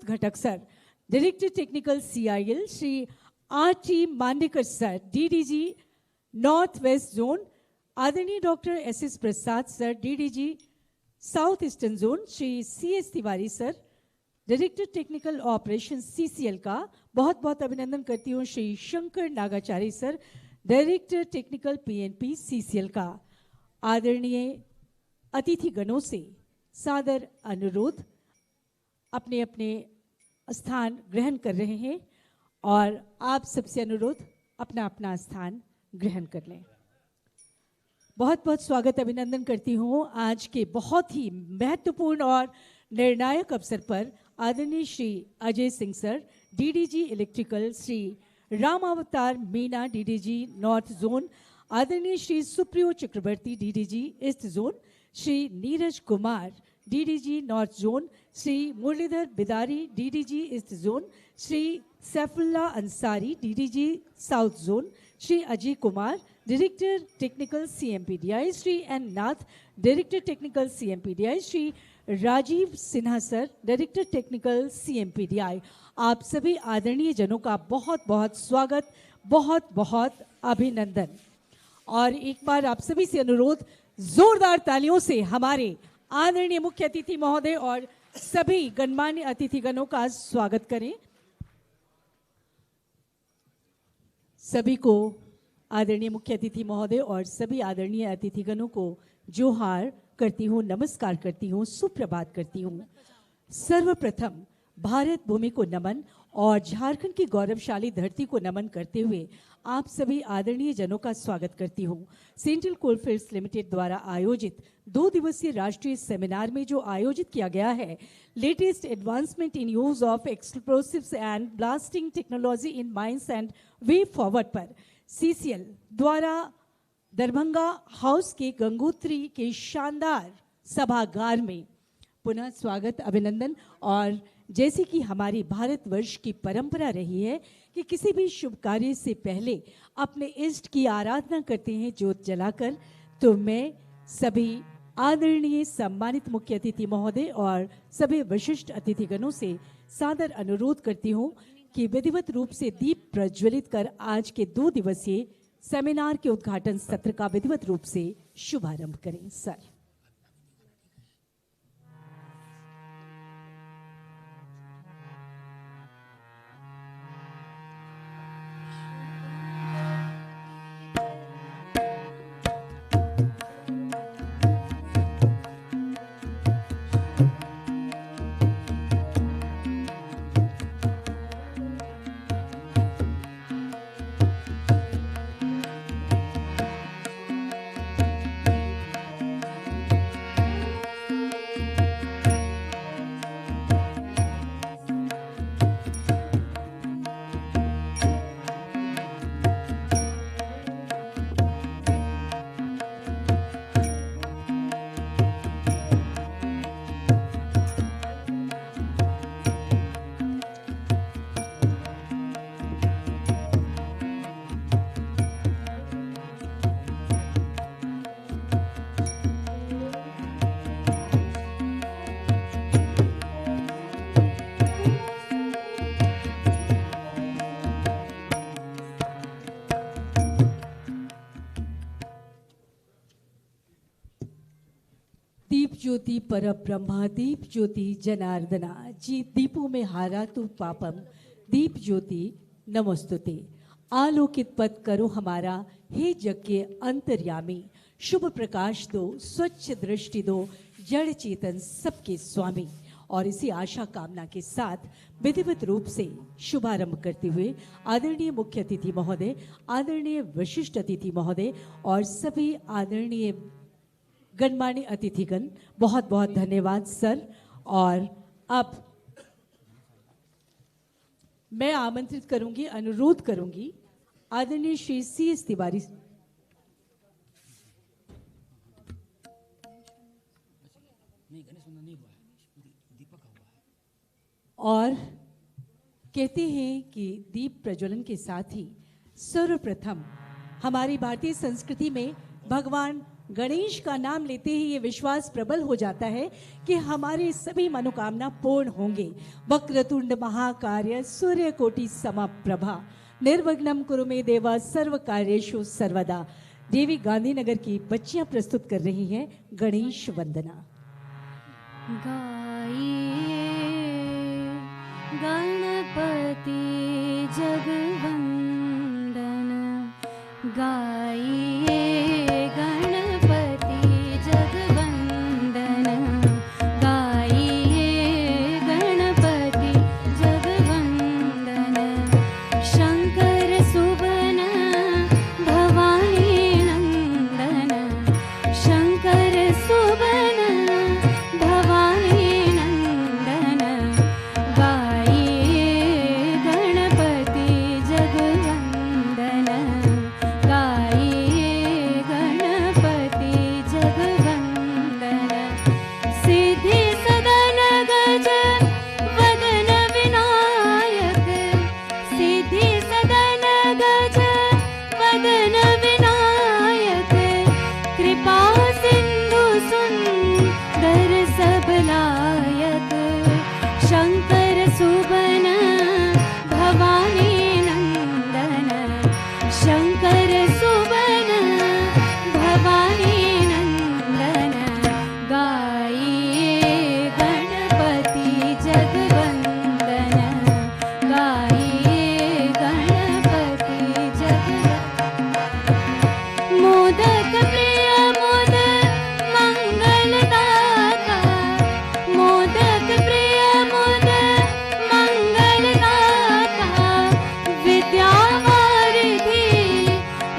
घटक sir, director technical CIL Shri RT Mandekar sir, DDG north west zone, आदरणीय doctor SS Prasad sir, DDG south eastern zone, Shri CS Tiwari sir, director technical operation CCL का बहुत बहुत अभिनंदन करती हूँ। Shri Shankar Nagachari sir, director technical PNP CCL का। आदरणीय अतिथि गणों से सादर अनुरोध, अपने अपने स्थान ग्रहण कर रहे हैं और आप सबसे अनुरोध अपना अपना स्थान ग्रहण कर लें। बहुत बहुत स्वागत अभिनंदन करती हूँ आज के बहुत ही महत्वपूर्ण और निर्णायक अवसर पर। आदरणीय Shri Ajay Singh sir, DDG electrical, Shri Ram Avatar Meena, DDG north zone, आदरणीय Shri Supriyo Chakraborty, DDG east zone, Shri Neeraj Kumar, DDG north zone, Shri Muralidhar Bidari, DDG east zone, Shri Saifullah Ansari, DDG south zone, Shri Ajay Kumar, director technical CMPDI, Shri N Nath, director technical CMPDI, Shri Rajeev Sinha sir, director technical CMPDI। आप सभी आदरणीय जनों का बहुत बहुत स्वागत, बहुत बहुत अभिनंदन। और एक बार आप सभी से अनुरोध, जोरदार तालियों से हमारे आदरणीय मुख्य अतिथि महोदय और सभी गणमान्य अतिथिगणों का स्वागत करें। सभी को आदरणीय मुख्य अतिथि महोदय और सभी आदरणीय अतिथिगणों को जोहार करती हूँ, नमस्कार करती हूँ, सुप्रभात करती हूँ। सर्वप्रथम भारत भूमि को नमन और झारखंड की गौरवशाली धरती को नमन करते हुए आप सभी आदरणीय जनों का स्वागत करती हूँ। सेंट्रल कोलफील्ड्स लिमिटेड द्वारा आयोजित 2 दिवसीय राष्ट्रीय सेमिनार में जो आयोजित किया गया है, latest advancement in use of explosives and blasting technology in mines and way forward पर CCL द्वारा दरभंगा हाउस के गंगोत्री के शानदार सभागार में पुनः स्वागत अभिनंदन। और जैसे कि हमारी भारतवर्ष की परंपरा रही है कि किसी भी शुभ कार्य से पहले अपने इष्ट की आराधना करते हैं ज्योत जलाकर, तो मैं सभी आदरणीय सम्मानित मुख्य अतिथि महोदय और सभी विशिष्ट अतिथिगणों से सादर अनुरोध करती हूँ कि विधिवत रूप से दीप प्रज्वलित कर आज के 2 दिवसीय सेमिनार के उद्घाटन सत्र का विधिवत रूप से शुभारंभ करें। सर। ज्योति पर ब्रह्मा, दीप ज्योति जनार्दना, जी दीपों में हारा तू पापम, दीप ज्योति नमस्तुते। आलोकित पथ करो हमारा, हे जग के अंतर्यामी, शुभ प्रकाश दो, स्वच्छ दृष्टि दो, जड़ चेतन सबके स्वामी। और इसी आशा कामना के साथ विधिवत रूप से शुभारंभ करते हुए आदरणीय मुख्य अतिथि महोदय, आदरणीय विशिष्ट अतिथि महोदय और सभी आदरणीय गणमान्य अतिथिगण, बहुत बहुत धन्यवाद सर। और अब मैं आमंत्रित करूंगी, अनुरोध करूंगी आदरणीय श्री CS तिवारी और कहते हैं कि दीप प्रज्वलन के साथ ही सर्वप्रथम हमारी भारतीय संस्कृति में भगवान गणेश का नाम लेते ही ये विश्वास प्रबल हो जाता है कि हमारे सभी मनोकामना पूर्ण होंगे। वक्रतुंड महाकार्य सूर्यकोटि समप्रभा निर्विघ्नं कुरु मे देवा सर्व कार्येषु सर्वदा। देवी गांधीनगर की बच्चियां प्रस्तुत कर रही हैं गणेश वंदना। गाइए गणपति जगवंदन, गाइए गणपति जगवंदन, गाइए गणपति जगवंदन। शंकर सुबन भवानी नंदन, शंकर सुबन भवानी नंदन, गाइए गणपति जगवंदन, गाइए गणपति जगवंदन। सिद्धि सदन गज वदन विनायक, सिद्धि सदन गज वदन विनायक, कृपा सिंधु सुंदर सब लायक। शंकर सुबन भवानी नंदन, शंकर सुबन भवानी नंदन, गाइए गणपति जगवंदन, गाइए गणपति जगवंदन। मोदक प्रिय मोद मंगलदाता, मोदक प्रिय मोद मंगलदाता, विद्यावारिधि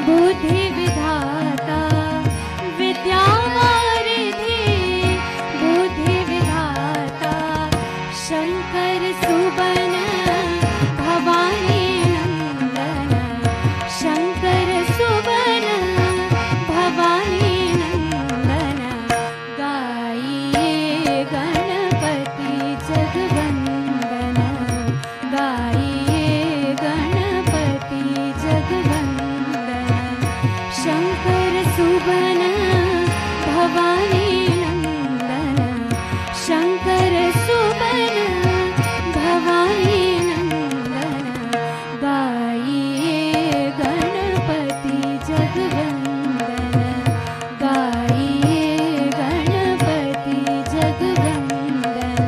बुद्धि विधाता, विद्यावारिधि बुद्धि विधाता। शंकर सुबन भवानी नंदन, शंकर सुबन भवानी नंदन, गाइए गणपति जगवंदन, गाइए गणपति जगवंदन। शंकर सुबन भवानी नंदन, शंकर सुबन भवानी नंदन, गाइए गणपति जगवंदन, गाइए गणपति जगवंदन,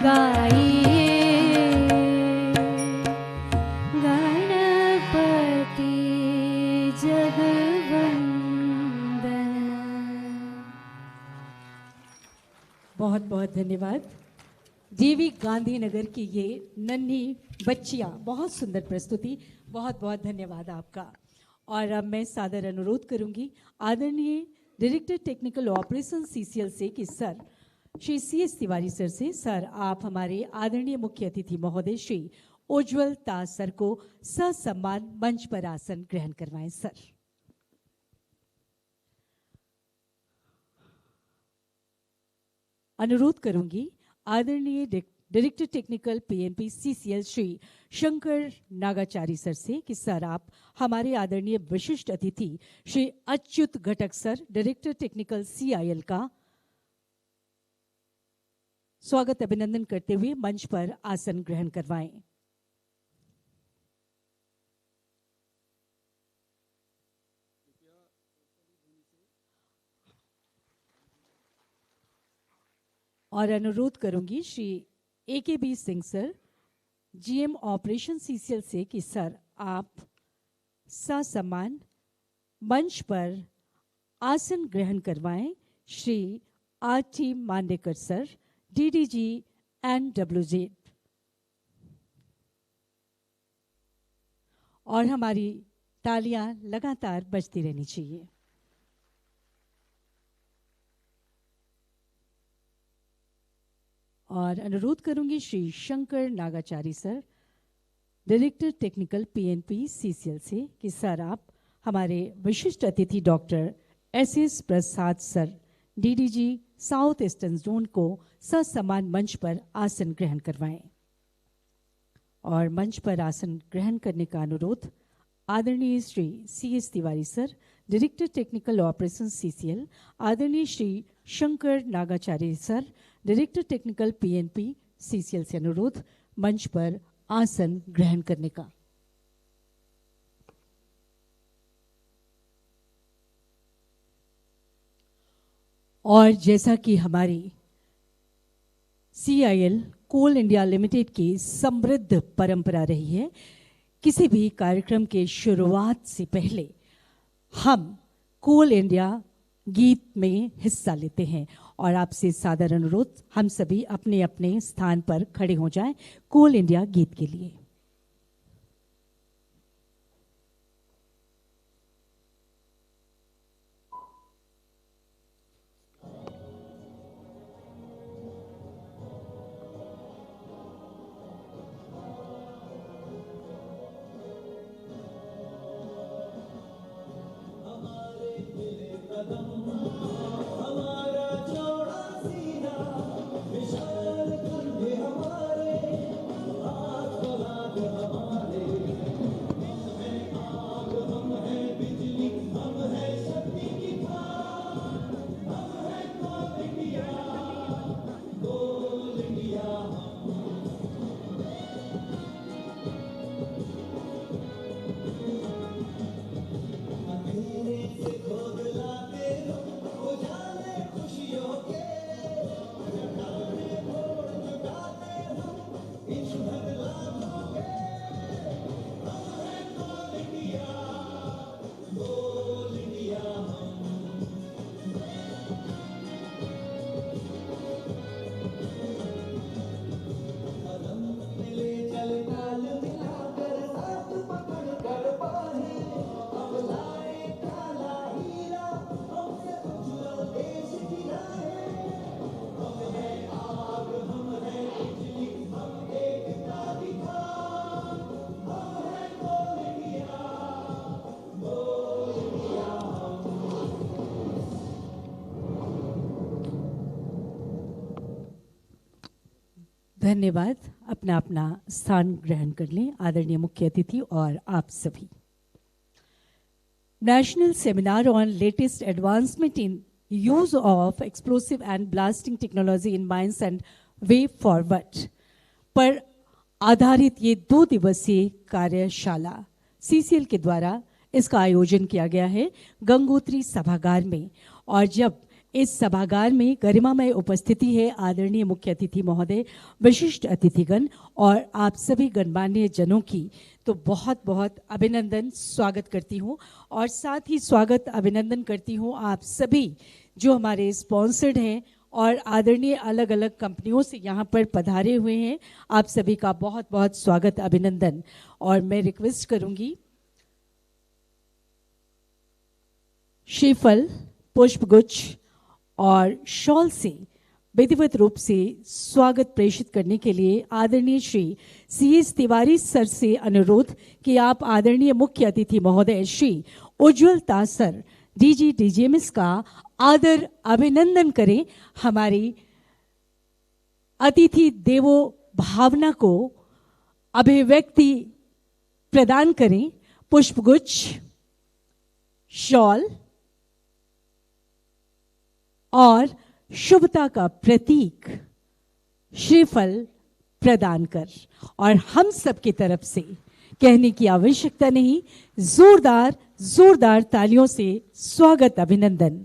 गाइए गणपति जगवंदन। बहुत बहुत धन्यवाद। देवी गांधीनगर की ये नन्ही बच्चियां, बहुत सुंदर प्रस्तुति, बहुत बहुत धन्यवाद आपका। और अब मैं सादर अनुरोध करूंगी आदरणीय डायरेक्टर टेक्निकल ऑपरेशन सीसीएल से कि sir Shri CS Tiwari sir से, सर आप हमारे आदरणीय मुख्य अतिथि महोदय श्री उज्ज्वल दास सर को ससम्मान मंच पर आसन ग्रहण करवाएं। सर अनुरोध करूंगी आदरणीय director technical PNP CCL Shri Shankar Nagachari sir से कि सर आप हमारे आदरणीय विशिष्ट अतिथि Shri Achyut Ghatak sir director technical CIL का स्वागत अभिनंदन करते हुए मंच पर आसन ग्रहण करवाएं। और अनुरोध करूंगी Shri AKB Singh sir GM operation CCL से कि सर आप ससम्मान मंच पर आसन ग्रहण करवाएं। Shri RT Mandekar sir DDG NWZ। और हमारी तालियां लगातार बजती रहनी चाहिए। और अनुरोध करूंगी Shri Shankar Nagachari sir director technical PNP CCL से कि सर आप हमारे विशिष्ट अतिथि doctor SS Prasad sir DDG south eastern zone को ससम्मान मंच पर आसन ग्रहण करवाएं। और मंच पर आसन ग्रहण करने का अनुरोध आदरणीय Shri CS Tiwari sir, director technical operation CCL, आदरणीय Shri Shankar Nagacharya sir, director technical PNP CCL से अनुरोध मंच पर आसन ग्रहण करने का। और जैसा कि हमारी CIL कोल इंडिया लिमिटेड की समृद्ध परंपरा रही है, किसी भी कार्यक्रम के शुरुआत से पहले हम कोल इंडिया गीत में हिस्सा लेते हैं और आपसे सादर अनुरोध हम सभी अपने अपने स्थान पर खड़े हो जाएं कोल इंडिया गीत के लिए। धन्यवाद। अपना अपना स्थान ग्रहण कर लें आदरणीय मुख्य अतिथि और आप सभी। National seminar on latest advancement in use of explosive and blasting technology in mines and way forward पर आधारित ये 2 दिवसीय कार्यशाला CCL के द्वारा इसका आयोजन किया गया है गंगोत्री सभागार में। और जब इस सभागार में गरिमामय उपस्थिति है आदरणीय मुख्य अतिथि महोदय, विशिष्ट अतिथिगण और आप सभी गणमान्य जनों की, तो बहुत बहुत अभिनंदन स्वागत करती हूँ। और साथ ही स्वागत अभिनंदन करती हूँ आप सभी जो हमारे स्पॉन्सर्ड हैं और आदरणीय अलग अलग कंपनियों से यहाँ पर पधारे हुए हैं। आप सभी का बहुत बहुत स्वागत अभिनंदन। और मैं रिक्वेस्ट करूँगी श्रीफल, पुष्पगुच्छ और शॉल से विधिवत रूप से स्वागत प्रेषित करने के लिए आदरणीय श्री CS तिवारी सर से अनुरोध कि आप आदरणीय मुख्य अतिथि महोदय श्री उज्ज्वल तासर DG DGMS का आदर अभिनंदन करें। हमारी अतिथि देवो भावना को अभिव्यक्ति प्रदान करें। पुष्पगुच्छ, शॉल और शुभता का प्रतीक श्रीफल प्रदान कर, और हम सब की तरफ से कहने की आवश्यकता नहीं, जोरदार जोरदार तालियों से स्वागत अभिनंदन।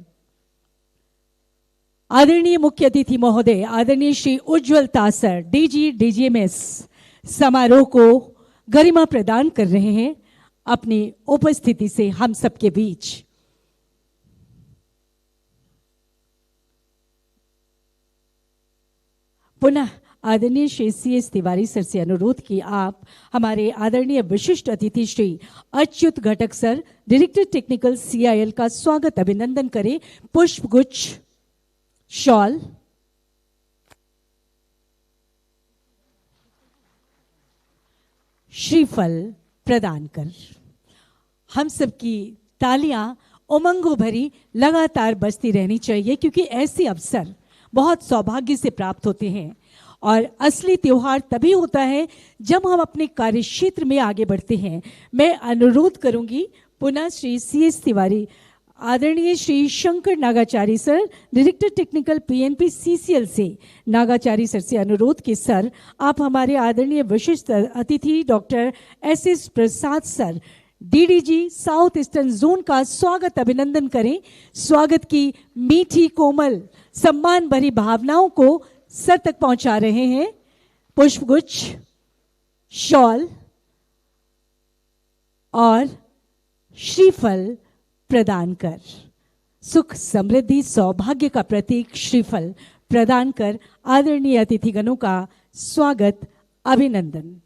आदरणीय मुख्य अतिथि महोदय आदरणीय श्री उज्ज्वल तासर DG DGMS समारोह को गरिमा प्रदान कर रहे हैं अपनी उपस्थिति से हम सबके बीच। पुनः आदरणीय श्री CS तिवारी सर से अनुरोध कि आप हमारे आदरणीय विशिष्ट अतिथि Shri Achyut Ghatak sir director technical CIL का स्वागत अभिनंदन करें। पुष्पगुच्छ, शॉल श्रीफल प्रदान कर हम सबकी तालियां उमंगों भरी लगातार बजती रहनी चाहिए, क्योंकि ऐसे अवसर बहुत सौभाग्य से प्राप्त होते हैं और असली त्योहार तभी होता है जब हम अपने कार्यक्षेत्र में आगे बढ़ते हैं। मैं अनुरोध करूंगी पुनः श्री CS तिवारी, आदरणीय Shri Shankar Nagachari sir, director technical PNP CCL से, नागाचारी सर से अनुरोध कि सर आप हमारे आदरणीय विशिष्ट अतिथि doctor SS Prasad sir, DDG south eastern zone का स्वागत अभिनंदन करें। स्वागत की मीठी कोमल सम्मान भरी भावनाओं को सर तक पहुंचा रहे हैं। पुष्पगुच्छ, शॉल और श्रीफल प्रदान कर, सुख समृद्धि सौभाग्य का प्रतीक श्रीफल प्रदान कर आदरणीय अतिथिगणों का स्वागत अभिनंदन।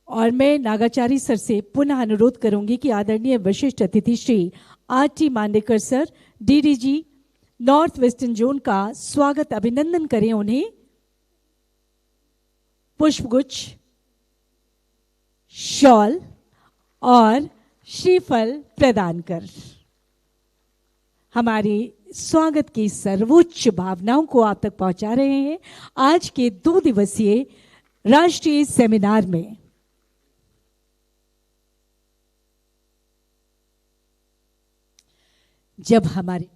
और मैं नागाचारी सर से पुनः अनुरोध करूंगी कि आदरणीय विशिष्ट अतिथि Shri RT Mandekar sir, DDG north western zone का स्वागत अभिनंदन करें। उन्हें पुष्पगुच्छ, शॉल और श्रीफल प्रदान कर हमारी स्वागत की सर्वोच्च भावनाओं को आप तक पहुंचा रहे हैं आज के 2 दिवसीय राष्ट्रीय सेमिनार में। जब हमारे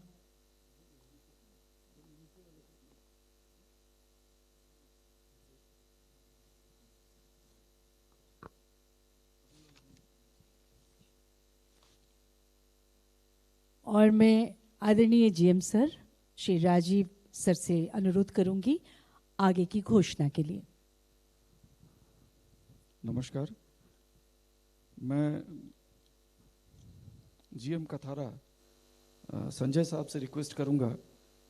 और मैं आदरणीय GM sir Shri Rajiv sir से अनुरोध करूंगी आगे की घोषणा के लिए। नमस्कार, मैं GM कथारा संजय साहब से रिक्वेस्ट करूंगा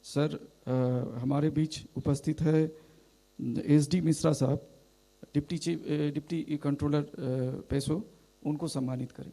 सर, हमारे बीच उपस्थित है SD मिश्रा साहब, डिप्टी कंट्रोलर पैसो, उनको सम्मानित करें।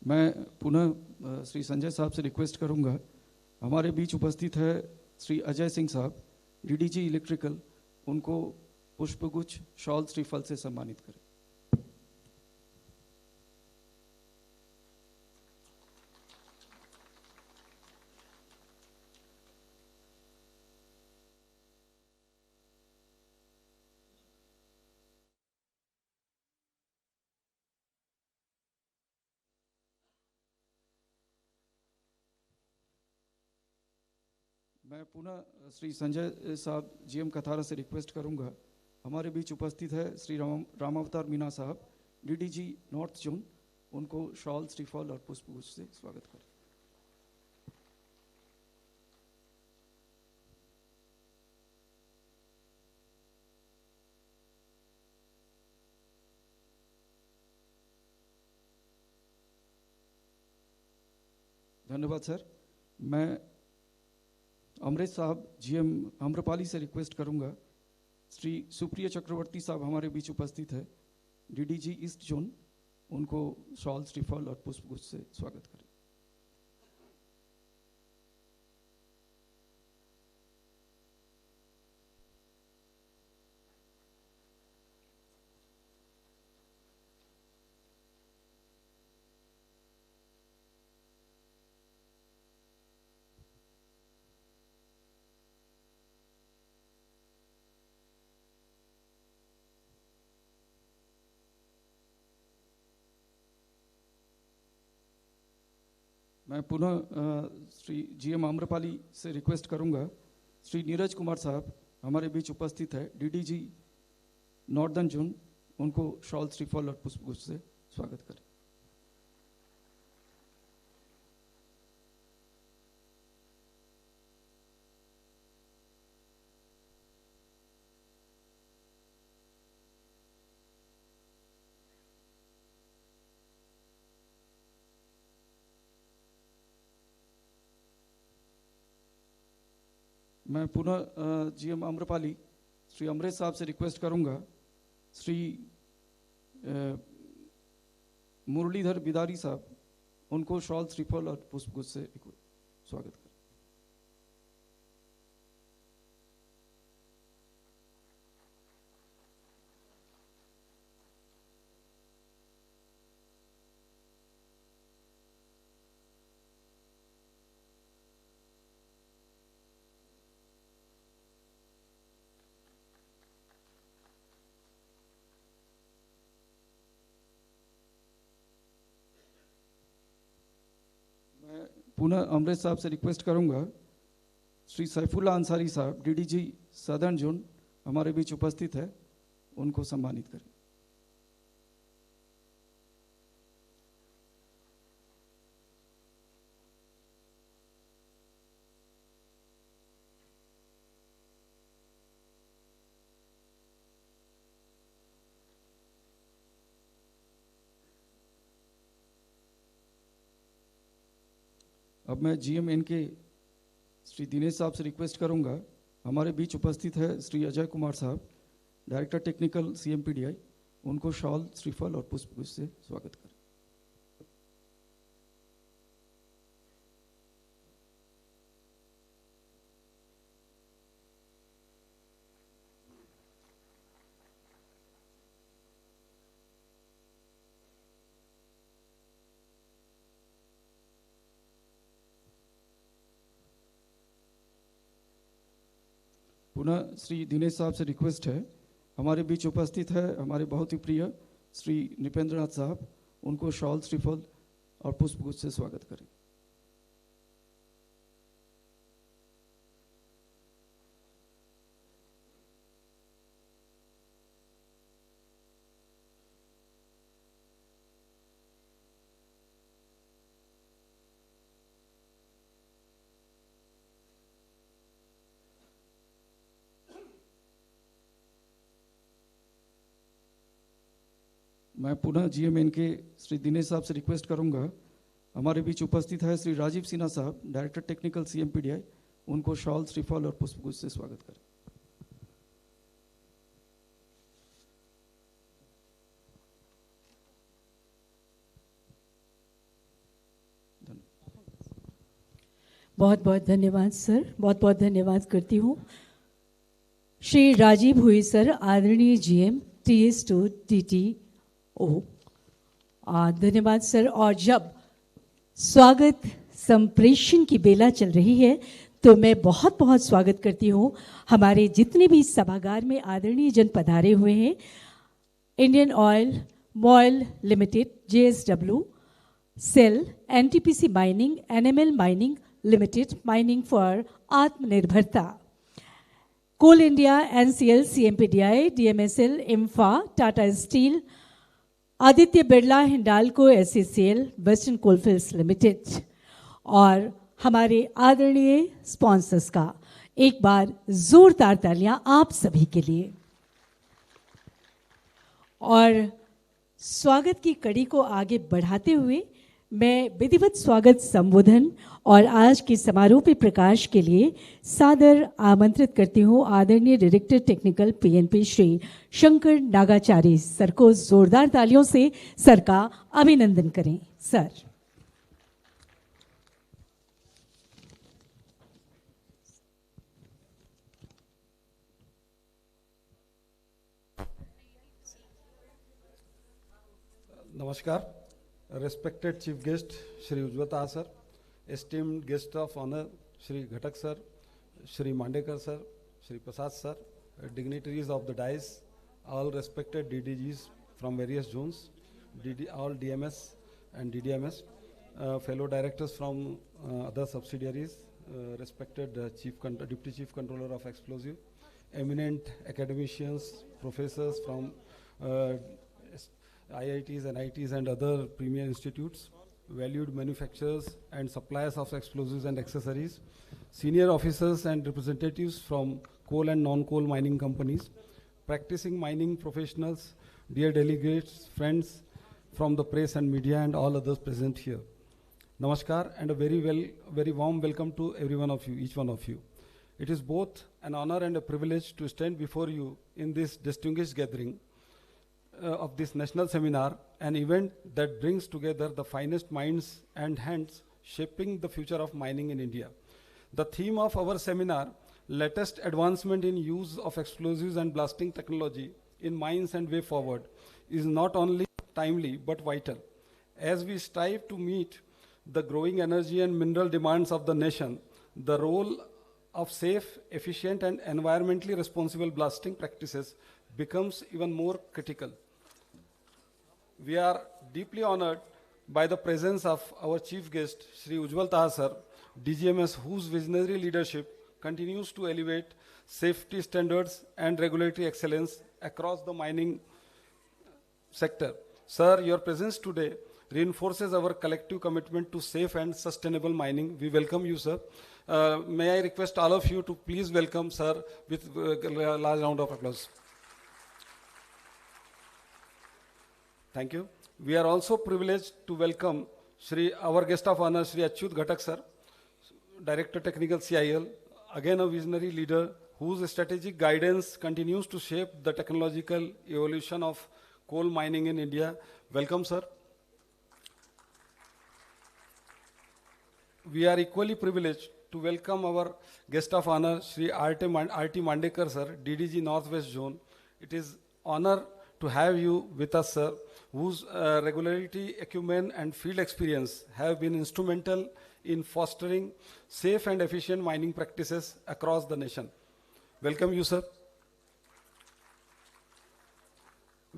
मैं पुनः श्री संजय साहब से रिक्वेस्ट करूंगा, हमारे बीच उपस्थित है श्री अजय सिंह साहब, DDG इलेक्ट्रिकल, उनको पुष्पगुच्छ, शॉल, श्रीफल से सम्मानित करें। मैं पुनः श्री संजय साहब GM कथारा से रिक्वेस्ट करूंगा, हमारे बीच उपस्थित है श्री रामावतार मीना साहब, DDG नॉर्थ जोन, उनको शॉल, श्रीफल और पुष्पगुच्छ से स्वागत करें। धन्यवाद सर। मैं अमरेश साहब GM आम्रपाली से रिक्वेस्ट करूंगा, श्री सुप्रिय चक्रवर्ती साहब हमारे बीच उपस्थित है, DDG ईस्ट जोन, उनको शॉल, श्रीफल और पुष्पगुच्छ से स्वागत करें। मैं पुनः श्री GM आम्रपाली से रिक्वेस्ट करूंगा, श्री नीरज कुमार साहब हमारे बीच उपस्थित है, DDG नॉर्दर्न जोन, उनको शॉल, श्रीफल और पुष्पगुच्छ से स्वागत करें। मैं पुनः जीएम आम्रपाली श्री अमृत साहब से रिक्वेस्ट करूंगा श्री मुरलीधर बिदारी साहब उनको शॉल श्रीफल और पुष्पगुच्छ से स्वागत करें। पुनः अमृत साहब से रिक्वेस्ट करूंगा श्री सैफुल्ला अंसारी साहब डीडीजी सदर्न जोन हमारे बीच उपस्थित है, उनको सम्मानित करें। अब मैं जीएमएन के श्री दिनेश साहब से रिक्वेस्ट करूंगा, हमारे बीच उपस्थित है श्री अजय कुमार साहब डायरेक्टर टेक्निकल सीएमपीडीआई, उनको शॉल श्रीफल और पुष्पगुच्छ से स्वागत करें। पुनः श्री दिनेश साहब से रिक्वेस्ट है, हमारे बीच उपस्थित है हमारे बहुत ही प्रिय श्री निपेंद्रनाथ साहब, उनको शॉल श्रीफल और पुष्पगुच्छ से स्वागत करें। मैं पुनः जीएमएन के श्री दिनेश साहब से रिक्वेस्ट करूंगा, हमारे बीच उपस्थित है श्री राजीव सिन्हा साहब डायरेक्टर टेक्निकल सीएमपीडीआई, उनको शॉल श्रीफल और पुष्पगुच्छ से स्वागत करें। बहुत बहुत धन्यवाद सर, बहुत बहुत धन्यवाद करती हूँ। श्री राजीव हुई सर, आदरणीय जीएम TS2 DTO, धन्यवाद सर। और जब स्वागत संप्रेषण की बेला चल रही है तो मैं बहुत बहुत स्वागत करती हूँ हमारे जितने भी सभागार में आदरणीय जन पधारे हुए हैं। Indian Oil MOIL limited, JSW, SAIL, NTPC mining, NML mining limited, mining for आत्मनिर्भरता, Coal India, NCL, CMPDI, DMSL, IMFA, Tata Steel, Aditya Birla Hindalco, SCCL, Western Coalfields limited और हमारे आदरणीय स्पॉन्सर्स का एक बार जोरदार तालियां आप सभी के लिए। और स्वागत की कड़ी को आगे बढ़ाते हुए मैं विधिवत स्वागत संबोधन और आज के समारोह पे प्रकाश के लिए सादर आमंत्रित करती हूँ आदरणीय director technical PNP Shri Shankar Nagachari sir को। जोरदार तालियों से सर का अभिनंदन करें सर। नमस्कार। Respected Chief Guest Shri Ujjwata sir, esteemed guest of honor Shri Ghatak sir, Shri Mandekar sir, Shri Prasad sir, dignitaries of the dais, all respected DDGs from various zones, all DMS and DDMS, fellow directors from other subsidiaries, respected Deputy Chief Controller of Explosive, eminent academicians, professors from IITs and ITs and other premier institutes, valued manufacturers and suppliers of explosives and accessories, senior officers and representatives from coal and non-coal mining companies, practicing mining professionals, dear delegates, friends from the press and media and all others present here. Namaskar and a very warm welcome to every one of you, each one of you. It is both an honor and a privilege to stand before you in this distinguished gathering of this national seminar, an event that brings together the finest minds and hands shaping the future of mining in India. The theme of our seminar, latest advancement in use of explosives and blasting technology in mines and way forward, is not only timely but vital. As we strive to meet the growing energy and mineral demands of the nation, the role of safe, efficient and environmentally responsible blasting practices becomes even more critical. We are deeply honored by the presence of our chief guest, Shri Ujjwal Taha sir, DGMS, whose visionary leadership continues to elevate safety standards and regulatory excellence across the mining sector. Sir, your presence today reinforces our collective commitment to safe and sustainable mining. We welcome you, sir. May I request all of you to please welcome sir with a large round of applause. Thank you. We are also privileged to welcome our guest of honor, Shri Achyut Ghatak sir, Director Technical CIL, again a visionary leader whose strategic guidance continues to shape the technological evolution of coal mining in India. Welcome, sir. We are equally privileged to welcome our guest of honor, Shri R.T. Mandekar sir, DDG Northwest Zone. It is honor to have you with us, sir, whose regularity, acumen and field experience have been instrumental in fostering safe and efficient mining practices across the nation. Welcome you, sir.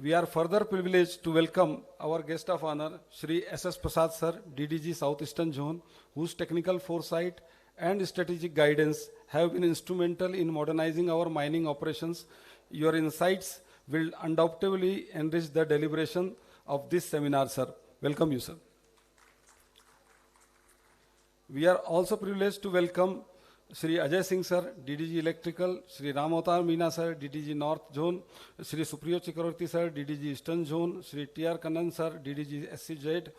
We are further privileged to welcome our guest of honor, Shri S.S. Prasad sir, DDG Southeastern Zone, whose technical foresight and strategic guidance have been instrumental in modernizing our mining operations. Your insights will undoubtedly enrich the deliberation of this seminar, sir. Welcome you, sir. We are also privileged to welcome Shri Ajay Singh sir, DDG Electrical, Shri Ram Avatar Meena sir, DDG North Zone, Shri Supriyo Chakravarti sir, DDG Eastern Zone, Shri T.R. Kannan sir, DDG SCZ,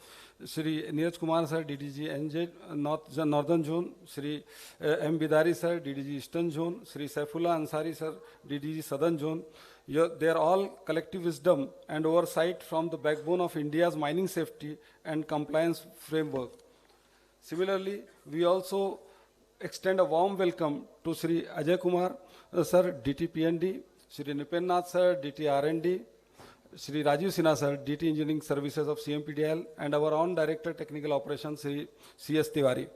Shri Neeraj Kumar sir, DDG NZ Northern Zone, Shri M. Bidari sir, DDG Eastern Zone, Shri Saifullah Ansari sir, DDG Southern Zone. They are all collective wisdom and oversight from the backbone of India's mining safety and compliance framework. Similarly, we also extend a warm welcome to Shri Ajay Kumar sir, DT PND, Shri Nipen Nath sir, DT R&D, Shri Rajiv Sinha sir, DT Engineering Services of CMPDL, and our own Director Technical Operations, Shri CS Tiwari,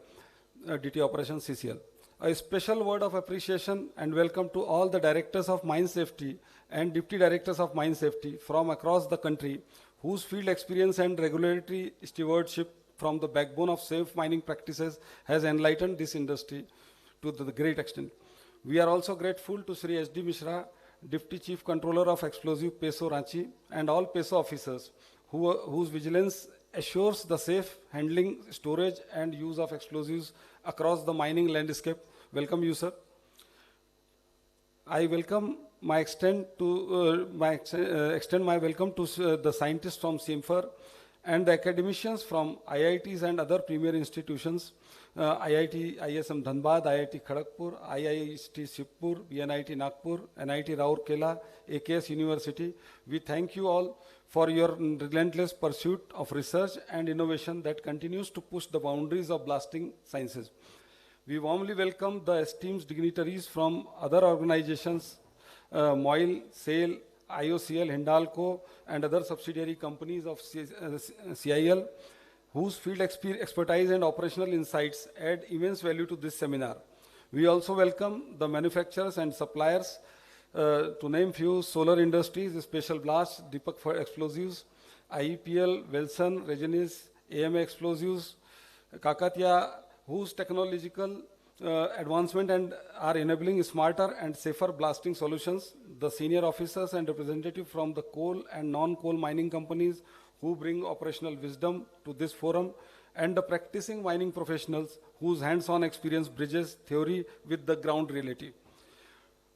DT Operations CCL. A special word of appreciation and welcome to all the Directors of Mine Safety and Deputy Directors of Mine Safety from across the country, whose field experience and regulatory stewardship from the backbone of safe mining practices has enlightened this industry to the great extent. We are also grateful to Shri S.D. Mishra, Deputy Chief Controller of Explosive PESO Ranchi, and all PESO officers whose vigilance assures the safe handling, storage and use of explosives across the mining landscape. Welcome you, sir. I welcome extend my welcome to the scientists from CIMFER and the academicians from IITs and other premier institutions, IIT ISM Dhanbad, IIT Kharagpur, IIT Shivpur, BNIT Nagpur, NIT Rourkela, AKS University. We thank you all for your relentless pursuit of research and innovation that continues to push the boundaries of blasting sciences. We warmly welcome the esteemed dignitaries from other organizations, MOIL, SAIL, IOCL, Hindalco, and other subsidiary companies of CIL, whose field expertise and operational insights add immense value to this seminar. We also welcome the manufacturers and suppliers, to name few: Solar Industries, Special Blast, Deepak for Explosives, IEPL, Wilson, Regenis, AMA Explosives, Kakatiya, whose technological advancement and are enabling smarter and safer blasting solutions, the senior officers and representatives from the coal and non-coal mining companies who bring operational wisdom to this forum, and the practicing mining professionals whose hands-on experience bridges theory with the ground reality.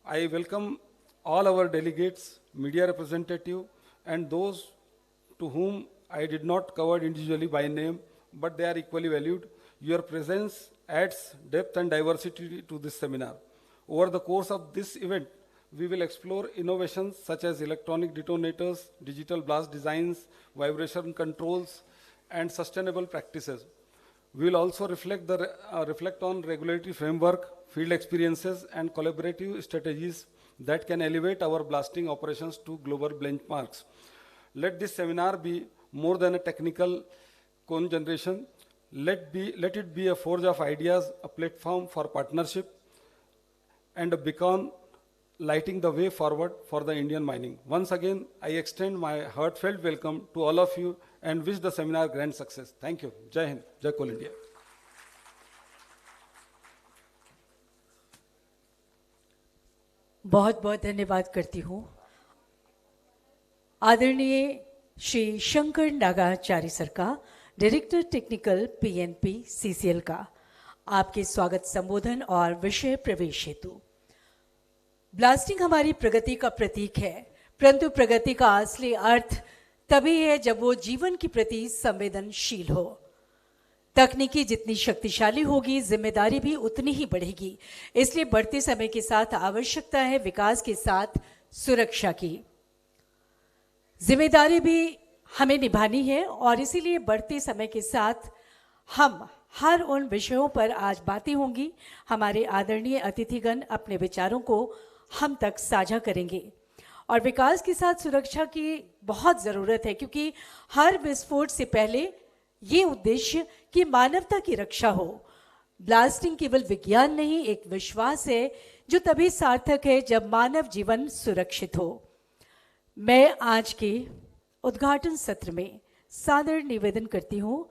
I welcome all our delegates, media representatives, and those to whom I did not cover individually by name, but they are equally valued. Your presence adds depth and diversity to this seminar. Over the course of this event, we will explore innovations such as electronic detonators, digital blast designs, vibration controls, and sustainable practices. We will also reflect on regulatory framework, field experiences, and collaborative strategies that can elevate our blasting operations to global benchmarks. Let this seminar be more than a technical generation. Let it be a forge of ideas, a platform for partnership, and a beacon lighting the way forward for the Indian mining. Once again, I extend my heartfelt welcome to all of you and wish the seminar grand success. Thank you. Jai Hind, Jai Coal India. बहुत बहुत धन्यवाद करती हूँ आदरणीय Shri Shankar Nagachari sir का, director technical PNP CCL का, आपके स्वागत संबोधन और विषय प्रवेश हेतु। ब्लास्टिंग हमारी प्रगति का प्रतीक है, परंतु प्रगति का असली अर्थ तभी है जब वो जीवन के प्रति संवेदनशील हो। तकनीकी जितनी शक्तिशाली होगी, जिम्मेदारी भी उतनी ही बढ़ेगी। इसलिए बढ़ते समय के साथ आवश्यकता है विकास के साथ सुरक्षा की। जिम्मेदारी भी हमें निभानी है और इसीलिए बढ़ते समय के साथ हम हर उन विषयों पर आज बातें होंगी। हमारे आदरणीय अतिथिगण अपने विचारों को हम तक साझा करेंगे और विकास के साथ सुरक्षा की बहुत ज़रूरत है, क्योंकि हर विस्फोट से पहले ये उद्देश्य कि मानवता की रक्षा हो। ब्लास्टिंग केवल विज्ञान नहीं, एक विश्वास है जो तभी सार्थक है जब मानव जीवन सुरक्षित हो। मैं आज के उद्घाटन सत्र में सादर निवेदन करती हूँ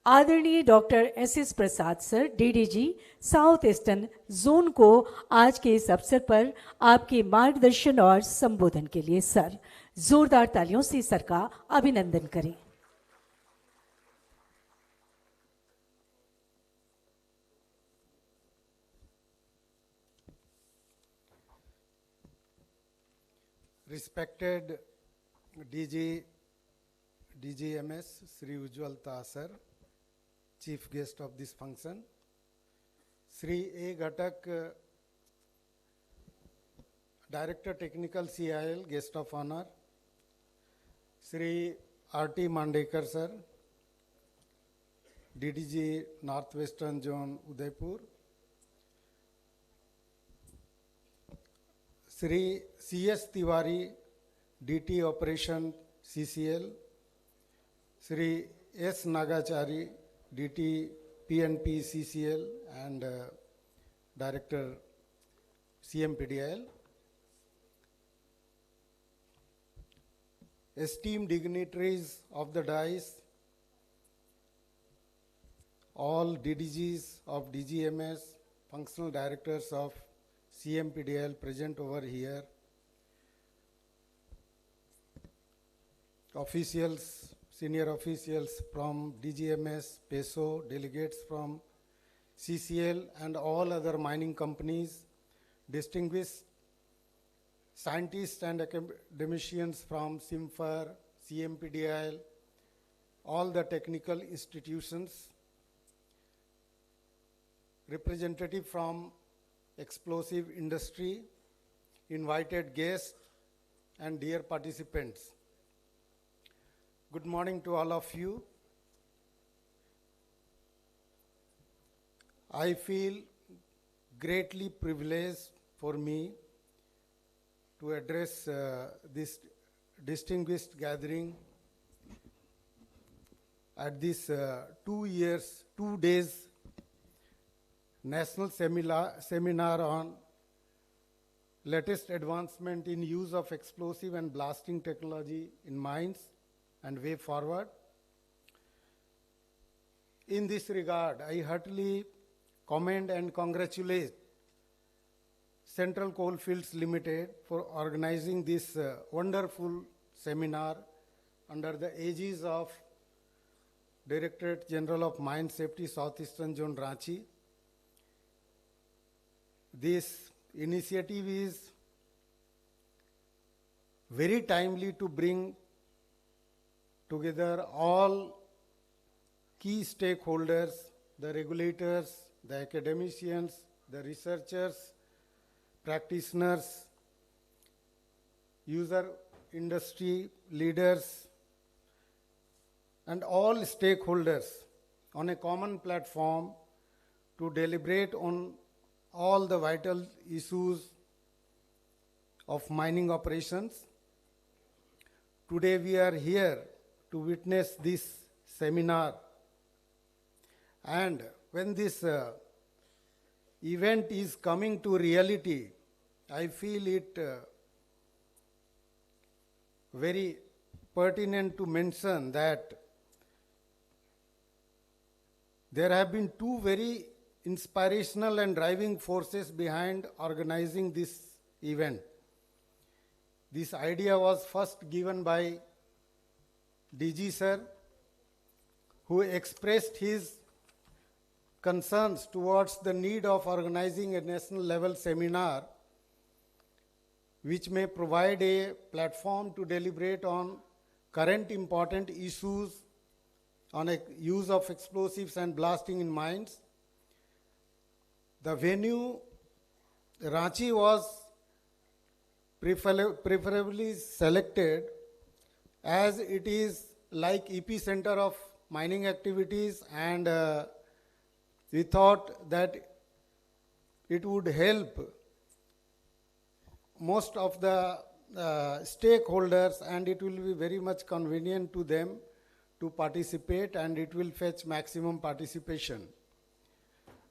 आदरणीय doctor S Prasad sir, DDG south eastern zone को आज के इस अवसर पर आपके मार्गदर्शन और संबोधन के लिए सर जोरदार तालियों से सर का अभिनंदन करें। Respected DGMS Sri Ujjwal Sir, Chief Guest of this function, Sri A. Ghatak, Director Technical CIL, Guest of Honor, Sri R.T. Mandekar Sir, DDG Northwestern Zone Udaipur, Sri C.S. Tiwari, DT Operation CCL, Sri S. Nagachari, DT PNP CCL and Director CMPDIL, esteemed dignitaries of the dais, all DDGs of DGMS, functional directors of CMPDL present over here, officials, senior officials from DGMS, PESO, delegates from CCL and all other mining companies, distinguished scientists and academicians from SIMFAR, CMPDIL, all the technical institutions, representative from explosive industry, invited guests, and dear participants. Good morning to all of you. I feel greatly privileged for me to address this distinguished gathering at this 2 days national seminar on latest advancement in use of explosive and blasting technology in mines and way forward. In this regard, I heartily commend and congratulate Central Coalfields Limited for organizing this wonderful seminar under the aegis of Directorate General of Mine Safety, Southeastern Zone, Ranchi. This initiative is very timely to bring together all key stakeholders, the regulators, the academicians, the researchers, practitioners, user industry leaders, and all stakeholders on a common platform to deliberate on all the vital issues of mining operations. Today we are here to witness this seminar, and when this event is coming to reality, I feel it very pertinent to mention that there have been two very inspirational and driving forces behind organizing this event. This idea was first given by DG sir, who expressed his concerns towards the need of organizing a national level seminar which may provide a platform to deliberate on current important issues on a use of explosives and blasting in mines. The venue, Ranchi, was preferably selected as it is like epicenter of mining activities, and we thought that it would help most of the stakeholders, and it will be very much convenient to them to participate, and it will fetch maximum participation.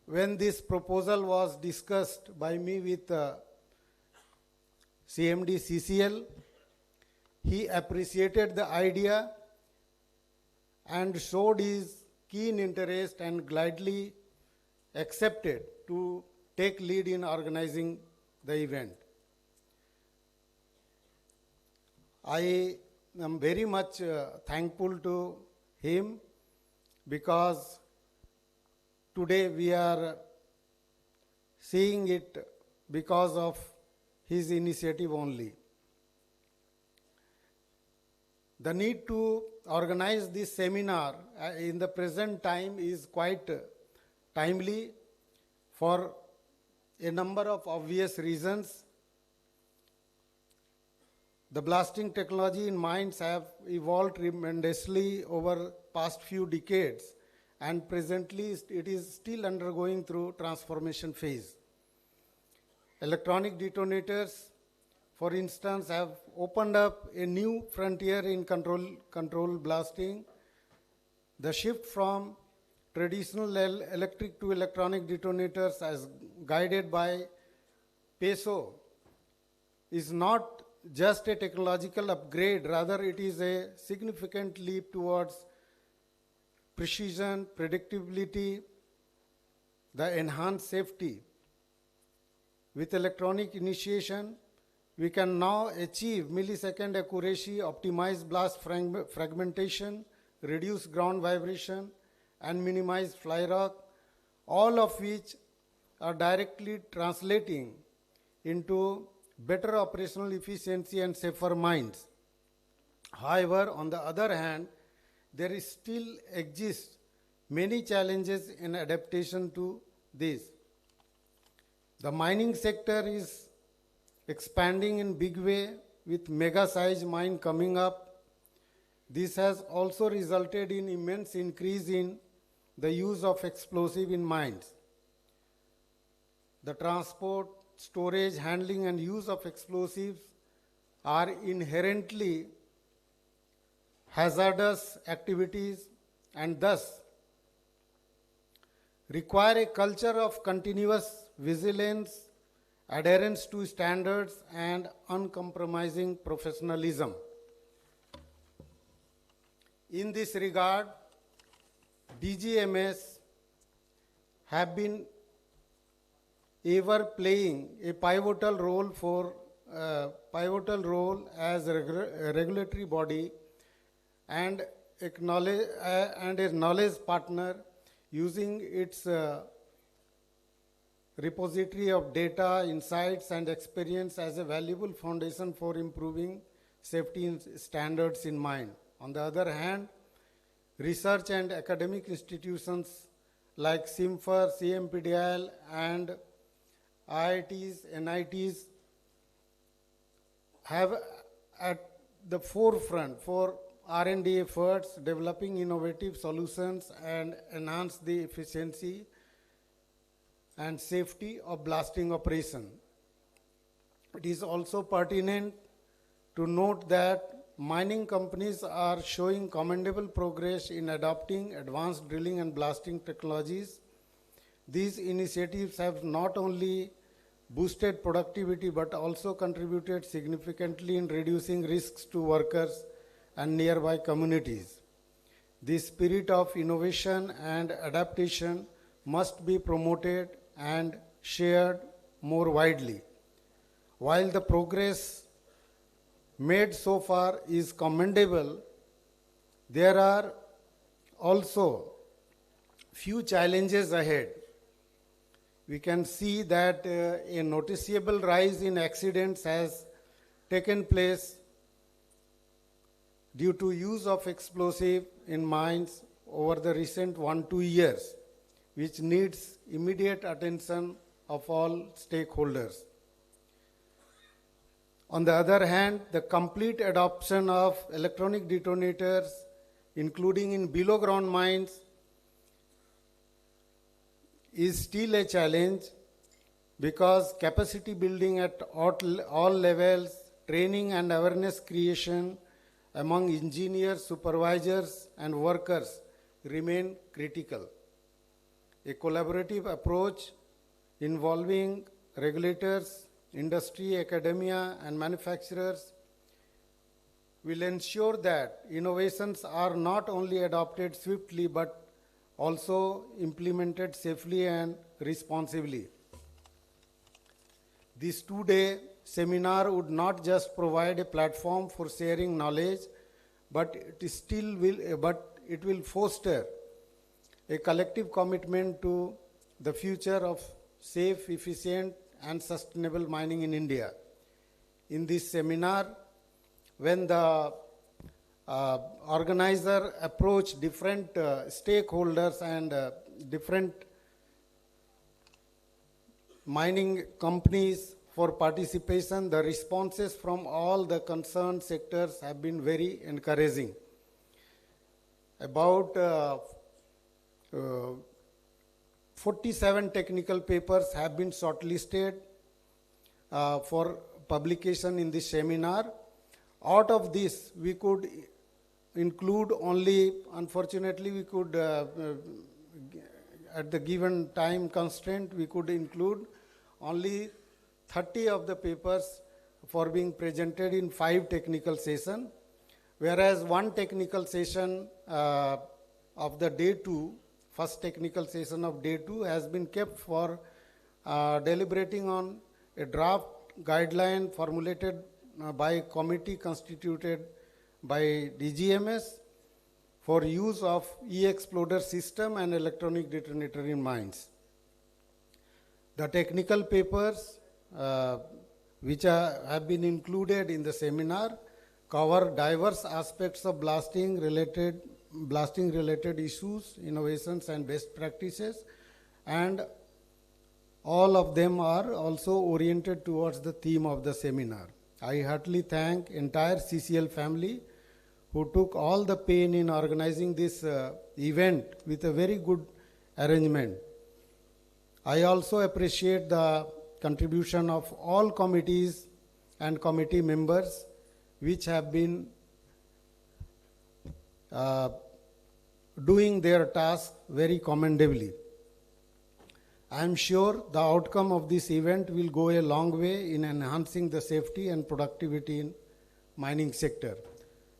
When this proposal was discussed by me with CMD CCL, he appreciated the idea and showed his keen interest and gladly accepted to take lead in organizing the event. I am very much thankful to him because today we are seeing it because of his initiative only. The need to organize this seminar in the present time is quite timely for a number of obvious reasons. The blasting technology in mines have evolved tremendously over past few decades, and presently it is still undergoing through transformation phase. Electronic detonators, for instance, have opened up a new frontier in control blasting. The shift from traditional electric to electronic detonators as guided by PESO is not just a technological upgrade, rather it is a significant leap towards precision, predictability, the enhanced safety. With electronic initiation, we can now achieve millisecond accuracy, optimize blast fragmentation, reduce ground vibration, and minimize fly rock, all of which are directly translating into better operational efficiency and safer mines. However, on the other hand, there still exists many challenges in adaptation to this. The mining sector is expanding in big way with mega size mine coming up. This has also resulted in immense increase in the use of explosive in mines. The transport, storage, handling, and use of explosives are inherently hazardous activities and thus require a culture of continuous vigilance, adherence to standards, and uncompromising professionalism. In this regard, DGMS have been ever playing a pivotal role as a regulatory body and a knowledge partner, using its repository of data, insights, and experience as a valuable foundation for improving safety standards in mine. On the other hand, research and academic institutions like CIMFER, CMPDL, and IITs, NITs have at the forefront for R&D efforts, developing innovative solutions and enhance the efficiency and safety of blasting operation. It is also pertinent to note that mining companies are showing commendable progress in adopting advanced drilling and blasting technologies. These initiatives have not only boosted productivity but also contributed significantly in reducing risks to workers and nearby communities. The spirit of innovation and adaptation must be promoted and shared more widely. While the progress made so far is commendable, there are also few challenges ahead. We can see that a noticeable rise in accidents has taken place due to use of explosive in mines over the recent 1-2 years, which needs immediate attention of all stakeholders. On the other hand, the complete adoption of electronic detonators, including in below ground mines, is still a challenge because capacity building at all levels, training and awareness creation among engineers, supervisors and workers remain critical. A collaborative approach involving regulators, industry, academia and manufacturers will ensure that innovations are not only adopted swiftly but also implemented safely and responsibly. This two-day seminar would not just provide a platform for sharing knowledge, but it will foster a collective commitment to the future of safe, efficient, and sustainable mining in India. In this seminar, when the organizer approached different stakeholders and different mining companies for participation, the responses from all the concerned sectors have been very encouraging. About 47 technical papers have been shortlisted for publication in this seminar. Out of this, we could include only, unfortunately, we could, at the given time constraint, we could include only 30 of the papers for being presented in 5 technical sessions, whereas one technical session of the day 2, first technical session of day 2 has been kept for deliberating on a draft guideline formulated by a committee constituted by DGMS for use of e-exploder system and electronic detonator in mines. The technical papers which have been included in the seminar cover diverse aspects of blasting related issues, innovations and best practices, and all of them are also oriented towards the theme of the seminar. I heartily thank entire CCL family who took all the pain in organizing this event with a very good arrangement. I also appreciate the contribution of all committees and committee members which have been doing their task very commendably. I am sure the outcome of this event will go a long way in enhancing the safety and productivity in mining sector.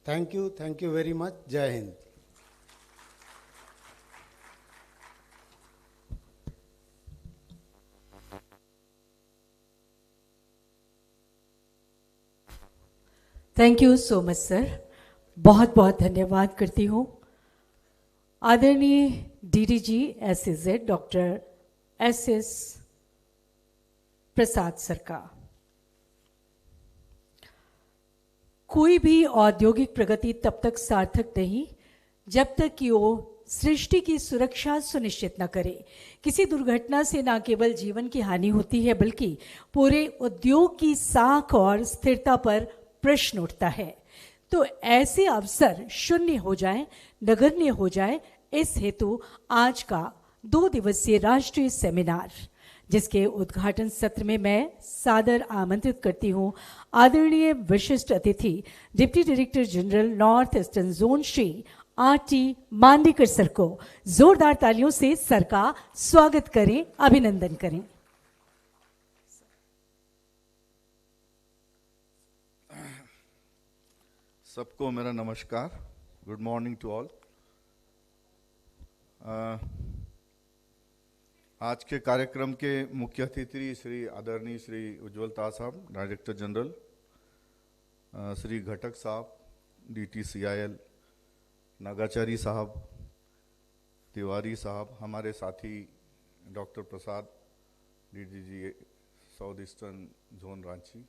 Thank you very much. Jai Hind. Thank you so much sir, बहुत बहुत धन्यवाद करती हूँ आदरणीय DDG SEZ doctor SS प्रसाद sir का। कोई भी औद्योगिक प्रगति तब तक सार्थक नहीं जब तक कि वो सृष्टि की सुरक्षा सुनिश्चित न करे। किसी दुर्घटना से न केवल जीवन की हानि होती है बल्कि पूरे उद्योग की साख और स्थिरता पर प्रश्न उठता है। तो ऐसे अवसर शून्य हो जाए, नगण्य हो जाए, इस हेतु आज का 2 दिवसीय राष्ट्रीय सेमिनार, जिसके उद्घाटन सत्र में मैं सादर आमंत्रित करती हूं आदरणीय विशिष्ट अतिथि deputy director general north eastern zone Shri आर.टी. मांडेकर सर को। जोरदार तालियों से सर का स्वागत करें, अभिनंदन करें। सबको मेरा नमस्कार। Good morning to all. आज के कार्यक्रम के मुख्य अतिथि श्री आदरणीय श्री उज्ज्वलता साहब डायरेक्टर जनरल, श्री घटक साहब DTCIL, नागाचारी साहब, तिवारी साहब, हमारे साथी डॉक्टर प्रसाद DDG south eastern zone Ranchi,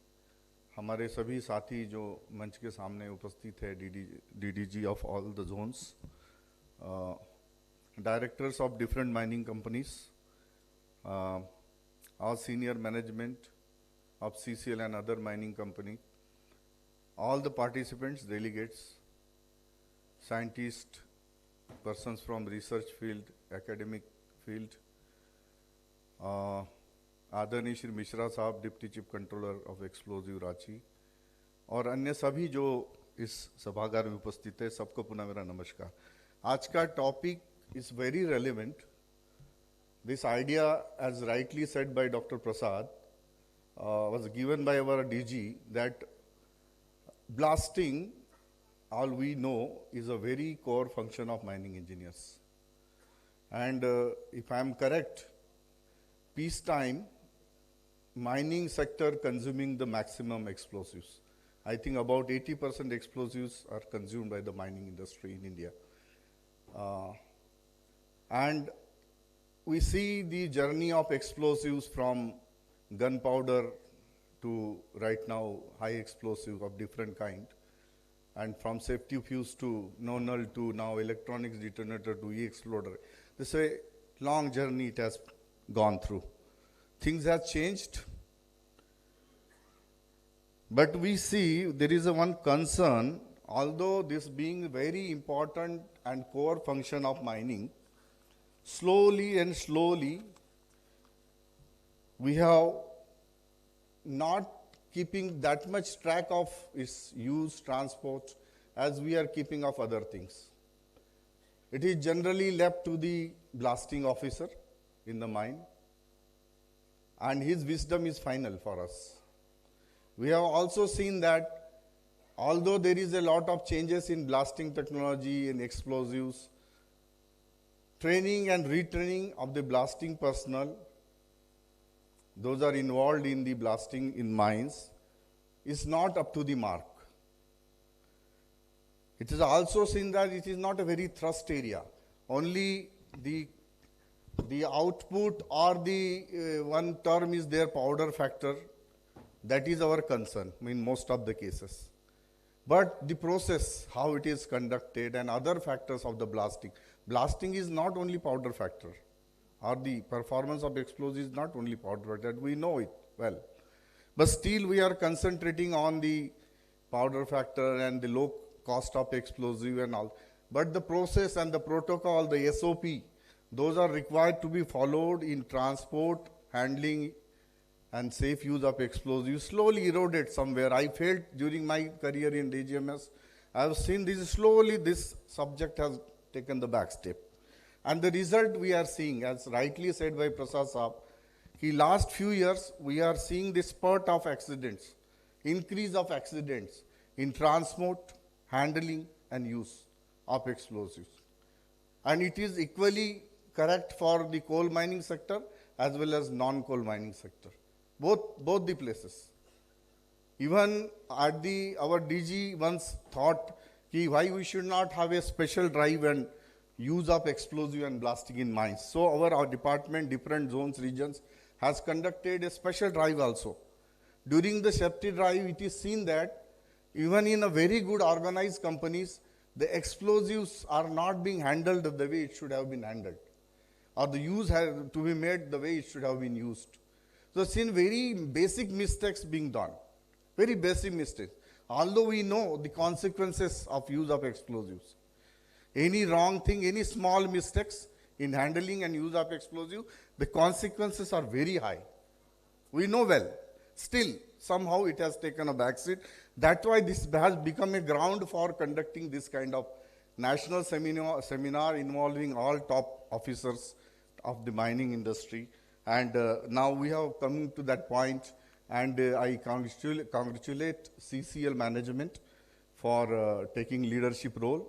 हमारे सभी साथी जो मंच के सामने उपस्थित है, DDG of all the zones, directors of different mining companies, our senior management of CCL and other mining company, all the participants, delegates, scientists, persons from research field, academic field, आदरणीय श्री मिश्रा साहब deputy chief controller of explosive Ranchi, और अन्य सभी जो इस सभागार में उपस्थित है, सबको पुनः मेरा नमस्कार। आज का topic is very relevant. This idea, as rightly said by Dr. Prasad, was given by our DG that blasting, all we know, is a very core function of mining engineers. And if I am correct, peacetime, mining sector consuming the maximum explosives. I think about 80% explosives are consumed by the mining industry in India. And we see the journey of explosives from gunpowder to right now high explosive of different kind, and from safety fuse to no-null to now electronics detonator to e-exploder. This is a long journey it has gone through. Things have changed, but we see there is a one concern, although this being very important and core function of mining, slowly and slowly we have not keeping that much track of its use, transport, as we are keeping of other things. It is generally left to the blasting officer in the mine, and his wisdom is final for us. We have also seen that although there is a lot of changes in blasting technology and explosives, training and retraining of the blasting personnel, those are involved in the blasting in mines, is not up to the mark. It is also seen that it is not a very thrust area. Only the output or the one term is their powder factor. That is our concern in most of the cases. But the process, how it is conducted and other factors of the blasting. Blasting is not only powder factor, or the performance of explosives is not only powder factor, we know it well. But still we are concentrating on the powder factor and the low cost of explosive and all. But the process and the protocol, the SOP, those are required to be followed in transport, handling, and safe use of explosives slowly eroded somewhere. I felt during my career in DGMS, I have seen this slowly, this subject has taken the back step. And the result we are seeing, as rightly said by Prasad Saab, in last few years, we are seeing this spurt of accidents, increase of accidents in transport, handling, and use of explosives. And it is equally correct for the coal mining sector as well as non-coal mining sector. Both the places. Even at our DG once thought why we should not have a special drive and use of explosive and blasting in mines. So our department, different zones, regions, has conducted a special drive also. During the safety drive, it is seen that even in a very good organized companies, the explosives are not being handled the way it should have been handled, or the use has to be made the way it should have been used. So seen very basic mistakes being done, very basic mistakes. Although we know the consequences of use of explosives, any wrong thing, any small mistakes in handling and use of explosive, the consequences are very high. We know well. Still, somehow it has taken a backseat. That's why this has become a ground for conducting this kind of national seminar involving all top officers of the mining industry. And now we have come to that point, and I congratulate CCL management for taking leadership role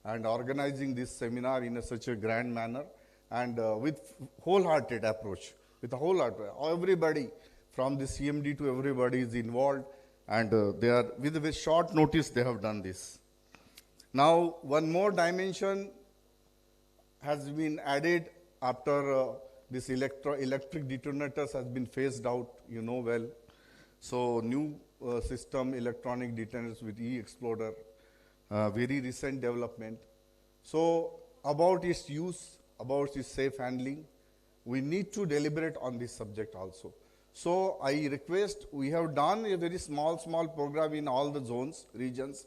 and organizing this seminar in such a grand manner, and with wholehearted approach, with a wholehearted, everybody from the CMD to everybody is involved, and they are, with short notice they have done this. Now one more dimension has been added after this electric detonators has been phased out, you know well. So new system, electronic detonators with e-exploder, very recent development. So about its use, about its safe handling, we need to deliberate on this subject also. So I request, we have done a very small program in all the zones, regions,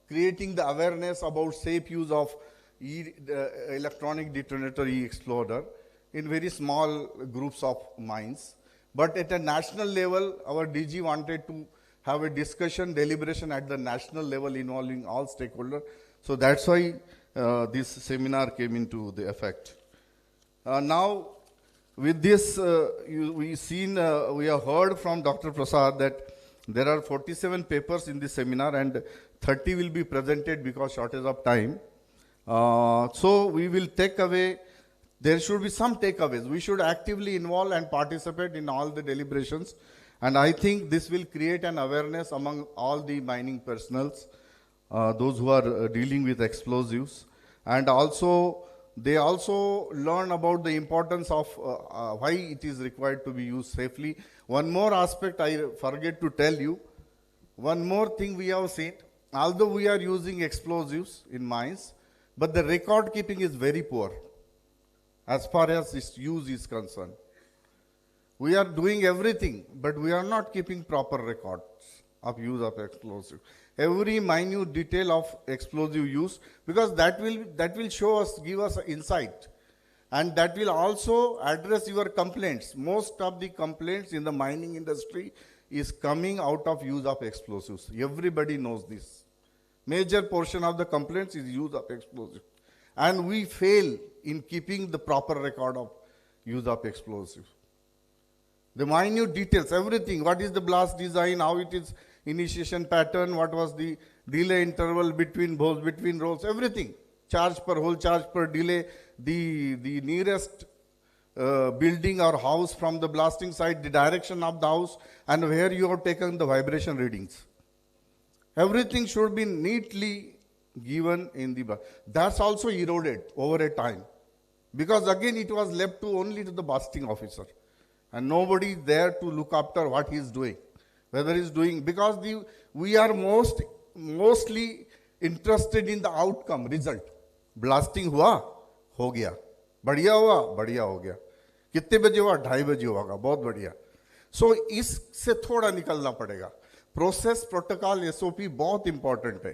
creating the awareness about safe use of electronic detonator e-exploder in very small groups of mines. But at a national level, our DG wanted to have a discussion, deliberation at the national level involving all stakeholders. So that's why this seminar came into the effect. Now, with this, we have heard from Dr. Prasad that there are 47 papers in this seminar and 30 will be presented because shortage of time. So we will take away, there should be some takeaways. We should actively involve and participate in all the deliberations. And I think this will create an awareness among all the mining personnels, those who are dealing with explosives. And also, they also learn about the importance of why it is required to be used safely. One more aspect I forget to tell you. One more thing we have seen, although we are using explosives in mines, but the record keeping is very poor as far as its use is concerned. We are doing everything, but we are not keeping proper records of use of explosive. Every minute detail of explosive use, because that will show us, give us insight, and that will also address your complaints. Most of the complaints in the mining industry is coming out of use of explosives. Everybody knows this. Major portion of the complaints is use of explosives, and we fail in keeping the proper record of use of explosives. The minute details, everything, what is the blast design, how it is initiation pattern, what was the delay interval between holes, between rolls, everything. Charge per hole, charge per delay, the nearest building or house from the blasting site, the direction of the house, and where you have taken the vibration readings. Everything should be neatly given in the blast. That's also eroded over a time. Because again, it was left only to the blasting officer. And nobody there to look after what he is doing. Whether he is doing, because we are mostly interested in the outcome, result. Blasting हुआ, हो गया. बढ़िया हुआ, बढ़िया हो गया. कितने बजे हुआ? 2:30 बजे होगा, बहुत बढ़िया. So इससे थोड़ा निकलना पड़ेगा. प्रोसेस, प्रोटोकॉल, SOP बहुत इंपॉर्टेंट है.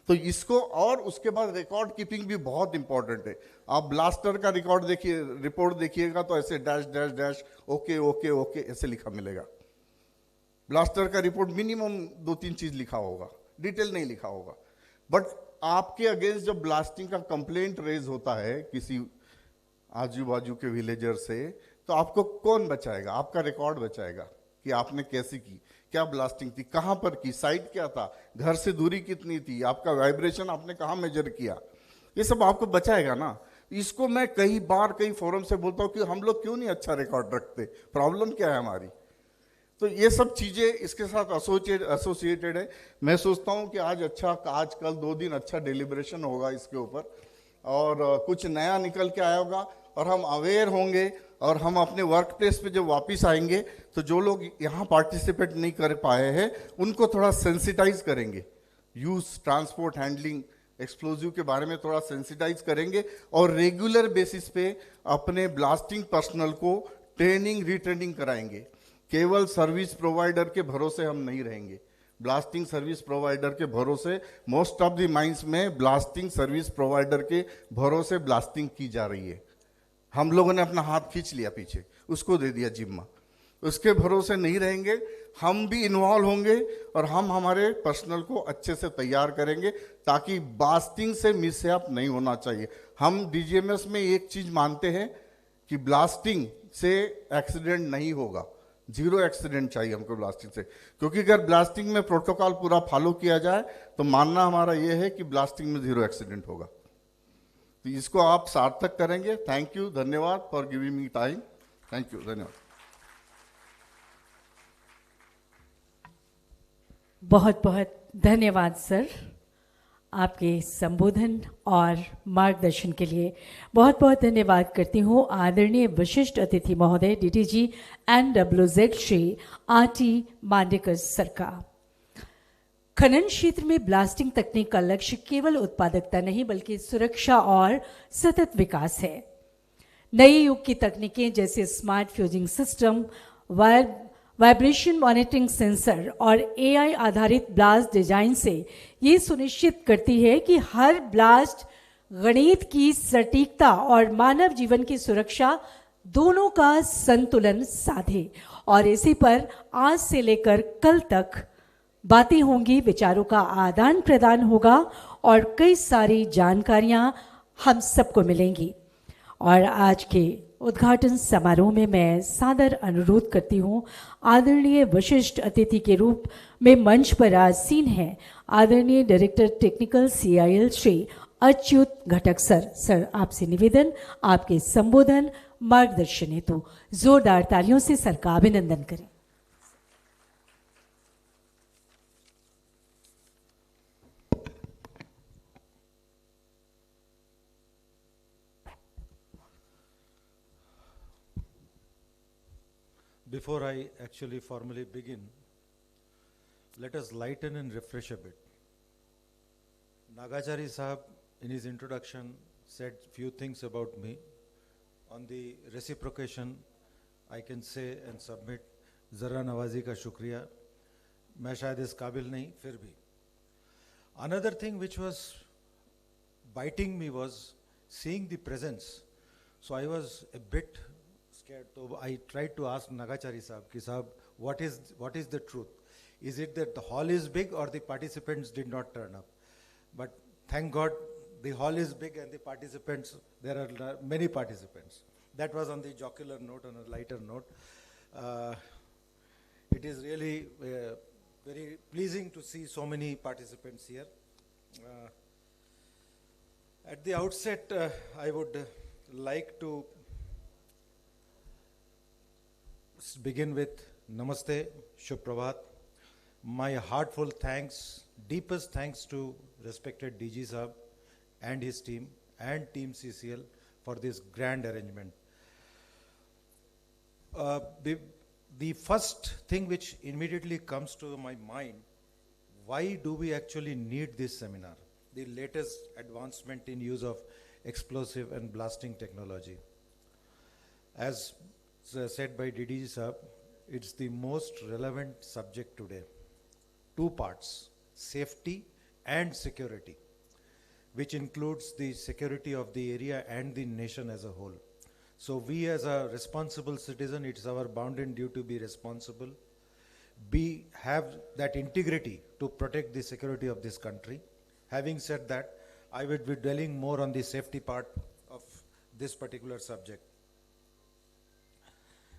तो इसको, और उसके बाद रिकॉर्ड कीपिंग भी बहुत इंपॉर्टेंट है. आप ब्लास्टर का रिकॉर्ड देखिए, रिपोर्ट देखिएगा तो ऐसे dash dash dash, okay okay okay ऐसे लिखा मिलेगा. ब्लास्टर का रिपोर्ट मिनिमम 2-3 चीज लिखा होगा, डिटेल नहीं लिखा होगा. बट आपके अगेंस्ट जब ब्लास्टिंग का कंप्लेंट रेज होता है किसी आजू बाजू के विलेजर से, तो आपको कौन बचाएगा? आपका रिकॉर्ड बचाएगा कि आपने कैसे की, क्या ब्लास्टिंग थी, कहां पर की, साइट क्या था, घर से दूरी कितनी थी, आपका वाइब्रेशन आपने कहां मेजर किया, ये सब आपको बचाएगा ना. इसको मैं कई बार कई फोरम से बोलता हूं कि हम लोग क्यों नहीं अच्छा रिकॉर्ड रखते, प्रॉब्लम क्या है हमारी. तो ये सब चीजें इसके साथ एसोसिएटेड है. मैं सोचता हूं कि आज कल 2 दिन अच्छा डिलिब्रेशन होगा इसके ऊपर, और कुछ नया निकल के आया होगा, और हम अवेयर होंगे, और हम अपने वर्क प्लेस पे जब वापस आएंगे तो जो लोग यहाँ पार्टिसिपेट नहीं कर पाए हैं उनको थोड़ा सेंसिटाइज करेंगे यूज, ट्रांसपोर्ट, हैंडलिंग, एक्सप्लोजिव के बारे में थोड़ा सेंसिटाइज करेंगे और रेगुलर बेसिस पे अपने ब्लास्टिंग पर्सनल को ट्रेनिंग रिट्रेनिंग कराएंगे। केवल सर्विस प्रोवाइडर के भरोसे हम नहीं रहेंगे। ब्लास्टिंग सर्विस प्रोवाइडर के भरोसे, मोस्ट ऑफ द माइंस में ब्लास्टिंग सर्विस प्रोवाइडर के भरोसे ब्लास्टिंग की जा रही है। हम लोगों ने अपना हाथ खींच लिया पीछे, उसको दे दिया जिम्मा। उसके भरोसे नहीं रहेंगे, हम भी इन्वॉल्व होंगे और हम हमारे पर्सनल को अच्छे से तैयार करेंगे ताकि ब्लास्टिंग से मिसहैप नहीं होना चाहिए। हम डीजीएमएस में एक चीज मानते हैं कि ब्लास्टिंग से एक्सीडेंट नहीं होगा, जीरो एक्सीडेंट चाहिए हमको ब्लास्टिंग से, क्योंकि अगर ब्लास्टिंग में प्रोटोकॉल पूरा फॉलो किया जाए तो मानना हमारा यह है कि ब्लास्टिंग में जीरो एक्सीडेंट होगा। तो इसको आप सार्थक करेंगे। थैंक यू, धन्यवाद for giving me time. Thank you, धन्यवाद। बहुत बहुत धन्यवाद सर, आपके संबोधन और मार्गदर्शन के लिए बहुत बहुत धन्यवाद करती हूँ आदरणीय विशिष्ट अतिथि महोदय डीटीजी NWZ Shri RT Mandekar sir का। खनन क्षेत्र में ब्लास्टिंग तकनीक का लक्ष्य केवल उत्पादकता नहीं बल्कि सुरक्षा और सतत विकास है। नए युग की तकनीकें जैसे smart fusing system, vibration monitoring sensor और AI आधारित ब्लास्ट डिजाइन से ये सुनिश्चित करती है कि हर ब्लास्ट गणित की सटीकता और मानव जीवन की सुरक्षा दोनों का संतुलन साधे। और इसी पर आज से लेकर कल तक बातें होंगी, विचारों का आदान प्रदान होगा और कई सारी जानकारियां हम सबको मिलेंगी। और आज के उद्घाटन समारोह में मैं सादर अनुरोध करती हूं, आदरणीय विशिष्ट अतिथि के रूप में मंच पर आसीन हैं आदरणीय director technical CIL Shri Achyut Ghatak sir. Sir, आपसे निवेदन, आपके संबोधन मार्गदर्शन हेतु जोरदार तालियों से सर का अभिनंदन करें। Before I actually formally begin, let us lighten and refresh a bit. Nagachari Sahab, in his introduction, said few things about me. On the reciprocation, I can say and submit, Zara Nawazi ka shukriya. मैं शायद इस काबिल नहीं, फिर भी. Another thing which was biting me was seeing the presence. So I was a bit scared. So I tried to ask Nagachari Sahab, ki Sahab, what is the truth? Is it that the hall is big or the participants did not turn up? But thank God the hall is big and the participants, there are many participants. That was on the jocular note, on a lighter note. It is really very pleasing to see so many participants here. At the outset, I would like to begin with Namaste, Shubh Prabhat. My heartfelt thanks, deepest thanks to respected DG Sahab and his team and Team CCL for this grand arrangement. The first thing which immediately comes to my mind, why do we actually need this seminar? The latest advancement in use of explosive and blasting technology. As said by DDG Sahab, it's the most relevant subject today. Two parts, safety and security, which includes the security of the area and the nation as a whole. So we as a responsible citizen, it's our bounden duty to be responsible, have that integrity to protect the security of this country. Having said that, I would be dwelling more on the safety part of this particular subject.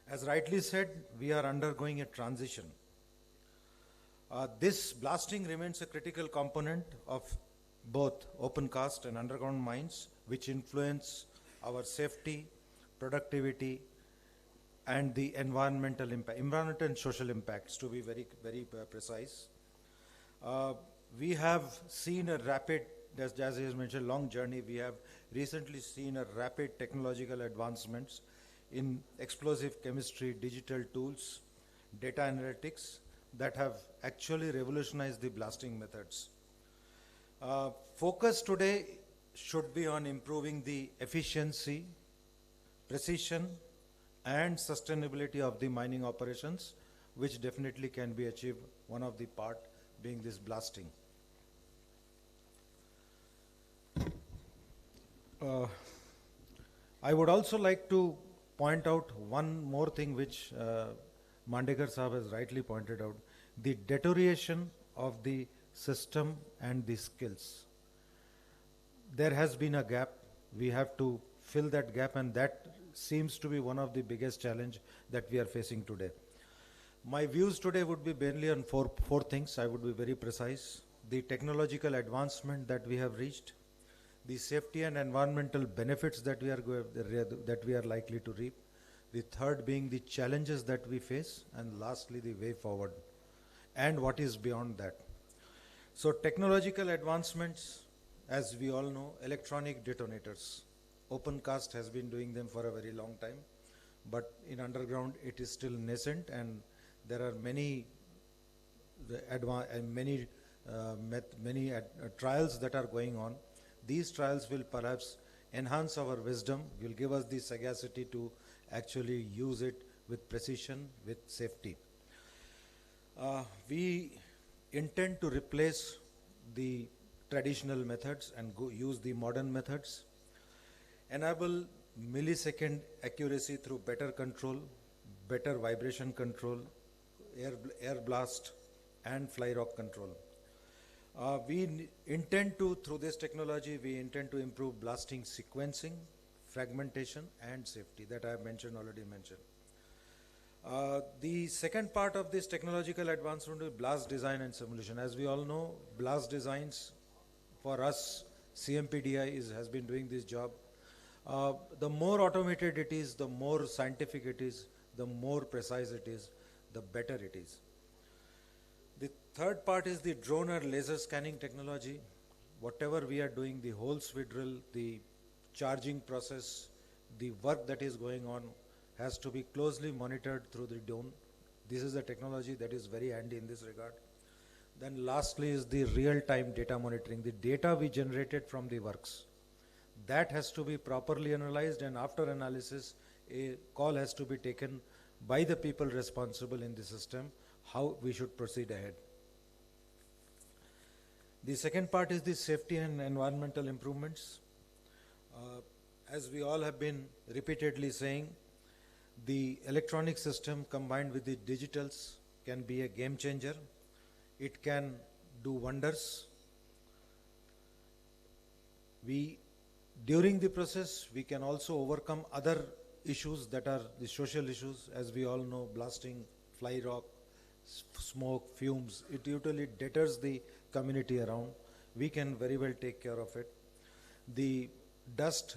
As rightly said, we are undergoing a transition. This blasting remains a critical component of both open cast and underground mines, which influence our safety, productivity, and the environmental impact, environmental and social impacts, to be very, very precise. We have seen a rapid, as Jazzy has mentioned, long journey. We have recently seen a rapid technological advancements in explosive chemistry, digital tools, data analytics that have actually revolutionized the blasting methods. Focus today should be on improving the efficiency, precision, and sustainability of the mining operations, which definitely can be achieved, one of the part being this blasting. I would also like to point out one more thing which Mandekar Sahab has rightly pointed out, the deterioration of the system and the skills. There has been a gap. We have to fill that gap, and that seems to be one of the biggest challenge that we are facing today. My views today would be mainly on four things. I would be very precise. The technological advancement that we have reached, the safety and environmental benefits that we are likely to reap, the third being the challenges that we face, and lastly the way forward and what is beyond that. So technological advancements, as we all know, electronic detonators. Open cast has been doing them for a very long time, but in underground it is still nascent, and there are many trials that are going on. These trials will perhaps enhance our wisdom, will give us the sagacity to actually use it with precision, with safety. We intend to replace the traditional methods and use the modern methods, enable millisecond accuracy through better control, better vibration control, air blast, and fly rock control. Through this technology, we intend to improve blasting sequencing, fragmentation, and safety that I have already mentioned. The second part of this technological advancement is blast design and simulation. As we all know, blast designs for us, CMPDI has been doing this job. The more automated it is, the more scientific it is, the more precise it is, the better it is. The third part is the drone or laser scanning technology. Whatever we are doing, the holes we drill, the charging process, the work that is going on has to be closely monitored through the drone. This is a technology that is very handy in this regard. Then lastly is the real-time data monitoring. The data we generated from the works, that has to be properly analyzed, and after analysis, a call has to be taken by the people responsible in the system, how we should proceed ahead. The second part is the safety and environmental improvements. As we all have been repeatedly saying, the electronic system combined with the digitals can be a game changer. It can do wonders. During the process, we can also overcome other issues that are the social issues. As we all know, blasting, fly rock, smoke, fumes, it usually deters the community around. We can very well take care of it. The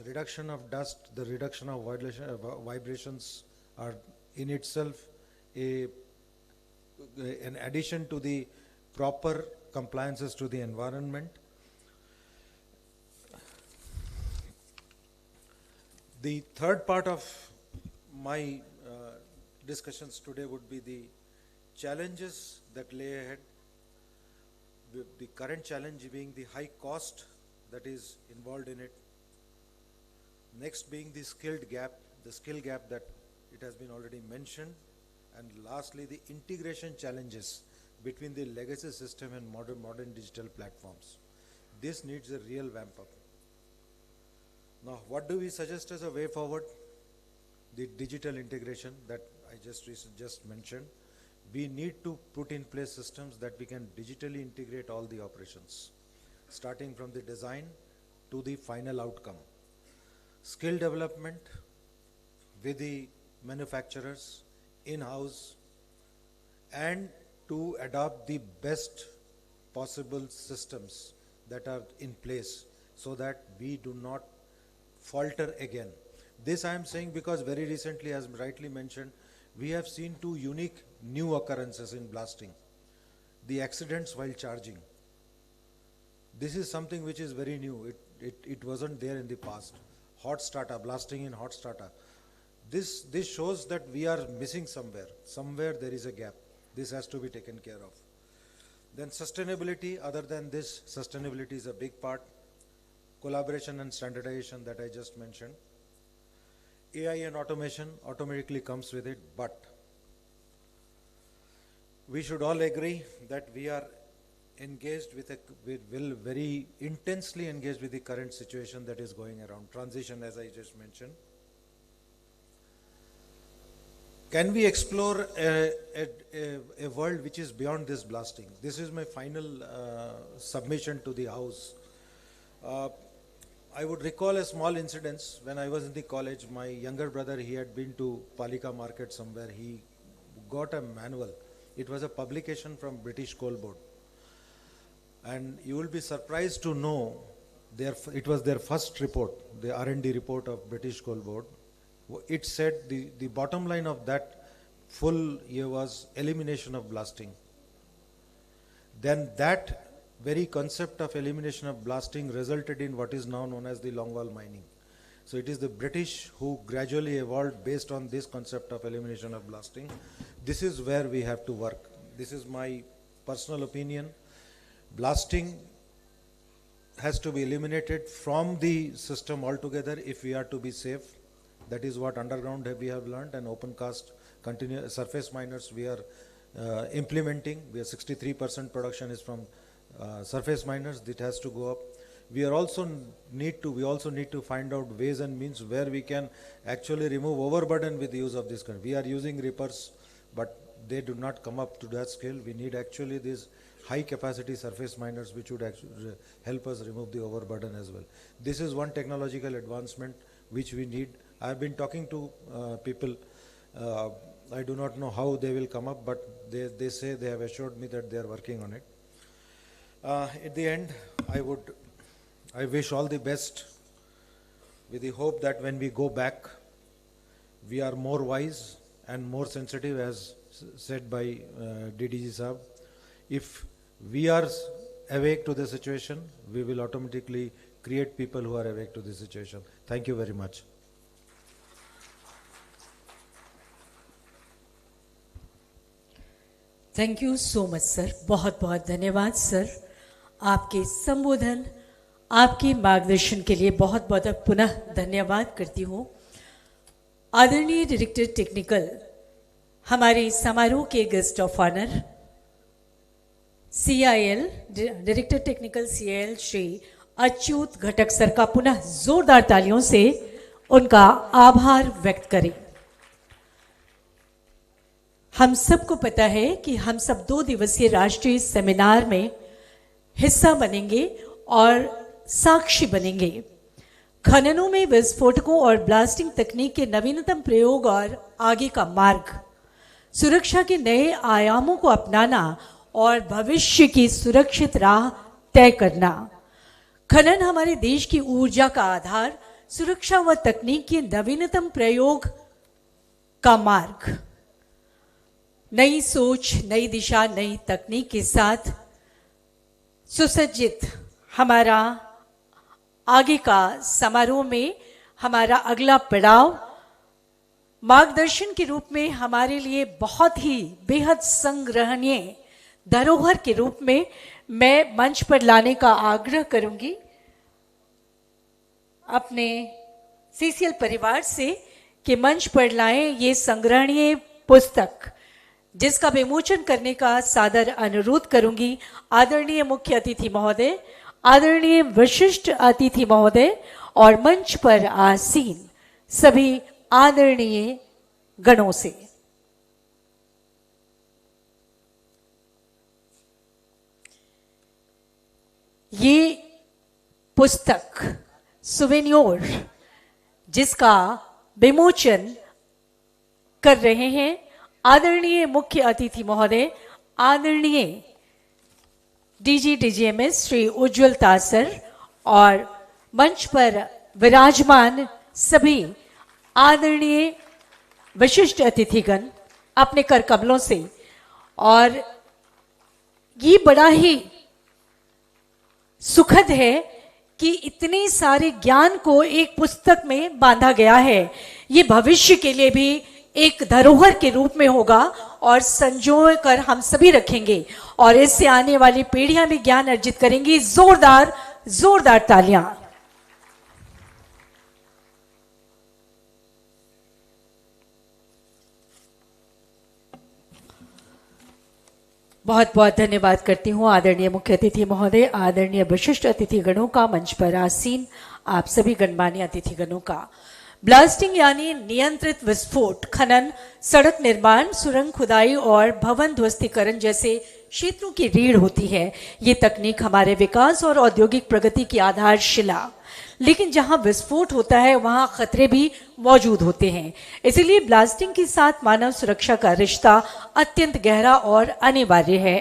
reduction of dust, the reduction of vibrations are in itself an addition to the proper compliances to the environment. The third part of my discussions today would be the challenges that lay ahead. The current challenge being the high cost that is involved in it. Next being the skill gap that it has been already mentioned. And lastly, the integration challenges between the legacy system and modern digital platforms. This needs a real ramp up. Now, what do we suggest as a way forward? The digital integration that I just mentioned. We need to put in place systems that we can digitally integrate all the operations, starting from the design to the final outcome. Skill development with the manufacturers in-house, and to adopt the best possible systems that are in place so that we do not falter again. This I am saying because very recently, as rightly mentioned, we have seen two unique new occurrences in blasting. The accidents while charging. This is something which is very new. It wasn't there in the past. Hot starter, blasting in hot starter. This shows that we are missing somewhere. Somewhere there is a gap. This has to be taken care of. Then sustainability, other than this, sustainability is a big part. Collaboration and standardization that I just mentioned. AI and automation automatically comes with it, but we should all agree that we are engaged we will very intensely engaged with the current situation that is going around, transition as I just mentioned. Can we explore a world which is beyond this blasting? This is my final submission to the House. I would recall a small incident when I was in the college. My younger brother, he had been to Palika market somewhere. He got a manual. It was a publication from British Coal Board. And you will be surprised to know it was their first report, the R&D report of British Coal Board. It said the bottom line of that full year was elimination of blasting. Then that very concept of elimination of blasting resulted in what is now known as the longwall mining. So it is the British who gradually evolved based on this concept of elimination of blasting. This is where we have to work. This is my personal opinion. Blasting has to be eliminated from the system altogether if we are to be safe. That is what underground we have learned, and open cast continuous surface miners we are implementing. We are 63% production is from surface miners. It has to go up. We also need to find out ways and means where we can actually remove overburden with the use of this kind. We are using rippers, but they do not come up to that scale. We need actually these high capacity surface miners which would actually help us remove the overburden as well. This is one technological advancement which we need. I have been talking to people. I do not know how they will come up, but they say they have assured me that they are working on it. At the end, I wish all the best with the hope that when we go back, we are more wise and more sensitive, as said by DDG Saab. If we are awake to the situation, we will automatically create people who are awake to the situation. Thank you very much. Thank you so much sir, बहुत बहुत धन्यवाद sir. आपके संबोधन, आपके मार्गदर्शन के लिए बहुत बहुत पुनः धन्यवाद करती हूँ। आदरणीय डायरेक्टर टेक्निकल, हमारे समारोह के guest of honour CIL, director technical CIL Shri Achyut Ghatak sir का पुनः जोरदार तालियों से उनका आभार व्यक्त करें। हम सबको पता है कि हम सब 2 दिवसीय राष्ट्रीय सेमिनार में हिस्सा बनेंगे और साक्षी बनेंगे। खननों में विस्फोटकों और ब्लास्टिंग तकनीक के नवीनतम प्रयोग और आगे का मार्ग, सुरक्षा के नए आयामों को अपनाना और भविष्य की सुरक्षित राह तय करना। खनन हमारे देश की ऊर्जा का आधार, सुरक्षा व तकनीक के नवीनतम प्रयोग का मार्ग। नई सोच, नई दिशा, नई तकनीक के साथ सुसज्जित हमारा आगे का समारोह में हमारा अगला पड़ाव मार्गदर्शन के रूप में हमारे लिए बहुत ही बेहद संग्रहणीय धरोहर के रूप में मैं मंच पर लाने का आग्रह करूंगी अपने CCL परिवार से कि मंच पर लाएं ये संग्रहणीय पुस्तक, जिसका विमोचन करने का सादर अनुरोध करूंगी आदरणीय मुख्य अतिथि महोदय, आदरणीय विशिष्ट अतिथि महोदय और मंच पर आसीन सभी आदरणीय गणों से। ये पुस्तक सुवेनियोर जिसका विमोचन कर रहे हैं आदरणीय मुख्य अतिथि महोदय, आदरणीय DGMS श्री उज्ज्वल तासर और मंच पर विराजमान सभी आदरणीय विशिष्ट अतिथिगण अपने कर कमलों से। और ये बड़ा ही सुखद है कि इतने सारे ज्ञान को एक पुस्तक में बांधा गया है। ये भविष्य के लिए भी एक धरोहर के रूप में होगा और संजो कर हम सभी रखेंगे और इससे आने वाली पीढ़ियां भी ज्ञान अर्जित करेंगी। जोरदार जोरदार तालियां। बहुत बहुत धन्यवाद करती हूँ आदरणीय मुख्य अतिथि महोदय, आदरणीय विशिष्ट अतिथिगणों का, मंच पर आसीन आप सभी गणमान्य अतिथिगणों का। ब्लास्टिंग यानी नियंत्रित विस्फोट, खनन, सड़क निर्माण, सुरंग खुदाई और भवन ध्वस्तीकरण जैसे क्षेत्रों की रीढ़ होती है। ये तकनीक हमारे विकास और औद्योगिक प्रगति की आधारशिला। लेकिन जहां विस्फोट होता है वहां खतरे भी मौजूद होते हैं। इसलिए ब्लास्टिंग के साथ मानव सुरक्षा का रिश्ता अत्यंत गहरा और अनिवार्य है।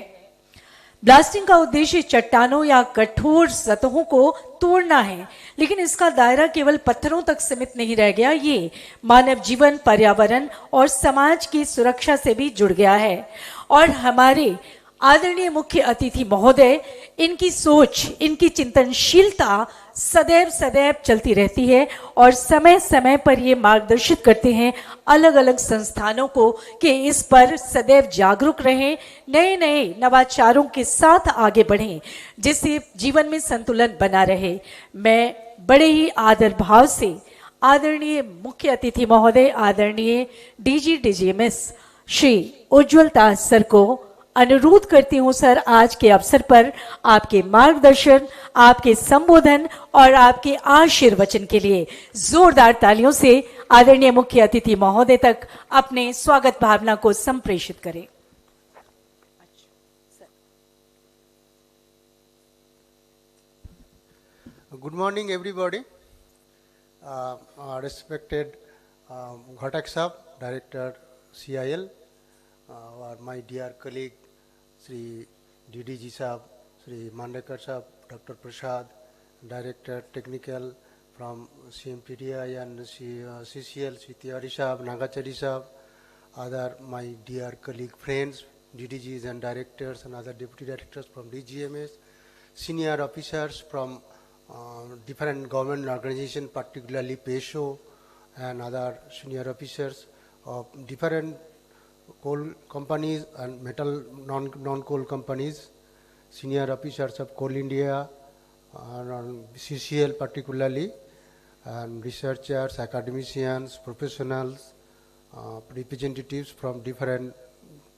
ब्लास्टिंग का उद्देश्य चट्टानों या कठोर सतहों को तोड़ना है, लेकिन इसका दायरा केवल पत्थरों तक सीमित नहीं रह गया। ये मानव जीवन, पर्यावरण और समाज की सुरक्षा से भी जुड़ गया है। और हमारे आदरणीय मुख्य अतिथि महोदय, इनकी सोच, इनकी चिंतनशीलता सदैव सदैव चलती रहती है और समय समय पर ये मार्गदर्शित करते हैं अलग अलग संस्थानों को कि इस पर सदैव जागरूक रहें, नए नए नवाचारों के साथ आगे बढ़ें, जिससे जीवन में संतुलन बना रहे। मैं बड़े ही आदर भाव से आदरणीय मुख्य अतिथि महोदय, आदरणीय DG DGMS Shri Ujjwal Das sir को अनुरोध करती हूं सर, आज के अवसर पर आपके मार्गदर्शन, आपके संबोधन और आपके आशीर्वचन के लिए जोरदार तालियों से आदरणीय मुख्य अतिथि महोदय तक अपने स्वागत भावना को संप्रेषित करें। Good morning, everybody. Respected Ghatak Sahab, Director CIL, or my dear colleague Sri DDG Sahab, Sri Mandekar Sahab, Dr. Prasad, Director Technical from CMPDI and CCL, Sri Tiwari Sahab, Nagachari Sahab, other my dear colleague friends, DDGs and directors and other deputy directors from DGMS, senior officers from different government organizations, particularly PESO and other senior officers of different coal companies and metal non-coal companies, senior officers of Coal India, CCL particularly, and researchers, academicians, professionals, representatives from different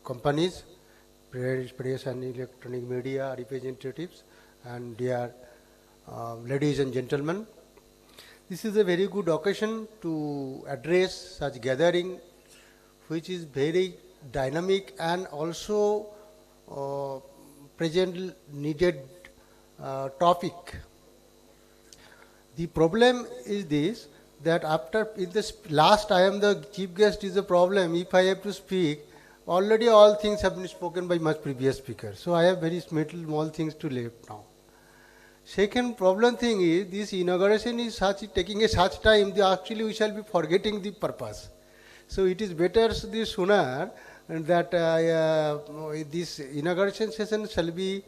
companies, press and electronic media representatives, and dear ladies and gentlemen. This is a very good occasion to address such gathering, which is very dynamic and also present needed topic. The problem is this, that after in this last I am the chief guest is a problem. If I have to speak, already all things have been spoken by much previous speakers. So I have very small things to leave now. Second problem thing is, this inauguration is taking a such time that actually we shall be forgetting the purpose. So it is better the sooner that this inauguration session shall be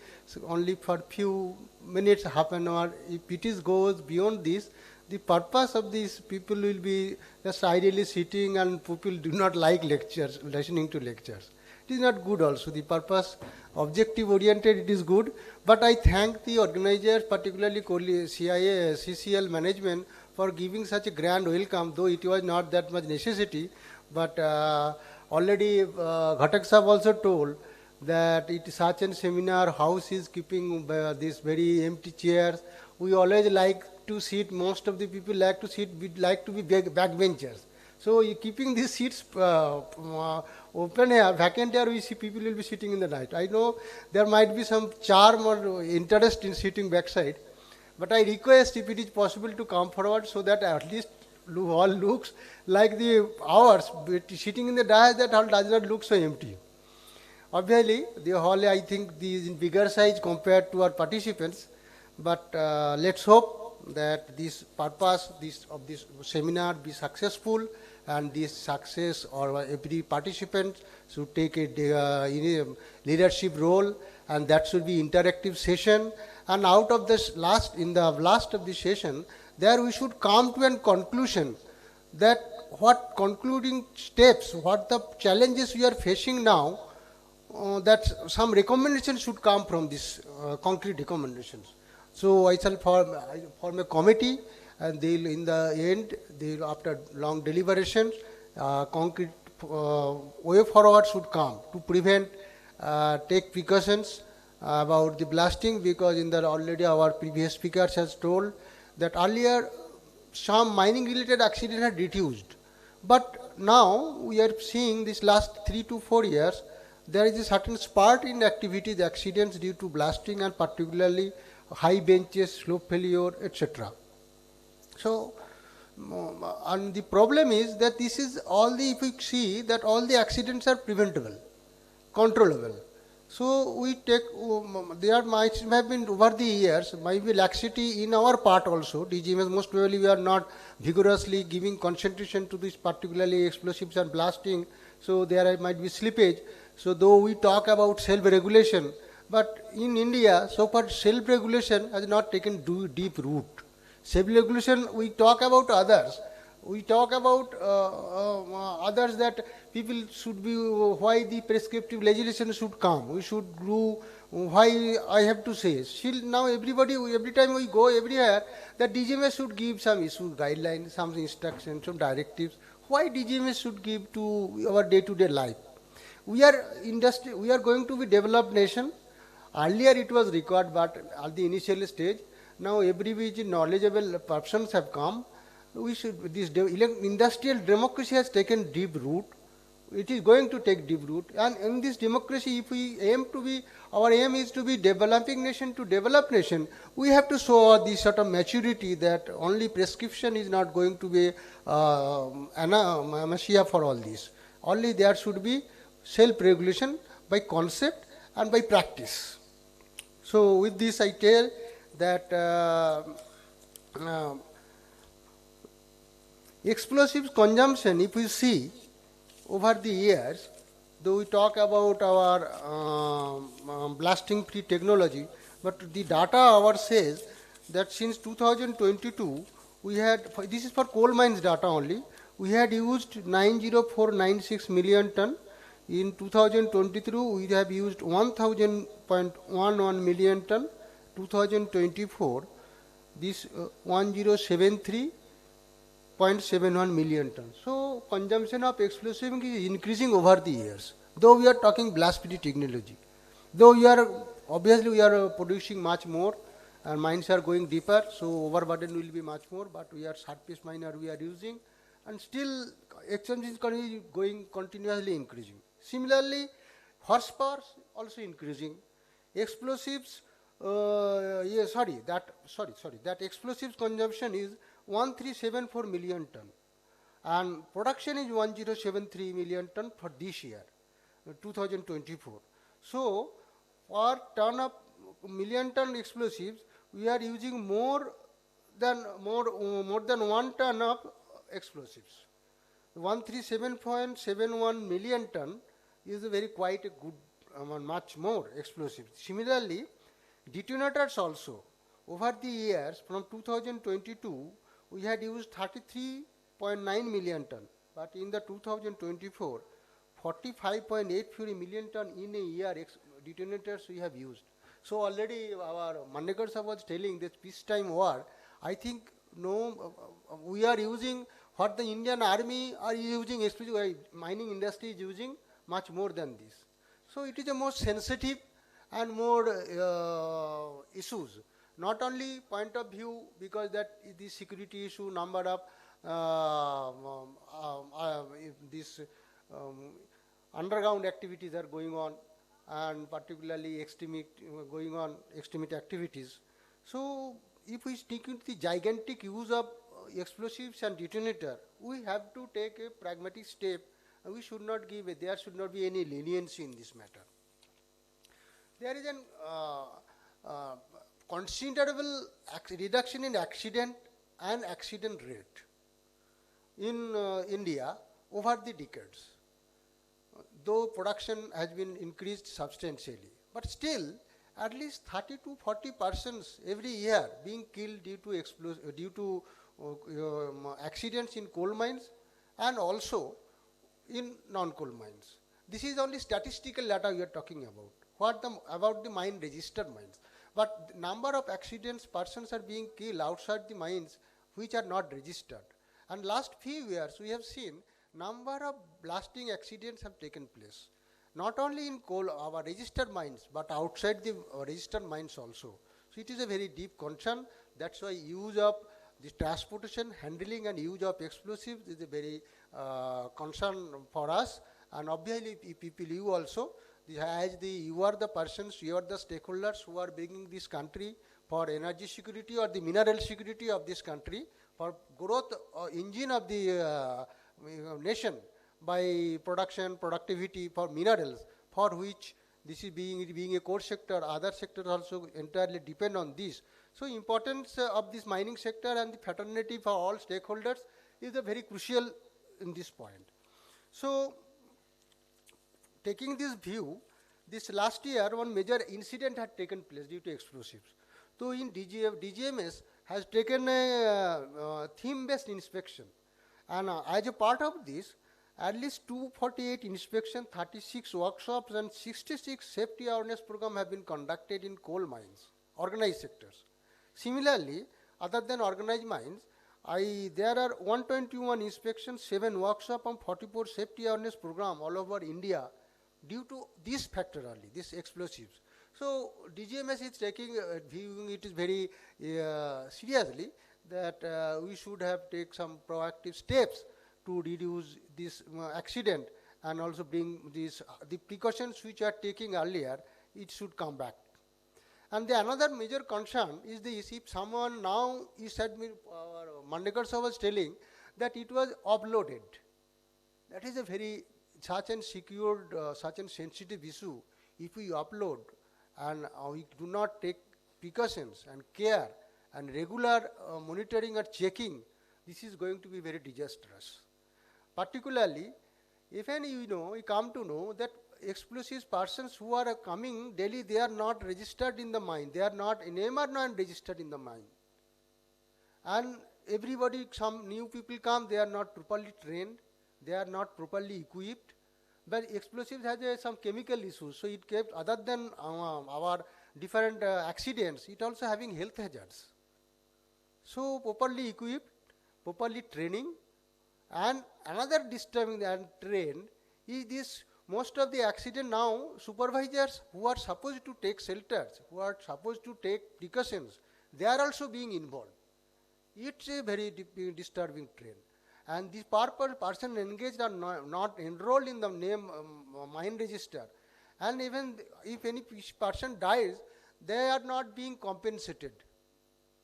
only for few minutes, half an hour. If it goes beyond this, the purpose of these people will be just ideally sitting, and people do not like lectures, listening to lectures. It is not good also. The purpose, objective oriented, it is good. But I thank the organizers, particularly CIA, CCL management, for giving such a grand welcome, though it was not that much necessity. But already Ghatak Sahab also told that it is such a seminar, house is keeping these very empty chairs. We always like to sit, most of the people like to sit, we like to be backbenchers. So keeping these seats open air, vacant air, we see people will be sitting in the night. I know there might be some charm or interest in sitting backside, but I request if it is possible to come forward so that at least all looks like the ours, but sitting in the dais, that hall does not look so empty. Obviously, the hall, I think, is in bigger size compared to our participants, but let's hope that this purpose of this seminar be successful, and this success, or every participant should take a leadership role, and that should be interactive session. And out of this in the last of this session, there we should come to a conclusion that what concluding steps, what the challenges we are facing now, that some recommendations should come from this concrete recommendations. So I shall form a committee, and they'll in the end, they'll after long deliberations, concrete way forward should come to prevent, take precautions about the blasting, because in the already our previous speakers has told that earlier some mining related accidents had reduced. But now we are seeing this last 3 to 4 years, there is a certain spurt in activity, the accidents due to blasting and particularly high benches, slope failure, etc. So, and the problem is that this is all the, if we see that all the accidents are preventable, controllable. So we take, there might have been over the years, maybe laxity in our part also, DGMS most probably we are not vigorously giving concentration to this particularly explosives and blasting, so there might be slippage. So though we talk about self-regulation, but in India, so far self-regulation has not taken deep root. Self-regulation, we talk about others. We talk about others that people should be, why the prescriptive legislation should come. We should do, why I have to say. Still now everybody, every time we go everywhere, that DGMS should give some issue guidelines, some instructions, some directives. Why DGMS should give to our day-to-day life? We are industry, we are going to be developed nation. Earlier it was required, but at the initial stage, now every which knowledgeable persons have come. We should, this industrial democracy has taken deep root. It is going to take deep root. And in this democracy, if we aim to be, our aim is to be developing nation to develop nation, we have to show this sort of maturity that only prescription is not going to be panacea for all this. Only there should be self-regulation by concept and by practice. So with this I tell that explosives consumption, if we see over the years, though we talk about our blasting free technology, but the data our says that since 2022, we had, this is for coal mines data only, we had used 90496 million ton. In 2023, we have used 1000.11 million ton. 2024, this 1073.71 million tons. So consumption of explosive is increasing over the years. Though we are talking blast-free technology, though we are obviously we are producing much more, and mines are going deeper, so overburden will be much more. But we are surface miner we are using, and still exchange is going continuously increasing. Similarly, horsepower also increasing. Explosives. That explosives consumption is 1374 million ton, and production is 1073 million ton for this year, 2024. So, for ton of million ton explosives, we are using more than 1 ton of explosives. 137.71 million ton is a very quite a good much more explosives. Similarly, detonators also, over the years from 2022, we had used 33.9 million ton, but in the 2024, 45.84 million ton in a year detonators we have used. So already our Mandekar sir was telling that peacetime war, I think no, we are using what the Indian army are using, especially mining industry is using much more than this. So it is a more sensitive and more issues. Not only point of view because that is the security issue, number of this underground activities are going on, and particularly extremity activities. So if we stick with the gigantic use of explosives and detonator, we have to take a pragmatic step. We should not give it, there should not be any leniency in this matter. There is a considerable reduction in accident and accident rate in India over the decades, though production has been increased substantially. But still, at least 30 to 40% every year being killed due to accidents in coal mines and also in non-coal mines. This is only statistical data we are talking about. About the mine registered mines. But the number of accidents, persons are being killed outside the mines which are not registered. And last few years we have seen number of blasting accidents have taken place. Not only in coal, our registered mines, but outside the registered mines also. So it is a very deep concern. That's why use of the transportation, handling and use of explosives is a very concern for us. And obviously people, you also, you are the persons, you are the stakeholders who are bringing this country for energy security or the mineral security of this country, for growth engine of the nation by production, productivity for minerals, for which this is being a core sector, other sectors also entirely depend on this. So importance of this mining sector and the fraternity for all stakeholders is a very crucial in this point. So taking this view, this last year one major incident had taken place due to explosives. So in DGMS has taken a theme-based inspection, and as a part of this, at least 248 inspections, 36 workshops and 66 safety awareness programs have been conducted in coal mines, organized sectors. Similarly, other than organized mines, there are 121 inspections, 7 workshops and 44 safety awareness programs all over India due to this factor only, this explosives. So DGMS is viewing it very seriously that we should have take some proactive steps to reduce this accident and also bring the precautions which are taking earlier, it should come back. And the another major concern is this: if someone now, he said, Mandekar sir was telling that it was uploaded. That is a very such and secured, such and sensitive issue. If we upload and we do not take precautions and care and regular monitoring or checking, this is going to be very disastrous. Particularly, if we come to know that explosives persons who are coming daily, they are not registered in the mine. They are not, name are not registered in the mine. And everybody, some new people come, they are not properly trained, they are not properly equipped. But explosives has some chemical issues, so it kept, other than our different accidents, it also having health hazards. So properly equipped, properly training, and another disturbing and trained is this: most of the accident now, supervisors who are supposed to take shelters, who are supposed to take precautions, they are also being involved. It's a very disturbing trend. And this person engaged are not enrolled in the name mine register. And even if any person dies, they are not being compensated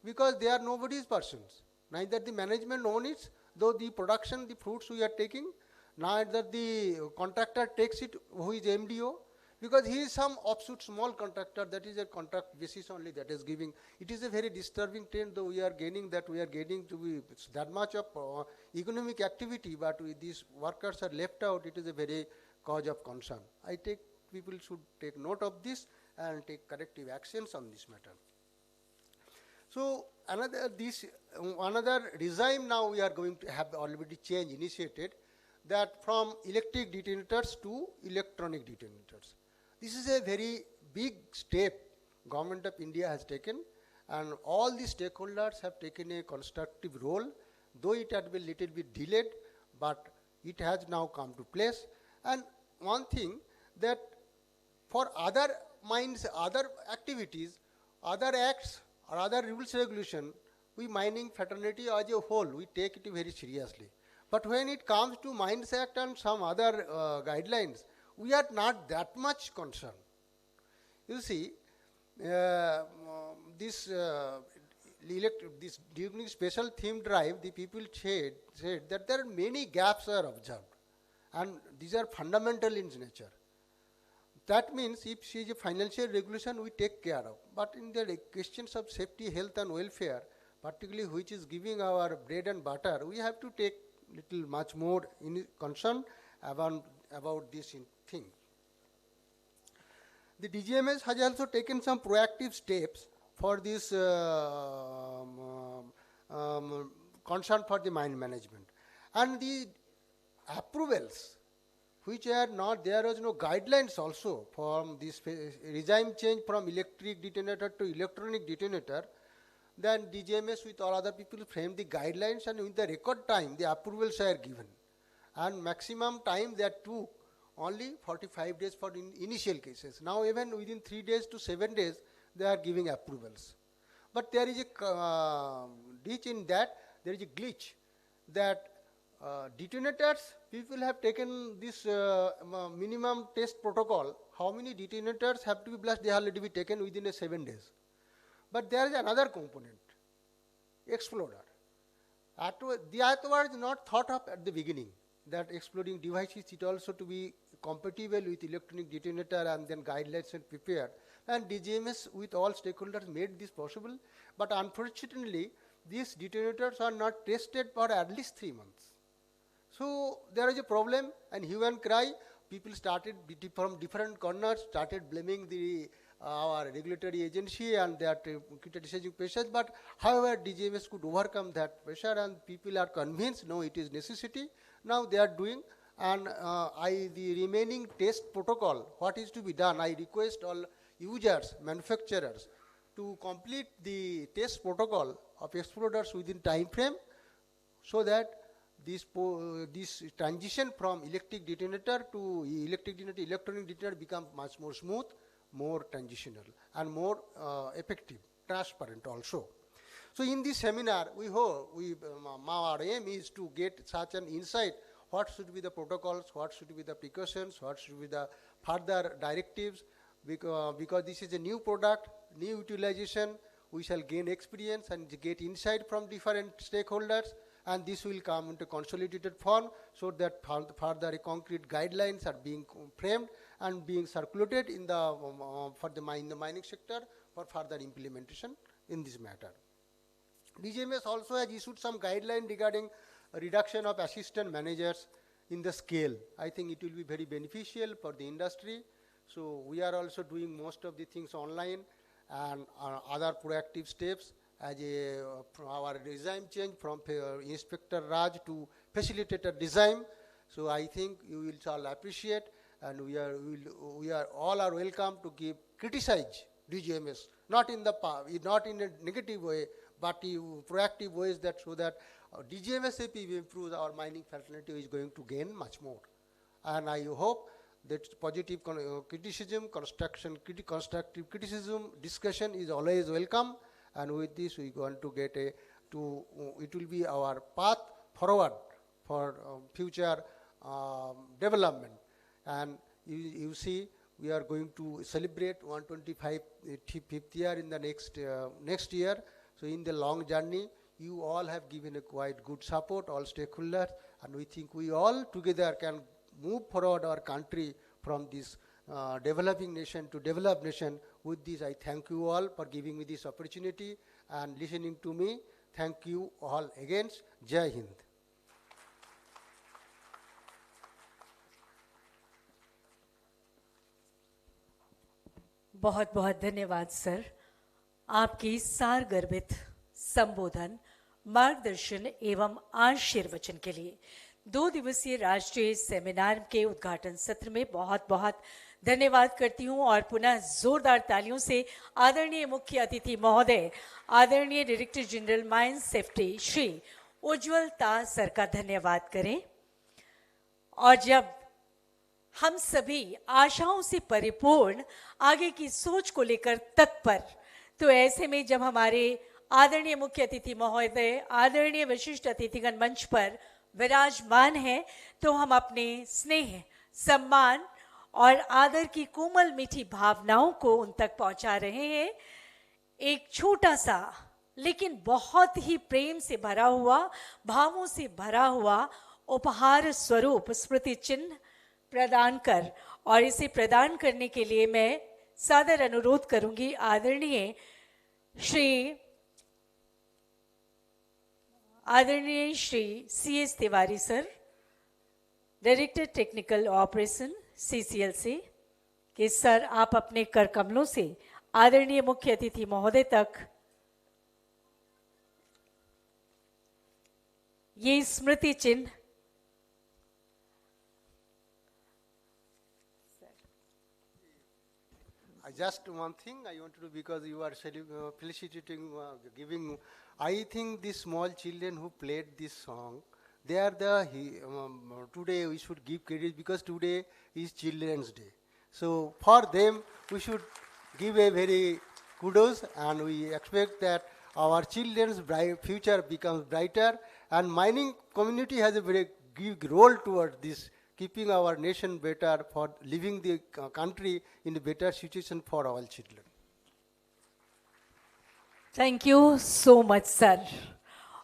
because they are nobody's persons. Neither the management owns it, though the production, the fruits we are taking, neither the contractor takes it, who is MDO, because he is some offshoot small contractor, that is a contract basis only that is giving. It is a very disturbing trend, though we are gaining to be that much of economic activity, but these workers are left out. It is a very cause of concern. I take people should take note of this and take corrective actions on this matter. So another regime now we are going to have already change initiated, that from electric detonators to electronic detonators. This is a very big step Government of India has taken, and all the stakeholders have taken a constructive role, though it had been little bit delayed, but it has now come to place. And one thing that for other mines, other activities, other acts or other rules regulation, we mining fraternity as a whole, we take it very seriously. But when it comes to Mines Act and some other guidelines, we are not that much concerned. You see, this during special theme drive, the people said that there are many gaps are observed, and these are fundamental in nature. That means if she is a financial regulation, we take care of. But in the questions of safety, health and welfare, particularly which is giving our bread and butter, we have to take little much more in concern about this thing. The DGMS has also taken some proactive steps for this concern for the mine management. And the approvals, which are not, there was no guidelines also from this regime change from electric detonator to electronic detonator. Then DGMS with all other people framed the guidelines, and in the record time the approvals are given. And maximum time that took only 45 days for initial cases. Now even within 3 days to 7 days they are giving approvals. But there is a ditch in that, there is a glitch that detonators, people have taken this minimum test protocol. How many detonators have to be blasted? They have already be taken within 7 days. But there is another component, exploder. That was not thought of at the beginning, that exploding devices is also to be compatible with electronic detonator, and then guidelines and prepared. And DGMS with all stakeholders made this possible. But unfortunately, these detonators are not tested for at least 3 months. So there is a problem and hue and cry. People started from different corners, started blaming our regulatory agency and that criticizing pressures. But however, DGMS could overcome that pressure, and people are convinced, no, it is necessity. Now they are doing, and the remaining test protocol, what is to be done, I request all users, manufacturers, to complete the test protocol of exploders within time frame, so that this transition from electric detonator to electronic detonator becomes much more smooth, more transitional, and more effective, transparent also. So in this seminar, we hope, our aim is to get such an insight, what should be the protocols, what should be the precautions, what should be the further directives, because this is a new product, new utilization, we shall gain experience and get insight from different stakeholders, and this will come into consolidated form, so that further concrete guidelines are being framed and being circulated in the mining sector for further implementation in this matter. DGMS also has issued some guidelines regarding reduction of assistant managers in the scale. I think it will be very beneficial for the industry. So we are also doing most of the things online, and other proactive steps as our design change from Inspector Raj to facilitator design. So I think you will all appreciate, and we are all are welcome to criticize DGMS, not in a negative way, but proactive ways, that so that DGMS if improves, our mining fraternity is going to gain much more. And I hope that positive criticism, constructive criticism, discussion is always welcome. And with this, we want to get it will be our path forward for future development. And you see, we are going to celebrate 125th year in the next year. So in the long journey, you all have given a quite good support, all stakeholders, and we think we all together can move forward our country from this developing nation to developed nation. With this, I thank you all for giving me this opportunity and listening to me. Thank you all again. Jai Hind. बहुत बहुत धन्यवाद sir, आपकी सार गर्भित संबोधन, मार्गदर्शन एवं आशीर्वचन के लिए। 2 दिवसीय राष्ट्रीय सेमिनार के उद्घाटन सत्र में बहुत बहुत धन्यवाद करती हूं, और पुनः जोरदार तालियों से आदरणीय मुख्य अतिथि महोदय, आदरणीय director general mine safety Shri Ujjwal Das sir का धन्यवाद करें। और जब हम सभी आशाओं से परिपूर्ण आगे की सोच को लेकर तत्पर, तो ऐसे में जब हमारे आदरणीय मुख्य अतिथि महोदय, आदरणीय विशिष्ट अतिथिगण मंच पर विराजमान हैं, तो हम अपने स्नेह, सम्मान और आदर की कोमल मीठी भावनाओं को उन तक पहुंचा रहे हैं। एक छोटा सा लेकिन बहुत ही प्रेम से भरा हुआ, भावों से भरा हुआ उपहार स्वरूप स्मृति चिन्ह प्रदान कर, और इसे प्रदान करने के लिए मैं सादर अनुरोध करूंगी आदरणीय Shri CS Tiwari sir, director technical operation CCL से, कि सर आप अपने कर कमलों से आदरणीय मुख्य अतिथि महोदय तक ये स्मृति चिन्ह Just one thing I want to do, because you are felicitating, giving. I think these small children who played this song, they are today we should give credit, because today is Children's Day. So for them, we should give a very kudos, and we expect that our children's future becomes brighter, and mining community has a very big role toward this, keeping our nation better, for living the country in a better situation for all children. Thank you so much sir.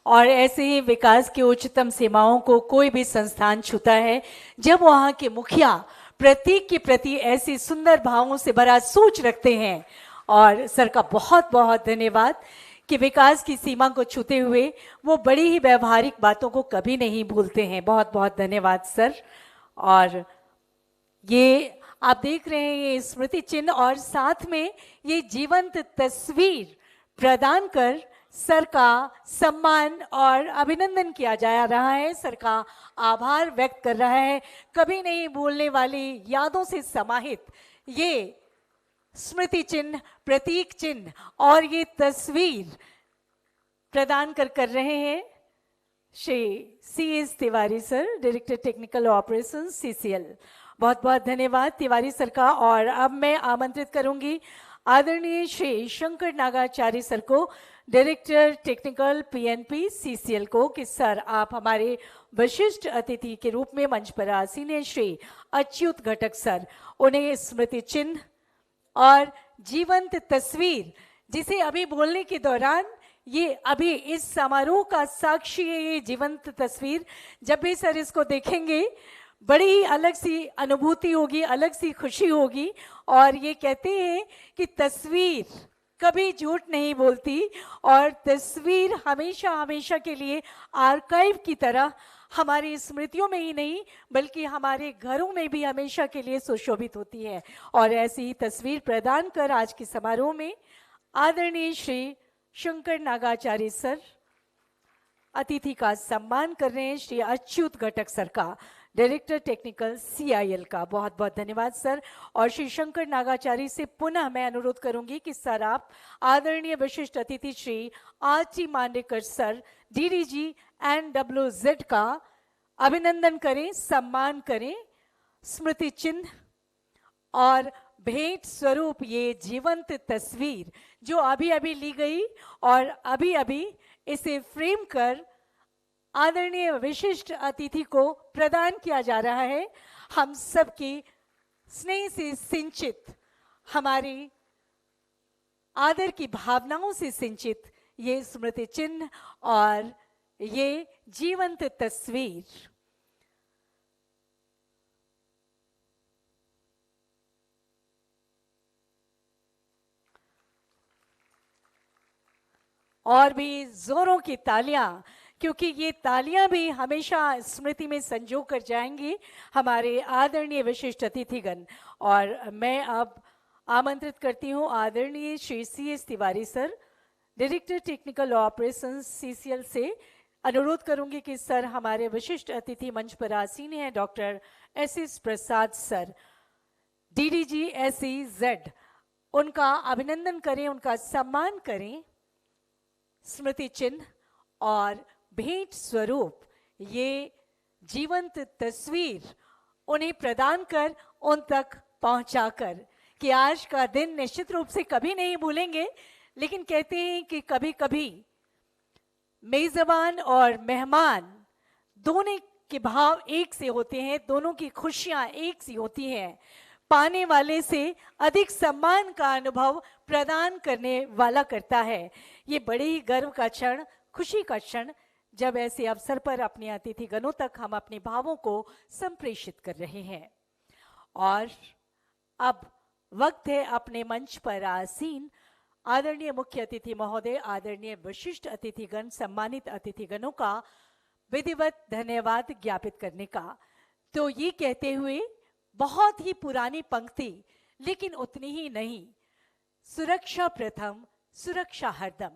और ऐसे ही विकास की उच्चतम सीमाओं को कोई भी संस्थान छूता है जब वहाँ के मुखिया प्रतीक के प्रति ऐसी सुंदर भावों से भरा सोच रखते हैं। और सर का बहुत बहुत धन्यवाद कि विकास की सीमा को छूते हुए वो बड़ी ही व्यवहारिक बातों को कभी नहीं भूलते हैं। बहुत बहुत धन्यवाद सर। और ये आप देख रहे हैं ये स्मृति चिन्ह और साथ में ये जीवंत तस्वीर प्रदान कर सर का सम्मान और अभिनंदन किया जा रहा है, सर का आभार व्यक्त कर रहा है। कभी नहीं भूलने वाली यादों से समाहित ये स्मृति चिन्ह, प्रतीक चिन्ह और ये तस्वीर प्रदान कर रहे हैं Shri CS Tiwari sir, director technical operations CCL। बहुत बहुत धन्यवाद तिवारी सर का। और अब मैं आमंत्रित करूंगी आदरणीय श्री शंकर नागाचार्य सर को, डायरेक्टर टेक्निकल PNP CCL को, कि सर आप हमारे विशिष्ट अतिथि के रूप में मंच पर आसीन हैं। श्री अच्युत घटक सर, उन्हें स्मृति चिन्ह और जीवंत तस्वीर, जिसे अभी बोलने के दौरान ये अभी इस समारोह का साक्षी है, ये जीवंत तस्वीर। जब भी सर इसको देखेंगे बड़ी ही अलग सी अनुभूति होगी, अलग सी खुशी होगी। और ये कहते हैं कि तस्वीर कभी झूठ नहीं बोलती और तस्वीर हमेशा हमेशा के लिए आर्काइव की तरह हमारी स्मृतियों में ही नहीं बल्कि हमारे घरों में भी हमेशा के लिए सुशोभित होती है। और ऐसी ही तस्वीर प्रदान कर आज के समारोह में आदरणीय श्री शंकर नागाचार्य सर अतिथि का सम्मान कर रहे हैं, श्री अच्युत घटक सर का, डायरेक्टर टेक्निकल CIL का। बहुत बहुत धन्यवाद सर। और श्री शंकर नागाचार्य से पुनः मैं अनुरोध करूंगी कि सर आप आदरणीय विशिष्ट अतिथि Shri RT Mandekar sir DDG NWZ का अभिनंदन करें, सम्मान करें। स्मृति चिन्ह और भेंट स्वरूप ये जीवंत तस्वीर जो अभी अभी ली गई और अभी अभी इसे फ्रेम कर आदरणीय विशिष्ट अतिथि को प्रदान किया जा रहा है। हम सबकी स्नेह से सिंचित, हमारी आदर की भावनाओं से सिंचित ये स्मृति चिन्ह और ये जीवंत तस्वीर। और भी जोरों की तालियां, क्योंकि ये तालियां भी हमेशा स्मृति में संजो कर जाएंगी हमारे आदरणीय विशिष्ट अतिथिगण। और मैं अब आमंत्रित करती हूं आदरणीय Shri CS Tiwari sir, director technical operations CCL से अनुरोध करूंगी कि सर हमारे विशिष्ट अतिथि मंच पर आसीन हैं doctor SS Prasad sir DDG SEZ, उनका अभिनंदन करें, उनका सम्मान करें। स्मृति चिन्ह और भेंट स्वरूप ये जीवंत तस्वीर उन्हें प्रदान कर उन तक पहुंचाकर कि आज का दिन निश्चित रूप से कभी नहीं भूलेंगे। लेकिन कहते हैं कि कभी कभी मेजबान और मेहमान दोनों के भाव एक से होते हैं, दोनों की खुशियां एक सी होती हैं। पाने वाले से अधिक सम्मान का अनुभव प्रदान करने वाला करता है। ये बड़े ही गर्व का क्षण, खुशी का क्षण, जब ऐसे अवसर पर अपने अतिथिगणों तक हम अपने भावों को संप्रेषित कर रहे हैं। और अब वक्त है अपने मंच पर आसीन आदरणीय मुख्य अतिथि महोदय, आदरणीय विशिष्ट अतिथिगण, सम्मानित अतिथिगणों का विधिवत धन्यवाद ज्ञापित करने का। तो ये कहते हुए बहुत ही पुरानी पंक्ति, लेकिन उतनी ही नहीं, सुरक्षा प्रथम सुरक्षा हरदम,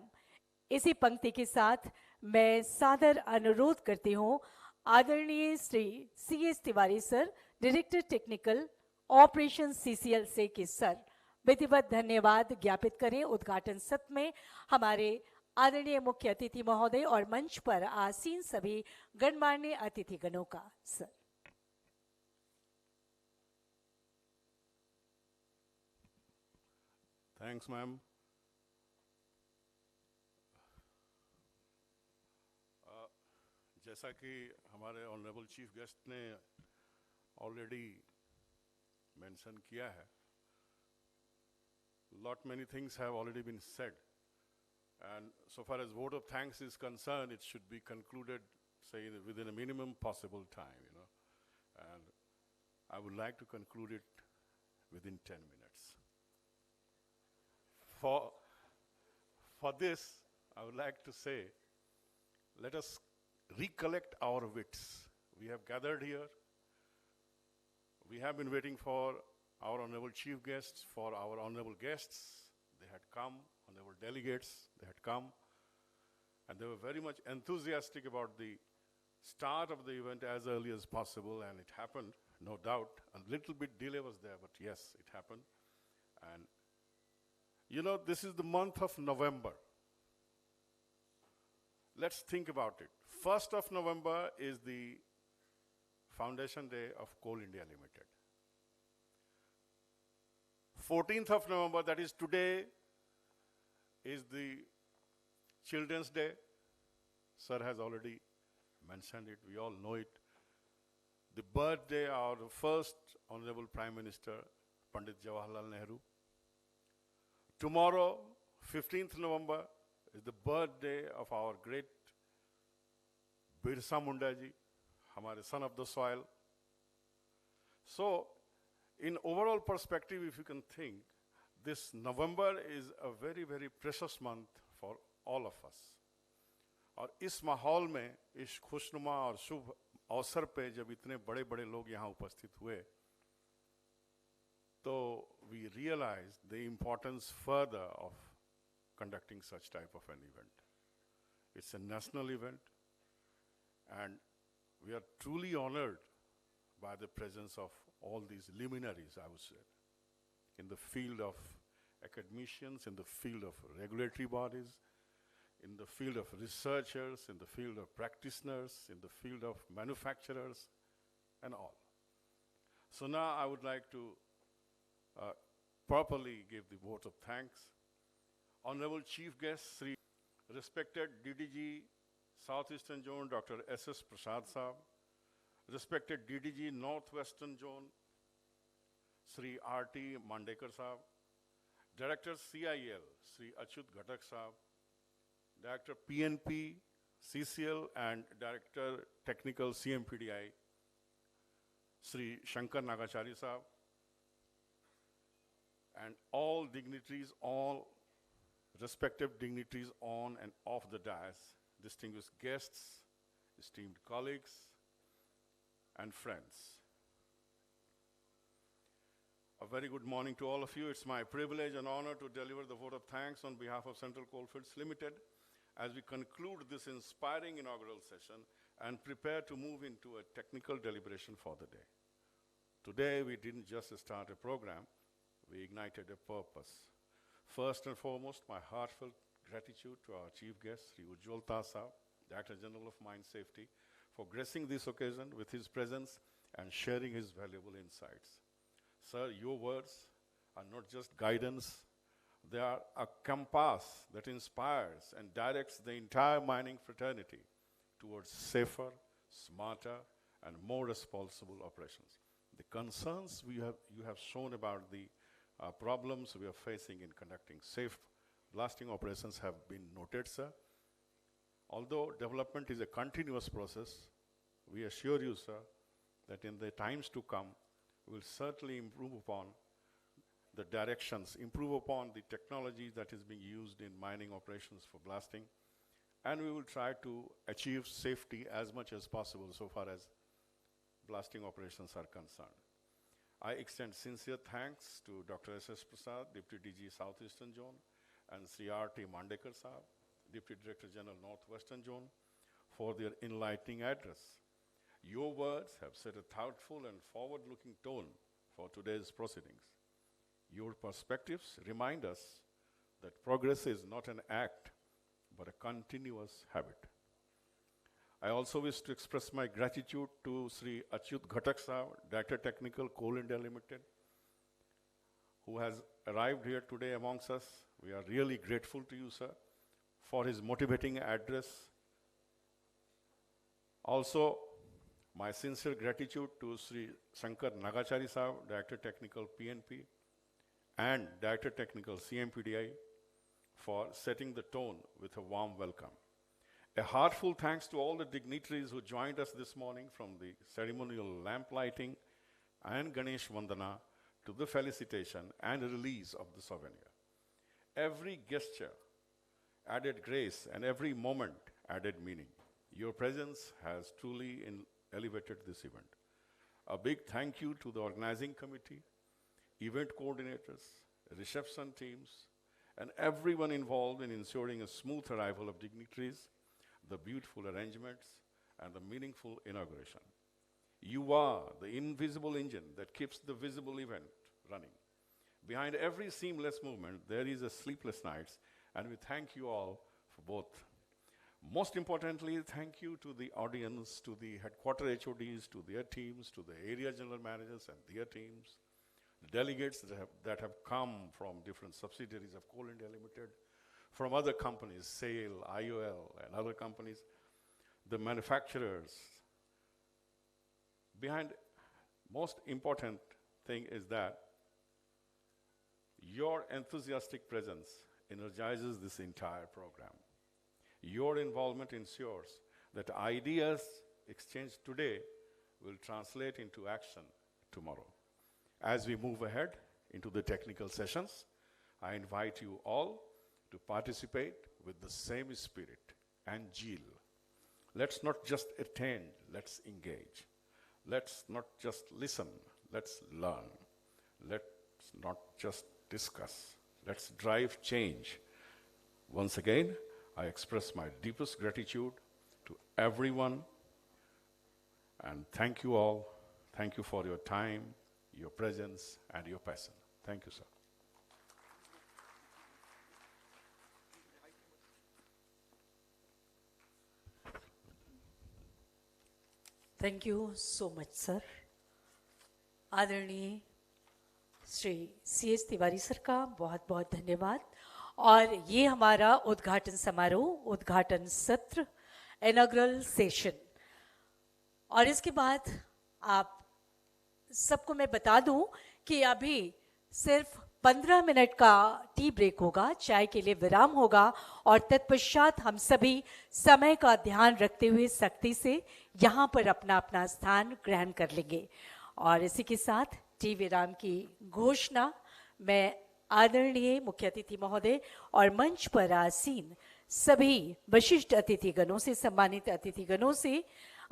इसी पंक्ति के साथ मैं सादर अनुरोध करती हूँ आदरणीय Shri CS Tiwari sir, director technical operation CCL से कि सर विधिवत धन्यवाद ज्ञापित करें। उद्घाटन सत्र में हमारे आदरणीय मुख्य अतिथि महोदय और मंच पर आसीन सभी गणमान्य अतिथिगणों का। Sir thanks ma'am. जैसा कि हमारे ऑनरेबल चीफ गेस्ट ने ऑलरेडी मेंशन किया है, lot many things have already been said, and so far as vote of thanks is concerned, it should be concluded, say, within a minimum possible time, you know, and I would like to conclude it within 10 minutes. For this, I would like to say, let us recollect our wits. We have gathered here. We have been waiting for our honorable chief guests, for our honorable guests. They had come, honorable delegates, they had come, and they were very much enthusiastic about the start of the event as early as possible, and it happened, no doubt. A little bit delay was there, but yes, it happened. And you know, this is the month of November. Let's think about it. 1st of November is the Foundation Day of Coal India Limited. 14th of November, that is today, is the Children's Day. Sir has already mentioned it, we all know it. The birthday of the first Honorable Prime Minister, Pandit Jawaharlal Nehru. Tomorrow, 15th November, is the birthday of our great Birsa Munda ji, hamare son of the soil. So, in overall perspective, if you can think, this November is a very, very precious month for all of us. और इस माहौल में, इस खुशनुमा और शुभ अवसर पे जब इतने बड़े बड़े लोग यहाँ उपस्थित हुए, तो we realized the importance further of conducting such type of an event. It's a national event, and we are truly honored by the presence of all these luminaries, I would say, in the field of academicians, in the field of regulatory bodies, in the field of researchers, in the field of practitioners, in the field of manufacturers, and all. So now I would like to properly give the vote of thanks. Honorable Chief Guest, Sri respected DDG Southeastern Zone, Dr. S.S. Prasad Saab, respected DDG Northwestern Zone, Sri R.T. Mandekar Saab, Director CIL, Sri Achyut Ghatak Saab, Director PNP, CCL, and Director Technical CMPDI, Sri Shankar Nagachari Saab, and all dignitaries, all respective dignitaries on and off the dais, distinguished guests, esteemed colleagues, and friends. A very good morning to all of you. It's my privilege and honor to deliver the vote of thanks on behalf of Central Coalfields Limited as we conclude this inspiring inaugural session and prepare to move into a technical deliberation for the day. Today, we didn't just start a program, we ignited a purpose. First and foremost, my heartfelt gratitude to our chief guest, Sri Ujjwal Saab, Director General of Mine Safety, for gracing this occasion with his presence and sharing his valuable insights. Sir, your words are not just guidance, they are a compass that inspires and directs the entire mining fraternity towards safer, smarter, and more responsible operations. The concerns you have shown about the problems we are facing in conducting safe blasting operations have been noted, sir. Although development is a continuous process, we assure you, sir, that in the times to come, we will certainly improve upon the directions, improve upon the technology that is being used in mining operations for blasting, and we will try to achieve safety as much as possible so far as blasting operations are concerned. I extend sincere thanks to Dr. S.S. Prasad, Deputy DG Southeastern Zone, and Sri R.T. Mandekar Saab, Deputy Director General Northwestern Zone, for their enlightening address. Your words have set a thoughtful and forward-looking tone for today's proceedings. Your perspectives remind us that progress is not an act, but a continuous habit. I also wish to express my gratitude to Sri Achyut Ghatak Sahab, Director Technical, Coal India Limited, who has arrived here today amongst us. We are really grateful to you, sir, for his motivating address. Also, my sincere gratitude to Sri Shankar Nagachari Sahab, Director Technical, PNP, and Director Technical, CMPDI, for setting the tone with a warm welcome. A heartfelt thanks to all the dignitaries who joined us this morning, from the ceremonial lamp lighting and Ganesh Vandana to the felicitation and release of the souvenir. Every gesture added grace and every moment added meaning. Your presence has truly elevated this event. A big thank you to the organizing committee, event coordinators, reception teams, and everyone involved in ensuring a smooth arrival of dignitaries, the beautiful arrangements, and the meaningful inauguration. You are the invisible engine that keeps the visible event running. Behind every seamless movement, there is a sleepless nights, and we thank you all for both. Most importantly, thank you to the audience, to the headquarter HODs, to their teams, to the area general managers and their teams, the delegates that have come from different subsidiaries of Coal India Limited, from other companies, SAIL, IOL, and other companies, the manufacturers. Behind most important thing is that your enthusiastic presence energizes this entire program. Your involvement ensures that ideas exchanged today will translate into action tomorrow. As we move ahead into the technical sessions, I invite you all to participate with the same spirit and zeal. Let's not just attend, let's engage. Let's not just listen, let's learn. Let's not just discuss, let's drive change. Once again, I express my deepest gratitude to everyone, and thank you all. Thank you for your time, your presence, and your passion. Thank you, sir. Thank you so much sir. आदरणीय Shri CS Tiwari sir का बहुत बहुत धन्यवाद. और ये हमारा उद्घाटन समारोह, उद्घाटन सत्र, इनॉग्रल सेशन. और इसके बाद आप सबको मैं बता दूं कि अभी सिर्फ 15 मिनट का टी ब्रेक होगा, चाय के लिए विराम होगा, और तत्पश्चात हम सभी समय का ध्यान रखते हुए सख्ती से यहाँ पर अपना अपना स्थान ग्रहण कर लेंगे. और इसी के साथ टी विराम की घोषणा मैं आदरणीय मुख्य अतिथि महोदय और मंच पर आसीन सभी विशिष्ट अतिथिगणों से, सम्मानित अतिथिगणों से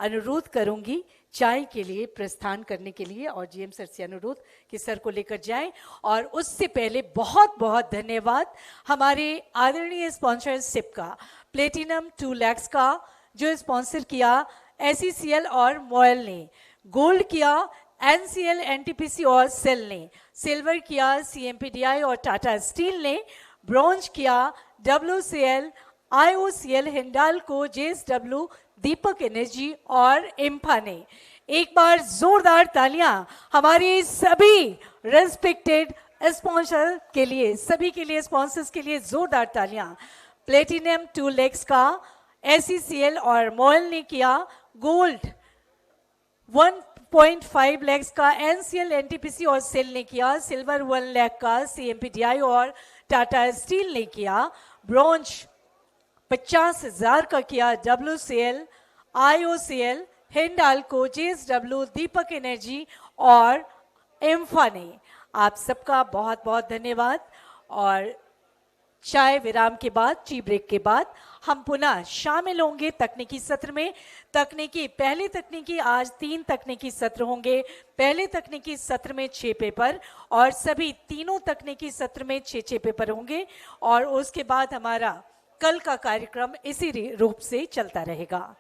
अनुरोध करूंगी चाय के लिए प्रस्थान करने के लिए, और GM सर से अनुरोध कि सर को लेकर जाएं. और उससे पहले बहुत बहुत धन्यवाद हमारे आदरणीय स्पॉन्सरशिप का, प्लेटिनम 2 lakhs का जो स्पॉन्सर किया SECL और मोयल ने, गोल्ड किया NCL, NTPC और सेल ने, सिल्वर किया CMPDI और टाटा स्टील ने, ब्रॉन्ज किया WCL, IOCL, हिंडाल्को, JSW, दीपक एनर्जी और इम्फा ने. एक बार जोरदार तालियां हमारे सभी रेस्पेक्टेड स्पॉन्सर के लिए, सभी के लिए, स्पॉन्सर्स के लिए जोरदार तालियां. प्लेटिनम 2 lakhs का SECL और मोयल ने किया, गोल्ड 1.5 lakhs का NCL, NTPC और सेल ने किया, सिल्वर 1 lakh का CMPDI और टाटा स्टील ने किया, ब्रॉन्ज 50,000 का किया WCL, IOCL, हिंडाल्को, JSW, दीपक एनर्जी और इम्फा ने. आप सबका बहुत बहुत धन्यवाद. और चाय विराम के बाद, टी ब्रेक के बाद हम पुनः शामिल होंगे तकनीकी सत्र में. पहले तकनीकी, आज 3 तकनीकी सत्र होंगे. पहले तकनीकी सत्र में 6 पेपर और सभी तीनों तकनीकी सत्र में 6 पेपर होंगे. और उसके बाद हमारा कल का कार्यक्रम इसी रूप से चलता रहेगा.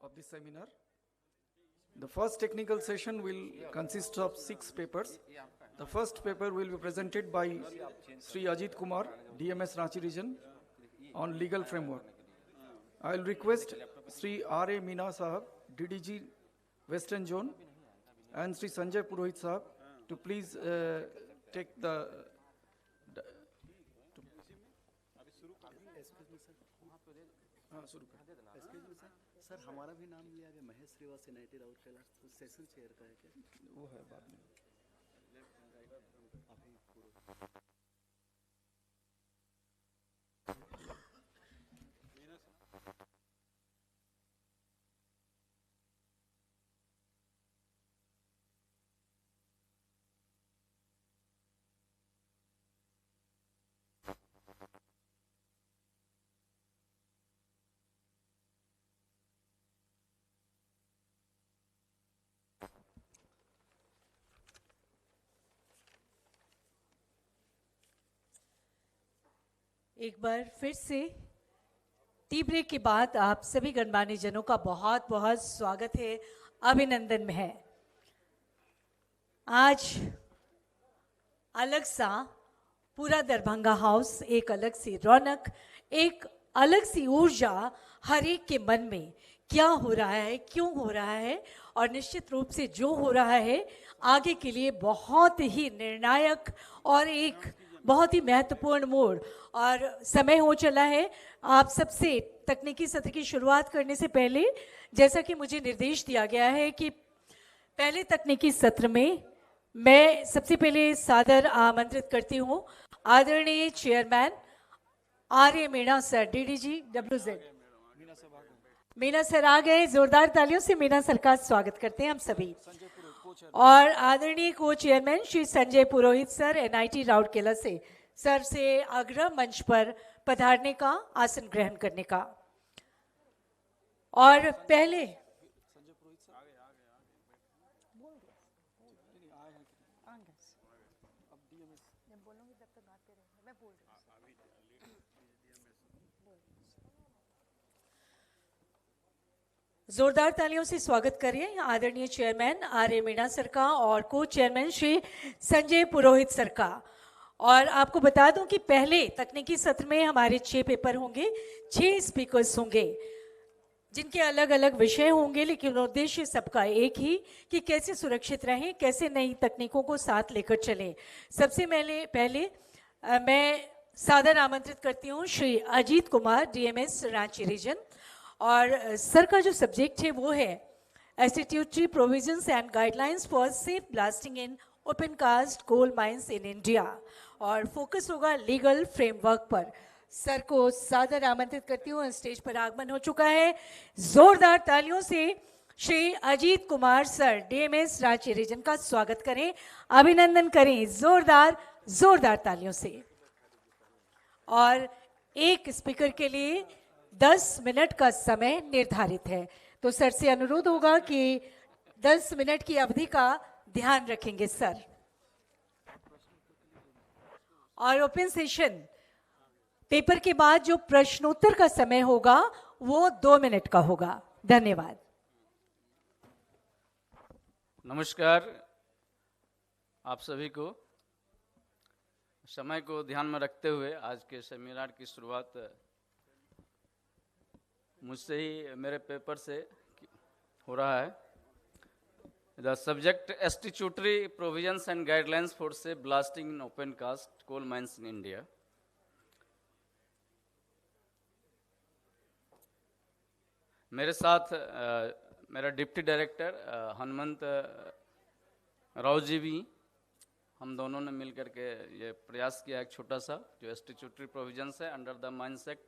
of this seminar. The first technical session will consist of 6 papers. The first paper will be presented by Sri Ajit Kumar, DMS Ranchi region, on legal framework. I will request Sri R.A. Meena Sahab, DDG Western Zone, and Sri Sanjay Purohit Sahab to please take the sir हमारा भी नाम लिया गया Mahesh Shrivas United out Kailash तो session chair का है क्या वो है बाद में एक बार फिर से टी ब्रेक के बाद आप सभी गणमान्य जनों का बहुत बहुत स्वागत है, अभिनंदन में है। आज अलग सा पूरा दरभंगा हाउस, एक अलग सी रौनक, एक अलग सी ऊर्जा हर एक के मन में क्या हो रहा है, क्यों हो रहा है, और निश्चित रूप से जो हो रहा है आगे के लिए बहुत ही निर्णायक और एक बहुत ही महत्वपूर्ण मोड़ और समय हो चला है। आप सबसे तकनीकी सत्र की शुरुआत करने से पहले जैसा कि मुझे निर्देश दिया गया है कि पहले तकनीकी सत्र में मैं सबसे पहले सादर आमंत्रित करती हूँ आदरणीय chairman R.A. Meena sir, DDG WZ। Meena sir आ गए, जोरदार तालियों से मीणा सर का स्वागत करते हैं हम सभी। और आदरणीय को चेयरमैन श्री संजय पुरोहित सर, NIT राउरकेला से, सर से आग्रह मंच पर पधारने का, आसन ग्रहण करने का। और पहले जोरदार तालियों से स्वागत करिए आदरणीय चेयरमैन R.A. मीणा सर का और को चेयरमैन श्री संजय पुरोहित सर का। और आपको बता दूं कि पहले तकनीकी सत्र में हमारे 6 पेपर होंगे, 6 स्पीकर्स होंगे जिनके अलग अलग विषय होंगे, लेकिन उद्देश्य सबका एक ही कि कैसे सुरक्षित रहें, कैसे नई तकनीकों को साथ लेकर चलें। सबसे पहले मैं सादर आमंत्रित करती हूँ श्री अजीत कुमार, DMS रांची रीजन, और सर का जो सब्जेक्ट है वो है statutory provisions and guidelines for safe blasting in open cast coal mines in India, और फोकस होगा लीगल फ्रेमवर्क पर। सर को सादर आमंत्रित करती हूँ, स्टेज पर आगमन हो चुका है। जोरदार तालियों से Shri Ajit Kumar sir, DMS Ranchi region का स्वागत करें, अभिनंदन करें जोरदार तालियों से। और एक स्पीकर के लिए 10 मिनट का समय निर्धारित है, तो सर से अनुरोध होगा कि 10 मिनट की अवधि का ध्यान रखेंगे सर। और ओपन सेशन पेपर के बाद जो प्रश्नोत्तर का समय होगा वो 2 मिनट का होगा। धन्यवाद। नमस्कार आप सभी को। समय को ध्यान में रखते हुए आज के सेमिनार की शुरुआत मुझसे ही मेरे पेपर से हो रहा है। The subject statutory provisions and guidelines for safe blasting in open cast coal mines in India. मेरे साथ मेरा डिप्टी डायरेक्टर हनुमंत राव जी भी, हम दोनों ने मिलकर के ये प्रयास किया एक छोटा सा जो स्टैट्यूटरी प्रोविजंस है under the mines act,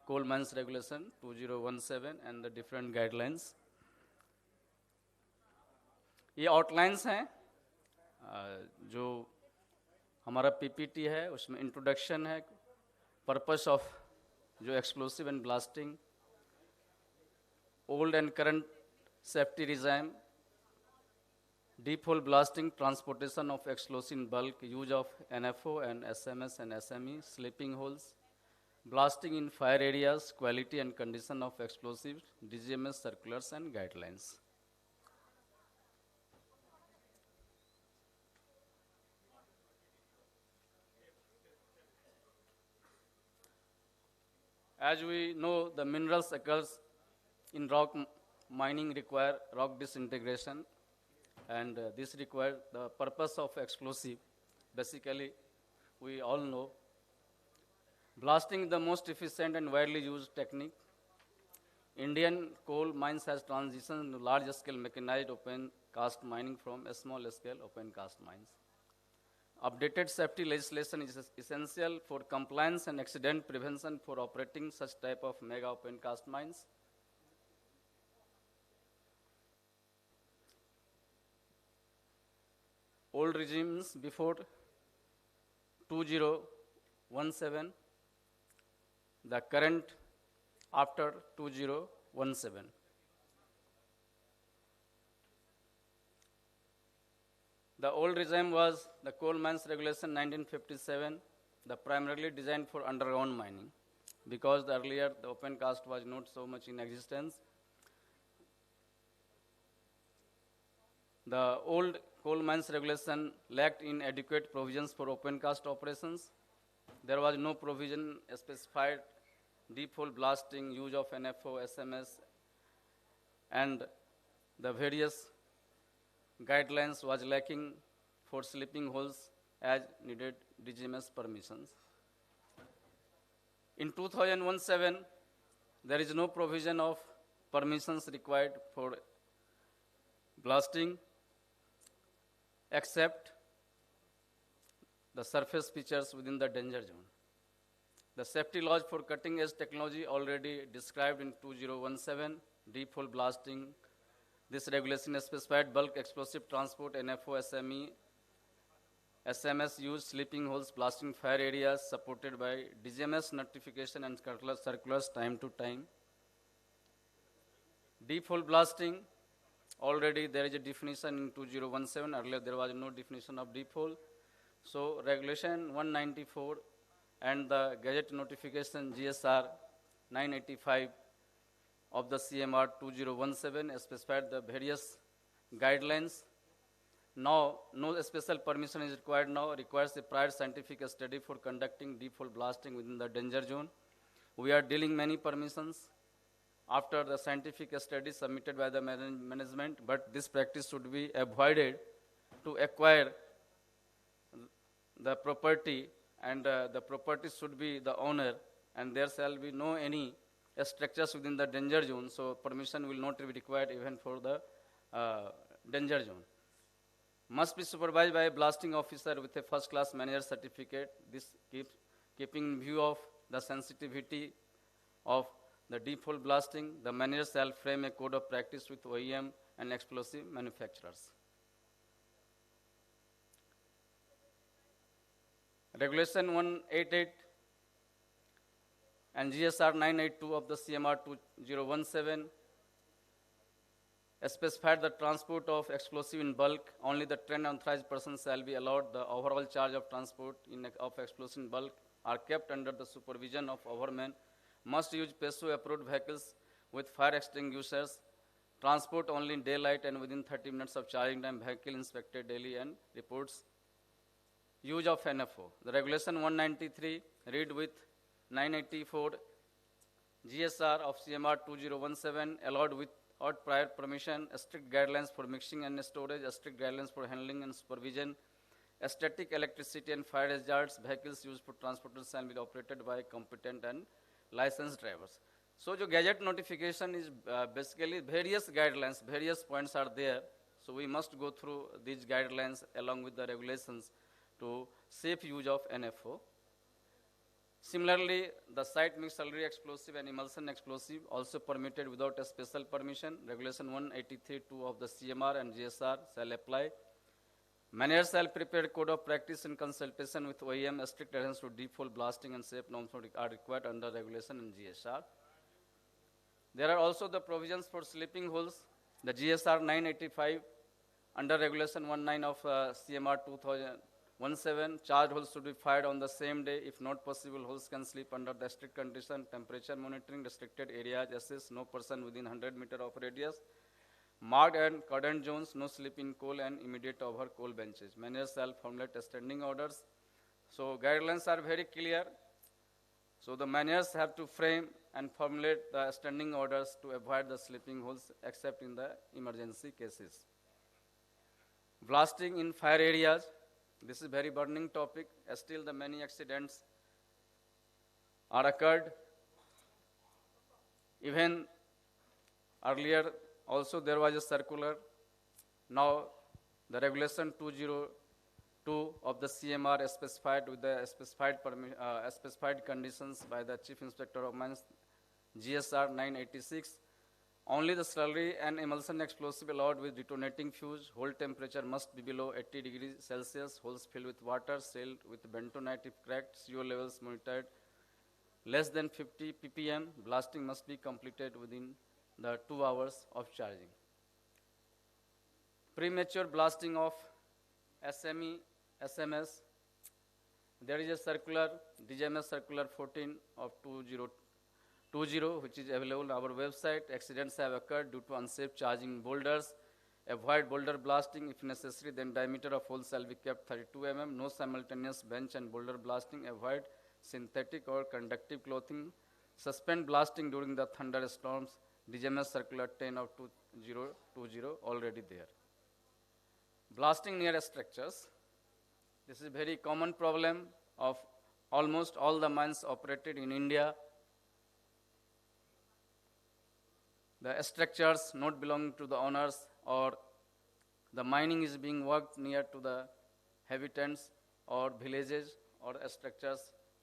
coal mines regulation 2017 and the different guidelines. ये आउटलाइंस हैं जो हमारा PPT है, उसमें इंट्रोडक्शन है, पर्पस ऑफ जो explosive and blasting, old and current safety regime, deep hole blasting, transportation of explosive in bulk, use of NFO and SMS and SME, sleeping holes, blasting in fire areas, quality and condition of explosives, DGMS circulars and guidelines. As we know, the minerals occurs in rock mining require rock disintegration, and this require the purpose of explosive. Basically, we all know blasting is the most efficient and widely used technique. Indian coal mines has transitioned to large-scale mechanized open cast mining from small-scale open cast mines. Updated safety legislation is essential for compliance and accident prevention for operating such type of mega open cast mines. Old regimes before 2017, the current after 2017. The old regime was the Coal Mines Regulation 1957, the primarily designed for underground mining, because earlier the open cast was not so much in existence. The old Coal Mines Regulation lacked inadequate provisions for open cast operations. There was no provision specified deep hole blasting, use of NFO, SMS, and the various guidelines was lacking for sleeping holes as needed DGMS permissions. In 2017, there is no provision of permissions required for blasting except the surface features within the danger zone. The safety laws for cutting edge technology already described in 2017, deep hole blasting. This regulation specified bulk explosive transport, NFO, SME, SMS use, sleeping holes, blasting fire areas supported by DGMS notification and circulars time to time. Deep hole blasting, already there is a definition in 2017, earlier there was no definition of deep hole. So regulation 194 and the Gazette notification GSR 985 of the CMR 2017 specified the various guidelines. Now, no special permission is required now, requires a prior scientific study for conducting deep hole blasting within the danger zone. We are dealing many permissions after the scientific study submitted by the management, but this practice should be avoided to acquire the property, and the property should be the owner, and there shall be no any structures within the danger zone, so permission will not be required even for the danger zone. Must be supervised by a blasting officer with a first-class manager certificate. This keeping in view of the sensitivity of the deep hole blasting, the manager shall frame a code of practice with OEM and explosive manufacturers. Regulation 188 and GSR 982 of the CMR 2017 specified the transport of explosive in bulk. Only the trained authorized persons shall be allowed. The overall charge of transport of explosive in bulk are kept under the supervision of overmen. Must use PESO approved vehicles with fire extinguishers. Transport only in daylight and within 30 minutes of charging time. Vehicle inspected daily and reports. Use of NFO. The regulation 193 read with 984 GSR of CMR 2017 allowed without prior permission, strict guidelines for mixing and storage, strict guidelines for handling and supervision, static electricity and fire hazards, vehicles used for transportation shall be operated by competent and licensed drivers. So the gadget notification is basically various guidelines, various points are there. So we must go through these guidelines along with the regulations to safe use of NFO. Similarly, the site mixed artillery explosive and emulsion explosive also permitted without a special permission. Regulation 183(2) of the CMR and GSR shall apply. Manager shall prepare code of practice in consultation with OEM. Strict adherence to deep hole blasting and safe norms are required under regulation and GSR. There are also the provisions for sleeping holes. The GSR 985 under regulation 19 of CMR 17, charged holes should be fired on the same day. If not possible, holes can sleep under the strict condition. Temperature monitoring, restricted areas, assess no person within 100 meter of radius. Marked and cordon zones, no sleep in coal and immediate over coal benches. Managers shall formulate standing orders. So guidelines are very clear. So the managers have to frame and formulate the standing orders to avoid the sleeping holes except in the emergency cases. Blasting in fire areas, this is very burning topic. Still the many accidents are occurred. Even earlier also there was a circular. Now the regulation 202 of the CMR specified with the specified conditions by the Chief Inspector of Mines, GSR 986. Only the slurry and emulsion explosive allowed with detonating fuse. Hole temperature must be below 80 degrees Celsius. Holes filled with water, sealed with bentonite if cracked. CO levels monitored less than 50 ppm. Blasting must be completed within the 2 hours of charging. Premature blasting of SME, SMS. There is a circular, DGMS circular 14 of 2020, which is available on our website. Accidents have occurred due to unsafe charging boulders. Avoid boulder blasting if necessary, then diameter of hole shall be kept 32 mm. No simultaneous bench and boulder blasting. Avoid synthetic or conductive clothing. Suspend blasting during the thunderstorms. DGMS circular 10 of 2020 already there. Blasting near structures. This is a very common problem of almost all the mines operated in India. The structures not belonging to the owners or the mining is being worked near to the habitants or villages or structures,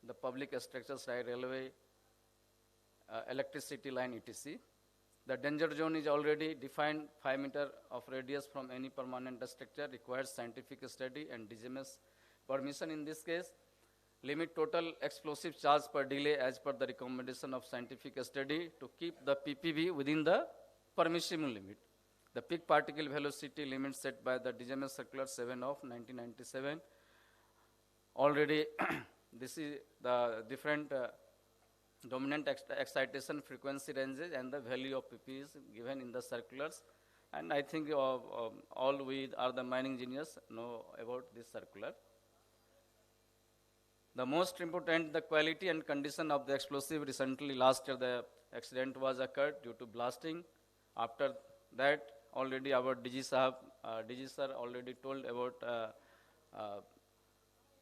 the public structures like railway, electricity line, etc. The danger zone is already defined 5 meter of radius from any permanent structure, requires scientific study and DGMS permission in this case. Limit total explosive charge per delay as per the recommendation of scientific study to keep the PPV within the permissible limit. The peak particle velocity limit set by the DGMS circular 7 of 1997. Already this is the different dominant excitation frequency ranges and the value of PP is given in the circulars. And I think all we are the mining engineers know about this circular. The most important, the quality and condition of the explosive. Recently, last year, the accident was occurred due to blasting. After that, already our DG sir already told about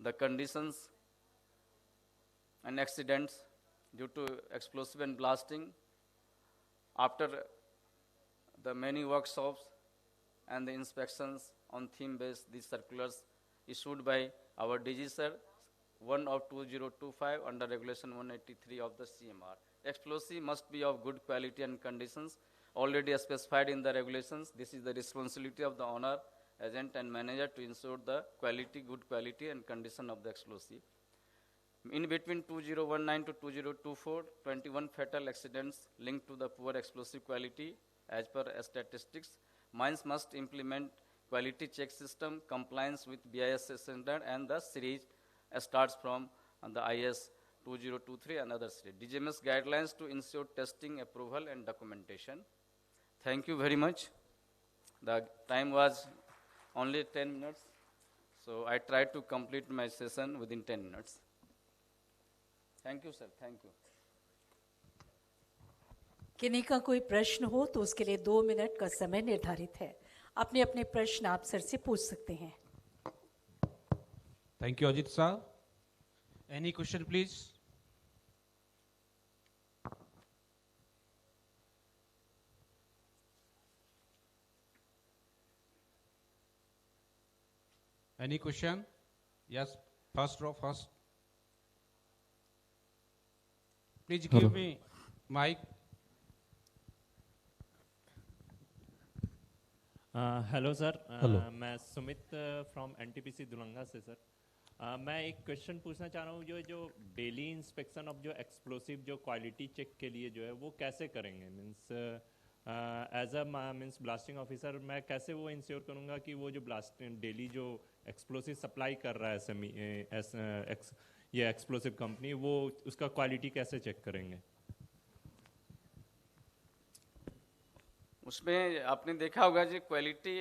the conditions and accidents due to explosive and blasting. After the many workshops and the inspections on theme-based, these circulars issued by our DG sir, 1 of 2025 under regulation 183 of the CMR. Explosive must be of good quality and conditions already specified in the regulations. This is the responsibility of the owner, agent and manager to ensure the quality, good quality and condition of the explosive. In between 2019 to 2024, 21 fatal accidents linked to the poor explosive quality as per statistics. Mines must implement quality check system, compliance with BIS standard and the series starts from the IS 2023 and others. DGMS guidelines to ensure testing, approval and documentation. Thank you very much. The time was only 10 minutes, so I tried to complete my session within 10 minutes. Thank you, sir. Thank you. किन्हीं का कोई प्रश्न हो तो उसके लिए 2 minute का समय निर्धारित है. अपने अपने प्रश्न आप सर से पूछ सकते हैं. Thank you, Ajit sir. Any question, please? Any question? Yes, first row first. Please give me mic. Hello sir. Hello. मैं सुमित फ्रॉम एनटीपीसी दुलंगा से सर. मैं एक क्वेश्चन पूछना चाह रहा हूँ, जो डेली इंस्पेक्शन ऑफ जो एक्सप्लोसिव जो क्वालिटी चेक के लिए जो है वो कैसे करेंगे? Means as a means blasting officer मैं कैसे वो इंश्योर करूँगा कि वो जो ब्लास्टिंग डेली जो एक्सप्लोसिव सप्लाई कर रहा है ये एक्सप्लोसिव कंपनी, वो उसका क्वालिटी कैसे चेक करेंगे? उसमें आपने देखा होगा जो क्वालिटी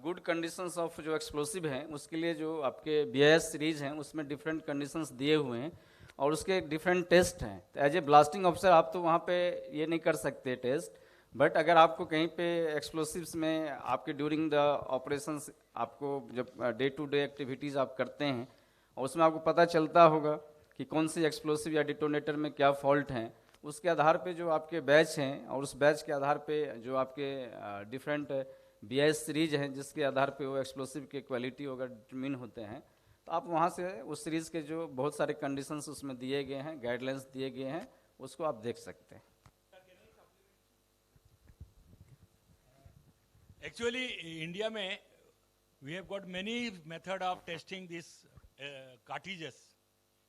गुड कंडीशंस ऑफ जो एक्सप्लोसिव हैं उसके लिए जो आपके BIS सीरीज हैं उसमें डिफरेंट कंडीशंस दिए हुए हैं और उसके डिफरेंट टेस्ट हैं। तो एज ए ब्लास्टिंग ऑफिसर आप तो वहाँ पे ये नहीं कर सकते टेस्ट, बट अगर आपको कहीं पे एक्सप्लोसिव्स में आपके ड्यूरिंग द ऑपरेशंस आपको जब डे टू डे एक्टिविटीज़ आप करते हैं और उसमें आपको पता चलता होगा कि कौन सी एक्सप्लोसिव या डिटोनेटर में क्या फॉल्ट हैं, उसके आधार पे जो आपके बैच हैं और उस बैच के आधार पे जो आपके डिफरेंट BIS सीरीज हैं जिसके आधार पे वो एक्सप्लोसिव के क्वालिटी वगैरह डिटरमिन होते हैं, तो आप वहाँ से उस सीरीज़ के जो बहुत सारे कंडीशंस उसमें दिए गए हैं, गाइडलाइंस दिए गए हैं, उसको आप देख सकते हैं। Actually, India में we have got many method of testing this cartridges.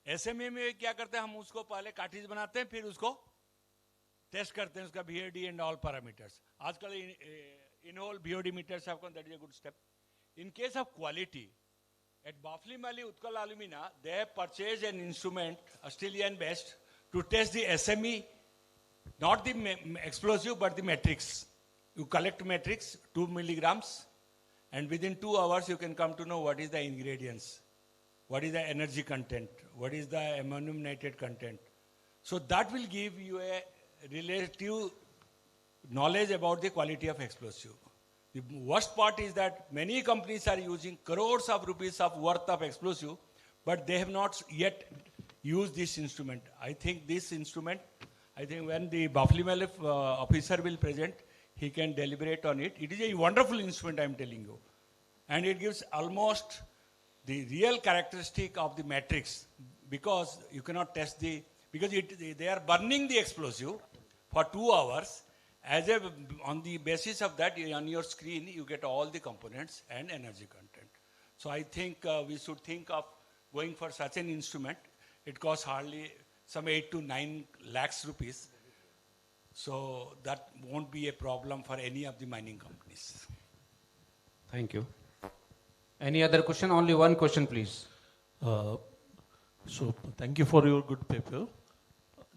SMA में क्या करते हैं, हम उसको पहले कार्ट्रिज बनाते हैं फिर उसको टेस्ट करते हैं उसका VAD and all parameters. आजकल in-hole VOD meters have come, that is a good step. In case of quality, at Baflimali Utkal Alumina, they have purchased an instrument, Australian based, to test the SME, not the explosive but the matrix. You collect matrix 2 milligrams, and within 2 hours you can come to know what is the ingredients, what is the energy content, what is the ammonium nitrate content. So that will give you a relative knowledge about the quality of explosive. The worst part is that many companies are using crores of rupees of worth of explosive, but they have not yet used this instrument. I think this instrument, I think when the Baflimali officer will present, he can deliberate on it. It is a wonderful instrument, I am telling you. And it gives almost the real characteristic of the matrix, because you cannot test because they are burning the explosive for 2 hours. On the basis of that, on your screen, you get all the components and energy content. So I think we should think of going for such an instrument. It costs hardly some 8 to 9 lakhs rupees. So that won't be a problem for any of the mining companies. Thank you. Any other question? Only one question, please. So thank you for your good paper.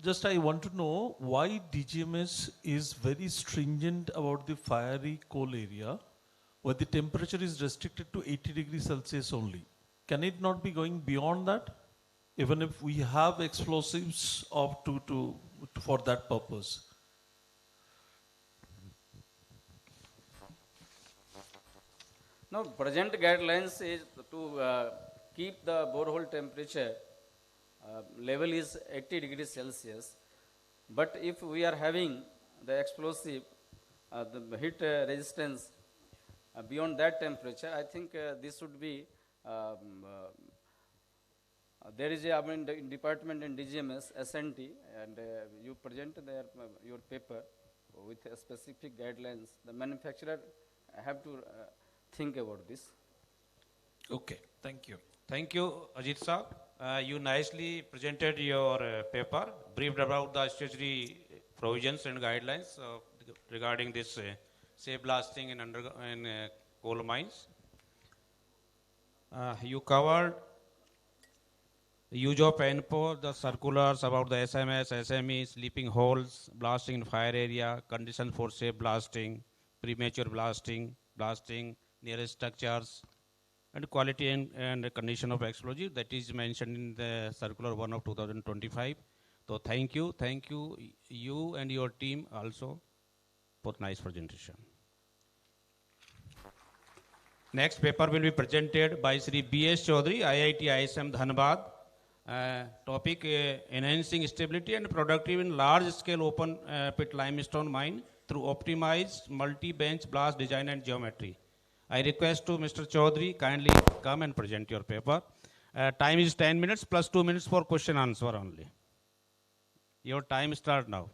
Just I want to know why DGMS is very stringent about the fiery coal area, where the temperature is restricted to 80 degrees Celsius only. Can it not be going beyond that, even if we have explosives for that purpose? No, present guidelines is to keep the borehole temperature level is 80 degrees Celsius. But if we are having the explosive, the heat resistance beyond that temperature, I think this should be, there is a department in DGMS, SNT, and you present there your paper with specific guidelines. The manufacturer have to think about this. Okay, thank you. Thank you, Ajit Saab. You nicely presented your paper, briefed about the statutory provisions and guidelines regarding this safe blasting in coal mines. You covered the use of NPO, the circulars about the SMS, SME, sleeping holes, blasting in fire area, conditions for safe blasting, premature blasting, blasting nearest structures, and quality and condition of explosive that is mentioned in the circular 1 of 2025. So thank you, you and your team also for nice presentation. Next paper will be presented by Sri B.S. Chaudhary, IIT ISM Dhanbad. Topic enhancing stability and productivity in large scale open pit limestone mine through optimized multi-bench blast design and geometry. I request to Mr. Chaudhary kindly come and present your paper. Time is 10 minutes plus 2 minutes for question answer only. Your time start now.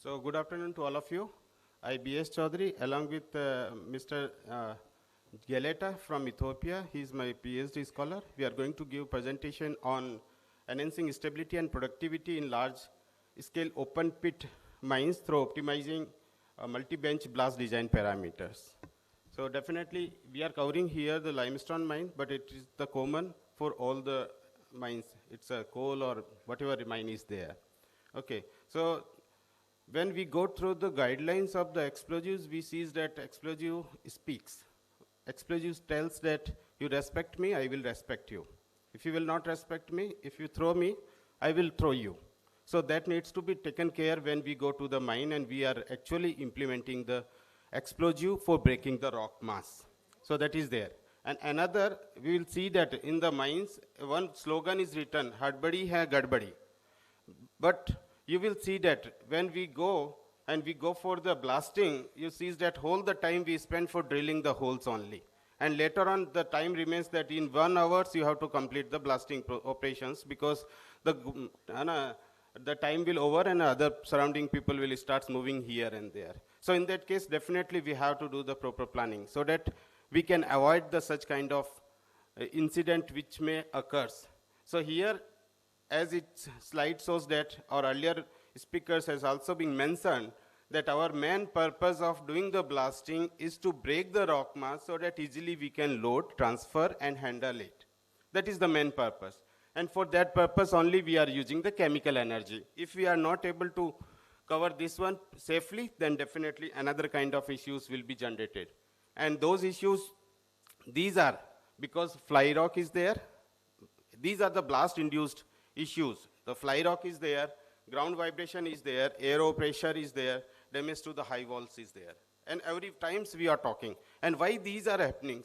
So good afternoon to all of you. I B.S. Chaudhary along with Mr. Geleta from Ethiopia. He is my PhD scholar. We are going to give presentation on enhancing stability and productivity in large scale open pit mines through optimizing multi-bench blast design parameters. So definitely we are covering here the limestone mine, but it is the common for all the mines. It's a coal or whatever mine is there. Okay, so when we go through the guidelines of the explosives, we see that explosive speaks. Explosives tells that you respect me, I will respect you. If you will not respect me, if you throw me, I will throw you. So that needs to be taken care when we go to the mine and we are actually implementing the explosive for breaking the rock mass. So that is there. And another, we will see that in the mines, one slogan is written, Hadbadi hai gadbadi. But you will see that when we go and we go for the blasting, you see that whole the time we spend for drilling the holes only. And later on, the time remains that in 1 hour, you have to complete the blasting operations because the time will over and other surrounding people will start moving here and there. So in that case, definitely we have to do the proper planning so that we can avoid the such kind of incident which may occurs. So here, as its slide shows that our earlier speakers has also been mentioned that our main purpose of doing the blasting is to break the rock mass so that easily we can load, transfer and handle it. That is the main purpose. And for that purpose only we are using the chemical energy. If we are not able to cover this one safely, then definitely another kind of issues will be generated. And those issues, these are because fly rock is there. These are the blast induced issues. The fly rock is there, ground vibration is there, aero pressure is there, damage to the high walls is there. And every times we are talking. And why these are happening?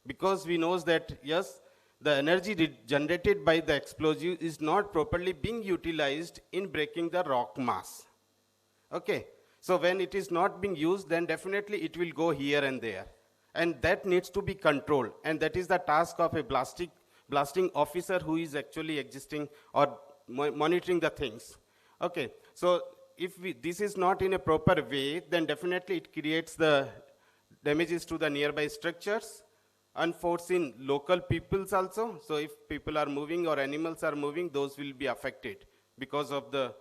Because we know that, yes, the energy generated by the explosive is not properly being utilized in breaking the rock mass. Okay, so when it is not being used, then definitely it will go here and there. And that needs to be controlled. And that is the task of a blasting officer who is actually existing or monitoring the things. Okay, so if this is not in a proper way, then definitely it creates the damages to the nearby structures, unforeseen local peoples also. So if people are moving or animals are moving, those will be affected because of the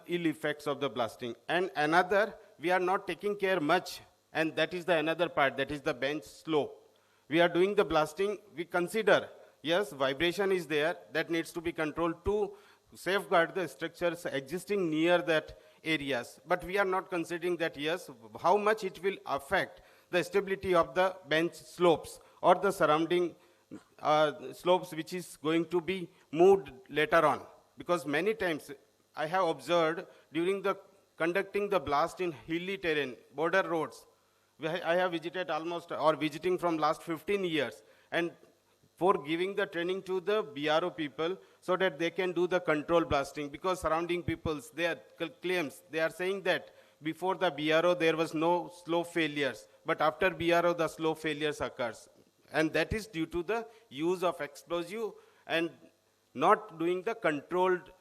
ill effects of the blasting. And another, we are not taking care much, and that is the another part, that is the bench slope. We are doing the blasting, we consider, yes, vibration is there, that needs to be controlled to safeguard the structures existing near that areas. But we are not considering that, yes, how much it will affect the stability of the bench slopes or the surrounding slopes which is going to be moved later on. Because many times I have observed during the conducting the blast in hilly terrain, border roads, I have visited almost or visiting from last 15 years, and for giving the training to the BRO people so that they can do the control blasting, because surrounding peoples, their claims, they are saying that before the BRO there was no slope failures, but after BRO the slope failures occurs. And that is due to the use of explosive and not doing the controlled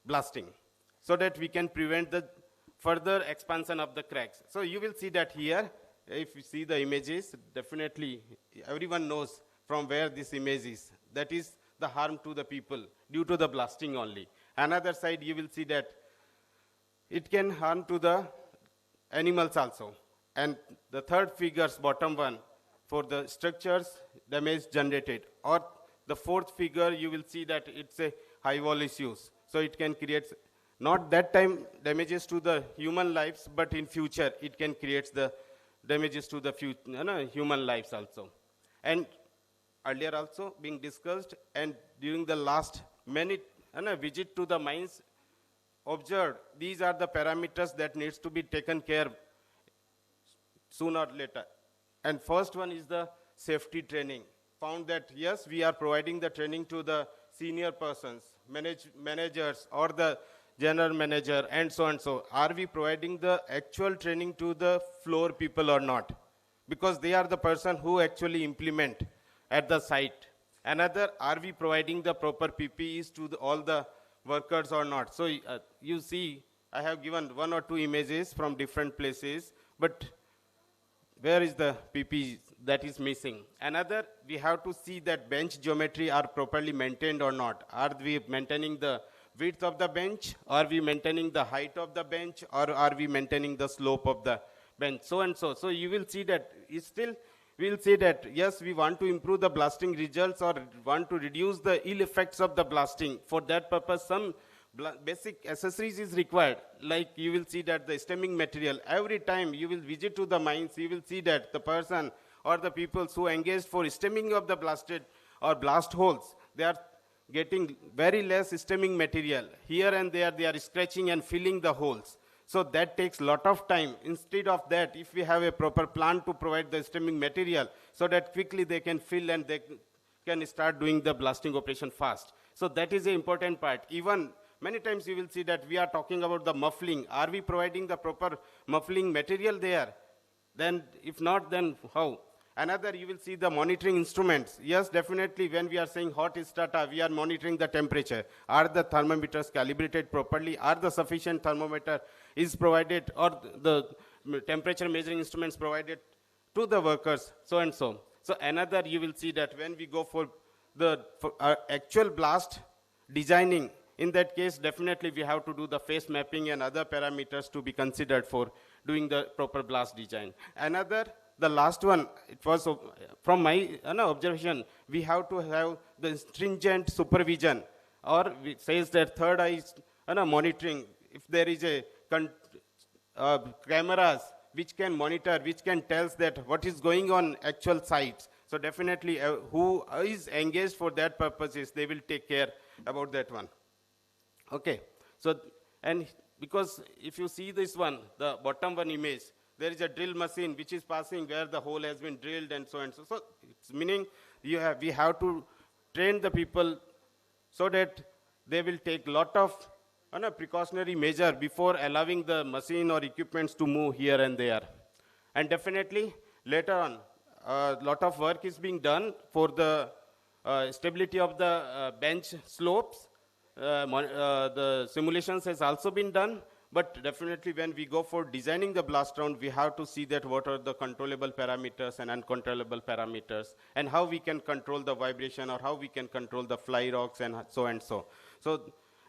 blasting, so that we can prevent the further expansion of the cracks. So you will see that here, if you see the images, definitely everyone knows from where this image is. That is the harm to the people due to the blasting only. Another side, you will see that it can harm to the animals also. And the third figures, bottom one, for the structures damage generated. Or the fourth figure, you will see that it's a high wall issues. So it can create, not that time damages to the human lives, but in future it can create the damages to the human lives also. And earlier also being discussed, and during the last many visit to the mines, observed these are the parameters that needs to be taken care sooner or later. And first one is the safety training. Found that yes, we are providing the training to the senior persons, managers or the general manager and so and so. Are we providing the actual training to the floor people or not? Because they are the person who actually implement at the site. Another, are we providing the proper PPEs to all the workers or not? So you see I have given one or two images from different places, but where is the PP that is missing? Another, we have to see that bench geometry are properly maintained or not. Are we maintaining the width of the bench? Are we maintaining the height of the bench? Or are we maintaining the slope of the bench? So and so. So you will see that still, we will say that, yes, we want to improve the blasting results or want to reduce the ill effects of the blasting. For that purpose, some basic accessories is required. Like you will see that the stemming material, every time you will visit to the mines, you will see that the person or the people who engaged for stemming of the blasted or blast holes, they are getting very less stemming material. Here and there, they are scratching and filling the holes. So that takes lot of time. Instead of that, if we have a proper plan to provide the stemming material, so that quickly they can fill and they can start doing the blasting operation fast. So that is an important part. Even many times you will see that we are talking about the muffling. Are we providing the proper muffling material there? Then if not, then how? Another, you will see the monitoring instruments. Yes, definitely when we are saying hot strata, we are monitoring the temperature. Are the thermometers calibrated properly? Are the sufficient thermometer is provided, or the temperature measuring instruments provided to the workers, so and so. So another, you will see that when we go for the actual blast designing, in that case, definitely we have to do the phase mapping and other parameters to be considered for doing the proper blast design. Another, the last one, it was from my observation, we have to have the stringent supervision, or it says that third eye monitoring. If there is a cameras which can monitor, which can tell that what is going on actual sites. So definitely who is engaged for that purposes, they will take care about that one. Okay, so, and because if you see this one, the bottom one image, there is a drill machine which is passing where the hole has been drilled and so and so. So it's meaning we have to train the people so that they will take lot of precautionary measure before allowing the machine or equipments to move here and there. And definitely later on, a lot of work is being done for the stability of the bench slopes. The simulations has also been done, but definitely when we go for designing the blast round, we have to see that what are the controllable parameters and uncontrollable parameters, and how we can control the vibration, or how we can control the fly rocks and so and so. So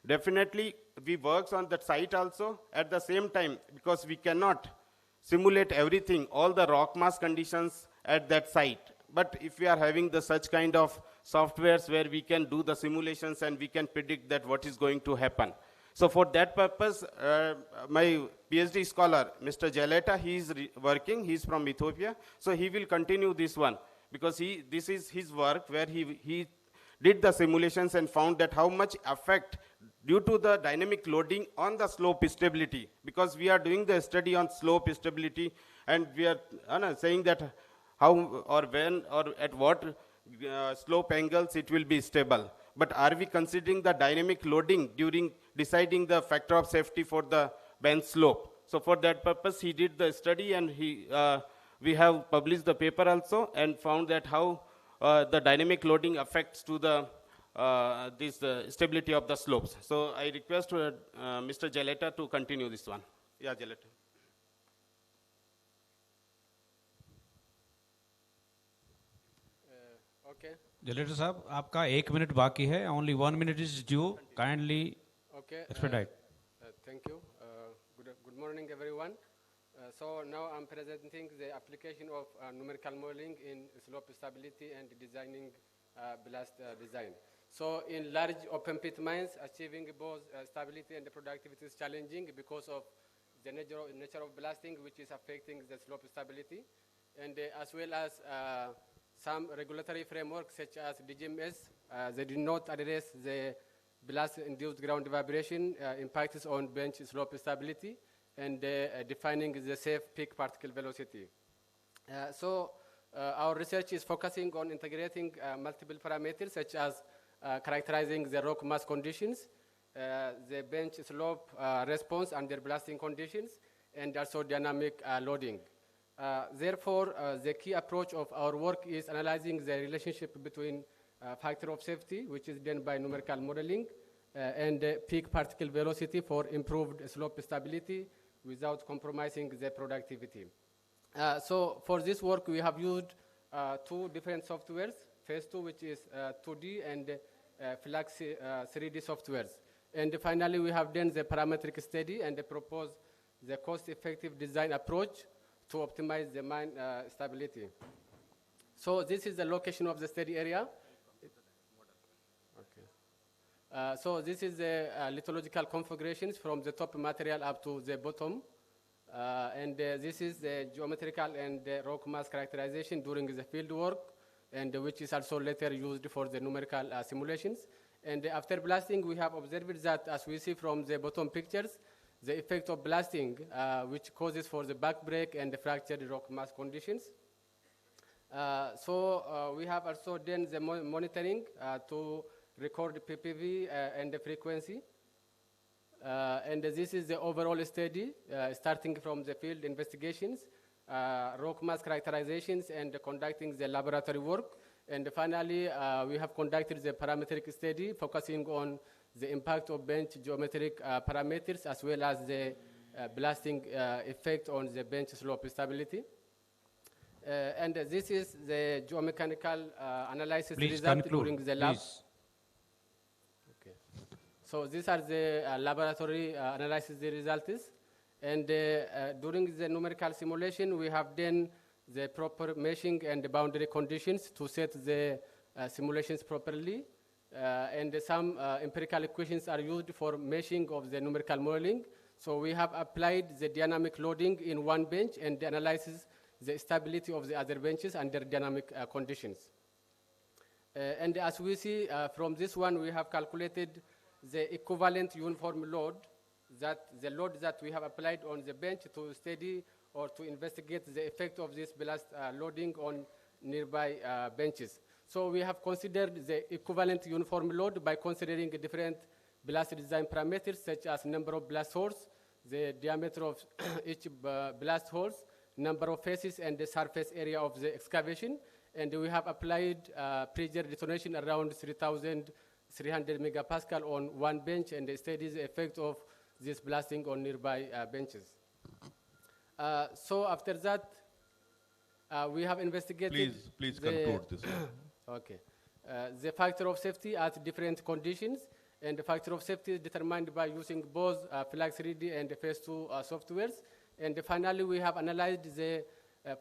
definitely we work on that site also at the same time, because we cannot simulate everything, all the rock mass conditions at that site. But if we are having the such kind of softwares where we can do the simulations and we can predict that what is going to happen. So for that purpose, my PhD scholar, Mr. Jaleta, he is working, he is from Ethiopia. So he will continue this one, because this is his work where he did the simulations and found that how much effect due to the dynamic loading on the slope stability, because we are doing the study on slope stability, and we are saying that how or when or at what slope angles it will be stable. But are we considering the dynamic loading during deciding the factor of safety for the bench slope? So for that purpose, he did the study, and we have published the paper also, and found that how the dynamic loading affects to the stability of the slopes. So I request Mr. Jaleta to continue this one. Yeah, Jaleta. Okay. Jaleta साहब, आपका 1 minute बाकी है. Only 1 minute is due. Kindly expedite. Thank you. Good morning, everyone. So now I'm presenting the application of numerical modeling in slope stability and designing blast design. So in large open pit mines, achieving both stability and productivity is challenging because of the nature of blasting, which is affecting the slope stability, and as well as some regulatory frameworks such as DGMS, they do not address the blast-induced ground vibration impacts on bench slope stability, and defining the safe peak particle velocity. So our research is focusing on integrating multiple parameters such as characterizing the rock mass conditions, the bench slope response under blasting conditions, and also dynamic loading. Therefore, the key approach of our work is analyzing the relationship between factor of safety, which is done by numerical modeling, and peak particle velocity for improved slope stability without compromising the productivity. So for this work, we have used two different softwares, phase 2, which is 2D, and Flex 3D softwares. And finally, we have done the parametric study and proposed the cost-effective design approach to optimize the mine stability. So this is the location of the study area. So this is the lithological configurations from the top material up to the bottom. And this is the geometrical and rock mass characterization during the field work, and which is also later used for the numerical simulations. And after blasting, we have observed that, as we see from the bottom pictures, the effect of blasting, which causes for the backbreak and the fractured rock mass conditions. So we have also done the monitoring to record PPV and the frequency. And this is the overall study, starting from the field investigations, rock mass characterizations, and conducting the laboratory work. And finally, we have conducted the parametric study, focusing on the impact of bench geometric parameters, as well as the blasting effect on the bench slope stability. And this is the geomechanical analysis result during the lab. Okay. So these are the laboratory analysis results. And during the numerical simulation, we have done the proper meshing and the boundary conditions to set the simulations properly. And some empirical equations are used for meshing of the numerical modeling. So we have applied the dynamic loading in one bench and analyzes the stability of the other benches under dynamic conditions. And as we see from this one, we have calculated the equivalent uniform load, that the load that we have applied on the bench to study or to investigate the effect of this blast loading on nearby benches. So we have considered the equivalent uniform load by considering different blast design parameters, such as number of blast holes, the diameter of each blast holes, number of faces, and the surface area of the excavation. And we have applied pressure detonation around 3,300 megapascal on one bench, and studies the effect of this blasting on nearby benches. So after that, we have investigated. Please conclude this. Okay. The factor of safety at different conditions, and the factor of safety is determined by using both Flex 3D and phase 2 softwares. And finally, we have analyzed the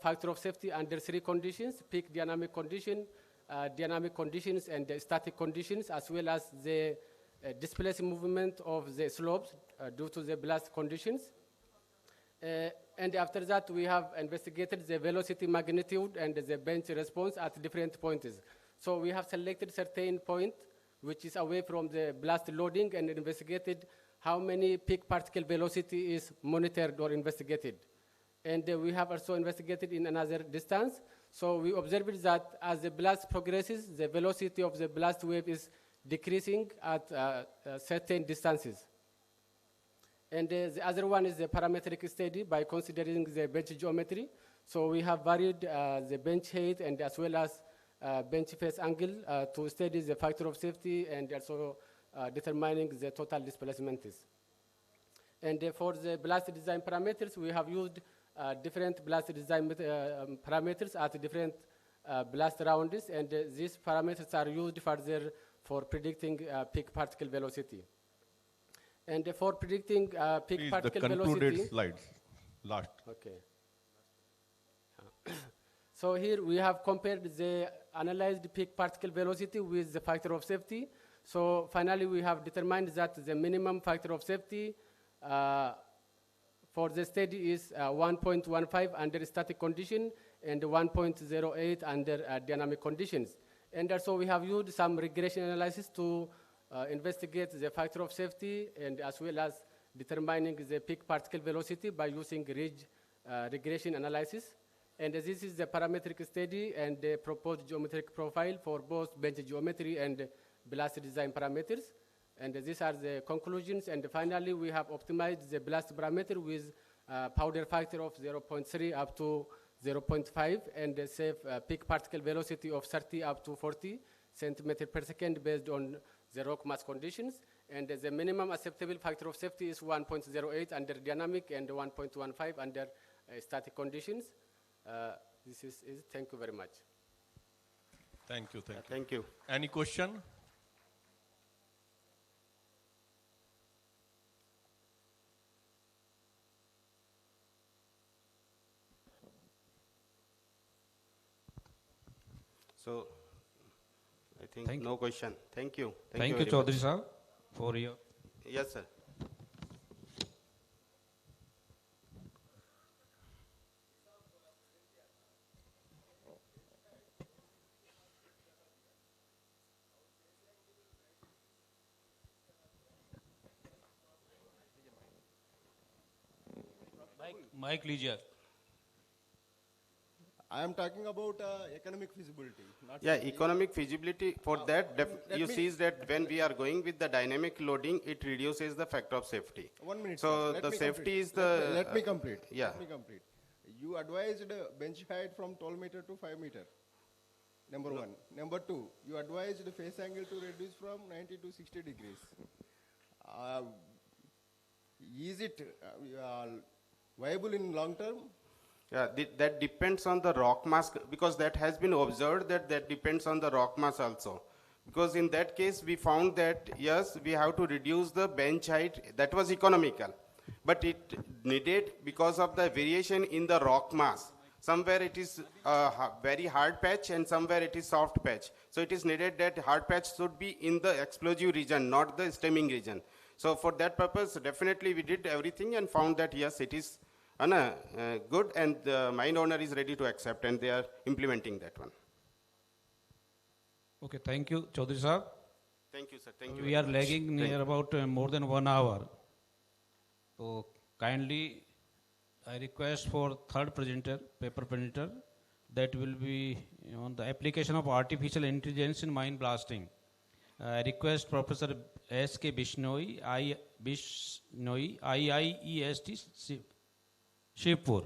factor of safety under three conditions: peak dynamic conditions, and the static conditions, as well as the displacement movement of the slopes due to the blast conditions. And after that, we have investigated the velocity magnitude and the bench response at different points. So we have selected certain point which is away from the blast loading and investigated how many peak particle velocity is monitored or investigated. And we have also investigated in another distance. So we observed that as the blast progresses, the velocity of the blast wave is decreasing at certain distances. And the other one is the parametric study by considering the bench geometry. So we have varied the bench height and as well as bench face angle to study the factor of safety and also determining the total displacement. And for the blast design parameters, we have used different blast design parameters at different blast rounds, and these parameters are used further for predicting peak particle velocity. And for predicting peak particle velocity. The concluded slides, last. Okay. So here we have compared the analyzed peak particle velocity with the factor of safety. So finally, we have determined that the minimum factor of safety for the study is 1.15 under static condition and 1.08 under dynamic conditions. And also we have used some regression analysis to investigate the factor of safety and as well as determining the peak particle velocity by using ridge regression analysis. And this is the parametric study and the proposed geometric profile for both bench geometry and blast design parameters. And these are the conclusions. And finally, we have optimized the blast parameter with powder factor of 0.3 up to 0.5 and a safe peak particle velocity of 30 up to 40 centimeters per second based on the rock mass conditions. And the minimum acceptable factor of safety is 1.08 under dynamic and 1.15 under static conditions. This is it. Thank you very much. Thank you. Thank you. Thank you. Any question? So, I think no question. Thank you. Thank you, very Chaudhary much. Sahab, for your. Yes, sir. Mike लीजिए. I am talking about economic feasibility. Not Yeah, safety. economic feasibility. For that, let you me- see that when we are going with the dynamic loading, it reduces the factor of safety. 1 minute. So sir. Let the me safety complete. is the. Let me complete. Yeah. Let me complete. You advised bench height from 12 meter to 5 meter. Number one. Number two, you advised the face angle to reduce from 90 to 60 degrees. Is it viable in long term? Yeah, that depends on the rock mass, because that has been observed that depends on the rock mass also. Because in that case, we found that, yes, we have to reduce the bench height. That was economical. But it needed, because of the variation in the rock mass, somewhere it is a very hard patch and somewhere it is soft patch. So it is needed that hard patch should be in the explosive region, not the stemming region. So for that purpose, definitely we did everything and found that, yes, it is good, and the mine owner is ready to accept, and they are implementing that one. Okay, thank you, Chaudhary Sahab. Thank you, sir. Thank you We very are much. lagging Thank near you. about more than 1 hour. So kindly, I request for third presenter, paper presenter, that will be on the application of artificial intelligence in mine blasting. I request Professor S.K. Bishnoi, IIEST, Shivpur.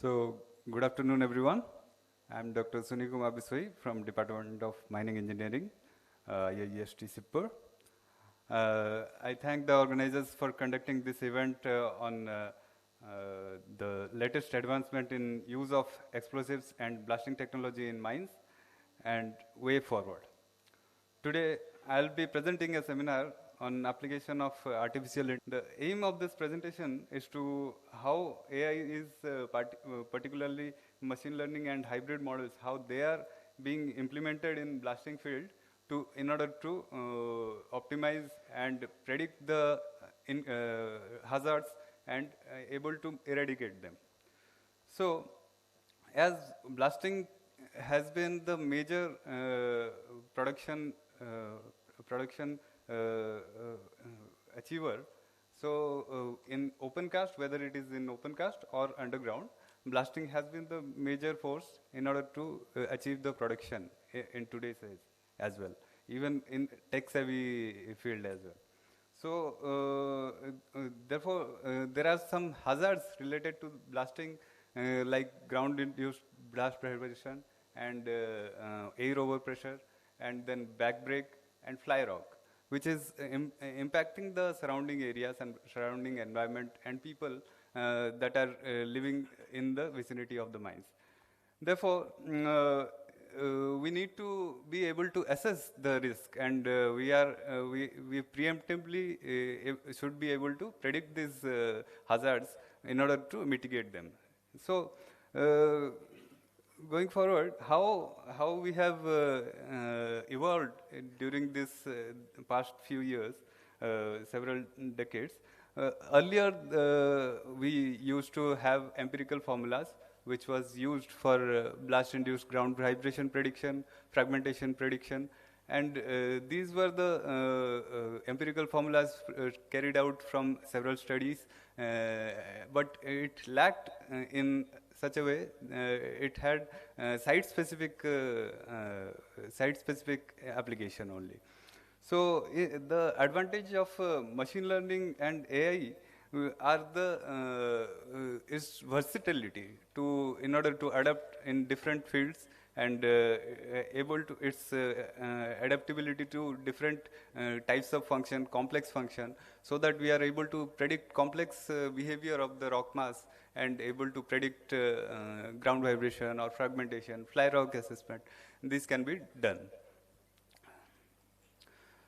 So, good afternoon, everyone. I'm Dr. Sunikumar Biswai from Department of Mining Engineering, IIEST Sipur. I thank the organizers for conducting this event on the latest advancement in use of explosives and blasting technology in mines and way forward. Today, I'll be presenting a seminar on application of artificial intelligence. The aim of this presentation is to how AI is particularly machine learning and hybrid models, how they are being implemented in blasting field in order to optimize and predict the hazards and able to eradicate them. So, as blasting has been the major production achiever. So in open cast, whether it is in open cast or underground, blasting has been the major force in order to achieve the production in today's age as well, even in tech-savvy field as well. So therefore, there are some hazards related to blasting, like ground-induced blast preparation and air overpressure, and then backbreak and fly rock, which is impacting the surrounding areas and surrounding environment and people that are living in the vicinity of the mines. Therefore, we need to be able to assess the risk, and we preemptively should be able to predict these hazards in order to mitigate them. So, going forward, how we have evolved during this past few years, several decades. Earlier, we used to have empirical formulas which was used for blast-induced ground vibration prediction, fragmentation prediction, and these were the empirical formulas carried out from several studies, but it lacked in such a way, it had site-specific application only. So the advantage of machine learning and AI is versatility in order to adapt in different fields and able to its adaptability to different types of function, complex function, so that we are able to predict complex behavior of the rock mass and able to predict ground vibration or fragmentation, fly rock assessment. This can be done.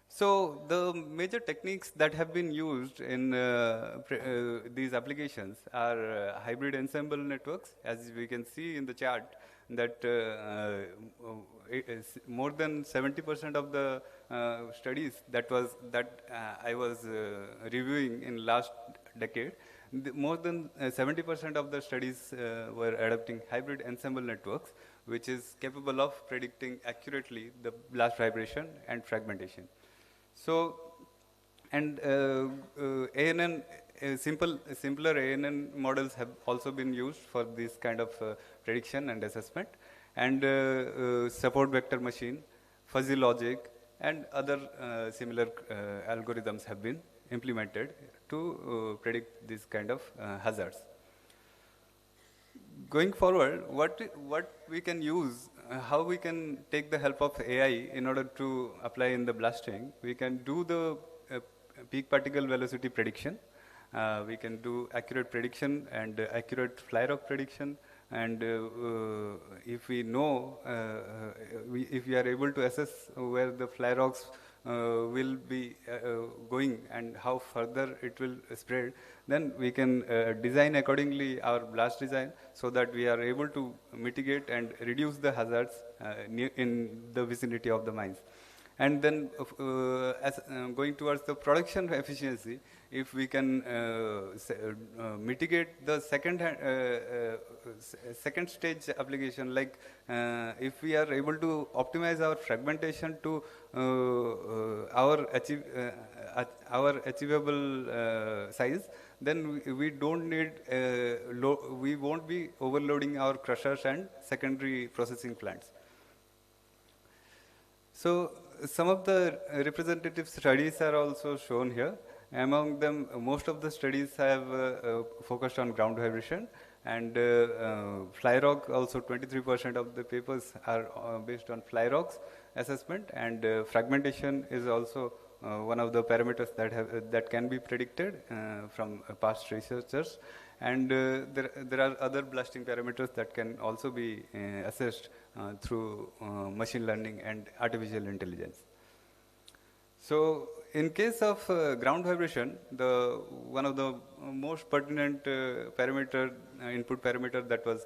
So the major techniques that have been used in these applications are hybrid ensemble networks. As we can see in the chart, that more than 70% of the studies that I was reviewing in last decade, more than 70% of the studies were adopting hybrid ensemble networks, which is capable of predicting accurately the blast vibration and fragmentation. So, and ANN, simpler ANN models have also been used for this kind of prediction and assessment, and support vector machine, fuzzy logic, and other similar algorithms have been implemented to predict this kind of hazards. Going forward, what we can use, how we can take the help of AI in order to apply in the blasting. We can do the peak particle velocity prediction. We can do accurate prediction and accurate fly rock prediction. And if we know, if we are able to assess where the fly rocks will be going and how further it will spread, then we can design accordingly our blast design so that we are able to mitigate and reduce the hazards in the vicinity of the mines. And then going towards the production efficiency, if we can mitigate the second stage application, like if we are able to optimize our fragmentation to our achievable size, then we don't need, we won't be overloading our crushers and secondary processing plants. So some of the representative studies are also shown here. Among them, most of the studies have focused on ground vibration, and fly rock, also 23% of the papers are based on fly rocks assessment, and fragmentation is also one of the parameters that can be predicted from past researchers. And there are other blasting parameters that can also be assessed through machine learning and artificial intelligence. So in case of ground vibration, one of the most pertinent input parameter that was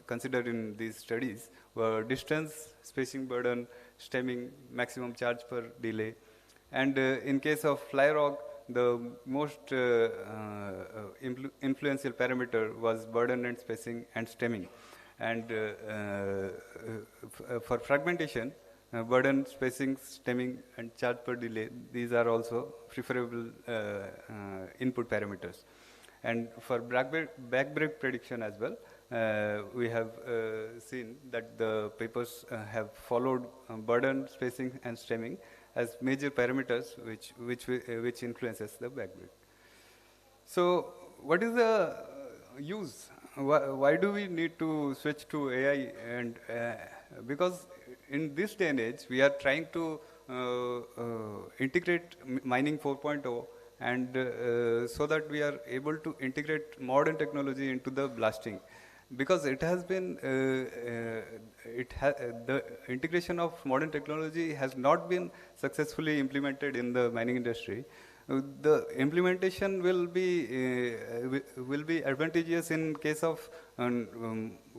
considered in these studies were distance, spacing burden, stemming, maximum charge per delay. And in case of fly rock, the most influential parameter was burden and spacing and stemming. And for fragmentation, burden, spacing, stemming, and charge per delay, these are also preferable input parameters. And for backbreak prediction as well, we have seen that the papers have followed burden, spacing, and stemming as major parameters which influences the backbreak. So what is the use? Why do we need to switch to AI? And because in this day and age, we are trying to integrate mining 4.0, and so that we are able to integrate modern technology into the blasting. Because it has been, the integration of modern technology has not been successfully implemented in the mining industry. The implementation will be advantageous in case of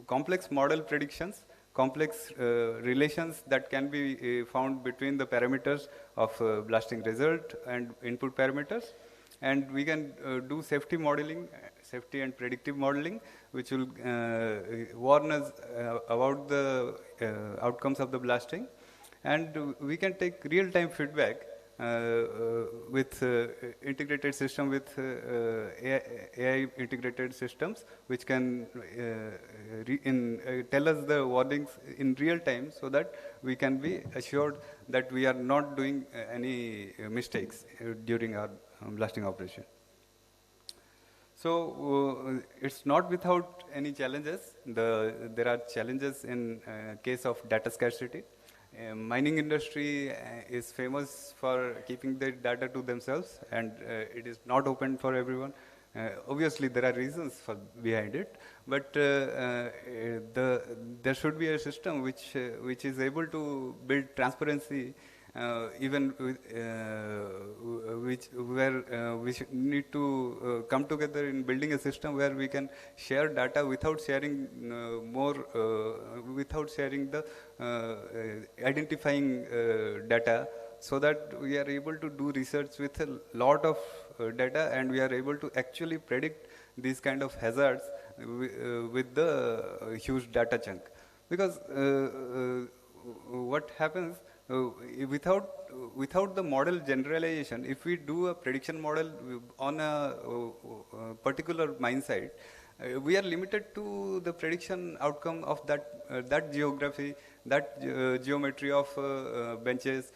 complex model predictions, complex relations that can be found between the parameters of blasting result and input parameters. And we can do safety modeling, safety and predictive modeling, which will warn us about the outcomes of the blasting. And we can take real-time feedback with integrated system with AI integrated systems, which can tell us the warnings in real time, so that we can be assured that we are not doing any mistakes during our blasting operation. So it's not without any challenges. There are challenges in case of data scarcity. Mining industry is famous for keeping the data to themselves, and it is not open for everyone. Obviously, there are reasons behind it, but there should be a system which is able to build transparency, even with, where we need to come together in building a system where we can share data without sharing without sharing the identifying data, so that we are able to do research with a lot of data, and we are able to actually predict these kind of hazards with the huge data chunk. Because what happens without the model generalization, if we do a prediction model on a particular mine site, we are limited to the prediction outcome of that geography, that geometry of benches,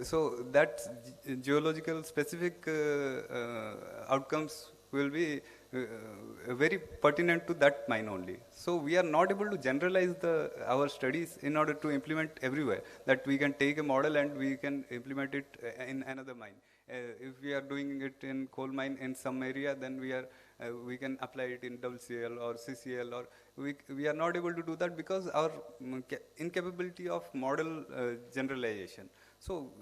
so that geological specific outcomes will be very pertinent to that mine only. So we are not able to generalize our studies in order to implement everywhere, that we can take a model and we can implement it in another mine. If we are doing it in coal mine in some area, then we can apply it in WCL or CCL, or we are not able to do that because our incapability of model generalization. So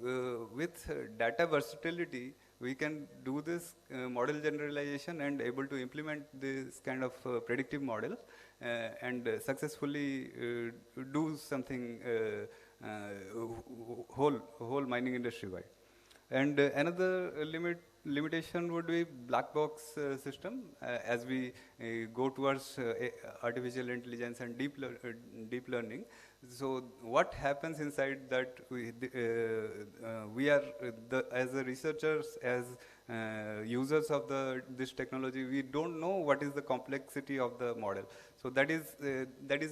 with data versatility, we can do this model generalization and able to implement this kind of predictive model and successfully do something whole mining industry wide. And another limitation would be black box system as we go towards artificial intelligence and deep learning. So what happens inside that we are as a researchers, as users of this technology, we don't know what is the complexity of the model. So that is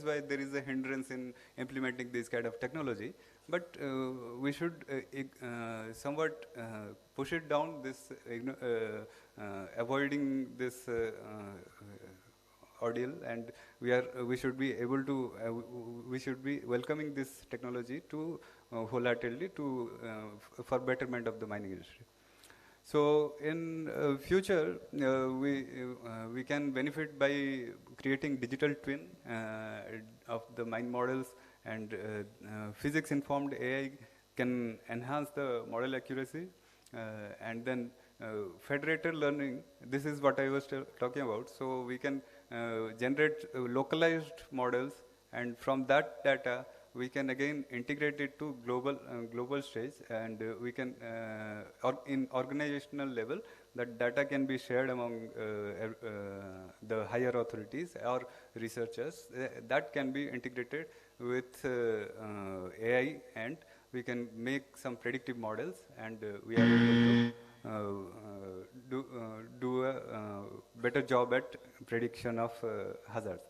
why there is a hindrance in implementing this kind of technology. But we should somewhat push it down, this avoiding this ordeal, and we should be able to we should be welcoming this technology to wholeheartedly for betterment of the mining industry. So in future, we can benefit by creating digital twin of the mine models, and physics-informed AI can enhance the model accuracy, and then federated learning. This is what I was talking about. So we can generate localized models, and from that data we can again integrate it to global stage, and we can in organizational level, that data can be shared among the higher authorities or researchers. That can be integrated with AI, and we can make some predictive models, and we are able to do a better job at prediction of hazards,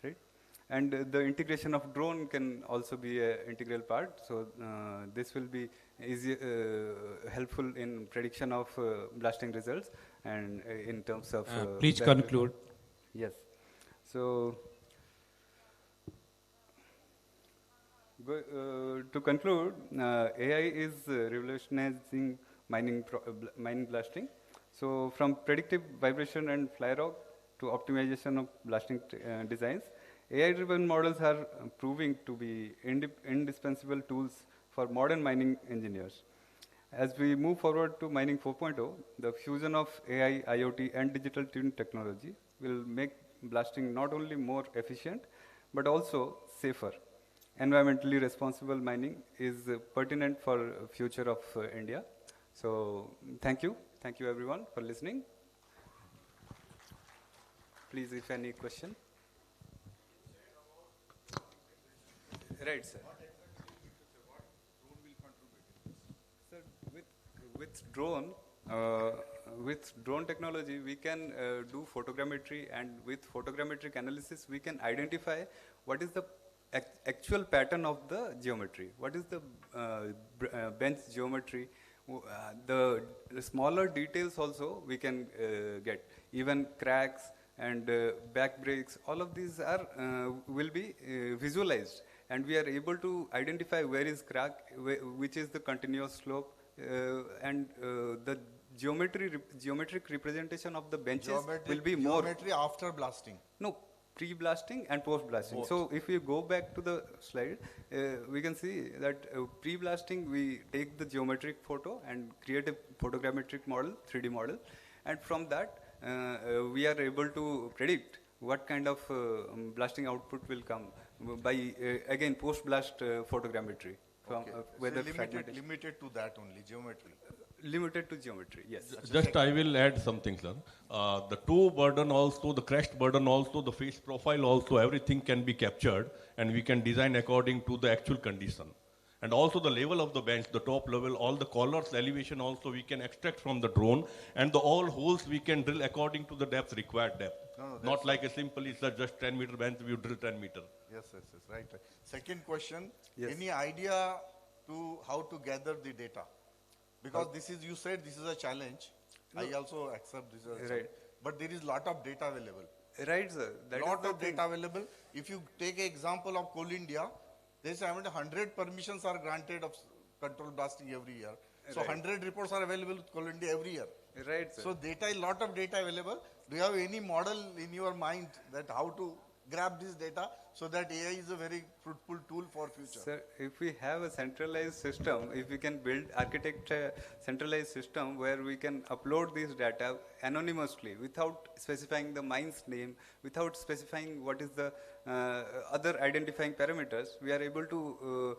right? And the integration of drone can also be an integral part. So this will be easy, helpful in prediction of blasting results, and in terms of please conclude. Yes. So to conclude, AI is revolutionizing mining blasting. So from predictive vibration and fly rock to optimization of blasting designs, AI-driven models are proving to be indispensable tools for modern mining engineers. As we move forward to mining 4.0, the fusion of AI, IoT, and digital twin technology will make blasting not only more efficient, but also safer. Environmentally responsible mining is pertinent for future of India. So thank you everyone for listening. please, if any question. Right, sir. Sir, with drone technology, we can do photogrammetry, and with photogrammetric analysis, we can identify what is the actual pattern of the geometry. What is the bench geometry? The smaller details also we can get. Even cracks and back breaks, all of these are will be visualized, and we are able to identify where is crack, which is the continuous slope, and the geometric representation of the benches will be more. Geometry after blasting. No, pre-blasting and post-blasting. Both. So if you go back to the slide, we can see that pre-blasting, we take the geometric photo and create a photogrammetric model, 3D model, and from that we are able to predict what kind of blasting output will come by again post-blast photogrammetry. From, whether so limited to that only, geometry. Limited to geometry, yes. Just I will add something, sir. The toe burden also, the crest burden also, the face profile also, everything can be captured, and we can design according to the actual condition. And also the level of the bench, the top level, all the collars, elevation also we can extract from the drone, and the all holes we can drill according to the depth, required depth. Not like a simple, it's just 10 meter bench, we drill 10 meter. Yes, right. Second question, yes. Any idea to how to gather the data? Because this is, you said this is a challenge. No. I also accept this as a challenge. But there is lot of data available. Right, sir. Lot of data available. If you take an example of Coal India, they say 100 permissions are granted of control blasting every year. So 100 reports are available with Coal India every year. Right, sir. So lot of data available. Do you have any model in your mind that how to grab this data so that AI is a very fruitful tool for future? Sir, if we have a centralized system, if we can architect a centralized system where we can upload this data anonymously without specifying the mine's name, without specifying what is the other identifying parameters, we are able to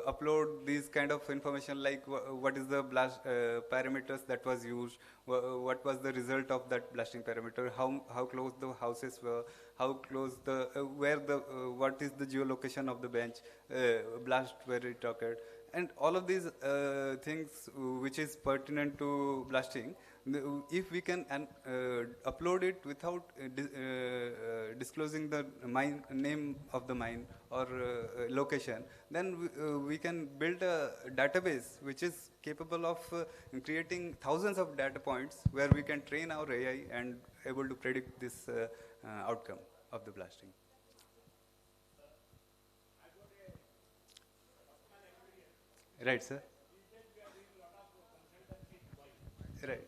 upload these kind of information like what is the blast parameters that was used, what was the result of that blasting parameter, how close the houses were, how close the what is the geolocation of the bench, blast where it occurred, and all of these things which is pertinent to blasting. If we can upload it without disclosing the name of the mine or location, then we can build a database which is capable of creating thousands of data points where we can train our AI and able to predict this outcome of the blasting. Right, sir. Right.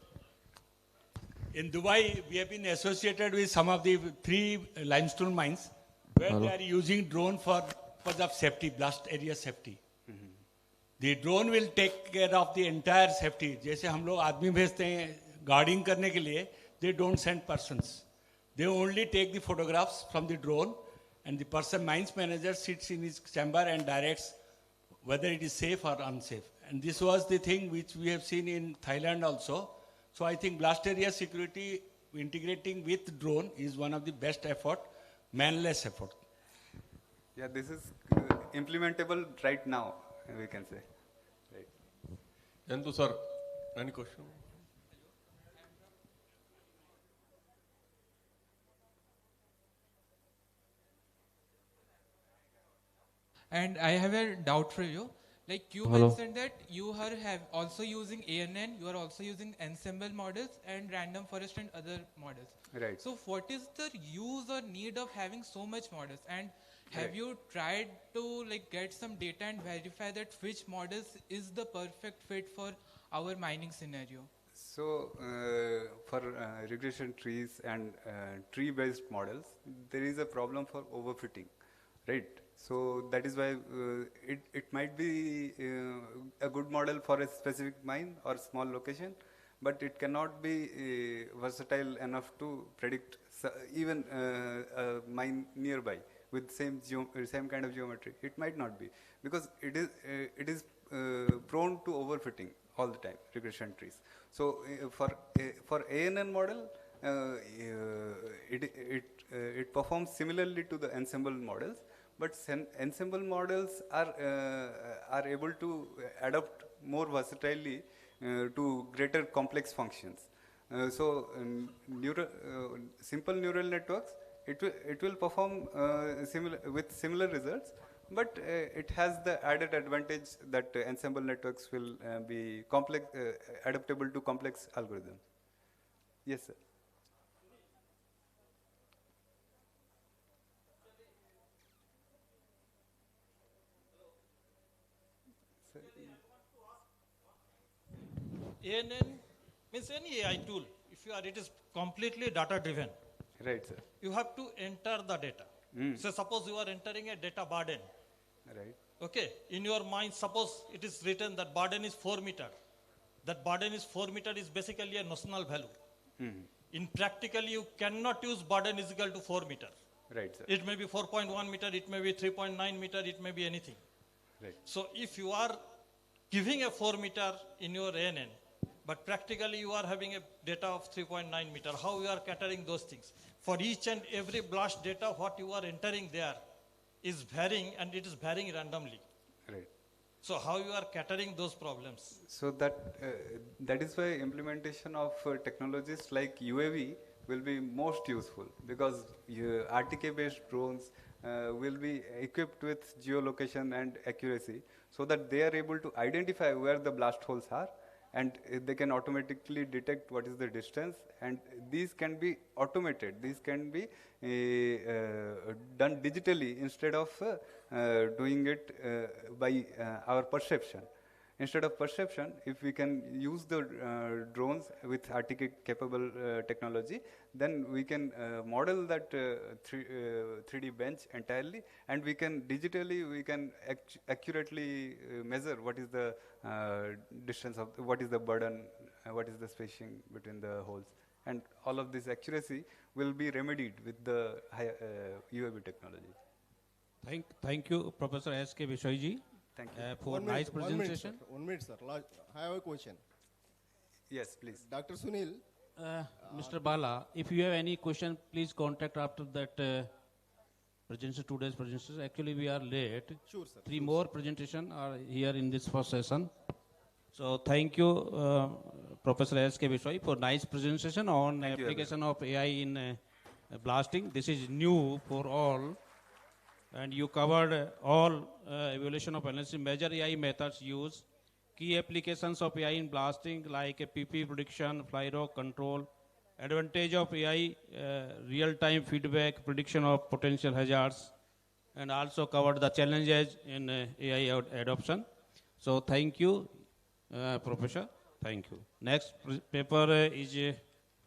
In Dubai, we have been associated with some of the 3 limestone mines where they are using drone for purpose of safety, blast area safety. The drone will take care of the entire safety. जैसे हम लोग आदमी भेजते हैं guarding करने के लिए, they don't send persons. They only take the photographs from the drone, and the person, mines manager, sits in his chamber and directs whether it is safe or unsafe. And this was the thing which we have seen in Thailand also. So I think blast area security integrating with drone is one of the best effort, manless effort. Yeah, this is implementable right now, we can say. Right. Yandu sir, any question? And I have a doubt for you. Like you mentioned that you are also using ANN, you are also using ensemble models and random forest and other models. Right. So what is the use or need of having so much models? And have you tried to get some data and verify that which models is the perfect fit for our mining scenario? So for regression trees and tree-based models, there is a problem for overfitting, right? So that is why it might be a good model for a specific mine or small location, but it cannot be versatile enough to predict even a mine nearby with same kind of geometry. It might not be, because it is prone to overfitting all the time, regression trees. So for ANN model, it performs similarly to the ensemble models, but ensemble models are able to adapt more versatilely to greater complex functions. Simple neural networks, it will perform similar results, but it has the added advantage that ensemble networks will be adaptable to complex algorithms. Yes, sir. ANN means any AI tool. If you are, it is completely data driven. Right, sir. You have to enter the data. So suppose you are entering a data burden. Right. Okay. In your mind, suppose it is written that burden is 4 meter. That burden is 4 meter is basically a notional value. In practically, you cannot use burden is equal to 4 meter. Right, sir. It may be 4.1 meter, it may be 3.9 meter, it may be anything. Right. So if you are giving a 4 meter in your ANN, but practically you are having a data of 3.9 meter, how you are catering those things? For each and every blast data, what you are entering there is varying, and it is varying randomly. Right. So how you are catering those problems? So that is why implementation of technologies like UAV will be most useful, because RTK-based drones will be equipped with geolocation and accuracy, so that they are able to identify where the blast holes are, and they can automatically detect what is the distance, and these can be automated. These can be done digitally instead of doing it by our perception. Instead of perception, if we can use the drones with RTK capable technology, then we can model that 3D bench entirely, and we can accurately measure what is the distance of, what is the burden, what is the spacing between the holes, and all of this accuracy will be remedied with the UAV technology. Thank you, Professor S.K. Bishoyji. Thank you. For nice presentation. 1 minute, sir. I have a question. Yes, please. Dr. Sunil. Mr. Bala, if you have any question, please contact after that presentation, today's presentation. Actually, we are late. Sure, sir. Three more presentations are here in this first session. So thank you, Professor S.K. Bishoy, for nice presentation on application of AI in blasting. This is new for all. And you covered all evaluation of analysis, major AI methods used, key applications of AI in blasting like PP prediction, fly rock control, advantage of AI, real-time feedback, prediction of potential hazards, and also covered the challenges in AI adoption. So thank you, Professor. Thank you. Next paper is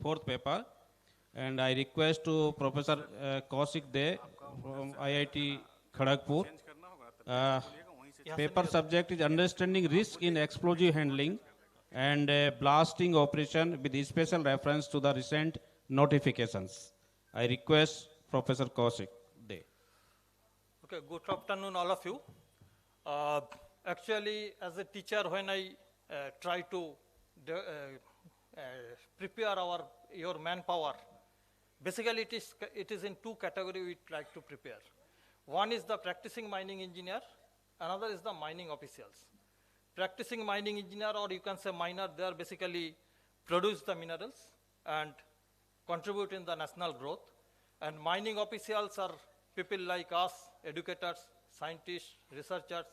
fourth paper, and I request to Professor Kaushik De from IIT Kharagpur. Paper subject is understanding risk in explosive handling and blasting operation with special reference to the recent notifications. I request Professor Kaushik De. Okay, good afternoon, all of you. Actually, as a teacher, when I try to prepare your manpower, basically it is in two categories we like to prepare. One is the practicing mining engineer, another is the mining officials. Practicing mining engineer, or you can say miner, they are basically produce the minerals and contribute in the national growth. And mining officials are people like us, educators, scientists, researchers,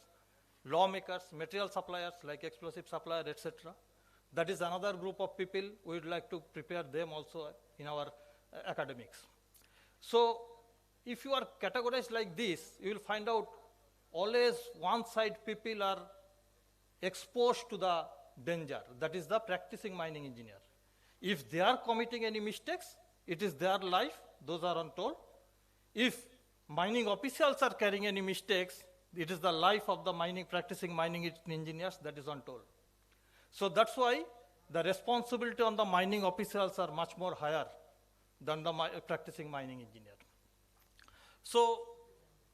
lawmakers, material suppliers like explosive supplier, etc. That is another group of people. We would like to prepare them also in our academics. So if you are categorized like this, you will find out always one side people are exposed to the danger. That is the practicing mining engineer. If they are committing any mistakes, it is their life, those are untold. If mining officials are carrying any mistakes, it is the life of the practicing mining engineers that is untold. So that's why the responsibility on the mining officials are much more higher than the practicing mining engineer. So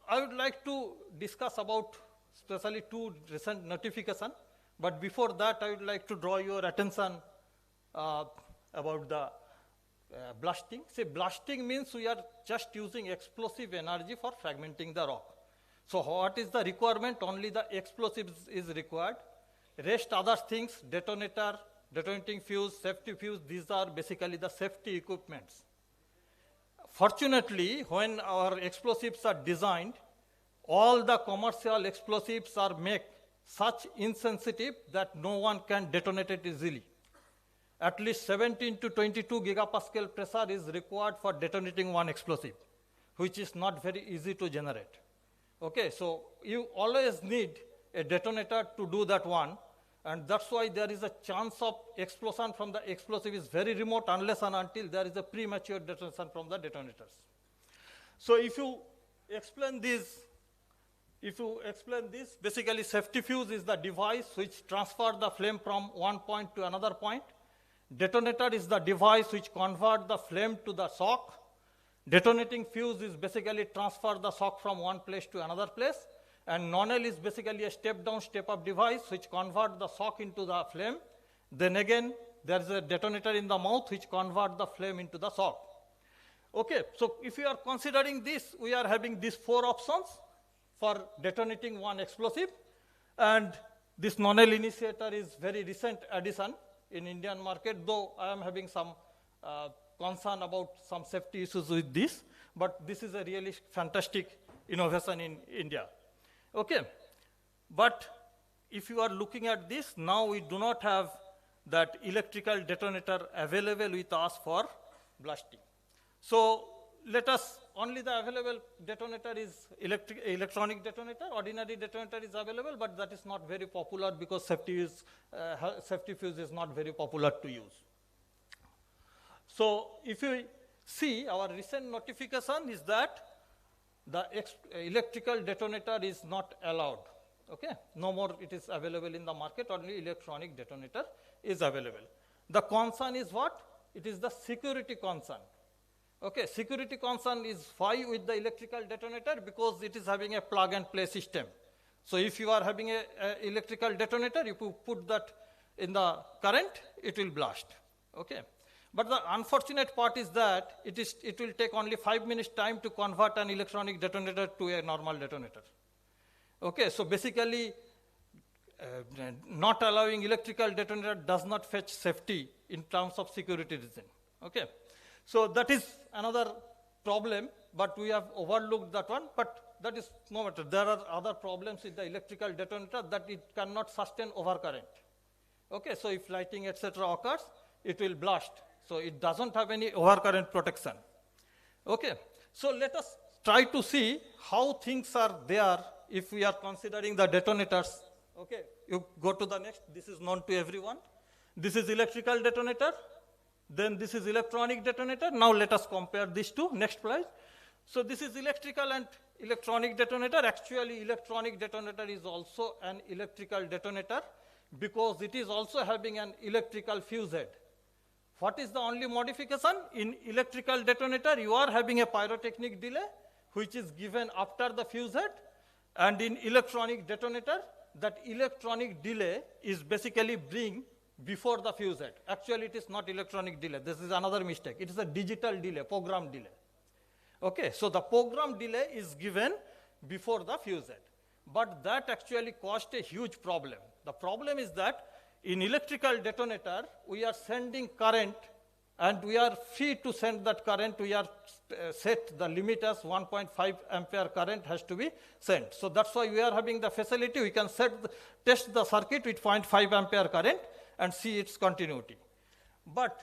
I would like to discuss about especially two recent notifications, but before that I would like to draw your attention about the blasting. See, blasting means we are just using explosive energy for fragmenting the rock. So what is the requirement? Only the explosives is required. Rest other things, detonator, detonating fuse, safety fuse, these are basically the safety equipments. Fortunately, when our explosives are designed, all the commercial explosives are made such insensitive that no one can detonate it easily. At least 17 to 22 gigapascal pressure is required for detonating one explosive, which is not very easy to generate. Okay, so you always need a detonator to do that one, and that's why there is a chance of explosion from the explosive is very remote unless and until there is a premature detonation from the detonators. So if you explain this, basically safety fuse is the device which transfers the flame from one point to another point. Detonator is the device which converts the flame to the shock. Detonating fuse is basically transfer the shock from one place to another place. And nozzle is basically a step-down, step-up device which converts the shock into the flame. Then again, there is a detonator in the mouth which converts the flame into the shock. Okay, so if you are considering this, we are having these 4 options for detonating one explosive. And this nozzle initiator is very recent addition in Indian market, though I am having some concern about some safety issues with this, but this is a really fantastic innovation in India. Okay, but if you are looking at this, now we do not have that electrical detonator available with us for blasting. So let us, only the available detonator is electronic detonator. Ordinary detonator is available, but that is not very popular because safety fuse is not very popular to use. So if you see, our recent notification is that the electrical detonator is not allowed. Okay, no more it is available in the market, only electronic detonator is available. The concern is what? It is the security concern. Okay, security concern is why with the electrical detonator, because it is having a plug and play system. So if you are having a electrical detonator, if you put that in the current, it will blast. Okay. But the unfortunate part is that it will take only 5 minutes time to convert an electronic detonator to a normal detonator. Okay, so basically not allowing electrical detonator does not fetch safety in terms of security reason. Okay, so that is another problem, but we have overlooked that one, but that is no matter. There are other problems with the electrical detonator that it cannot sustain overcurrent. Okay, so if lighting etc. occurs, it will blast. So it doesn't have any overcurrent protection. Okay, so let us try to see how things are there if we are considering the detonators. Okay, you go to the next. This is known to everyone. This is electrical detonator. Then this is electronic detonator. Now let us compare these two. Next slide. So this is electrical and electronic detonator. Actually, electronic detonator is also an electrical detonator because it is also having an electrical fuse head. What is the only modification? In electrical detonator, you are having a pyrotechnic delay, which is given after the fuse head. And in electronic detonator, that electronic delay is basically bring before the fuse head. Actually, it is not electronic delay. This is another mistake. It is a digital delay, program delay. Okay, so the program delay is given before the fuse head. But that actually caused a huge problem. The problem is that in electrical detonator, we are sending current and we are free to send that current. We are set the limit as 1.5 ampere current has to be sent. So that's why we are having the facility. We can test the circuit with 0.5 ampere current and see its continuity. But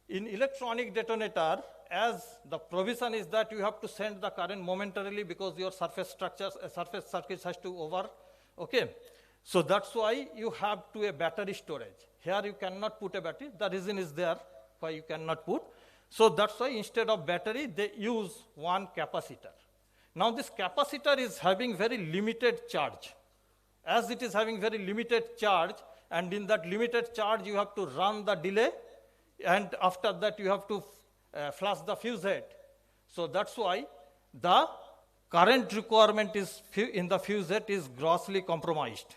in electronic detonator, as the provision is that you have to send the current momentarily because your surface circuits has to over. Okay. So that's why you have to a battery storage. Here you cannot put a battery. The reason is there why you cannot put. So that's why instead of battery, they use one capacitor. Now this capacitor is having very limited charge. As it is having very limited charge, and in that limited charge, you have to run the delay, and after that, you have to flush the fuse head. So that's why the current requirement is in the fuse head is grossly compromised.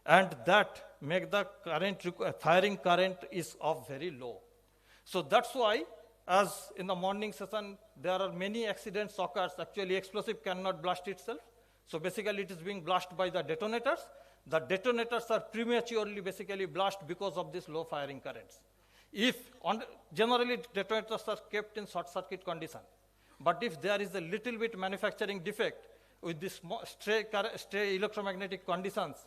And that make the current firing current is of very low. So that's why as in the morning session, there are many accidents occurs. Actually, explosive cannot blast itself. So basically, it is being blasted by the detonators. The detonators are prematurely basically blast because of these low firing currents. Generally, detonators are kept in short circuit condition. But if there is a little bit manufacturing defect with this stray electromagnetic conditions,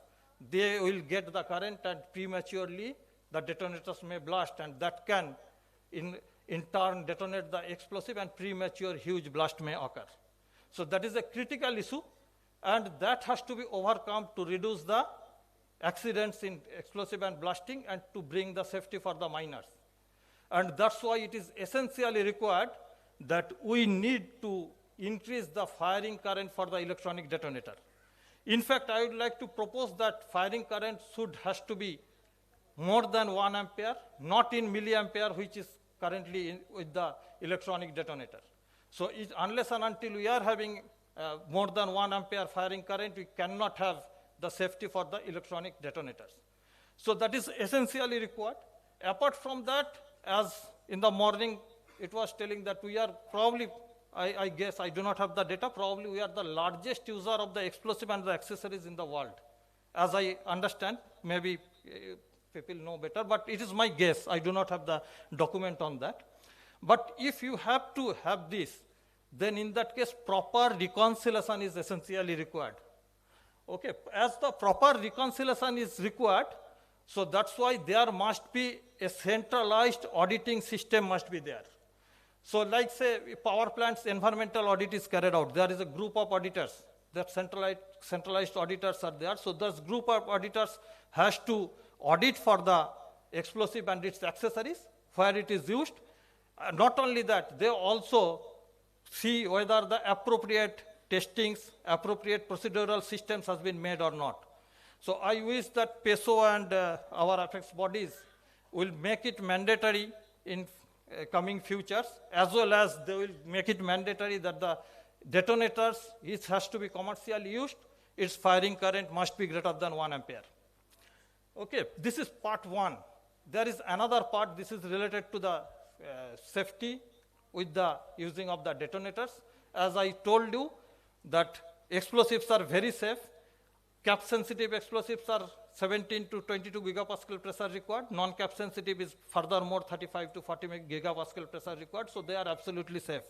they will get the current and prematurely the detonators may blast, and that can in turn detonate the explosive and premature huge blast may occur. So that is a critical issue, and that has to be overcome to reduce the accidents in explosive and blasting and to bring the safety for the miners. And that's why it is essentially required that we need to increase the firing current for the electronic detonator. In fact, I would like to propose that firing current has to be more than 1 ampere, not in milliampere, which is currently with the electronic detonator. So unless and until we are having more than 1 ampere firing current, we cannot have the safety for the electronic detonators. So that is essentially required. Apart from that, as in the morning, it was telling that we are probably, I guess, I do not have the data, probably we are the largest user of the explosive and the accessories in the world. As I understand, maybe people know better, but it is my guess. I do not have the document on that. But if you have to have this, then in that case, proper reconciliation is essentially required. Okay, as the proper reconciliation is required, so that's why there must be a centralized auditing system must be there. So like say power plant's environmental audit is carried out, there is a group of auditors, that centralized auditors are there. So this group of auditors has to audit for the explosive and its accessories where it is used. Not only that, they also see whether the appropriate testings, appropriate procedural systems has been made or not. So I wish that PESO and our apex bodies will make it mandatory in coming futures, as well as they will make it mandatory that the detonators, it has to be commercially used, its firing current must be greater than 1 ampere. Okay, this is part one. There is another part, this is related to the safety with the using of the detonators. As I told you, that explosives are very safe. Cap sensitive explosives are 17 to 22 gigapascal pressure required. Non-cap sensitive is furthermore 35 to 40 gigapascal pressure required, so they are absolutely safe.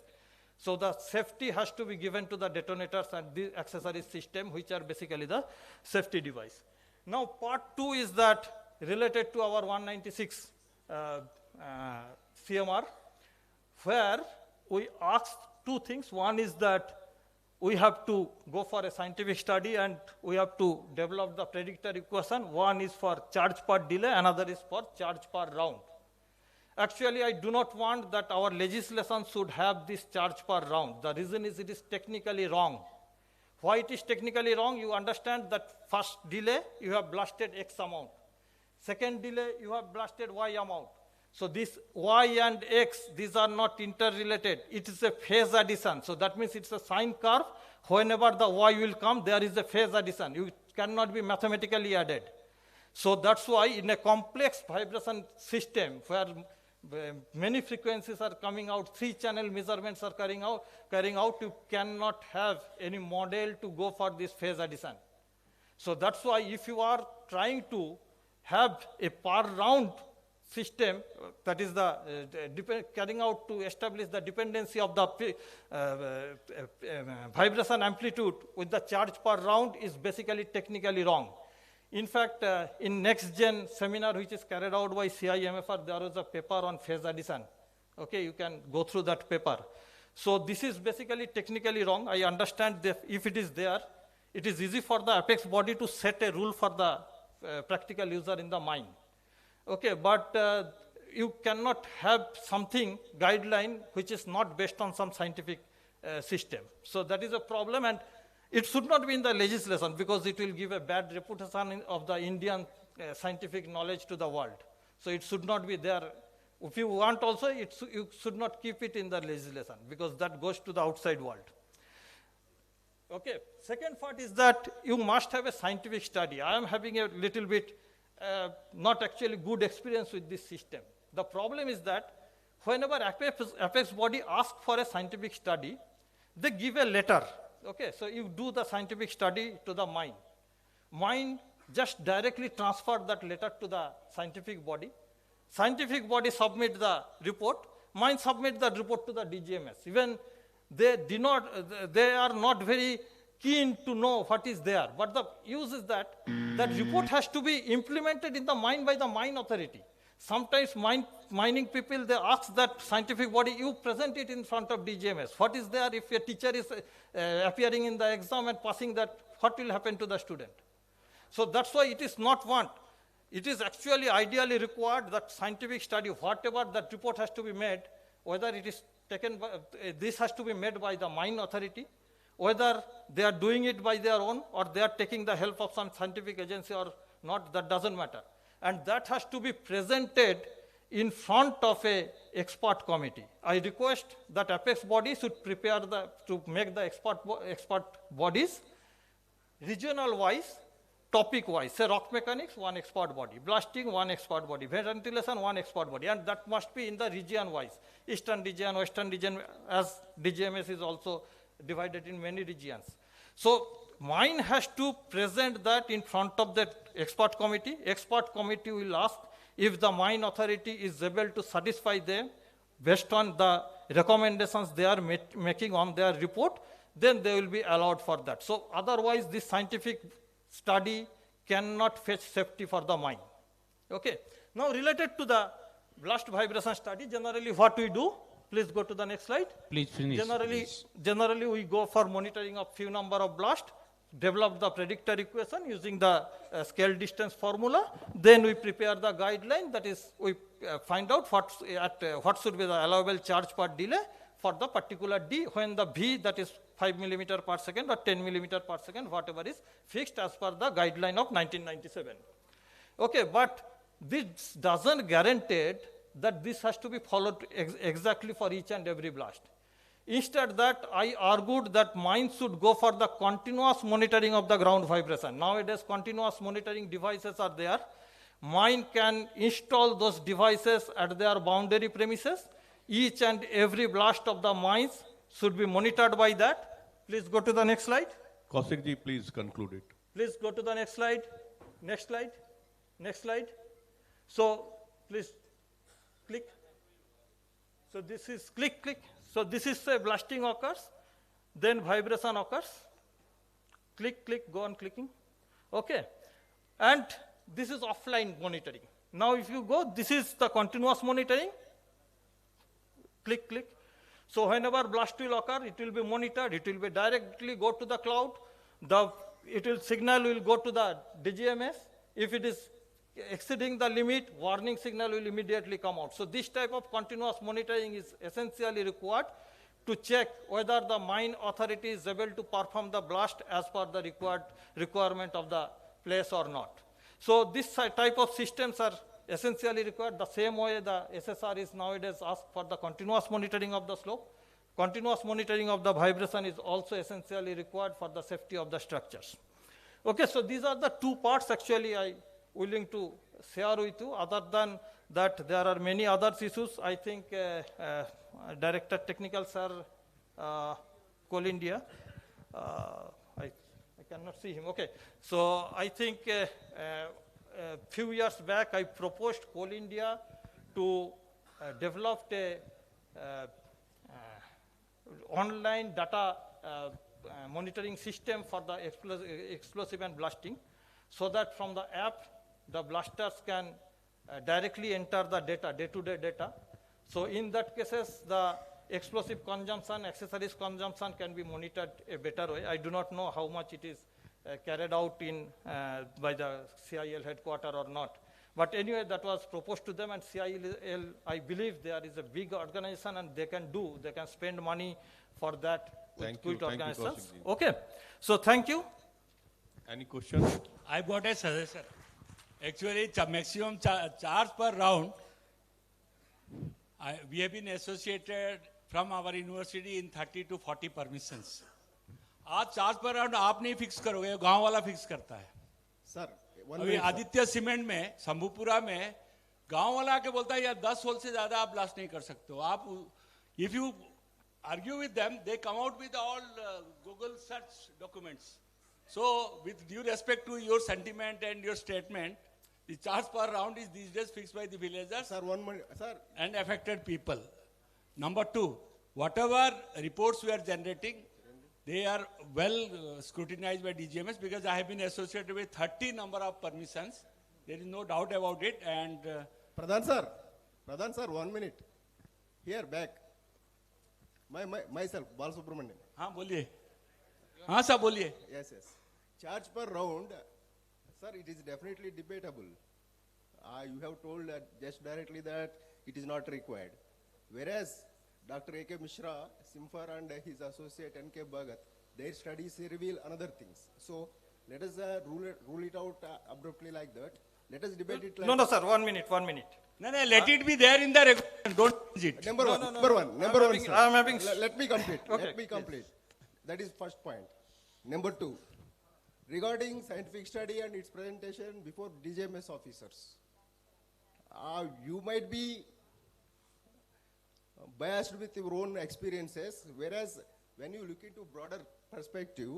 So the safety has to be given to the detonators and the accessory system, which are basically the safety device. Now part two is that related to our 196 CMR, where we asked two things. One is that we have to go for a scientific study and we have to develop the predictor equation. One is for charge per delay, another is for charge per round. Actually, I do not want that our legislation should have this charge per round. The reason is it is technically wrong. Why it is technically wrong? You understand that first delay, you have blasted X amount. Second delay, you have blasted Y amount. So this Y and X, these are not interrelated. It is a phase addition. So that means it's a sine curve. Whenever the Y will come, there is a phase addition. You cannot be mathematically added. So that's why in a complex vibration system where many frequencies are coming out, 3-channel measurements are carrying out, you cannot have any model to go for this phase addition. So that's why if you are trying to have a per round system, that is the carrying out to establish the dependency of the vibration amplitude with the charge per round is basically technically wrong. In fact, in next gen seminar which is carried out by CIMFR, there was a paper on phase addition. Okay, you can go through that paper. So this is basically technically wrong. I understand that if it is there, it is easy for the apex body to set a rule for the practical user in the mine. Okay, but you cannot have something, guideline, which is not based on some scientific system. So that is a problem, and it should not be in the legislation because it will give a bad reputation of the Indian scientific knowledge to the world. So it should not be there. If you want also, you should not keep it in the legislation because that goes to the outside world. Okay, second part is that you must have a scientific study. I am having a little bit not actually good experience with this system. The problem is that whenever apex body asks for a scientific study, they give a letter. Okay, so you do the scientific study to the mine. Mine just directly transfer that letter to the scientific body. Scientific body submit the report. Mine submit the report to the DGMS. Even they are not very keen to know what is there. But the use is that that report has to be implemented in the mine by the mine authority. Sometimes mining people, they ask that scientific body, you present it in front of DGMS. What is there if a teacher is appearing in the exam and passing that, what will happen to the student? So that's why it is not want. It is actually ideally required that scientific study, whatever that report has to be made, whether it is taken by, this has to be made by the mine authority, whether they are doing it by their own or they are taking the help of some scientific agency or not, that doesn't matter. And that has to be presented in front of a expert committee. I request that apex body should prepare to make the expert bodies regional wise, topic wise. Say rock mechanics, one expert body, blasting, one expert body, ventilation, one expert body, and that must be in the region wise. Eastern region, western region, as DGMS is also divided in many regions. So mine has to present that in front of the expert committee. Expert committee will ask if the mine authority is able to satisfy them based on the recommendations they are making on their report, then they will be allowed for that. So otherwise this scientific study cannot fetch safety for the mine. Okay. Now related to the blast vibration study, generally what we do, please go to the next slide. Please finish. Generally we go for monitoring of few number of blast, develop the predictor equation using the scale distance formula. Then we prepare the guideline, that is we find out what should be the allowable charge per delay for the particular D when the V, that is 5 millimeter per second or 10 millimeter per second, whatever is fixed as per the guideline of 1997. Okay, but this doesn't guarantee that this has to be followed exactly for each and every blast. Instead that, I argued that mines should go for the continuous monitoring of the ground vibration. Nowadays, continuous monitoring devices are there. Mine can install those devices at their boundary premises. Each and every blast of the mines should be monitored by that. Please go to the next slide. Kaushik ji, please conclude it. Please go to the next slide. Next slide. Next slide. So, please click. So this is click. So this is a blasting occurs, then vibration occurs. Click, go on clicking. Okay. And this is offline monitoring. Now if you go, this is the continuous monitoring. Click. So whenever blast will occur, it will be monitored. It will be directly go to the cloud. Signal will go to the DGMS. If it is exceeding the limit, warning signal will immediately come out. So this type of continuous monitoring is essentially required to check whether the mine authority is able to perform the blast as per the requirement of the place or not. So this type of systems are essentially required. The same way the SSR is nowadays asked for the continuous monitoring of the slope. Continuous monitoring of the vibration is also essentially required for the safety of the structures. Okay, so these are the two parts actually I willing to share with you. Other than that, there are many other issues. I think Director Technical Sir, Coal India, I cannot see him. Okay, so I think a few years back I proposed Coal India to develop a online data monitoring system for the explosive and blasting, so that from the app the blasters can directly enter the data, day-to-day data. So in that cases, the explosive consumption, accessories consumption can be monitored a better way. I do not know how much it is carried out by the CIL headquarter or not. But anyway, that was proposed to them, and CIL, I believe there is a big organization and they can spend money for that with good organizations. Okay, so thank you. Any questions? I got a suggestion. Actually, maximum charge per round, we have been associated from our university in 30 to 40 permissions. आज charge पर round आप नहीं fix करोगे, गांव वाला fix करता है. Sir, अभी आदित्य सीमेंट में, शंभुपुरा में गांव वाला आके बोलता है यार 10 होल से ज्यादा आप ब्लास्ट नहीं कर सकते हो. आप if you argue with them, they come out with all Google search documents. So with due respect to your sentiment and your statement, the charge per round is these days fixed by the villagers and affected people. Number two, whatever reports we are generating, they are well scrutinized by DGMS, because I have been associated with 30 number of permissions. There is no doubt about it. And Pradhan sir, 1 minute. Here, back. Myself, Bal Subramanian. हाँ बोलिए. हाँ sir बोलिए. Yes. Charge per round, sir, it is definitely debatable. You have told just directly that it is not required. Whereas Dr. A.K. Mishra, Simfar and his associate N.K. Bhagat, their studies reveal another things. So let us rule it out abruptly like that. Let us debate it like No, sir, 1 minute. No, let it be there in the regulation. Don't change it. Number one, sir. I'm having. Let me complete. Okay, Let me complete. That is first point. Number two, regarding scientific study and its presentation before DGMS officers, you might be biased with your own experiences, whereas when you look into broader perspective,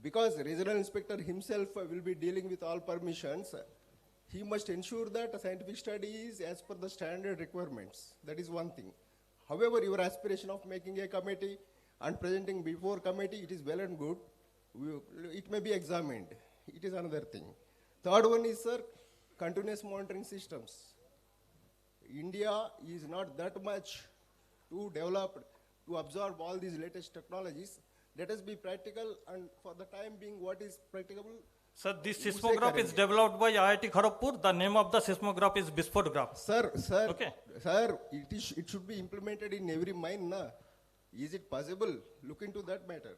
because regional inspector himself will be dealing with all permissions, he must ensure that a scientific study is as per the standard requirements. That is one thing. However, your aspiration of making a committee and presenting before committee, it is well and good. It may be examined. It is another thing. Third one is, sir, continuous monitoring systems. India is not that much to develop, to absorb all these latest technologies. Let us be practical, and for the time being, what is practicable? Sir, this seismograph is developed by IIT Kharagpur. The name of the seismograph is Bisphodgraph. Sir, okay. Sir, it should be implemented in every mine, na? Is it possible? Look into that matter.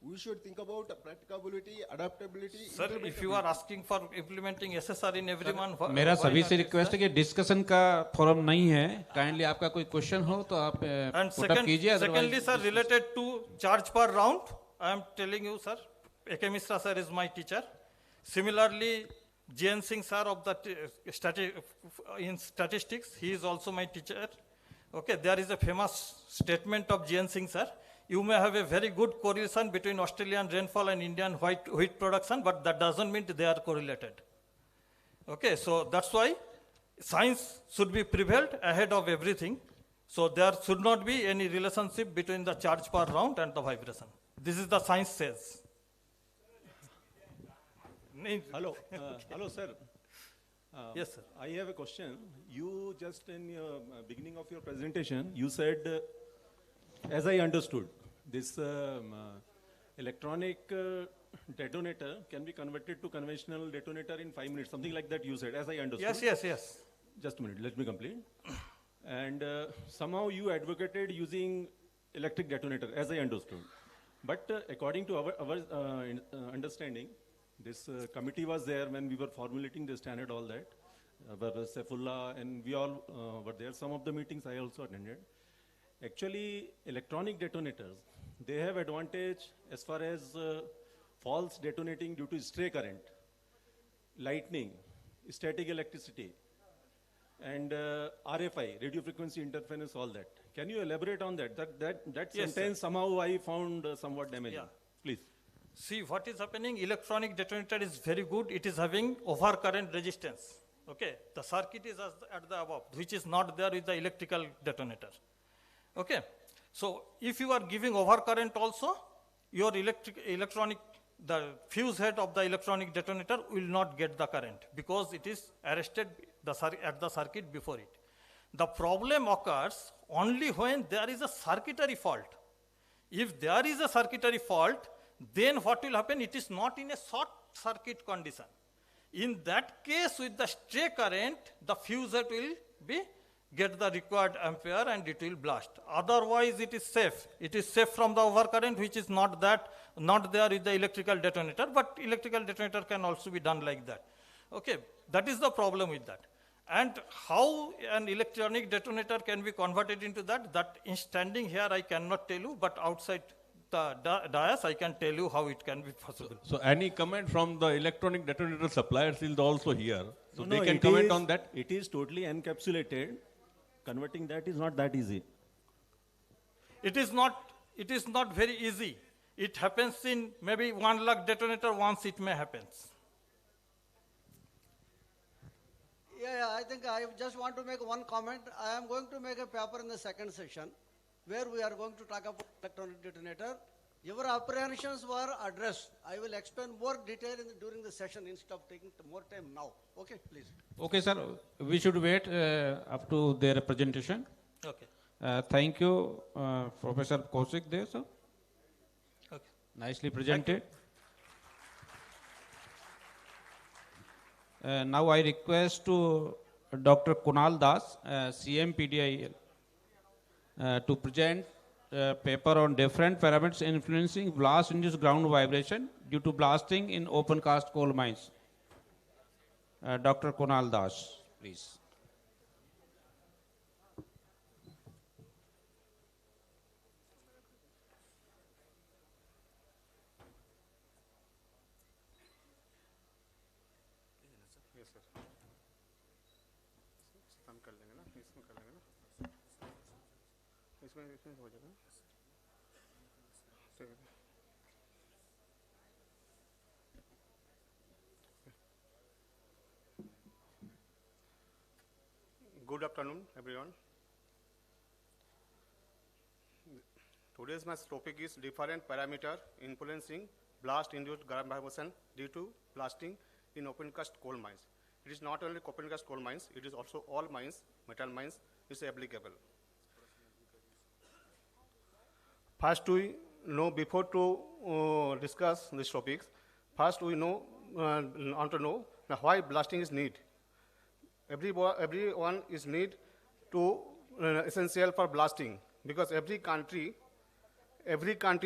We should think about practicability, adaptability. Sir, if you are asking for implementing SSR in every month, मेरा सभी से request है कि discussion का forum नहीं है. Kindly आपका कोई क्वेश्चन हो तो आप पुट अप कीजिए. Secondly, sir, related to charge per round, I am telling you, sir, A.K. Mishra sir is my teacher. Similarly, J.N. Singh sir of the in statistics, he is also my teacher. Okay, there is a famous statement of J.N. Singh sir. You may have a very good correlation between Australian rainfall and Indian wheat production, but that doesn't mean they are correlated. Okay, so that's why science should be prevailed ahead of everything. So there should not be any relationship between the charge per round and the vibration. This is the science says. Hello, sir. Yes, sir. I have a question. You just in your beginning of your presentation, you said, as I understood, this electronic detonator can be converted to conventional detonator in 5 minutes, something like that you said, as I understood. Yes. Just a minute, let me complete. And somehow you advocated using electric detonator, as I understood. But according to our understanding, this committee was there when we were formulating the standard, all that. Saifullah and we all were there. Some of the meetings I also attended. Actually, electronic detonators, they have advantage as far as false detonating due to stray current, lightning, static electricity, and RFI, radio frequency interference, all that. Can you elaborate on that? That Yes, sentence sir. somehow I found somewhat damaging. Yeah. Please. See, what is happening, electronic detonator is very good. It is having overcurrent resistance. Okay, the circuit is at the above, which is not there with the electrical detonator. Okay, so if you are giving overcurrent also, your electronic, the fuse head of the electronic detonator will not get the current because it is arrested at the circuit before it. The problem occurs only when there is a circuitry fault. If there is a circuitry fault, then what will happen? It is not in a short circuit condition. In that case, with the stray current, the fuse head will get the required ampere and it will blast. Otherwise, it is safe. It is safe from the overcurrent, which is not there with the electrical detonator, but electrical detonator can also be done like that. Okay, that is the problem with that. And how an electronic detonator can be converted into that in standing here I cannot tell you, but outside the dais, I can tell you how it can be possible. So any comment from the electronic detonator suppliers is also here. So they can it comment is- on that. It is totally encapsulated. Converting that is not that easy. It is not very easy. It happens in maybe 1 lakh detonator once it may happen. Yeah, I think I just want to make one comment. I am going to make a paper in the second session where we are going to talk about electronic detonator. Your apprehensions were addressed. I will explain more detail during the session instead of taking more time now. Okay, please. Okay, sir. We should wait up to their presentation. Okay. Thank you, Professor Kaushik there, sir. Okay. Nicely presented. Now I request to Dr. Kunal Das, CMPDIL, to present a paper on different parameters influencing blast-induced ground vibration due to blasting in open-cast coal mines. Dr. Kunal Das, please. Yes, sir. हम कर लेंगे ना, इसमें कर लेंगे ना, इसमें हो जाएगा ना। ठीक है। Good afternoon, everyone. Today's my topic is different parameter influencing blast-induced ground vibration due to blasting in open-cast coal mines. It is not only open-cast coal mines, it is also all mines, metal mines is applicable. First, we know before to discuss these topics, first we want to know why blasting is needed. Everyone is need to essential for blasting because every country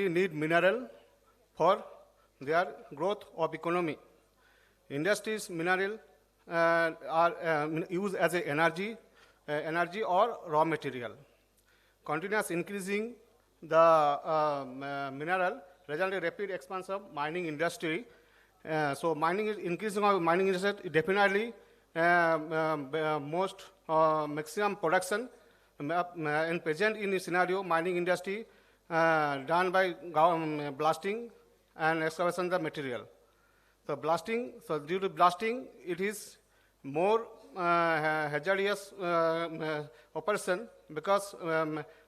need mineral for their growth of economy. Industries mineral are used as a energy or raw material. Continuous increasing the mineral result in rapid expansion of mining industry. So mining is increasing of mining industry definitely most maximum production in present in the scenario mining industry done by blasting and excavation of the material. So due to blasting, it is more hazardous operation because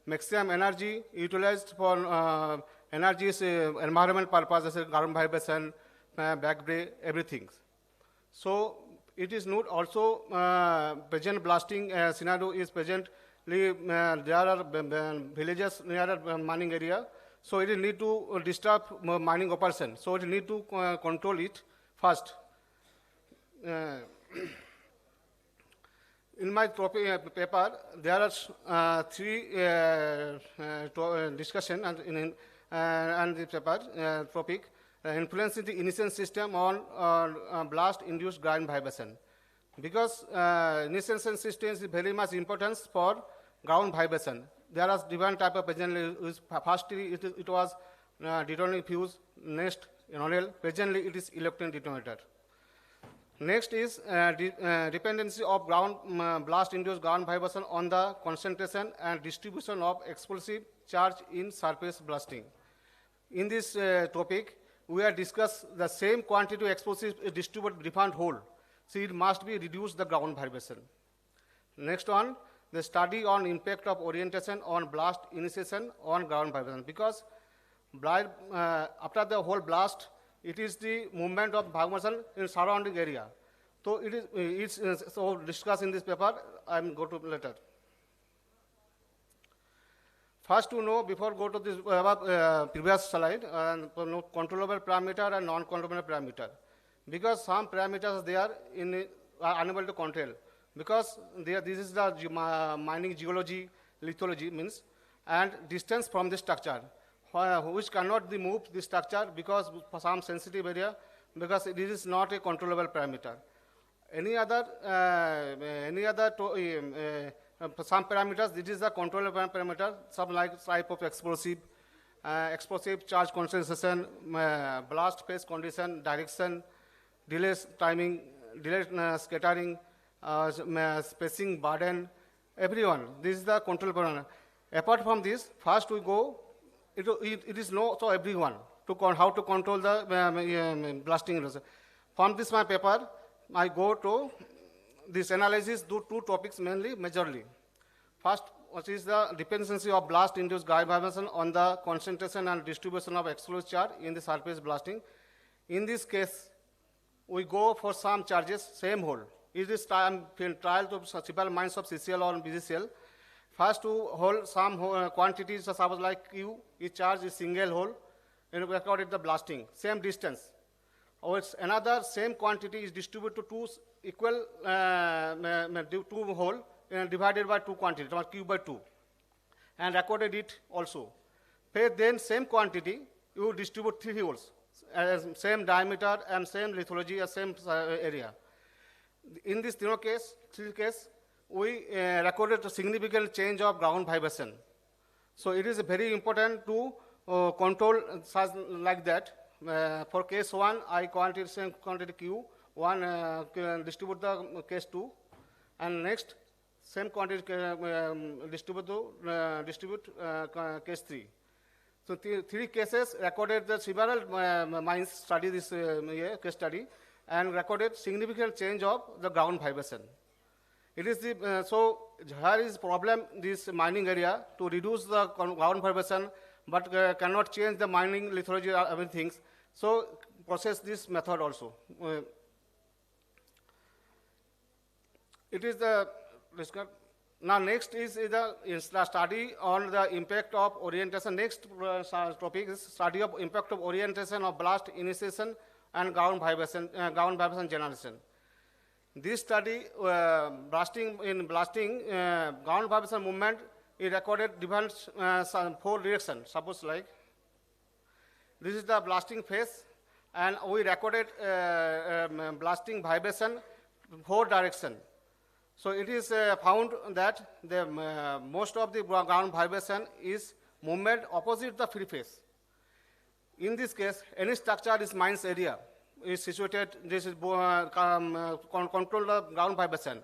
maximum energy utilized for energies environment purpose, ground vibration, backbray, everything. So it is not also present blasting scenario is presently there are villages near mining area, so it need to disturb mining operation. So it need to control it first. In my paper, there are three discussion and the paper topic. Influencing the ignition system on blast-induced ground vibration. Because ignition system is very much important for ground vibration. There are different type of presently. Firstly, it was detonating fuse. Next, Inaugural. Presently, it is electron detonator. Next is dependency of blast-induced ground vibration on the concentration and distribution of explosive charge in surface blasting. In this topic, we have discussed the same quantity of explosives distributed different hole. So it must be reduced the ground vibration. Next one, the study on impact of orientation on blast initiation on ground vibration. Because after the whole blast, it is the movement of vibration in surrounding area. So it's so discussed in this paper. I will go to later. First to know, before go to this previous slide, controllable parameter and non-controllable parameter. Because some parameters they are unable to control. Because this is the mining geology, lithology means, and distance from the structure, which cannot be moved the structure because for some sensitive area, because this is not a controllable parameter. Any other some parameters, this is the controllable parameter, some like type of explosive, explosive charge concentration, blast phase condition, direction, delay timing, delay scattering, spacing burden, everyone. This is the control parameter. Apart from this, first we go, it is known to everyone how to control the blasting. From this my paper, I go to this analysis, do two topics mainly, majorly. First, what is the dependency of blast-induced ground vibration on the concentration and distribution of explosive charge in the surface blasting. In this case, we go for some charges, same hole. It is trial to several mines of CCL or BGCL. First to hold some quantities, suppose like Q, each charge is single hole, and we recorded the blasting, same distance. Or another same quantity is distributed to two equal two hole divided by two quantities, Q by 2, and recorded it also. Then same quantity, you distribute 3 holes, same diameter and same lithology, same area. In this three case, we recorded a significant change of ground vibration. So it is very important to control such like that. For case 1, I same quantity Q, distribute the case 2, and next same quantity distribute case 3. So 3 cases recorded the several mines study this case study and recorded significant change of the ground vibration. It is the, so here is problem this mining area to reduce the ground vibration, but cannot change the mining lithology or everything. So process this method also. It is the now next is the study on the impact of orientation. Next topic is study of impact of orientation of blast initiation and ground vibration generation. This study blasting ground vibration movement is recorded different 4 directions. Suppose like this is the blasting phase, and we recorded blasting vibration 4 directions. So it is found that the most of the ground vibration is movement opposite the free phase. In this case, any structure is mines area is situated. This is control the ground vibration.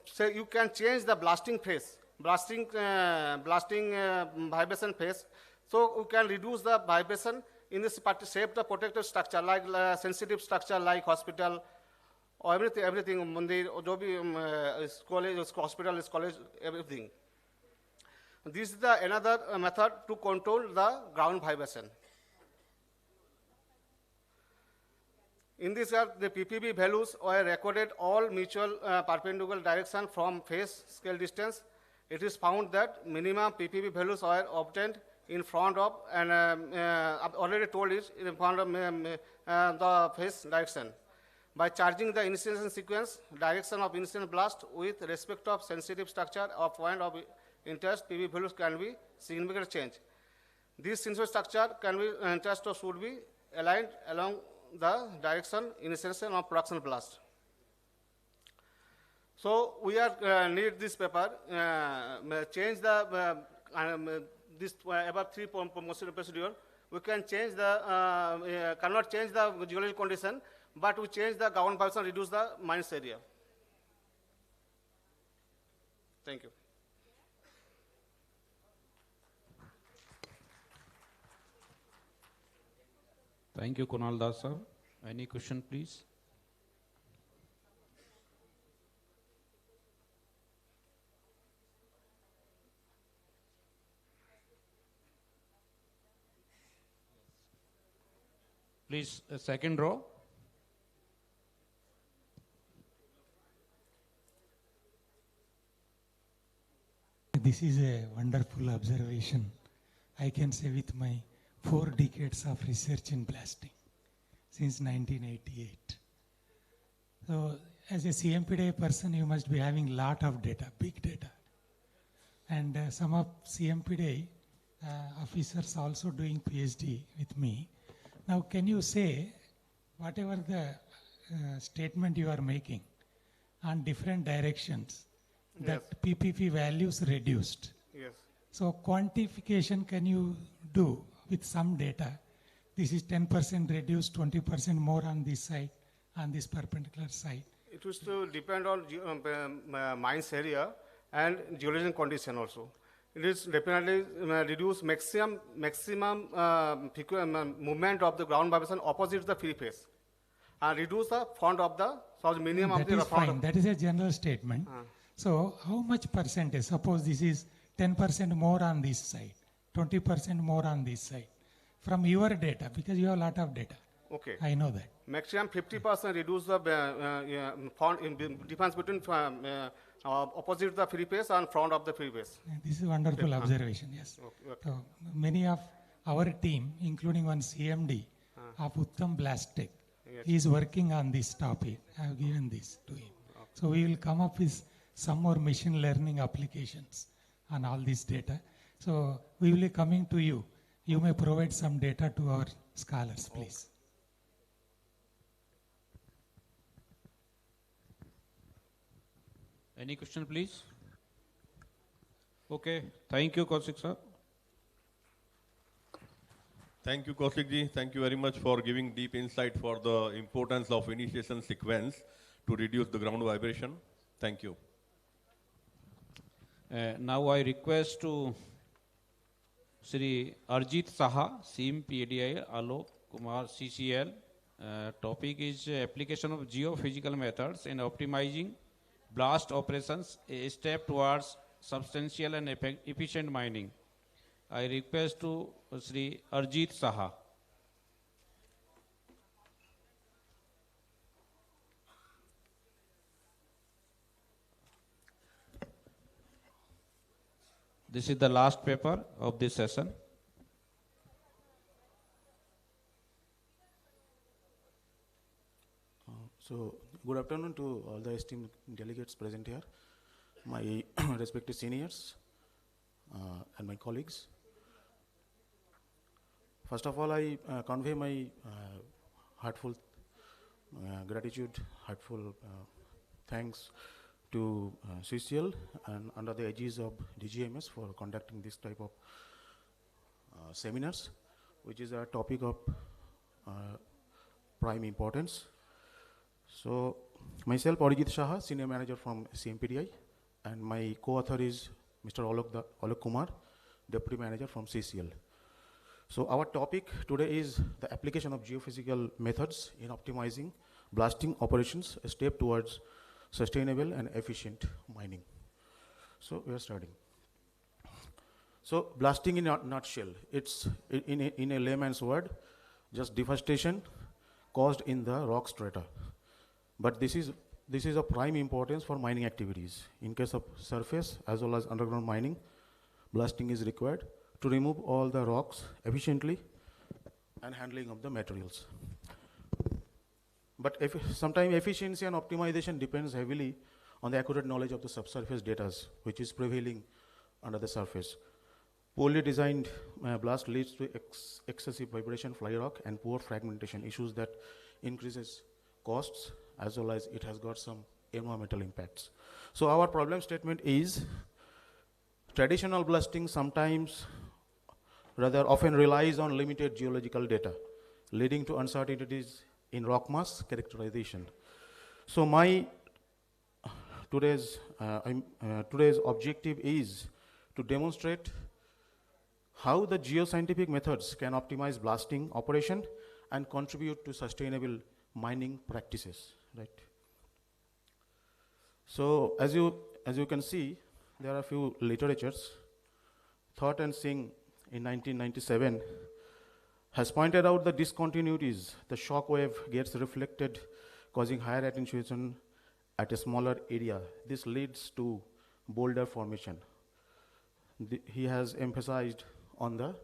So you can change the blasting phase, blasting vibration phase. So you can reduce the vibration in this part, shape the protective structure like sensitive structure like hospital. Or everything, mandir, jo bhi college, hospital, college, everything. This is the another method to control the ground vibration. In this, the PPV values were recorded all mutual perpendicular direction from phase scale distance. It is found that minimum PPV values were obtained in front of, and I've already told it, in front of the phase direction. By charging the initiation sequence, direction of initial blast with respect of sensitive structure or point of interest, PV values can be significant change. This sensitive structure can be interest or should be aligned along the direction initiation of production blast. So we are need this paper, change the this above 3 procedure. We can change the cannot change the geological condition, but we change the ground vibration, reduce the mines area. Thank you. Thank you, Kunal Das sir. Any question, please? Please, second row. This is a wonderful observation. I can say with my 4 decades of research in blasting since 1988. So as a CMPDA person, you must be having lot of data, big data. And some of CMPDA officers also doing PhD with me. Now can you say, whatever the statement you are making on different directions, that PPP values reduced. Yes. So quantification, can you do with some data, this is 10% reduced, 20% more on this side, on this perpendicular side. It will still depend on mines area and geological condition also. It is definitely reduce maximum movement of the ground vibration opposite the free face, and reduce the front of the minimum of That the is front. fine. That is a general statement. So how much percentage? Suppose this is 10% more on this side, 20% more on this side. From your data, because you have a lot of data. Okay. I know that. Maximum 50% reduce the front in difference between opposite the free face and front of the free face. This is wonderful observation, yes. Okay, okay. So many of our team, including one CMD of Uttam Plastic, Yes. he is working on this topic. I have given this to him. So we will come up with some more machine learning applications on all this data. So we will be coming to you. You may provide some data to our scholars, please. Any question, please? Okay, thank you, Kaushik sir. Thank you, Kaushik ji. Thank you very much for giving deep insight for the importance of initiation sequence to reduce the ground vibration. Thank you. Now I request to Sri Arjit Saha, CM PDI, Alok Kumar, CCL. Topic is application of geophysical methods in optimizing blast operations, a step towards substantial and efficient mining. I request to Sri Arjit Saha. This is the last paper of this session. So, good afternoon to all the esteemed delegates present here, my respected seniors and my colleagues. First of all, I convey my heartfelt gratitude, heartfelt thanks to CCL and under the aegis of DGMS for conducting this type of seminars, which is a topic of prime importance. So, myself, Arijit Saha, Senior Manager from CMPDI, and my co-author is Mr. Alok Kumar, Deputy Manager from CCL. So, our topic today is the application of geophysical methods in optimizing blasting operations, a step towards sustainable and efficient mining. So, we are starting. So, blasting in a nutshell, it's in a layman's word, just deforestation caused in the rock strata. But this is of prime importance for mining activities. In case of surface as well as underground mining, blasting is required to remove all the rocks efficiently and handling of the materials. But sometimes efficiency and optimization depends heavily on the accurate knowledge of the subsurface data, which is prevailing under the surface. Poorly designed blast leads to excessive vibration, fly rock, and poor fragmentation, issues that increases costs as well as it has got some environmental impacts. So our problem statement is traditional blasting sometimes rather often relies on limited geological data, leading to uncertainties in rock mass characterization. So my today's objective is to demonstrate how the geoscientific methods can optimize blasting operation and contribute to sustainable mining practices, right? So as you can see, there are a few literatures. Thought and Singh in 1997 has pointed out the discontinuities. The shock wave gets reflected, causing higher attenuation at a smaller area. This leads to boulder formation. He has emphasized on the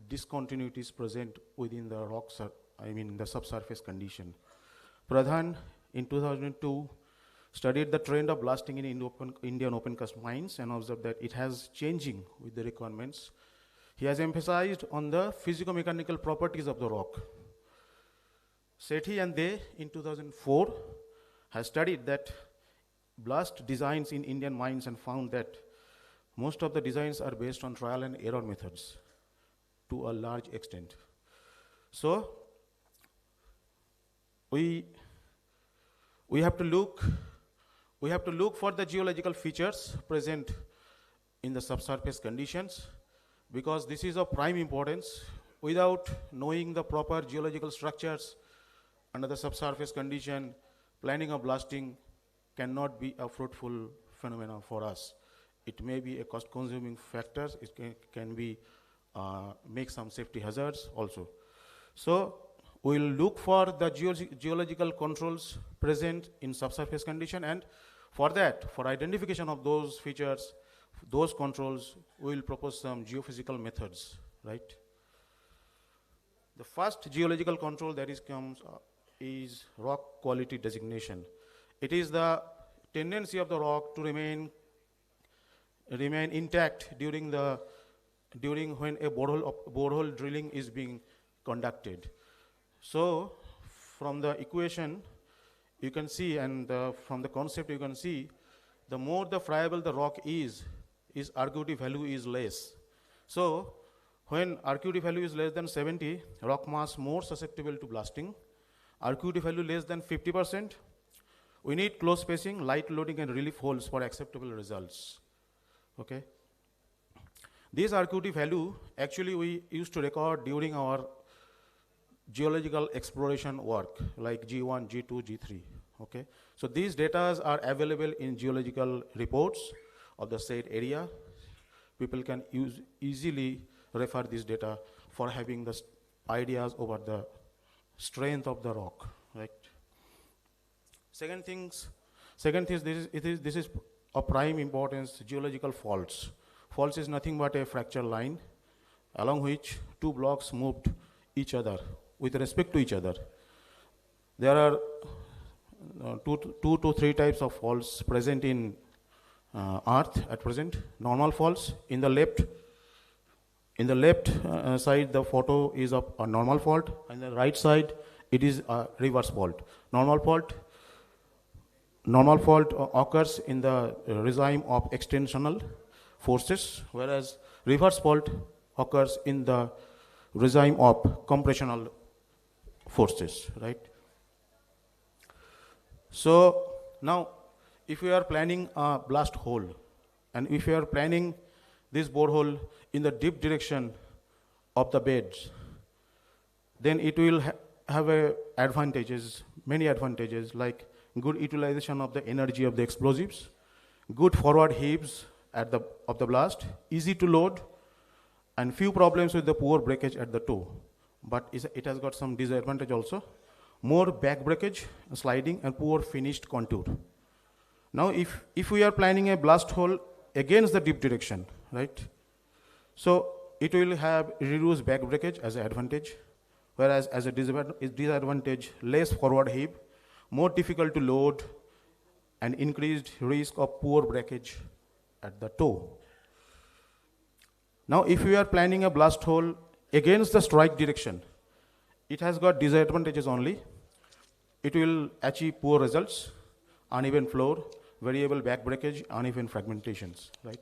discontinuities present within the rocks, the subsurface condition. Pradhan in 2002 studied the trend of blasting in Indian open cast mines and observed that it has changing with the requirements. He has emphasized on the physico-mechanical properties of the rock. Sethi and they in 2004 has studied that blast designs in Indian mines and found that most of the designs are based on trial and error methods. to a large extent. So we have to look for the geological features present in the subsurface conditions, because this is of prime importance. Without knowing the proper geological structures under the subsurface condition, planning of blasting cannot be a fruitful phenomenon for us. It may be a cost-consuming factor. It can be make some safety hazards also. So we'll look for the geological controls present in subsurface condition, and for that, for identification of those features, those controls, we'll propose some geophysical methods, right? The first geological control that is rock quality designation. It is the tendency of the rock to remain intact during when a borehole drilling is being conducted. So from the equation you can see, and from the concept you can see, the more the friable the rock is RQT value is less. So when RQT value is less than 70, rock mass more susceptible to blasting. RQT value less than 50%, we need close spacing, light loading, and relief holes for acceptable results. Okay. This RQT value actually we used to record during our geological exploration work, like G1, G2, G3. Okay. So these data are available in geological reports of the said area. People can easily refer this data for having the ideas over the strength of the rock, right? Second thing is this is of prime importance, geological faults. Faults is nothing but a fracture line along which two blocks moved each other with respect to each other. There are two to three types of faults present in Earth at present. Normal faults. In the left side, the photo is of a normal fault, and the right side it is a reverse fault. Normal fault occurs in the regime of extensional forces, whereas reverse fault occurs in the regime of compressional forces, right? So now, if we are planning a blast hole, and if we are planning this borehole in the deep direction of the beds, then it will have many advantages, like good utilization of the energy of the explosives, good forward heaves of the blast, easy to load, and few problems with the poor breakage at the toe. But it has got some disadvantage also. More back breakage, sliding, and poor finished contour. Now if we are planning a blast hole against the deep direction, right? So it will have reduced back breakage as an advantage, whereas as a disadvantage, less forward heave, more difficult to load, and increased risk of poor breakage at the toe. Now if we are planning a blast hole against the strike direction, it has got disadvantages only. It will achieve poor results, uneven floor, variable back breakage, uneven fragmentations, right?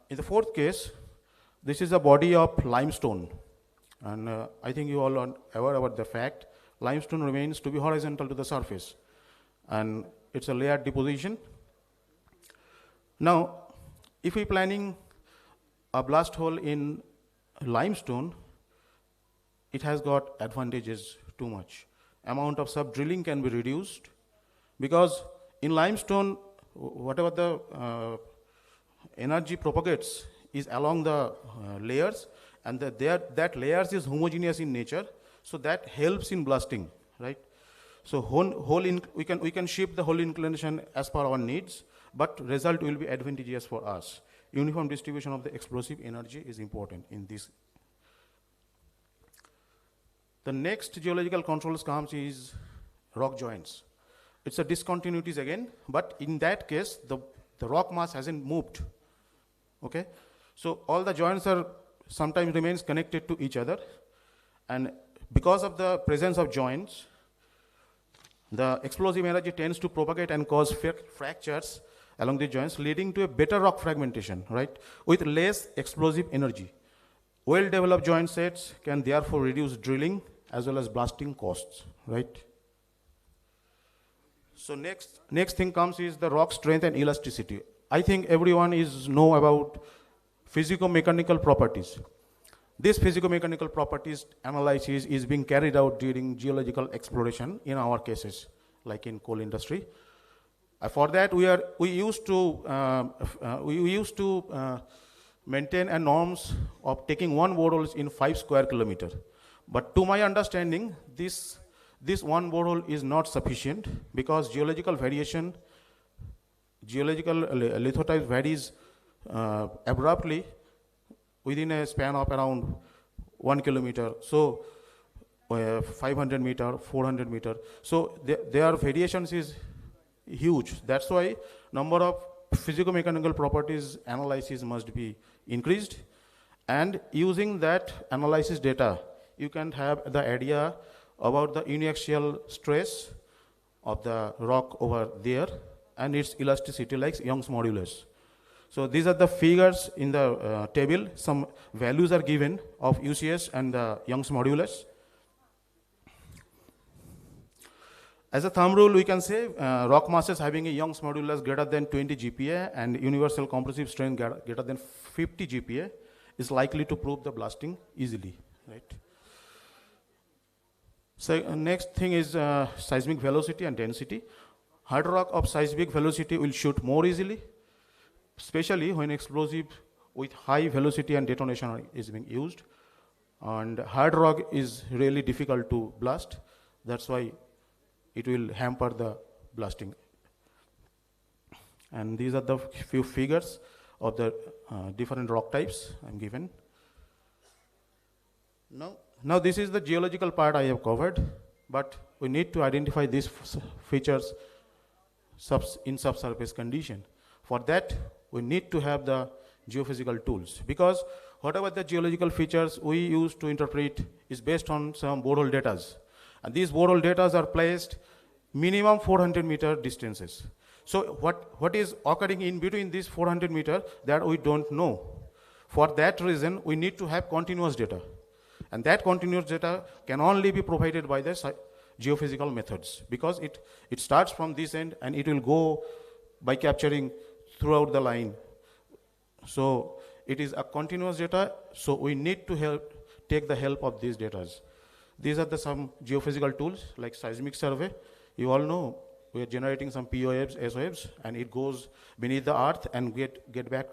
In the fourth case, this is a body of limestone. And I think you all are aware about the fact, limestone remains to be horizontal to the surface. And it's a layered deposition. Now, if we're planning a blast hole in limestone, it has got advantages too much. Amount of sub-drilling can be reduced, because in limestone, whatever the energy propagates is along the layers, and that layers is homogeneous in nature, so that helps in blasting, right? So we can shape the hole inclination as per our needs, but result will be advantageous for us. Uniform distribution of the explosive energy is important in this. The next geological controls comes is rock joints. It's a discontinuities again, but in that case, the rock mass hasn't moved. Okay, so all the joints are sometimes remains connected to each other, and because of the presence of joints, the explosive energy tends to propagate and cause fractures along the joints, leading to a better rock fragmentation, right, with less explosive energy. Well-developed joint sets can therefore reduce drilling as well as blasting costs, right? So next thing comes is the rock strength and elasticity. I think everyone know about physico-mechanical properties. This physico-mechanical properties analysis is being carried out during geological exploration in our cases, like in coal industry. For that, we used to maintain a norms of taking one borehole in 5 square kilometer. But to my understanding, this one borehole is not sufficient because geological variation, geological lithotype varies abruptly within a span of around 1 kilometer. So 500 meter, 400 meter. So their variations is huge. That's why number of physico-mechanical properties analysis must be increased. And using that analysis data, you can have the idea about the uniaxial stress of the rock over there and its elasticity like Young's modulus. So these are the figures in the table. Some values are given of UCS and the Young's modulus. As a thumb rule, we can say rock masses having a Young's modulus greater than 20 GPa and universal compressive strength greater than 50 GPa is likely to prove the blasting easily, right? So next thing is seismic velocity and density. Hard rock of seismic velocity will shoot more easily, especially when explosive with high velocity and detonation is being used. And hard rock is really difficult to blast. That's why it will hamper the blasting. And these are the few figures of the different rock types I'm given. Now this is the geological part I have covered, but we need to identify these features in subsurface condition. For that, we need to have the geophysical tools, because whatever the geological features we use to interpret is based on some borehole data. And these borehole data are placed minimum 400 meter distances. So what is occurring in between these 400 meter that we don't know. For that reason, we need to have continuous data. And that continuous data can only be provided by the geophysical methods, because it starts from this end and it will go by capturing throughout the line. So it is a continuous data, so we need to take the help of these data. These are some geophysical tools like seismic survey. You all know we are generating some POFs, SOFs, and it goes beneath the earth and get back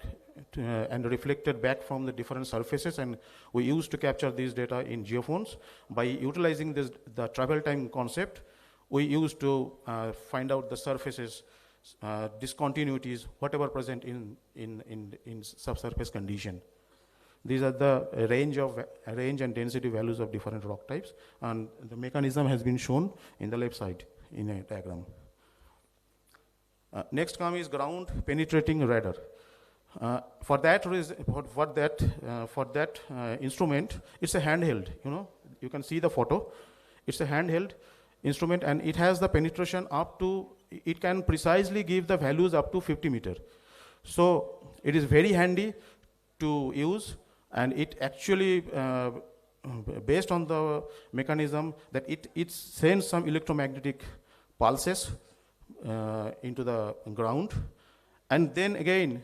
to, and reflected back from the different surfaces, and we used to capture these data in geophones. By utilizing the travel time concept, we used to find out the surfaces, discontinuities, whatever present in subsurface condition. These are the range and density values of different rock types, and the mechanism has been shown in the left side in a diagram. Next comes is ground penetrating radar. For that instrument, it's a handheld. You can see the photo. It's a handheld instrument, and it has the penetration up to. It can precisely give the values up to 50 meter. So it is very handy to use, and it actually based on the mechanism that it sends some electromagnetic pulses into the ground, and then again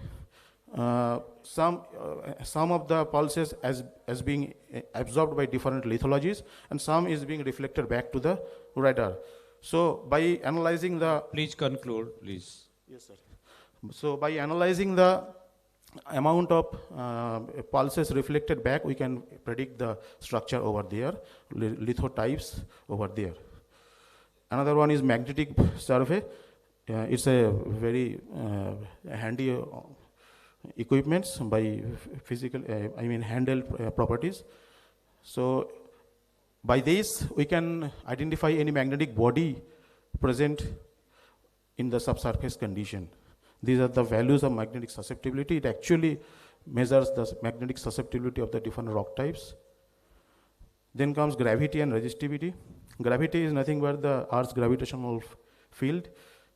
some of the pulses as being absorbed by different lithologies, and some is being reflected back to the radar. So by analyzing the... Please conclude, please. Yes, sir. So by analyzing the amount of pulses reflected back, we can predict the structure over there, lithotypes over there. Another one is magnetic survey. It's a very handy equipments by handheld properties. So by this, we can identify any magnetic body present in the subsurface condition. These are the values of magnetic susceptibility. It actually measures the magnetic susceptibility of the different rock types. Then comes gravity and resistivity. Gravity is nothing but the Earth's gravitational field,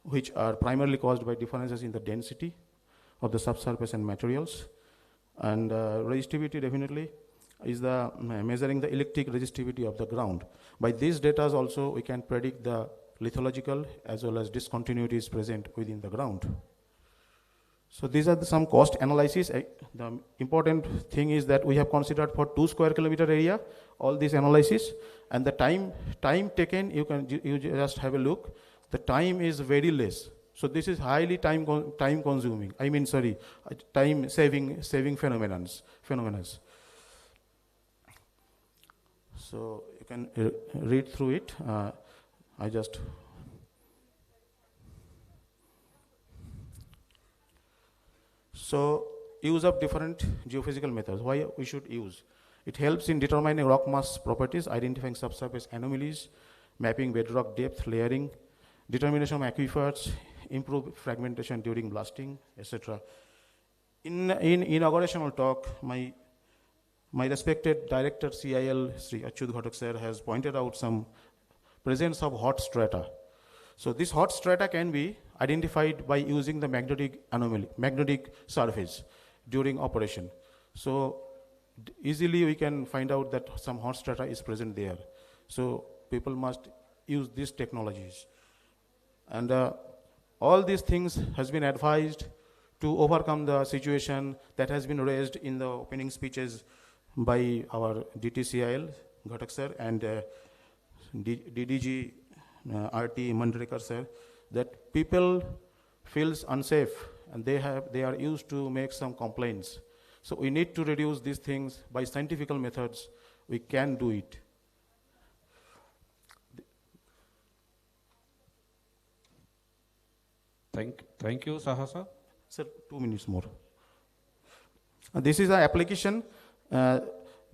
which are primarily caused by differences in the density of the subsurface and materials. And resistivity, definitely, is the measuring the electric resistivity of the ground. By these data also we can predict the lithological as well as discontinuities present within the ground. So these are some cost analysis. The important thing is that we have considered for 2 square kilometer area all these analysis, and the time taken, you just have a look. The time is very less. So this is highly time consuming. Time saving phenomena. So you can read through it. So use of different geophysical methods. Why we should use? It helps in determining rock mass properties, identifying subsurface anomalies, mapping bedrock depth, layering, determination of aquifers, improve fragmentation during blasting, etc. In inaugurational talk, my respected director CIL, Sri Achyut Ghatak sir, has pointed out some presence of hot strata. So this hot strata can be identified by using the magnetic surface during operation. So easily we can find out that some hot strata is present there. So people must use these technologies. And all these things has been advised to overcome the situation that has been raised in the opening speeches by our DTCIL, Ghatak sir, and DDG RT Mandrekar sir, that people feels unsafe and they are used to make some complaints. So we need to reduce these things by scientific methods. We can do it. Thank you, Sahasa. Sir, 2 minutes more. This is an application.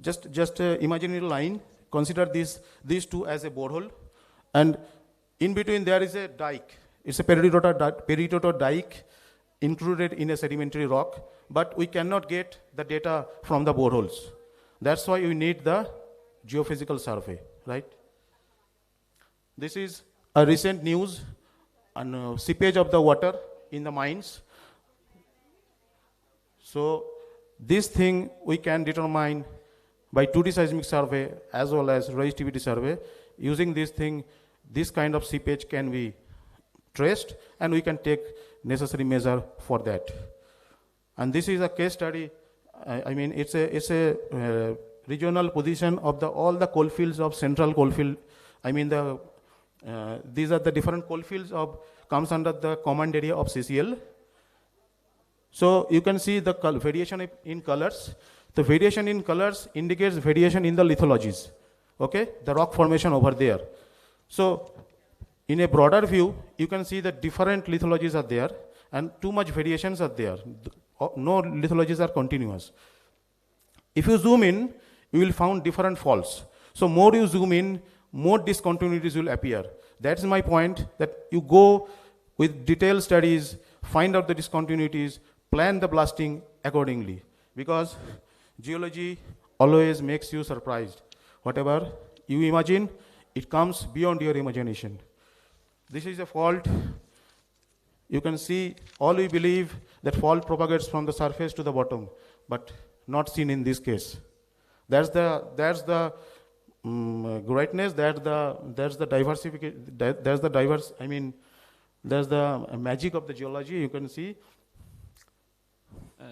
Just imaginary line. Consider these two as a borehole, and in between there is a dike. It's a peridotor dike included in a sedimentary rock, but we cannot get the data from the boreholes. That's why we need the geophysical survey, right? This is a recent news on seepage of the water in the mines. So this thing we can determine by 2D seismic survey as well as resistivity survey. Using this thing, this kind of seepage can be traced, and we can take necessary measure for that. And this is a case study. It's a regional position of all the coal fields of central coal field. These are the different coal fields comes under the command area of CCL. So you can see the variation in colors. The variation in colors indicates variation in the lithologies. Okay, the rock formation over there. So in a broader view, you can see that different lithologies are there and too much variations are there. No lithologies are continuous. If you zoom in, you will find different faults. So more you zoom in, more discontinuities will appear. That's my point, that you go with detailed studies, find out the discontinuities, plan the blasting accordingly. Because geology always makes you surprised. Whatever you imagine, it comes beyond your imagination. This is a fault. You can see, all we believe that fault propagates from the surface to the bottom, but not seen in this case. That's the greatness. That's the diversification. There's the magic of the geology. You can see.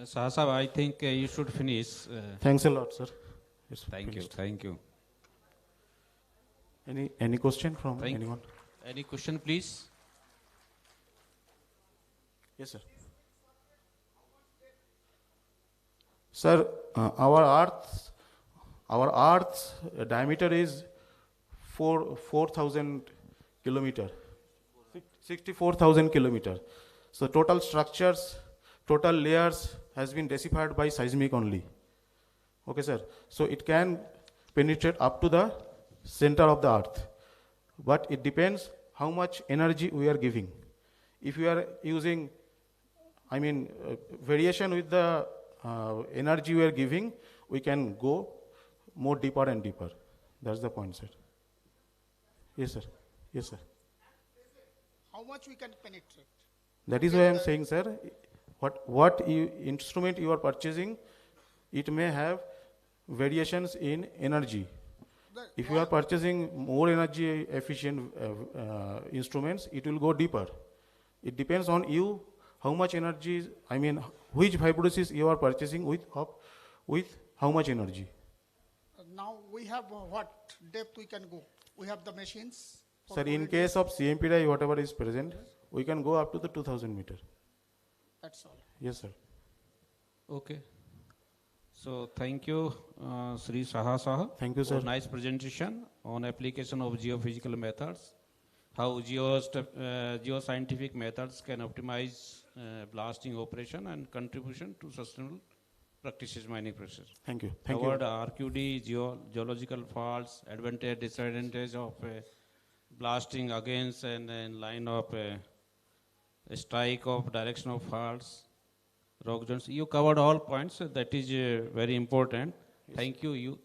Sahasa, I think you should finish. Thanks a lot, sir. Thank you. Any question from anyone? Any question, please? Yes, sir. Sir, our Earth's diameter is 4,000 kilometer, 64,000 kilometer. So total structures, total layers has been deciphered by seismic only. Okay, sir. So it can penetrate up to the center of the Earth, but it depends how much energy we are giving. If you are using, variation with the energy we are giving, we can go more deeper and deeper. That's the point, sir. Yes, sir. Yes, sir. How much we can penetrate? That is why I am saying, sir, what instrument you are purchasing, it may have variations in energy. If you are purchasing more energy efficient instruments, it will go deeper. It depends on you how much energy, I mean, which hypothesis you are purchasing with how much energy. Now we have what depth we can go? We have the machines. Sir, in case of CMPDI, whatever is present, we can go up to the 2000 meter. That's all. Yes, sir. Okay. So thank you, Sri Saha. Thank you, sir. For nice presentation on application of geophysical methods, how geoscientific methods can optimize blasting operation and contribution to sustainable practices mining process. Thank you. Thank Covered you. RQD, geological faults, advantage, disadvantage of blasting against and in line of a strike of direction of faults, rock zones. You covered all points. That is very important. Yes. Thank you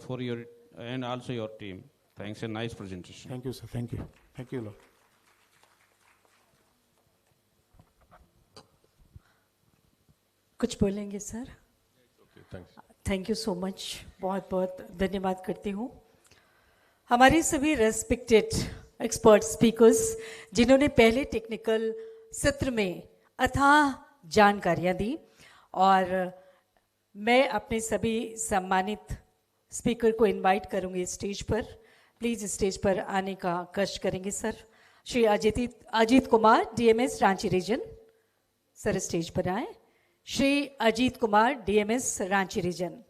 for your and also your team. Thanks. A nice presentation. Thank you, sir. Thank you. Thank you, Lord. कुछ बोलेंगे sir? Thank you so much, बहुत बहुत धन्यवाद करती हूँ हमारे सभी respected expert speakers जिन्होंने पहले टेक्निकल सत्र में अथाह जानकारियाँ दी, और मैं अपने सभी सम्मानित स्पीकर को इनवाइट करूँगी स्टेज पर. प्लीज़ स्टेज पर आने का कष्ट करेंगे sir. Shri Ajit Kumar, DMS Ranchi region, sir stage पर आए. Shri Ajit Kumar, DMS Ranchi region.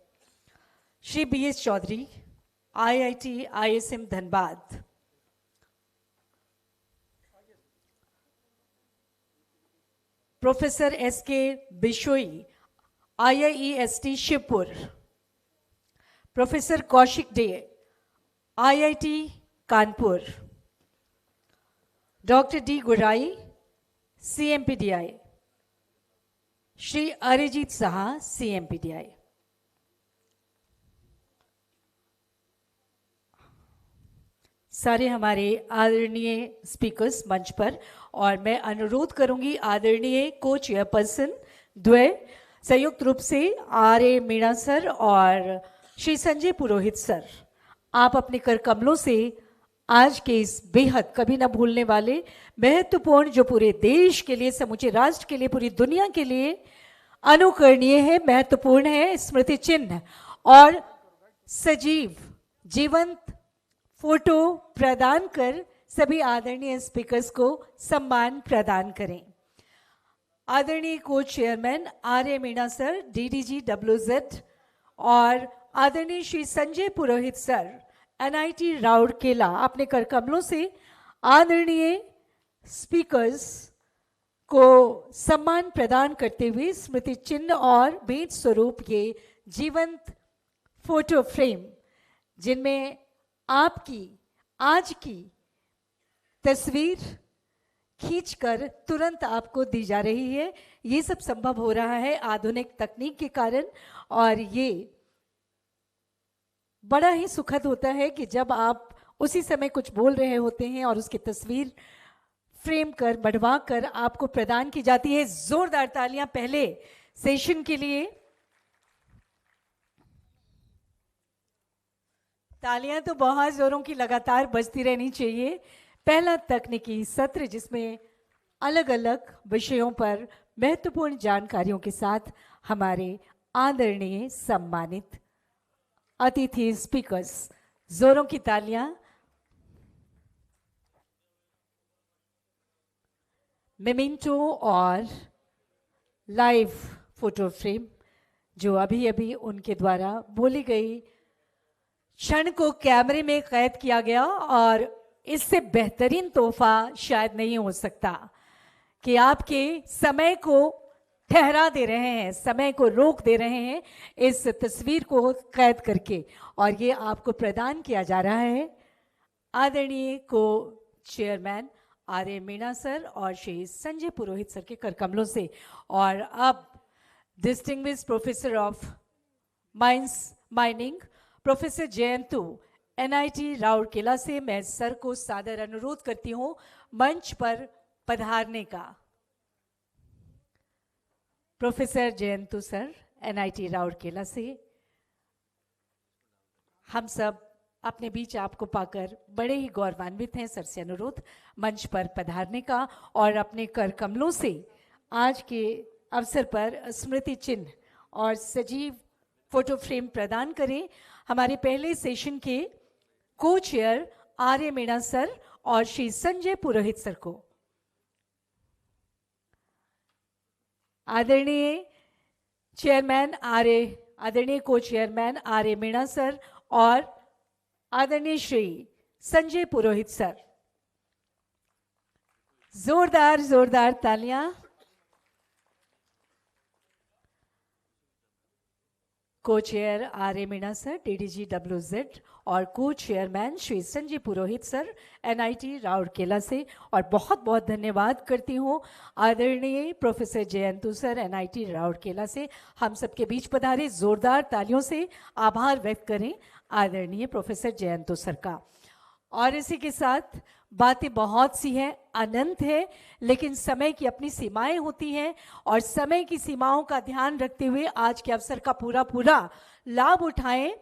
Shri BS Chaudhary, IIT ISM Dhanbad. Professor SK Bishoi, IIEST Shibpur. Professor Kaushik Dey, IIT Kanpur. Doctor D Gurai, CMPDI. Shri Arijit Saha, CMPDI. सारे हमारे आदरणीय स्पीकर्स मंच पर, और मैं अनुरोध करूंगी आदरणीय को चेयरपर्सन द्वय संयुक्त रूप से RA मीणा सर और श्री संजय पुरोहित सर, आप अपने कर कमलों से आज के इस बेहद कभी ना भूलने वाले महत्वपूर्ण, जो पूरे देश के लिए, समूचे राष्ट्र के लिए, पूरी दुनिया के लिए अनुकरणीय है, महत्वपूर्ण है, स्मृति चिन्ह और सजीव जीवंत फोटो प्रदान कर सभी आदरणीय स्पीकर्स को सम्मान प्रदान करें. आदरणीय को chairman RA Meena sir, DDG WZ, और आदरणीय श्री संजय पुरोहित सर, NIT राउरकेला, अपने कर कमलों से आदरणीय स्पीकर्स को सम्मान प्रदान करते हुए स्मृति चिन्ह और भेंट स्वरूप ये जीवंत फोटो फ्रेम, जिनमें आपकी आज की तस्वीर खींचकर तुरंत आपको दी जा रही है. ये सब संभव हो रहा है आधुनिक तकनीक के कारण, और ये बड़ा ही सुखद होता है कि जब आप उसी समय कुछ बोल रहे होते हैं और उसकी तस्वीर फ्रेम कर, बढ़वा कर आपको प्रदान की जाती है. जोरदार तालियां पहले सेशन के लिए. तालियां तो बहुत जोरों की लगातार बजती रहनी चाहिए. पहला तकनीकी सत्र जिसमें अलग अलग विषयों पर महत्वपूर्ण जानकारियों के साथ हमारे आदरणीय सम्मानित अतिथि स्पीकर्स, जोरों की तालियां. मेमेंटो और लाइव फोटो फ्रेम जो अभी अभी उनके द्वारा बोली गई क्षण को कैमरे में कैद किया गया, और इससे बेहतरीन तोहफा शायद नहीं हो सकता कि आपके समय को ठहरा दे रहे हैं, समय को रोक दे रहे हैं इस तस्वीर को कैद करके, और ये आपको प्रदान किया जा रहा है आदरणीय को चेयरमैन RA मीणा सर और श्री संजय पुरोहित सर के कर कमलों से. और अब distinguished professor of mining professor Jayantu, NIT Rourkela से मैं सर को सादर अनुरोध करती हूँ मंच पर पधारने का. प्रोफेसर जयंतु सर, NIT राउरकेला से. हम सब अपने बीच आपको पाकर बड़े ही गौरवान्वित हैं। सर से अनुरोध मंच पर पधारने का और अपने कर कमलों से आज के अवसर पर स्मृति चिन्ह और सजीव फोटो फ्रेम प्रदान करें। हमारे पहले सेशन के को चेयर आर्य मीणा सर और श्री संजय पुरोहित सर को। आदरणीय चेयरमैन आदरणीय को चेयरमैन आर्य मीणा सर और आदरणीय श्री संजय पुरोहित सर, जोरदार जोरदार तालियां। को चेयर आर्य मीणा सर डीडीजी WZ और को चेयरमैन श्री संजय पुरोहित सर NIT राउरकेला से, और बहुत बहुत धन्यवाद करती हूँ आदरणीय प्रोफेसर जयंतु सर NIT राउरकेला से हम सबके बीच पधारे। जोरदार तालियों से आभार व्यक्त करें आदरणीय प्रोफेसर जयंतु सर का। और इसी के साथ बातें बहुत सी हैं, अनंत है, लेकिन समय की अपनी सीमाएं होती हैं और समय की सीमाओं का ध्यान रखते हुए आज के अवसर का पूरा लाभ उठाएं।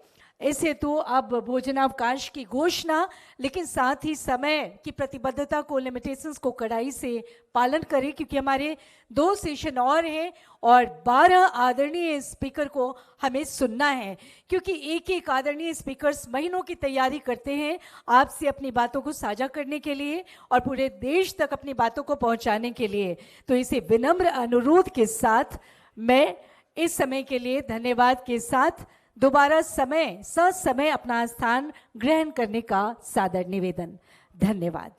इस हेतु अब भोजनावकाश की घोषणा, लेकिन साथ ही समय की प्रतिबद्धता को, लिमिटेशंस को कड़ाई से पालन करें, क्योंकि हमारे 2 सेशन और हैं और 12 आदरणीय स्पीकर को हमें सुनना है, क्योंकि एक एक आदरणीय स्पीकर्स महीनों की तैयारी करते हैं आपसे अपनी बातों को साझा करने के लिए और पूरे देश तक अपनी बातों को पहुंचाने के लिए। तो इसे विनम्र अनुरोध के साथ मैं इस समय के लिए धन्यवाद के साथ दोबारा ससमय अपना स्थान ग्रहण करने का सादर निवेदन। धन्यवाद।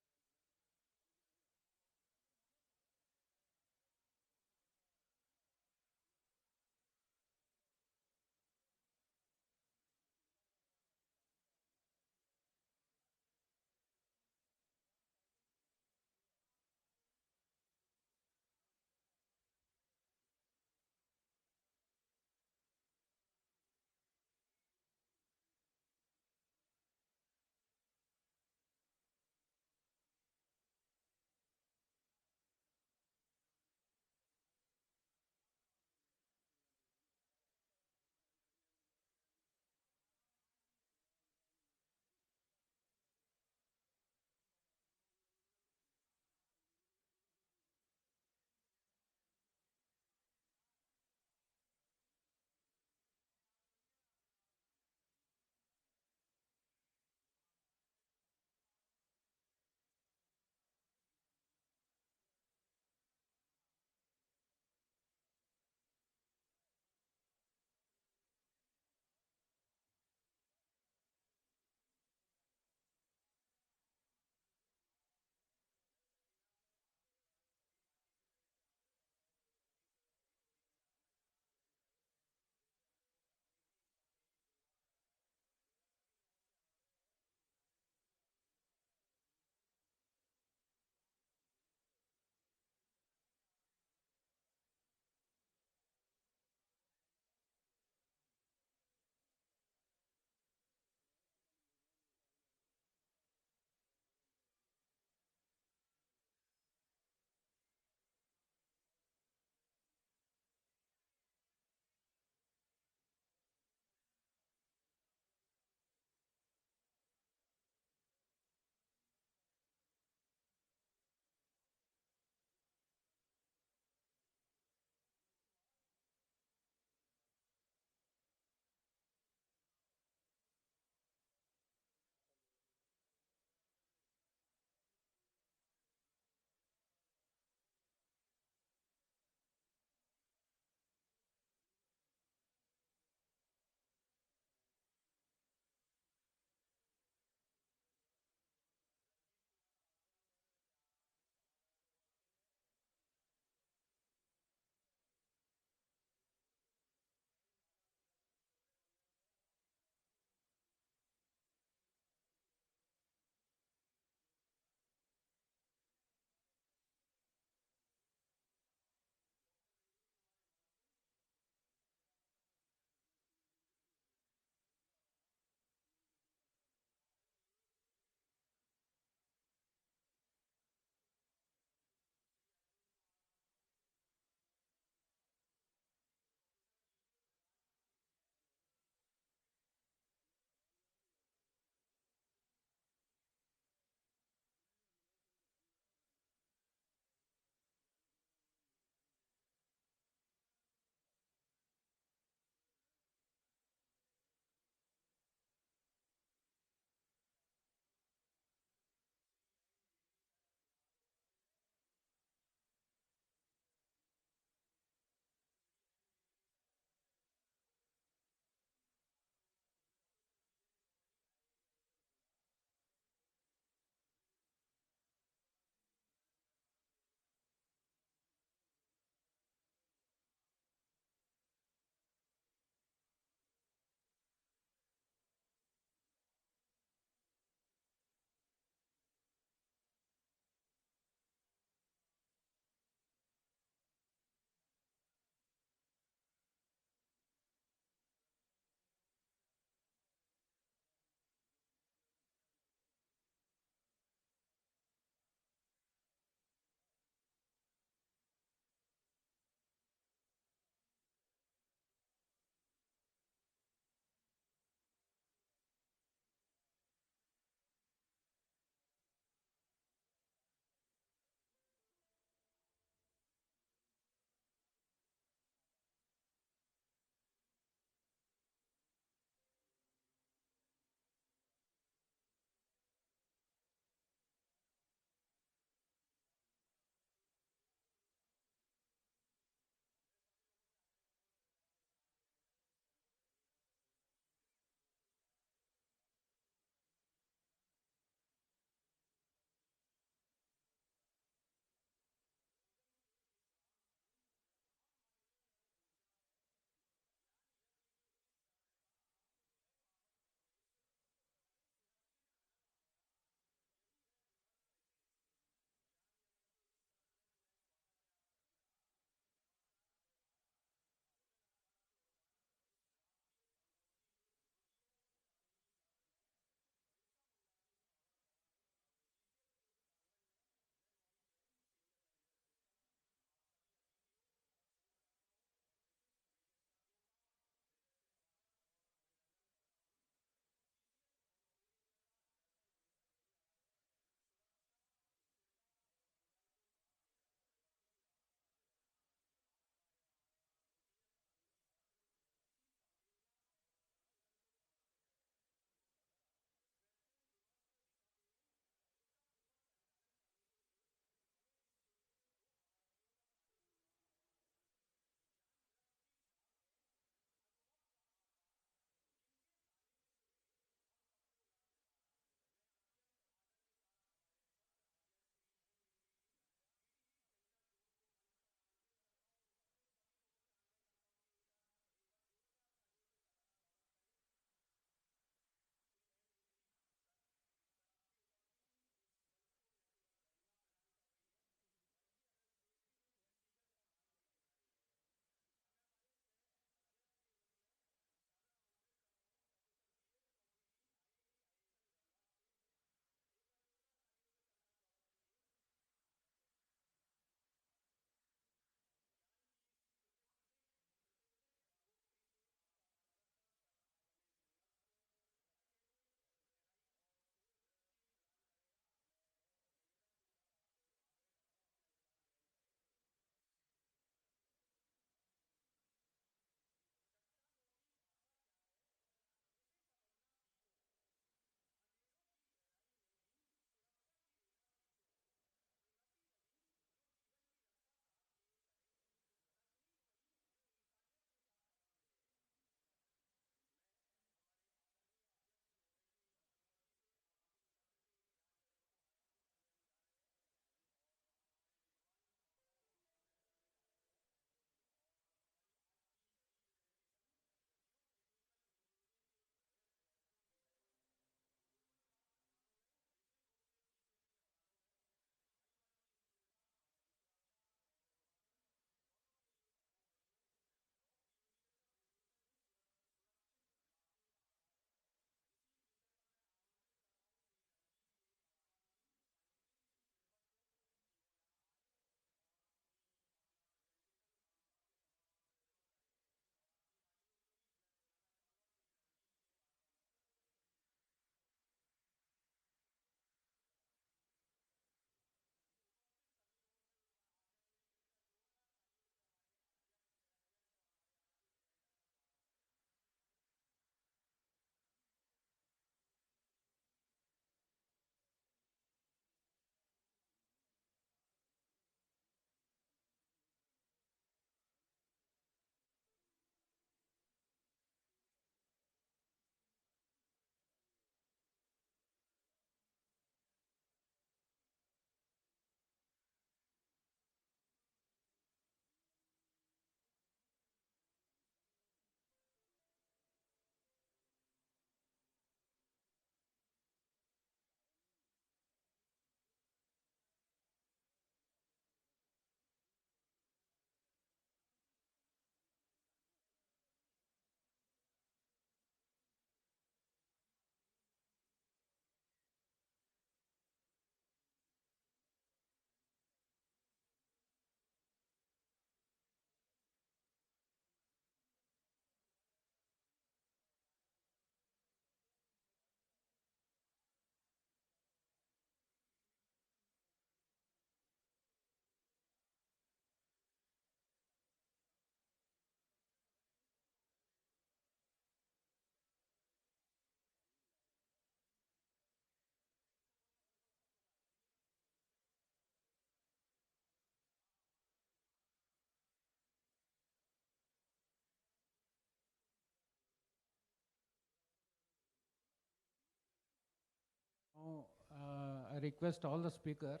request all the speaker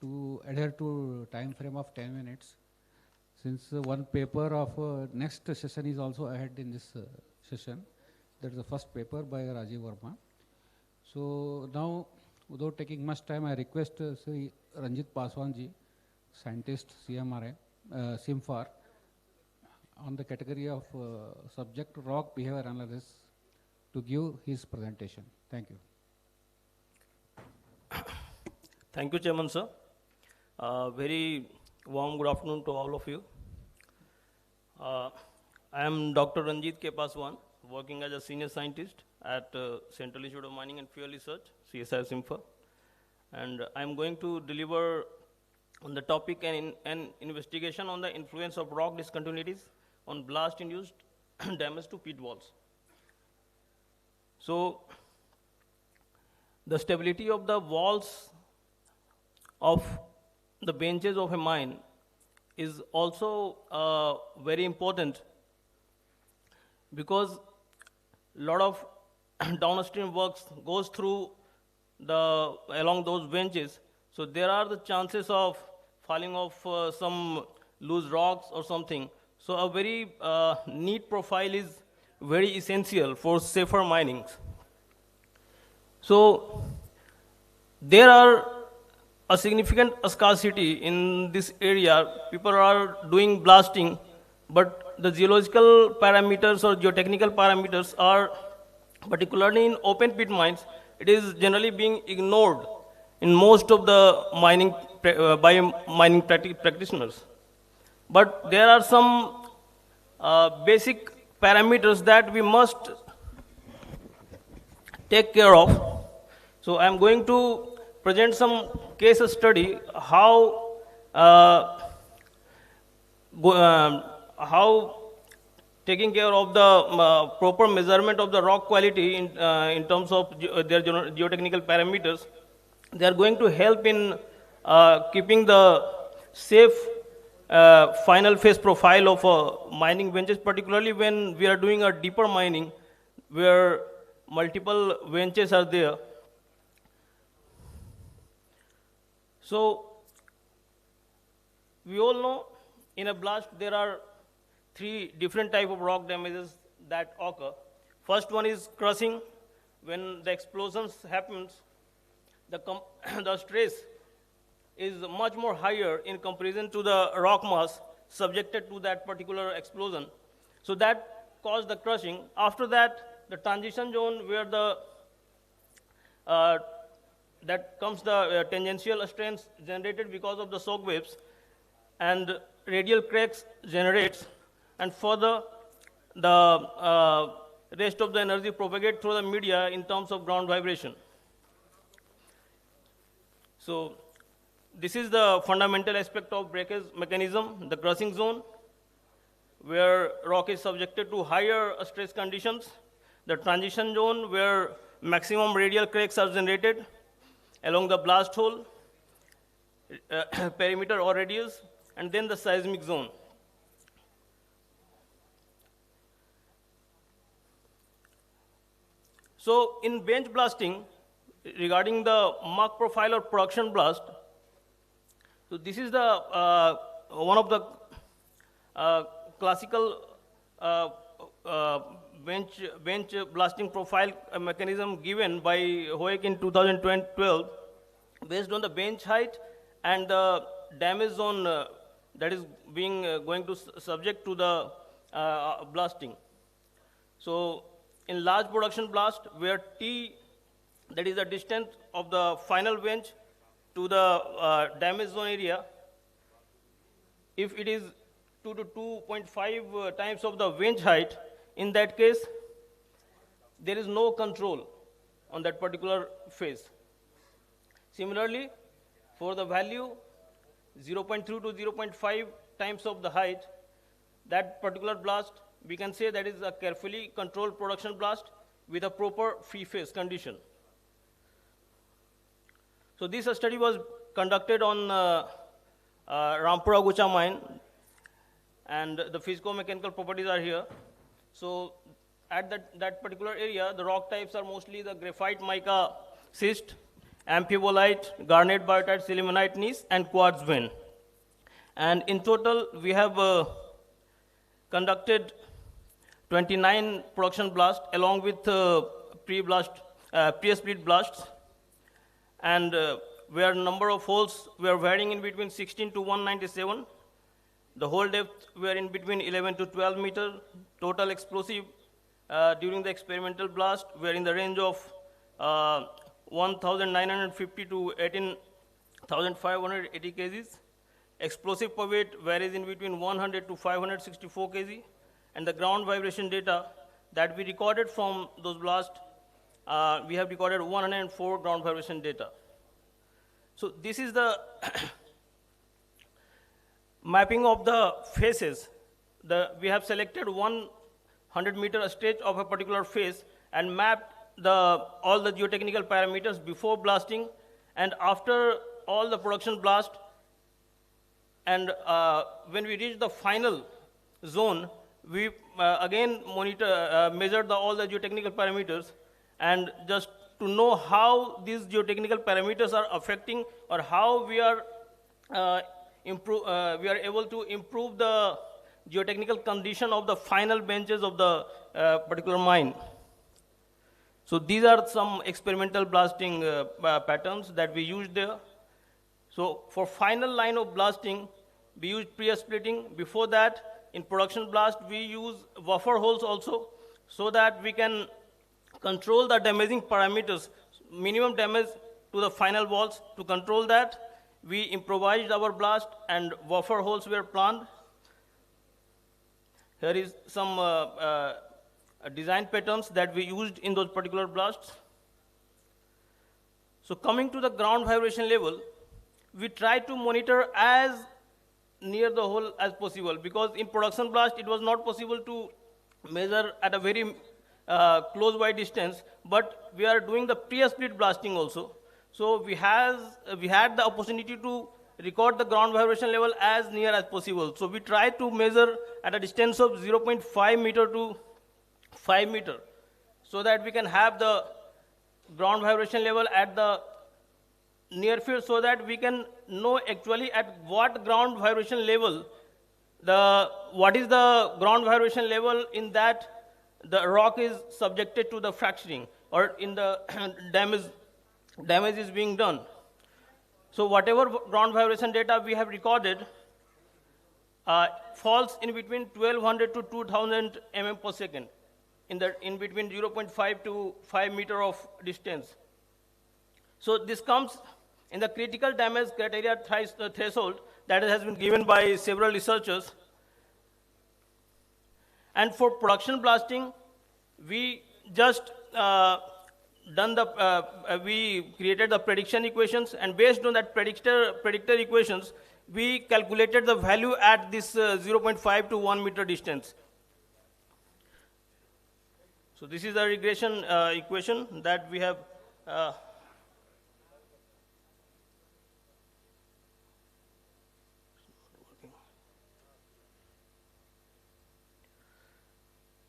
to adhere to time frame of 10 minutes. Since one paper of next session is also ahead in this session. That is the first paper by Rajiv Verma. So now, without taking much time, I request Sri Ranjit Paswanji, scientist, CMRA, SIMFAR, on the category of subject rock behavior analysis to give his presentation. Thank you. Thank you, Chairman, sir. Very warm good afternoon to all of you. I am Dr. Ranjit K. Paswan, working as a senior scientist at Central Institute of Mining and Fuel Research, CSIR SIMFA. And I am going to deliver on the topic an investigation on the influence of rock discontinuities on blast-induced damage to pit walls. So, the stability of the walls of the benches of a mine is also very important, because a lot of downstream works goes through along those benches. So there are the chances of falling off some loose rocks or something. So a very neat profile is very essential for safer mining. So there are a significant scarcity in this area. People are doing blasting, but the geological parameters or geotechnical parameters are, particularly in open pit mines, it is generally being ignored in most of the mining by mining practitioners. But there are some basic parameters that we must take care of. So I am going to present some case study how taking care of the proper measurement of the rock quality in terms of their geotechnical parameters. They are going to help in keeping the safe final phase profile of mining benches, particularly when we are doing a deeper mining where multiple benches are there. So we all know in a blast there are three different types of rock damages that occur. First one is crushing. When the explosions happens, the stress is much more higher in comparison to the rock mass subjected to that particular explosion. So that caused the crushing. After that, the transition zone where that comes the tangential strains generated because of the shock waves, and radial cracks generates, and further the rest of the energy propagate through the media in terms of ground vibration. So this is the fundamental aspect of breakage mechanism, the crushing zone, where rock is subjected to higher stress conditions, the transition zone where maximum radial cracks are generated along the blast hole, perimeter or radius, and then the seismic zone. So in bench blasting, regarding the mark profile or production blast, so this is the one of the classical bench blasting profile mechanism given by Hoek in 2012, based on the bench height and the damage zone that is being going to subject to the blasting. So in large production blast, where T, that is the distance of the final bench to the damage zone area, if it is 2 to 2.5 times of the bench height, in that case, there is no control on that particular phase. Similarly, for the value 0.3 to 0.5 times of the height, that particular blast, we can say that is a carefully controlled production blast with a proper free phase condition. So this study was conducted on Rampura Gucha mine, and the physico-mechanical properties are here. So at that particular area, the rock types are mostly the graphite mica schist, amphibolite, garnet, biotite, sillimanite, gneiss, and quartz vein. And in total, we have conducted 29 production blasts along with pre-split blasts. And where number of holes were varying in between 16 to 197. The hole depth were in between 11 to 12 meter. Total explosive during the experimental blast were in the range of 1,950 to 18,580 kgs. Explosive per weight varies in between 100 to 564 kg. And the ground vibration data that we recorded from those blasts, we have recorded 104 ground vibration data. So this is the mapping of the faces. We have selected 100 meter stage of a particular face and mapped all the geotechnical parameters before blasting and after all the production blast. And when we reach the final zone, we again measure all the geotechnical parameters, and just to know how these geotechnical parameters are affecting or how we are able to improve the geotechnical condition of the final benches of the particular mine. So these are some experimental blasting patterns that we used there. So for final line of blasting, we use pre-splitting. Before that, in production blast, we use buffer holes also, so that we can control the damaging parameters, minimum damage to the final walls. To control that, we improvised our blast and buffer holes were planned. Here is some design patterns that we used in those particular blasts. So coming to the ground vibration level, we try to monitor as near the hole as possible, because in production blast it was not possible to measure at a very close by distance, but we are doing the pre-split blasting also. So we had the opportunity to record the ground vibration level as near as possible. So we try to measure at a distance of 0.5 meter to 5 meter, so that we can have the ground vibration level at the near field, so that we can know actually at what ground vibration level, what is the ground vibration level in that the rock is subjected to the fracturing or in the damage is being done. So whatever ground vibration data we have recorded falls in between 1200 to 2000 mm per second, in between 0.5 to 5 meter of distance. So this comes in the critical damage criteria threshold that has been given by several researchers. And for production blasting, we just we created the prediction equations, and based on that predictor equations, we calculated the value at this 0.5 to 1 meter distance. So this is the regression equation that we have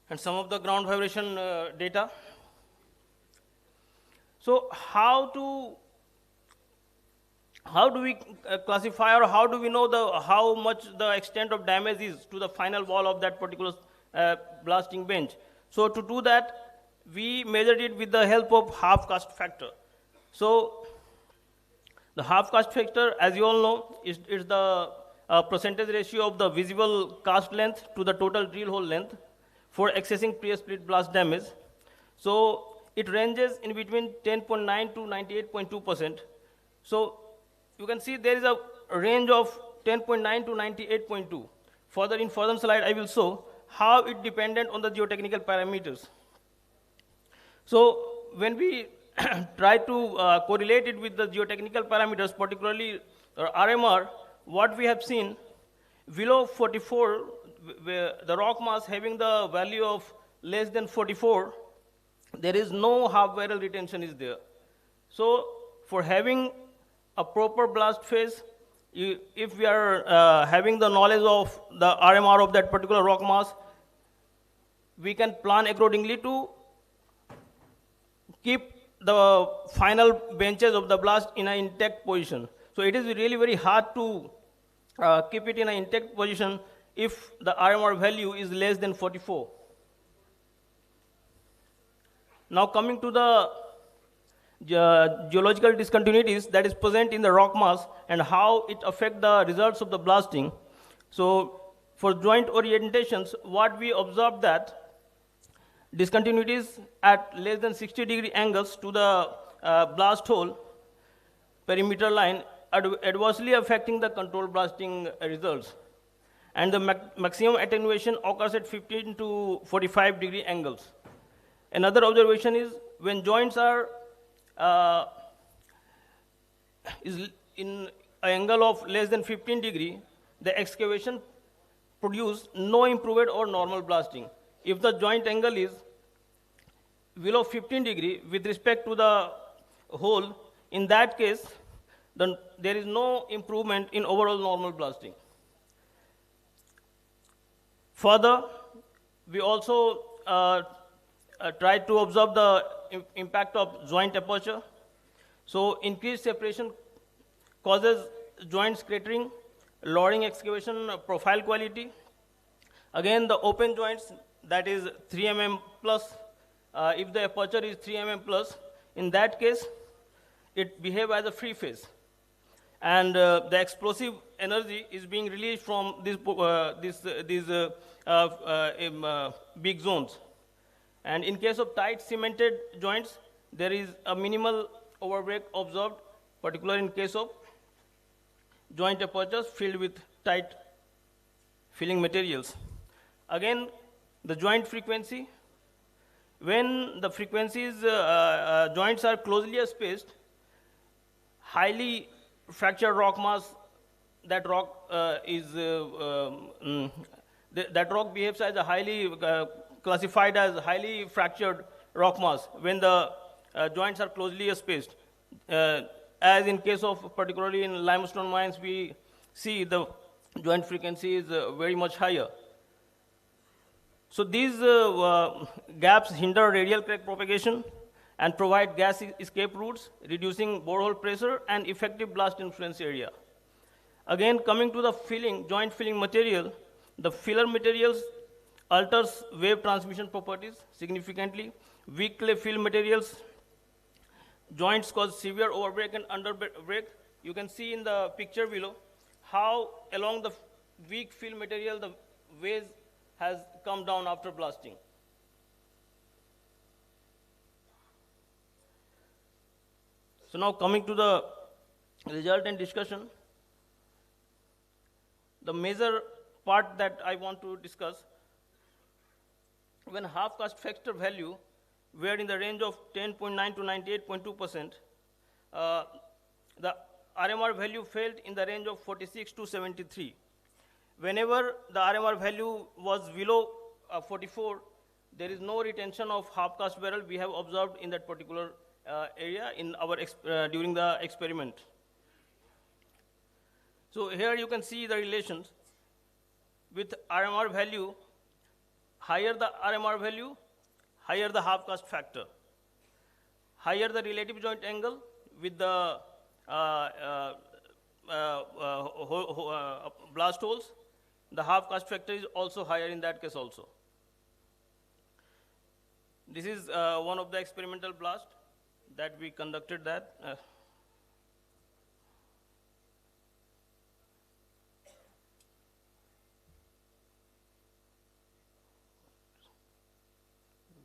and some of the ground vibration data. So how do we classify, or how do we know how much the extent of damage is to the final wall of that particular blasting bench? So to do that, we measured it with the help of half cast factor. So the half cast factor, as you all know, is the percentage ratio of the visible cast length to the total drill hole length for accessing pre-split blast damage. So it ranges in between 10.9 to 98.2%. So you can see there is a range of 10.9 to 98.2. Further, in further slide, I will show how it dependent on the geotechnical parameters. So when we try to correlate it with the geotechnical parameters, particularly RMR, what we have seen, below 44, where the rock mass having the value of less than 44, there is no half barrel retention is there. So for having a proper blast phase, if we are having the knowledge of the RMR of that particular rock mass, we can plan accordingly to keep the final benches of the blast in an intact position. So it is really very hard to keep it in an intact position if the RMR value is less than 44. Now coming to the geological discontinuities that is present in the rock mass and how it affects the results of the blasting. So for joint orientations, what we observed that discontinuities at less than 60-degree angles to the blast hole perimeter line adversely affecting the control blasting results. And the maximum attenuation occurs at 15 to 45-degree angles. Another observation is when joints are is in an angle of less than 15 degree, the excavation produce no improved or normal blasting. If the joint angle is below 15 degree with respect to the hole, in that case, then there is no improvement in overall normal blasting. Further, we also try to observe the impact of joint aperture. So increased separation causes joint cratering, lowering excavation profile quality. Again, the open joints, that is 3 mm plus, if the aperture is 3 mm plus, in that case, it behaves as a free phase. And the explosive energy is being released from these big zones. And in case of tight cemented joints, there is a minimal overbreak observed, particularly in case of joint apertures filled with tight filling materials. Again, the joint frequency. When the frequencies, joints are closely spaced, highly fractured rock mass, that rock that rock behaves as a highly classified as highly fractured rock mass when the joints are closely spaced. As in case of particularly in limestone mines, we see the joint frequency is very much higher. So these gaps hinder radial crack propagation and provide gas escape routes, reducing borehole pressure and effective blast influence area. Again, coming to the filling, joint filling material, the filler materials alters wave transmission properties significantly. Weak clay fill materials, joints cause severe overbreak and underbreak. You can see in the picture below how along the weak fill material the waves has come down after blasting. So now coming to the result and discussion, the major part that I want to discuss, when half cast factor value were in the range of 10.9 to 98.2%, the RMR value fell in the range of 46 to 73. Whenever the RMR value was below 44, there is no retention of half cast barrel we have observed in that particular area in our during the experiment. So here you can see the relations with RMR value. Higher the RMR value, higher the half cast factor. Higher the relative joint angle with the blast holes, the half cast factor is also higher in that case also. This is one of the experimental blasts that we conducted that.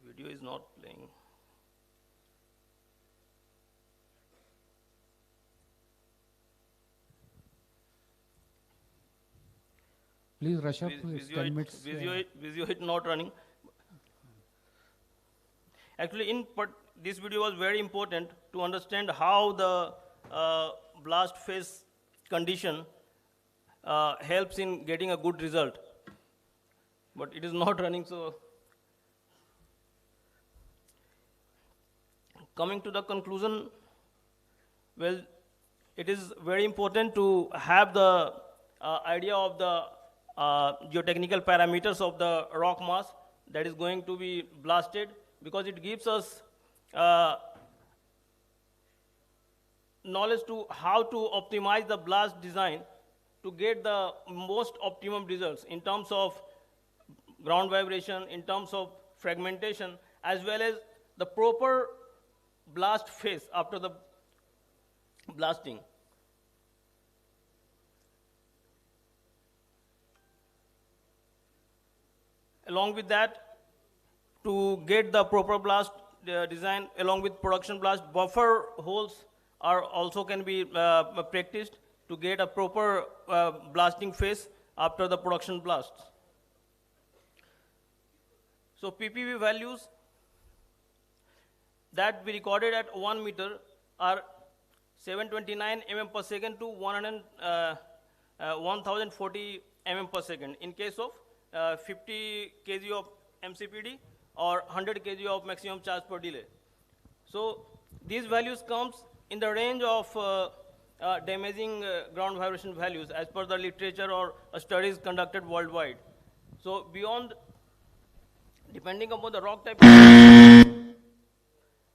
Video is not playing. Please rush up. It's 10 minutes. Visio is not running. Actually, this video was very important to understand how the blast phase condition helps in getting a good result. But it is not running, so. Coming to the conclusion, well, it is very important to have the idea of the geotechnical parameters of the rock mass that is going to be blasted, because it gives us knowledge to how to optimize the blast design to get the most optimum results in terms of ground vibration, in terms of fragmentation, as well as the proper blast phase after the blasting. Along with that, to get the proper blast design, along with production blast, buffer holes are also can be practiced to get a proper blasting phase after the production blast. So PPV values that we recorded at 1 meter are 729 mm per second to 1040 mm per second in case of 50 kg of MCPD or 100 kg of maximum charge per delay. So these values comes in the range of damaging ground vibration values as per the literature or studies conducted worldwide. So beyond, depending upon the rock type,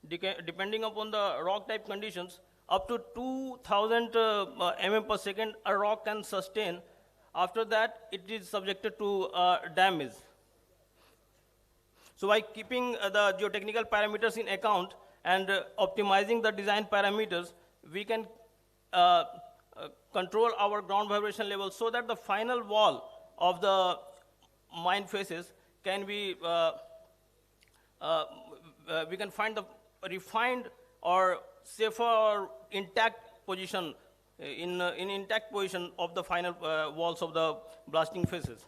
depending upon the rock type conditions, up to 2000 mm per second a rock can sustain. After that, it is subjected to damage. So by keeping the geotechnical parameters in account and optimizing the design parameters, we can control our ground vibration level so that the final wall of the mine faces can be, we can find the refined or safer or intact position, in intact position of the final walls of the blasting faces.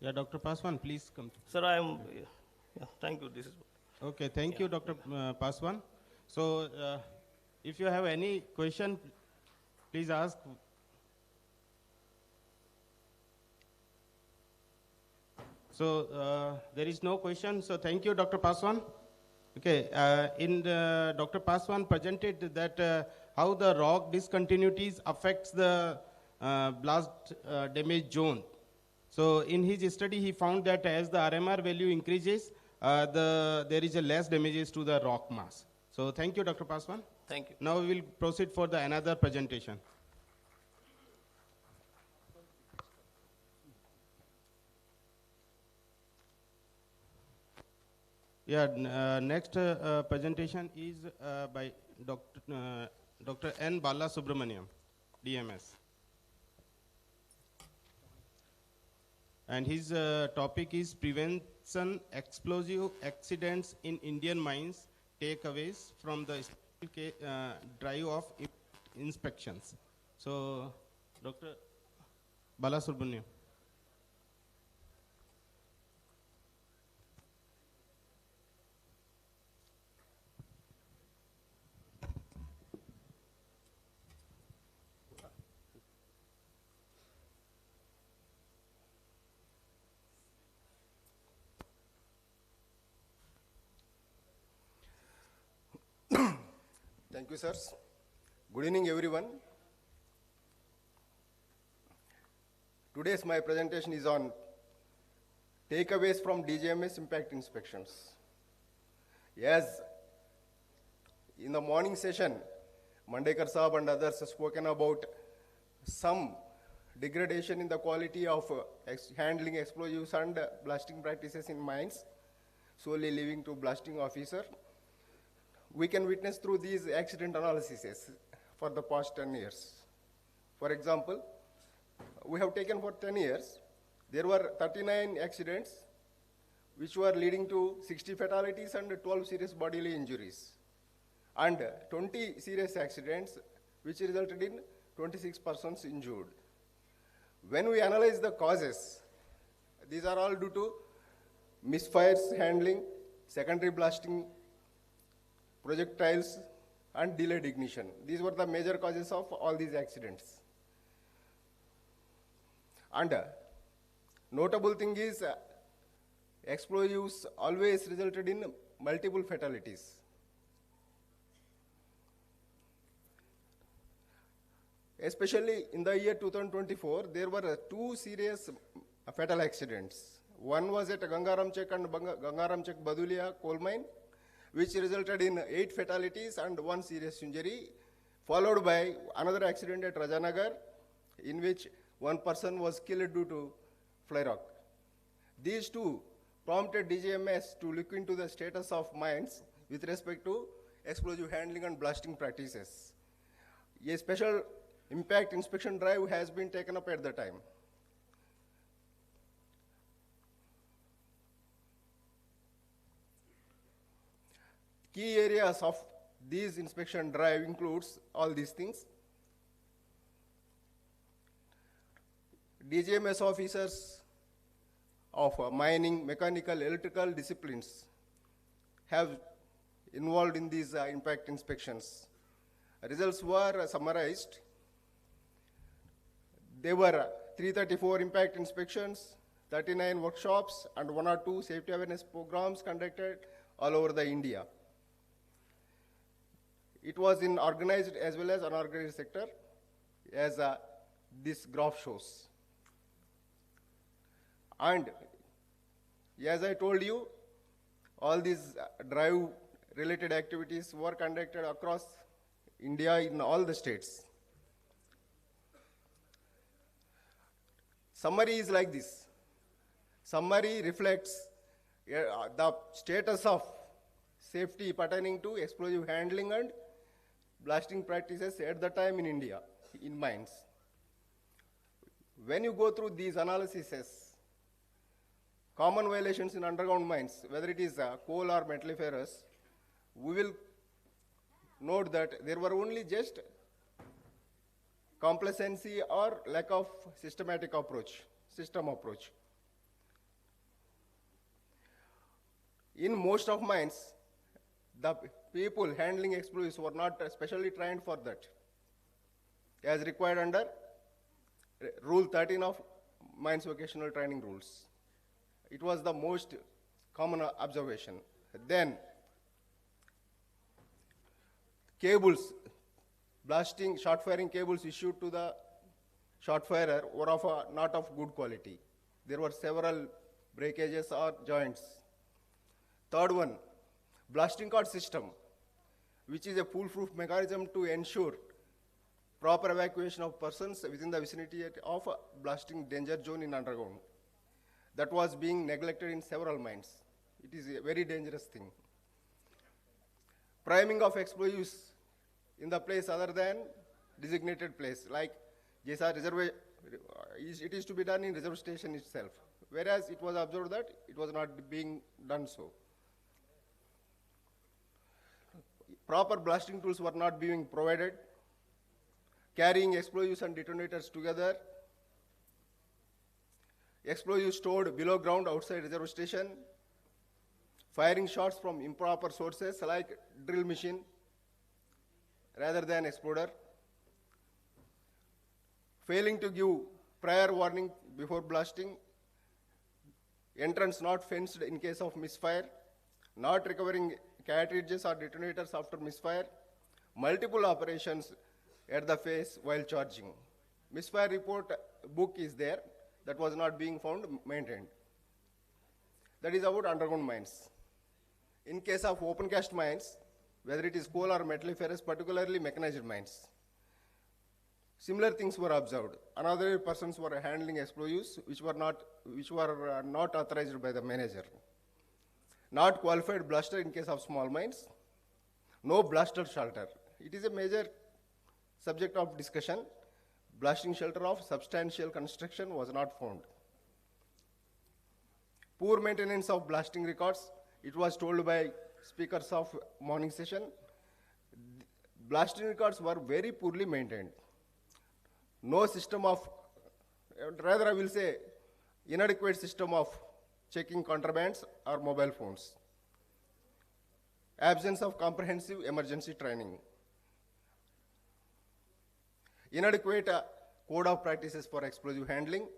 Yeah, Dr. Paswan, please come. Sir, I am, yeah, thank you. This is okay. Thank you, Dr. Paswan. So, if you have any question, please ask. So, there is no question. So, thank you, Dr. Paswan. Okay, Dr. Paswan presented that how the rock discontinuities affects the blast damage zone. So in his study, he found that as the RMR value increases, there is a less damages to the rock mass. So thank you, Dr. Paswan. Thank you. Now we will proceed for the another presentation. Yeah, next presentation is by Dr. N. Bala Subramaniam, DMS. And his topic is prevention explosive accidents in Indian mines, takeaways from the drive of inspections. So, Dr. Bala Subramaniam. Thank you, sirs. Good evening, everyone. Today's my presentation is on takeaways from DGMS impact inspections. As in the morning session, Mandekar Saab and others have spoken about some degradation in the quality of handling explosives and blasting practices in mines, solely leaving to blasting officer. We can witness through these accident analyses for the past 10 years. For example, we have taken for 10 years, there were 39 accidents which were leading to 60 fatalities and 12 serious bodily injuries, and 20 serious accidents which resulted in 26 persons injured. When we analyze the causes, these are all due to misfires handling, secondary blasting, projectiles, and delayed ignition. These were the major causes of all these accidents. And notable thing is explosives always resulted in multiple fatalities. Especially in the year 2024, there were 2 serious fatal accidents. One was at Gangaramchek and Gangaramchek Badulia coal mine, which resulted in 8 fatalities and 1 serious injury, followed by another accident at Rajanagar, in which 1 person was killed due to fly rock. These two prompted DGMS to look into the status of mines with respect to explosive handling and blasting practices. A special impact inspection drive has been taken up at the time. Key areas of these inspection drive includes all these things. DGMS officers of mining, mechanical, electrical disciplines have involved in these impact inspections. Results were summarized. There were 334 impact inspections, 39 workshops, and 1 or 2 safety awareness programs conducted all over the India. It was in organized as well as unorganized sector, as this graph shows. And as I told you, all these drive-related activities were conducted across India in all the states. Summary is like this. Summary reflects the status of safety pertaining to explosive handling and blasting practices at the time in India, in mines. When you go through these analyses, common violations in underground mines, whether it is coal or metalliferous, we will note that there were only just complacency or lack of system approach. In most of mines, the people handling explosives were not specially trained for that, as required under Rule 13 of Mines Vocational Training Rules. It was the most common observation. Then, cables, blasting, short-firing cables issued to the short-firer were not of good quality. There were several breakages or joints. Third one, blasting cord system, which is a foolproof mechanism to ensure proper evacuation of persons within the vicinity of a blasting danger zone in underground. That was being neglected in several mines. It is a very dangerous thing. Priming of explosives in the place other than designated place, like JSR reservoir, it is to be done in reserve station itself, whereas it was observed that it was not being done so. Proper blasting tools were not being provided. Carrying explosives and detonators together. Explosives stored below ground outside reserve station. Firing shots from improper sources like drill machine rather than exploder. Failing to give prior warning before blasting. Entrance not fenced in case of misfire. Not recovering cartridges or detonators after misfire. Multiple operations at the face while charging. Misfire report book is there that was not being maintained. That is about underground mines. In case of open cast mines, whether it is coal or metalliferous, particularly mechanized mines, similar things were observed. Another persons were handling explosives which were not authorized by the manager. Not qualified blaster in case of small mines. No blaster shelter. It is a major subject of discussion. Blasting shelter of substantial construction was not found. Poor maintenance of blasting records. It was told by speakers of morning session. Blasting records were very poorly maintained. No system of, rather I will say, inadequate system of checking contrabands or mobile phones. Absence of comprehensive emergency training. Inadequate code of practices for explosive handling.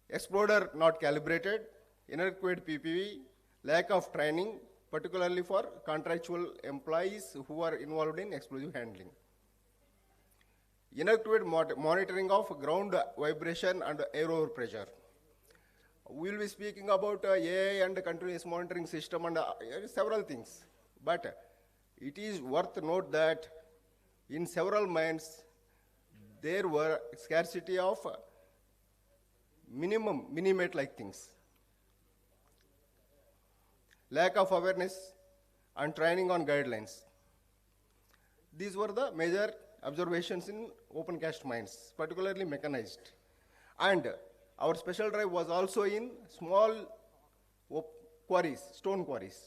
Exploder not calibrated. Inadequate PPV. Lack of training, particularly for contractual employees who are involved in explosive handling. Inadequate monitoring of ground vibration and air overpressure. We will be speaking about AI and continuous monitoring system and several things. But it is worth note that in several mines, there were scarcity of minimate-like things. Lack of awareness and training on guidelines. These were the major observations in open cast mines, particularly mechanized. And our special drive was also in small quarries, stone quarries.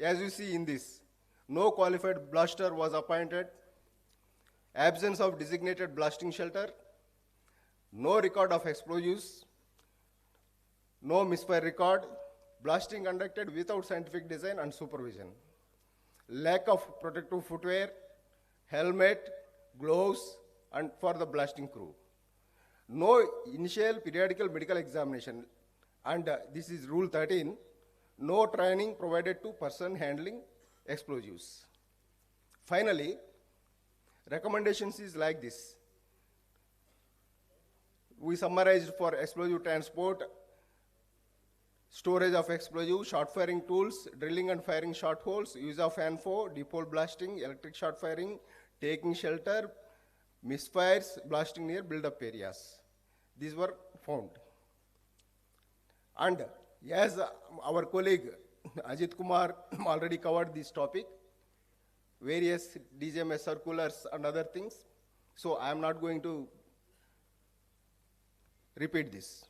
As you see in this, no qualified blaster was appointed, absence of designated blasting shelter, no record of explosives, no misfire record, blasting conducted without scientific design and supervision, lack of protective footwear, helmet, gloves, and for the blasting crew. No initial periodical medical examination, and this is Rule 13, no training provided to person handling explosives. Finally, recommendations is like this. We summarized for explosive transport, storage of explosive, short firing tools, drilling and firing short holes, use of ANFO, dipole blasting, electric short firing, taking shelter, misfires, blasting near build-up areas. These were found. And as our colleague Ajit Kumar already covered this topic, various DGMS circulars and other things, so I am not going to repeat this.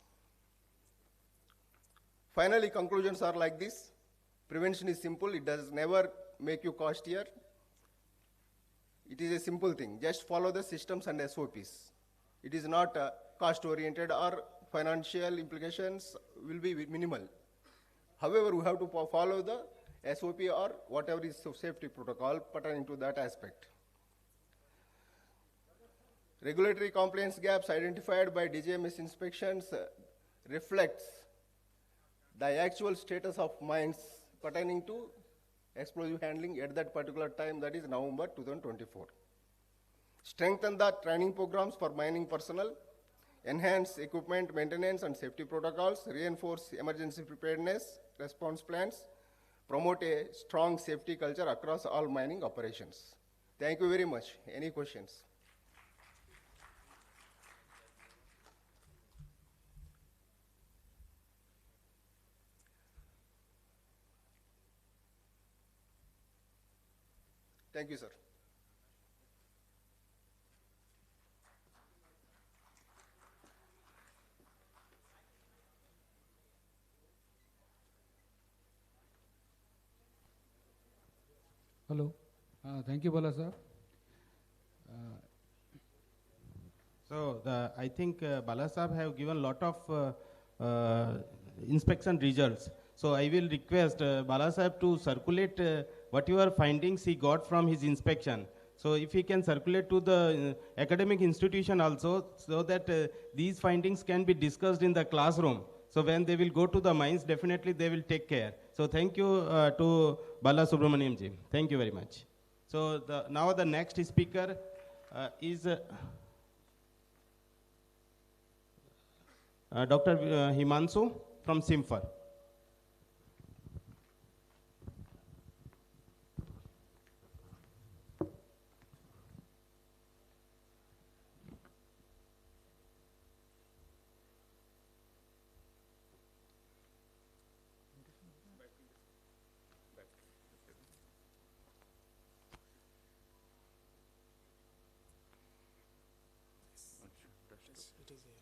Finally, conclusions are like this. Prevention is simple. It does never make you costlier. It is a simple thing. Just follow the systems and SOPs. It is not cost-oriented, or financial implications will be minimal. However, we have to follow the SOP or whatever is safety protocol pertaining to that aspect. Regulatory compliance gaps identified by DGMS inspections reflects the actual status of mines pertaining to explosive handling at that particular time, that is November 2024. Strengthen the training programs for mining personnel, enhance equipment maintenance and safety protocols, reinforce emergency preparedness, response plans, promote a strong safety culture across all mining operations. Thank you very much. Any questions? Thank you, sir. Hello. Thank you, Bala sir. I think Bala Sahab have given a lot of inspection results. So I will request Bala Sahab to circulate whatever findings he got from his inspection. So if he can circulate to the academic institution also, so that these findings can be discussed in the classroom. So when they will go to the mines, definitely they will take care. So thank you to Bala Subramaniam ji. Thank you very much. So now the next speaker is Dr. Himansu from Simfer. It is here.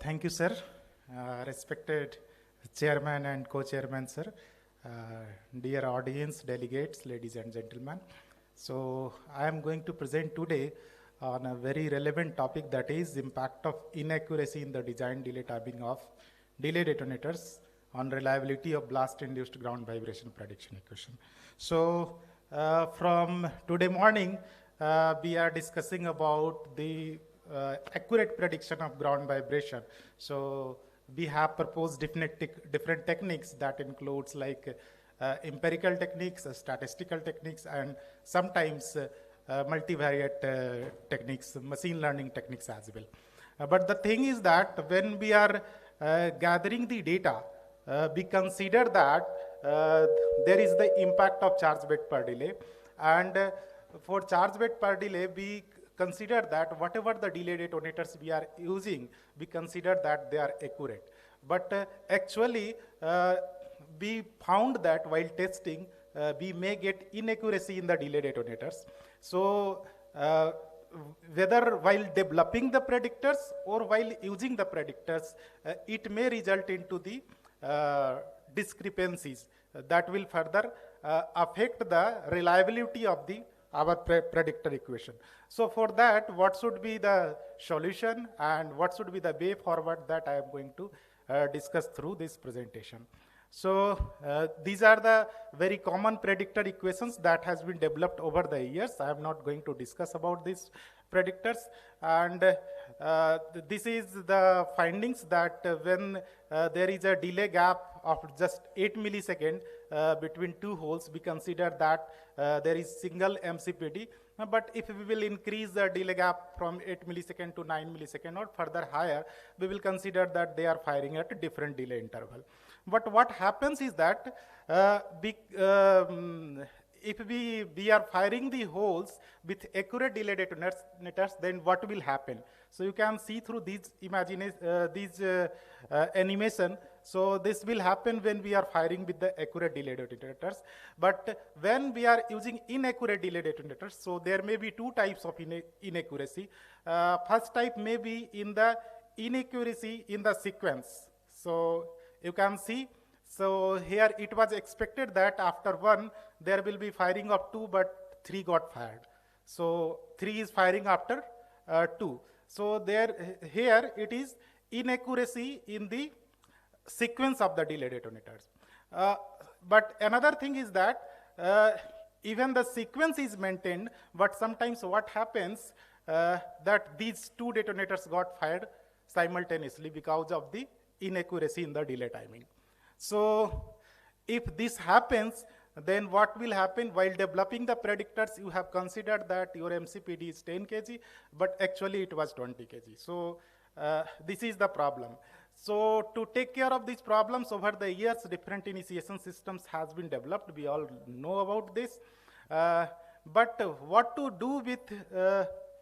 Thank you, sir. Respected chairman and co-chairman, sir. Dear audience, delegates, ladies and gentlemen. So I am going to present today on a very relevant topic, that is impact of inaccuracy in the design delay timing of delay detonators on reliability of blast-induced ground vibration prediction equation. So From today morning, we are discussing about the accurate prediction of ground vibration. So we have proposed different techniques that includes like empirical techniques, statistical techniques, and sometimes multivariate techniques, machine learning techniques as well. But the thing is that when we are gathering the data, we consider that there is the impact of charge weight per delay. And for charge weight per delay, we consider that whatever the delay detonators we are using, we consider that they are accurate. But actually, we found that while testing, we may get inaccuracy in the delay detonators. So whether while developing the predictors or while using the predictors, it may result into the discrepancies that will further affect the reliability of our predictor equation. So for that, what should be the solution and what should be the way forward, that I am going to discuss through this presentation. So these are the very common predictor equations that has been developed over the years. I am not going to discuss about these predictors. And this is the findings that when there is a delay gap of just 8 milliseconds between two holes, we consider that there is single MCPD. But if we will increase the delay gap from 8 milliseconds to 9 milliseconds or further higher, we will consider that they are firing at a different delay interval. But what happens is that if we are firing the holes with accurate delay detonators, then what will happen? So you can see through these animation. So this will happen when we are firing with the accurate delay detonators. But when we are using inaccurate delay detonators, so there may be two types of inaccuracy. First type may be in the inaccuracy in the sequence. So you can see, so here it was expected that after 1, there will be firing of 2, but 3 got fired. So 3 is firing after 2. So here it is inaccuracy in the sequence of the delay detonators. But another thing is that even the sequence is maintained, but sometimes what happens that these 2 detonators got fired simultaneously because of the inaccuracy in the delay timing. So if this happens, then what will happen? While developing the predictors, you have considered that your MCPD is 10 kg, but actually it was 20 kg. So this is the problem. So to take care of these problems over the years, different initiation systems has been developed. We all know about this. But what to do with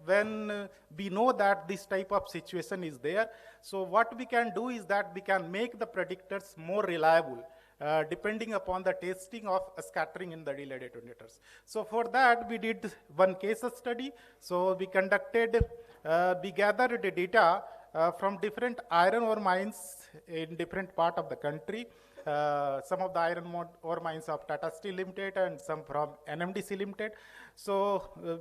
when we know that this type of situation is there? So what we can do is that we can make the predictors more reliable, depending upon the testing of scattering in the delay detonators. So for that, we did one case study. So we conducted, we gathered the data from different iron ore mines in different part of the country. Some of the iron ore mines of Tata Steel Limited and some from NMDC Limited. So,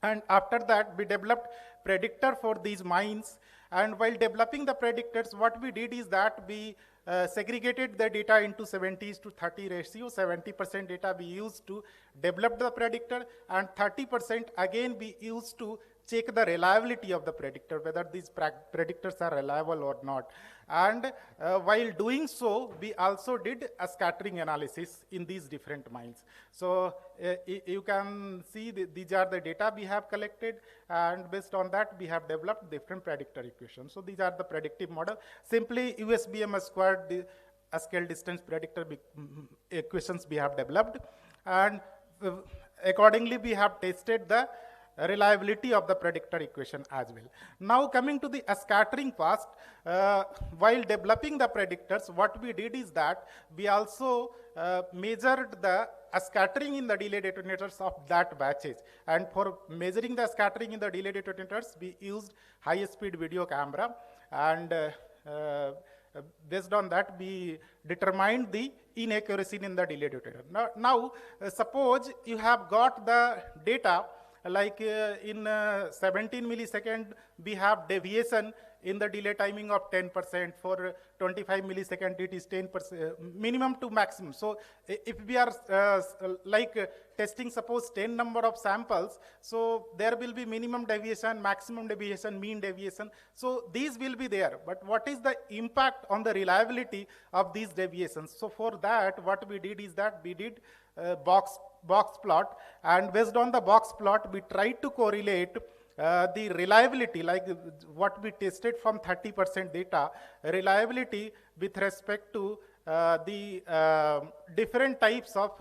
and after that, we developed predictor for these mines. And while developing the predictors, what we did is that we segregated the data into 70:30 ratio. 70% data we used to develop the predictor, and 30% again we used to check the reliability of the predictor, whether these predictors are reliable or not. And while doing so, we also did a scattering analysis in these different mines. So you can see these are the data we have collected, and based on that, we have developed different predictor equations. So these are the predictive model. Simply USBM squared scale distance predictor equations we have developed, and accordingly we have tested the reliability of the predictor equation as well. Now coming to the scattering part, while developing the predictors, what we did is that we also measured the scattering in the delay detonators of that batches. And for measuring the scattering in the delay detonators, we used high-speed video camera, and based on that, we determined the inaccuracy in the delay detonator. Now suppose you have got the data like in 17 millisecond, we have deviation in the delay timing of 10%. For 25 millisecond, it is 10%, minimum to maximum. So if we are testing, suppose 10 number of samples, so there will be minimum deviation, maximum deviation, mean deviation. So these will be there. But what is the impact on the reliability of these deviations? So for that, what we did is that we did box plot, and based on the box plot, we tried to correlate the reliability, like what we tested from 30% data, reliability with respect to the different types of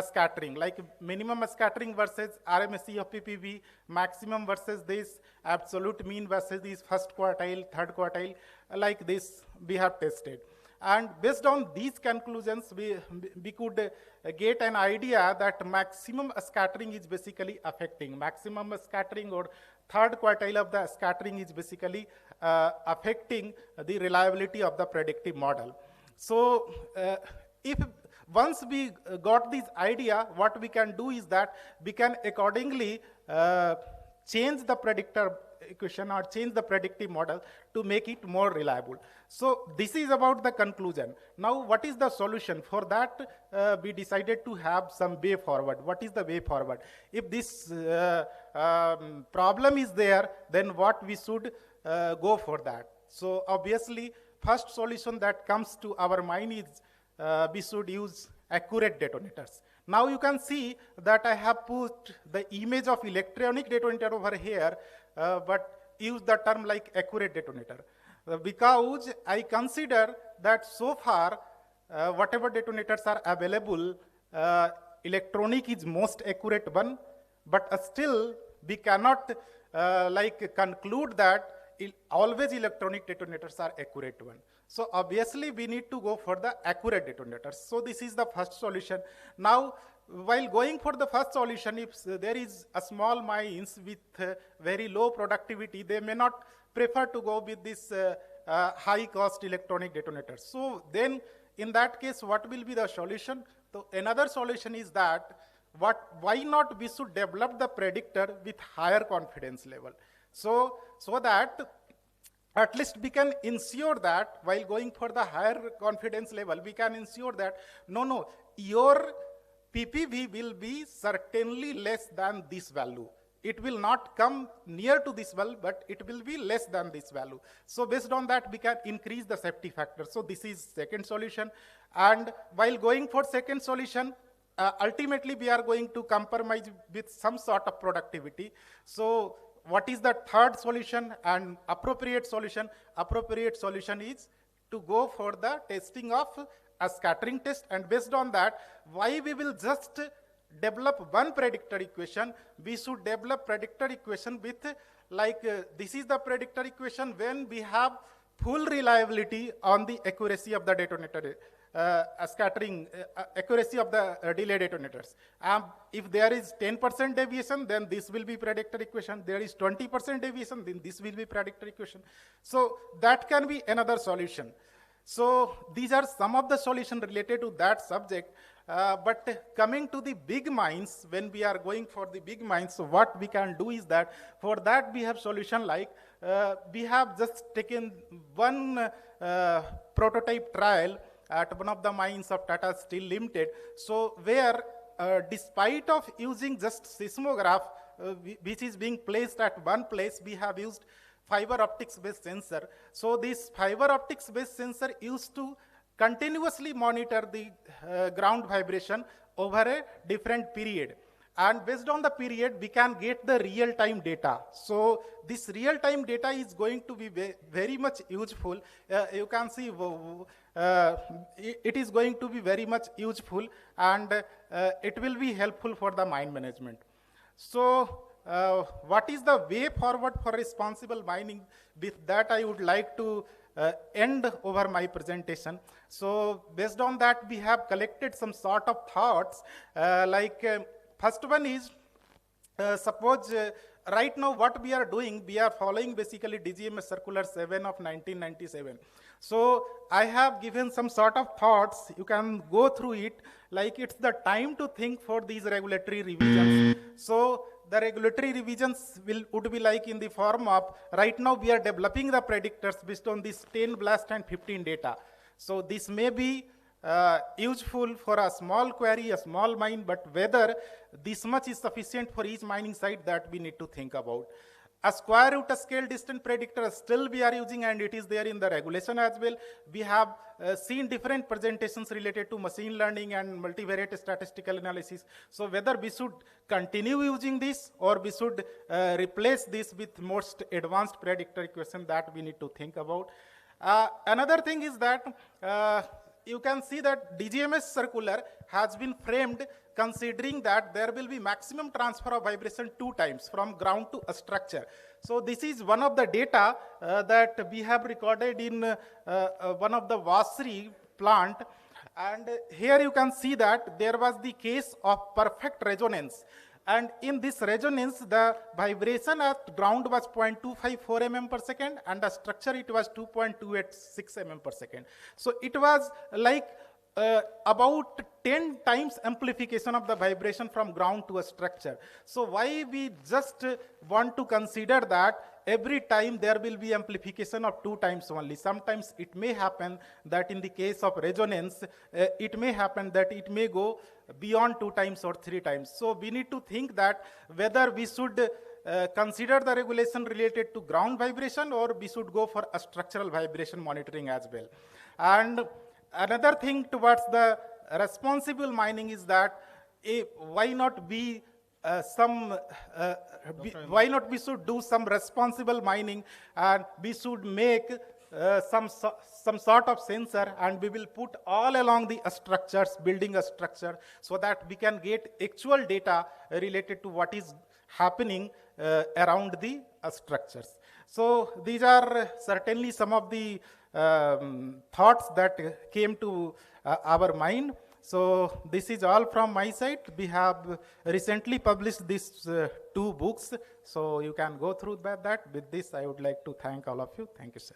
scattering, like minimum scattering versus RMSE of PPV, maximum versus this, absolute mean versus this first quartile, third quartile, like this we have tested. And based on these conclusions, we could get an idea that maximum scattering is basically affecting. Maximum scattering or third quartile of the scattering is basically affecting the reliability of the predictive model. So if once we got this idea, what we can do is that we can accordingly change the predictor equation or change the predictive model to make it more reliable. So this is about the conclusion. Now what is the solution? For that we decided to have some way forward. What is the way forward? If this problem is there, then what we should go for that? So obviously first solution that comes to our mind is we should use accurate detonators. Now you can see that I have put the image of electronic detonator over here, but use the term like accurate detonator. Because I consider that so far, whatever detonators are available, electronic is most accurate one, but still we cannot conclude that always electronic detonators are accurate one. So obviously we need to go for the accurate detonators. So this is the first solution. Now, while going for the first solution, if there is a small mines with very low productivity, they may not prefer to go with this high cost electronic detonators. So then in that case, what will be the solution? So another solution is that why not we should develop the predictor with higher confidence level. So that at least we can ensure that while going for the higher confidence level, we can ensure that no, your PPV will be certainly less than this value. It will not come near to this value, but it will be less than this value. So based on that, we can increase the safety factor. So this is second solution. And while going for second solution, ultimately we are going to compromise with some sort of productivity. So what is the third solution and appropriate solution? Appropriate solution is to go for the testing of a scattering test, and based on that, why we will just develop one predictor equation, we should develop predictor equation with this is the predictor equation when we have full reliability on the accuracy of the detonator, scattering, accuracy of the delay detonators. If there is 10% deviation, then this will be predictor equation. There is 20% deviation, then this will be predictor equation. So that can be another solution. So these are some of the solutions related to that subject. But coming to the big mines, when we are going for the big mines, so what we can do is that for that we have solution like we have just taken one prototype trial at one of the mines of Tata Steel Limited. So where despite of using just seismograph, which is being placed at one place, we have used fiber optics based sensor. So this fiber optics based sensor used to continuously monitor the ground vibration over a different period. And based on the period, we can get the real-time data. So this real-time data is going to be very much useful. You can see it is going to be very much useful, and it will be helpful for the mine management. So what is the way forward for responsible mining? With that, I would like to end over my presentation. So based on that, we have collected some sort of thoughts. First one is, suppose right now what we are doing, we are following basically DGMS Circular 7 of 1997. So I have given some sort of thoughts. You can go through it. Like it's the time to think for these regulatory revisions. So the regulatory revisions would be like in the form of, right now we are developing the predictors based on this 10 blast and 15 data. So this may be useful for a small query, a small mine, but whether this much is sufficient for each mining site, that we need to think about. A square root scale distant predictor still we are using, and it is there in the regulation as well. We have seen different presentations related to machine learning and multivariate statistical analysis. So whether we should continue using this or we should replace this with most advanced predictor equation, that we need to think about. Another thing is that you can see that DGMS circular has been framed considering that there will be maximum transfer of vibration 2 times from ground to a structure. So this is one of the data that we have recorded in one of the Vasri plant. And here you can see that there was the case of perfect resonance. And in this resonance, the vibration at ground was 0.254 mm per second, and the structure it was 2.286 mm per second. So it was like about 10 times amplification of the vibration from ground to a structure. So why we just want to consider that every time there will be amplification of 2 times only. Sometimes it may happen that in the case of resonance, it may happen that it may go beyond 2 times or 3 times. So we need to think that whether we should consider the regulation related to ground vibration or we should go for a structural vibration monitoring as well. And another thing towards the responsible mining is that why not we should do some responsible mining, and we should make some sort of sensor, and we will put all along the structures, building a structure, so that we can get actual data related to what is happening around the structures. So these are certainly some of the thoughts that came to our mind. So this is all from my side. We have recently published these 2 books, so you can go through that. With this, I would like to thank all of you. Thank you, sir.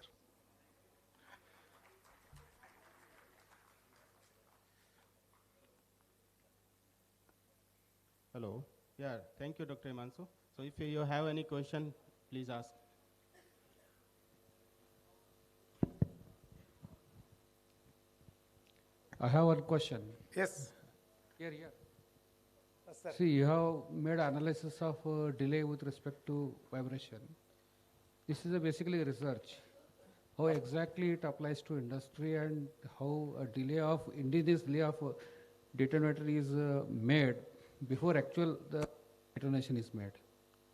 Hello. Yeah, thank you, Dr. Himanshu. So if you have any question, please ask. I have one question. Yes. Here. Yes, sir. See, you have made analysis of delay with respect to vibration. This is basically research. How exactly it applies to industry and how a delay of indigenous delay of detonator is made before the detonation is made.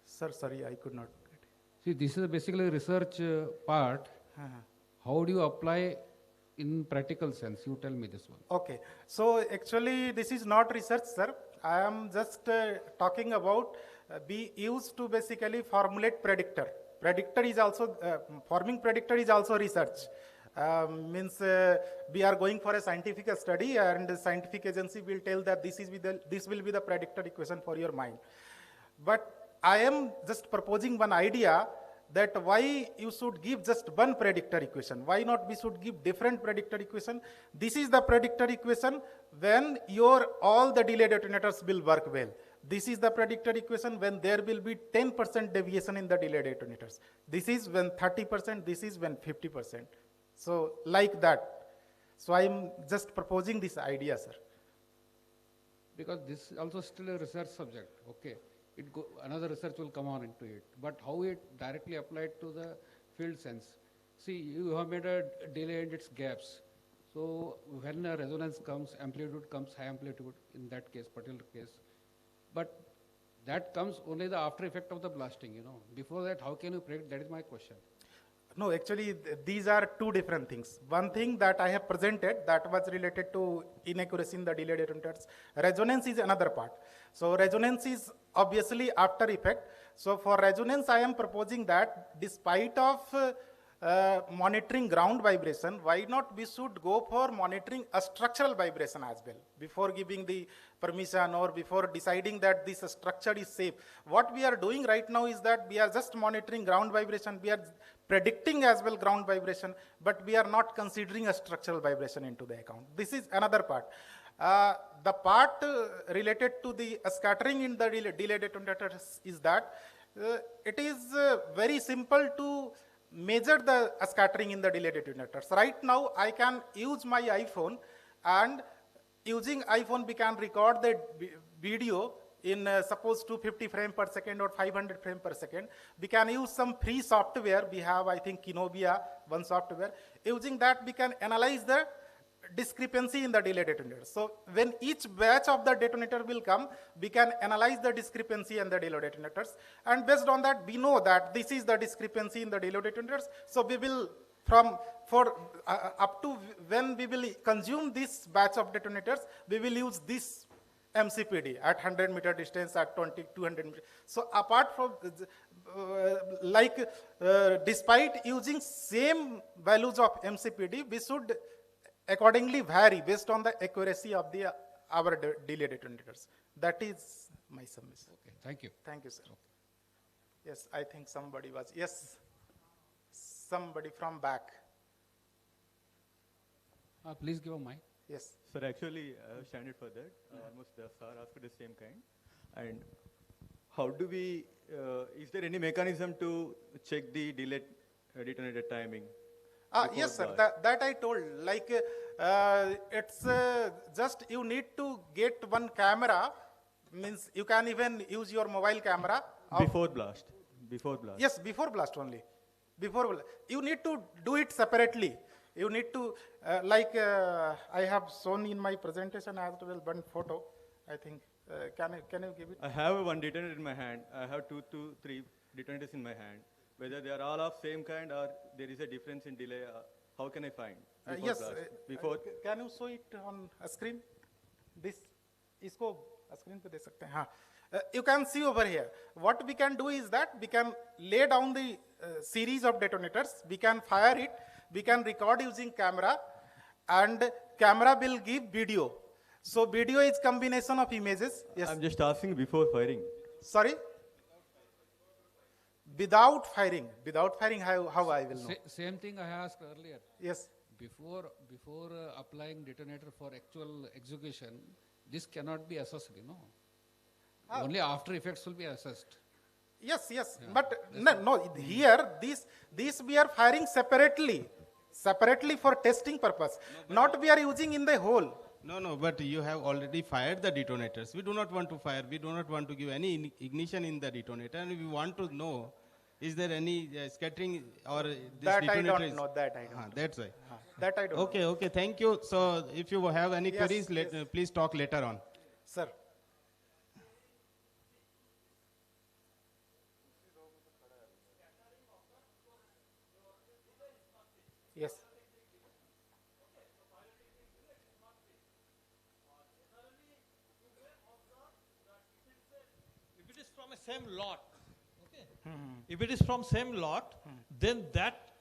Sir, sorry, I could not get it. See, this is basically research part. How do you apply in practical sense? You tell me this one. Okay. So actually, this is not research, sir. I am just talking about we used to basically formulate predictor. Predictor is also, forming predictor is also research. Means we are going for a scientific study, and the scientific agency will tell that this will be the predictor equation for your mind. But I am just proposing one idea that why you should give just one predictor equation. Why not we should give different predictor equation? This is the predictor equation when all the delay detonators will work well. This is the predictor equation when there will be 10% deviation in the delay detonators. This is when 30%, this is when 50%. So like that. So I am just proposing this idea, sir. Because this is also still a research subject. Okay. Another research will come on into it. But how it directly applied to the field sense. See, you have made a delay and its gaps. So when a resonance comes, amplitude comes, high amplitude in that case, particular case. But that comes only the after effect of the blasting, Before that, how can you predict? That is my question. No, actually, these are 2 different things. One thing that I have presented that was related to inaccuracy in the delay detonators. Resonance is another part. So resonance is obviously after effect. So for resonance, I am proposing that despite of monitoring ground vibration, why not we should go for monitoring a structural vibration as well before giving the permission or before deciding that this structure is safe. What we are doing right now is that we are just monitoring ground vibration. We are predicting as well ground vibration, but we are not considering a structural vibration into the account. This is another part. The part related to the scattering in the delay detonators is that it is very simple to measure the scattering in the delay detonators. Right now, I can use my iPhone, and using iPhone, we can record the video in suppose 250 frames per second or 500 frames per second. We can use some free software. We have, I think, Keynote, one software. Using that, we can analyze the discrepancy in the delay detonator. So when each batch of the detonator will come, we can analyze the discrepancy in the delay detonators. And based on that, we know that this is the discrepancy in the delay detonators. So we will, up to when we will consume this batch of detonators, we will use this MCPD at 100 meter distance, at 200 meters. So apart from, despite using same values of MCPD, we should accordingly vary based on the accuracy of our delay detonators. That is my submission. Okay, thank you. Thank you, sir. Okay. Yes, I think somebody was, yes, somebody from back. Please give a mic. Yes. Sir, actually, I have standard for that. Almost the sir asked the same kind. And how do we, is there any mechanism to check the delay detonator timing? Yes, sir, that I told, like it's just you need to get one camera, means you can even use your mobile camera. Before blast. Yes, before blast only. You need to do it separately. You need to, I have shown in my presentation as well one photo, I think. Can you give it? I have one detonator in my hand. I have 2 to 3 detonators in my hand. Whether they are all of same kind or there is a difference in delay, how can I find? Yes, can you show it on a screen? This, isko screen pe de sakte hain. You can see over here. What we can do is that we can lay down the series of detonators. We can fire it. We can record using camera, and camera will give video. So video is combination of images. Yes. I'm just asking before firing. Sorry? Without firing, how I will know? Same thing I asked earlier. Yes. Before applying detonator for actual execution, this cannot be assessed, you know. Only after effects will be assessed. Yes, yes. Yeah. But no, here, these we are firing separately for testing purpose. Not we are using in the whole. No, but you have already fired the detonators. We do not want to fire. We do not want to give any ignition in the detonator. And we want to know, is there any scattering or this that detonator? I don't know. That I don't know. That's why. That I don't know. Okay, thank you. So if you have any queries, please talk later on. Sir. Yes. If it is from a same lot, okay? If it is from same lot, then that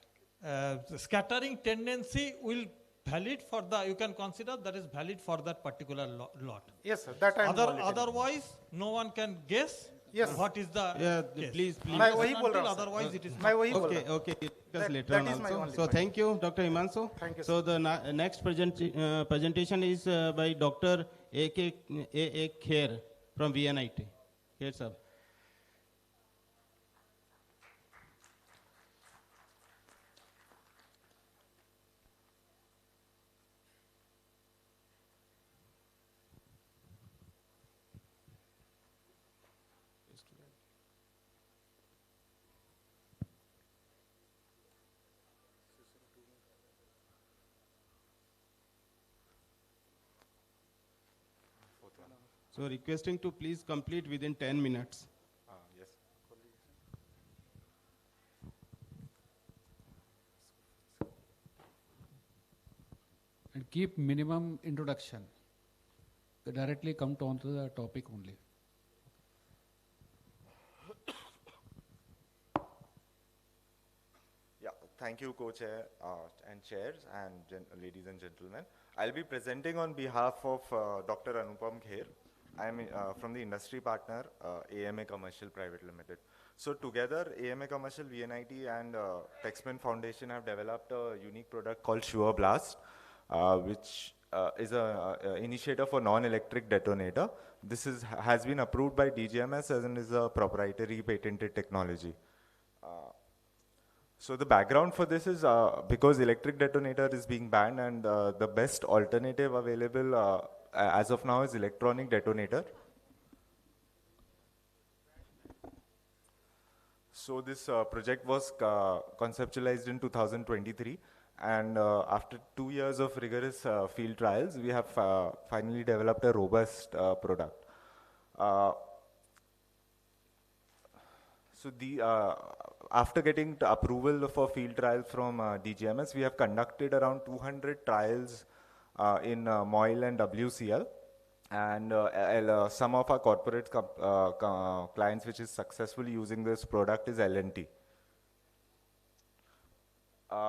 scattering tendency will valid for you can consider that is valid for that particular lot. Yes, sir. That I know. Otherwise, no one can guess. Yes. What is the case. Please. Otherwise, it is Okay. Discuss later on also. So thank you, Dr. Imanso. Thank you. So the next presentation is by Dr. A.A. Kher from VNIT. Here, sir. So requesting to please complete within 10 minutes. Yes. And keep minimum introduction. Directly come on to the topic only. Yeah, thank you, co-chair and chairs and ladies and gentlemen. I'll be presenting on behalf of Dr. Anupam Kher. I'm from the industry partner, AMA Commercial Private Limited. So together, AMA Commercial, VNIT and Techspin Foundation have developed a unique product called Sure Blast, which is a initiator for non-electric detonator. This has been approved by DGMS and is a proprietary patented technology. So the background for this is because electric detonator is being banned, and the best alternative available as of now is electronic detonator. So this project was conceptualized in 2023, and after 2 years of rigorous field trials, we have finally developed a robust product. So after getting the approval for field trials from DGMS, we have conducted around 200 trials in MOIL and WCL. And some of our corporate clients which is successfully using this product is L&T.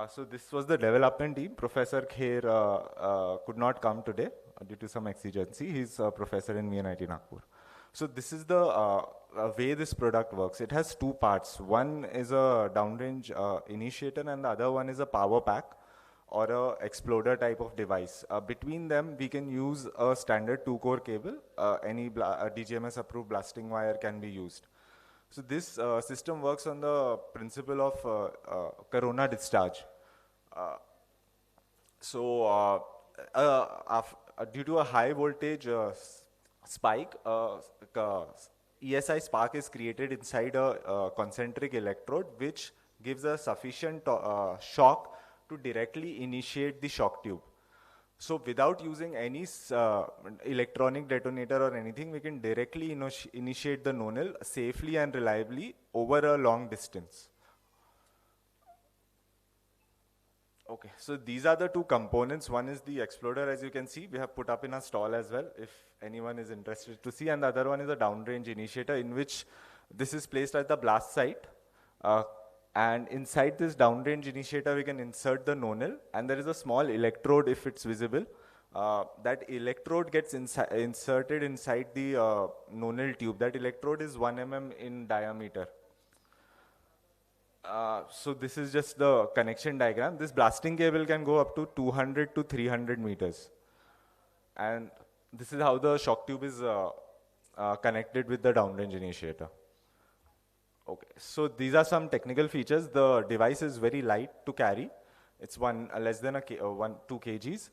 So this was the development team. Professor Kher could not come today due to some exigency. He's a professor in IIT Nagpur. So this is the way this product works. It has two parts. One is a downrange initiator and the other one is a power pack or a exploder type of device. Between them, we can use a standard 2-core cable. Any DGMS approved blasting wire can be used. So this system works on the principle of corona discharge. Due to a high voltage spike, ESI spark is created inside a concentric electrode, which gives a sufficient shock to directly initiate the shock tube. So without using any electronic detonator or anything, we can directly initiate the nonel safely and reliably over a long distance. Okay, so these are the two components. One is the exploder, as you can see, we have put up in a stall as well, if anyone is interested to see. And the other one is a downrange initiator, in which this is placed at the blast site. And inside this downrange initiator, we can insert the nonel, and there is a small electrode if it's visible. That electrode gets inserted inside the nonel tube. That electrode is 1 mm in diameter. So this is just the connection diagram. This blasting cable can go up to 200 to 300 meters. And this is how the shock tube is connected with the downrange initiator. Okay, so these are some technical features. The device is very light to carry. It's less than 2 kgs.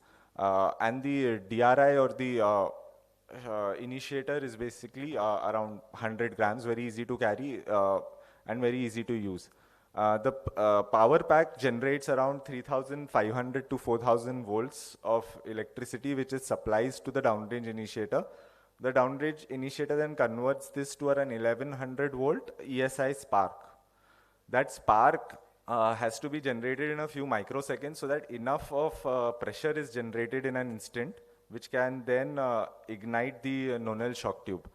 And the DRI or the initiator is basically around 100 grams, very easy to carry and very easy to use. The power pack generates around 3,500 to 4,000 volts of electricity, which is supplies to the downrange initiator. The downrange initiator then converts this to an 1100 volt ESI spark. That spark has to be generated in a few microseconds so that enough of pressure is generated in an instant, which can then ignite the nonel shock tube.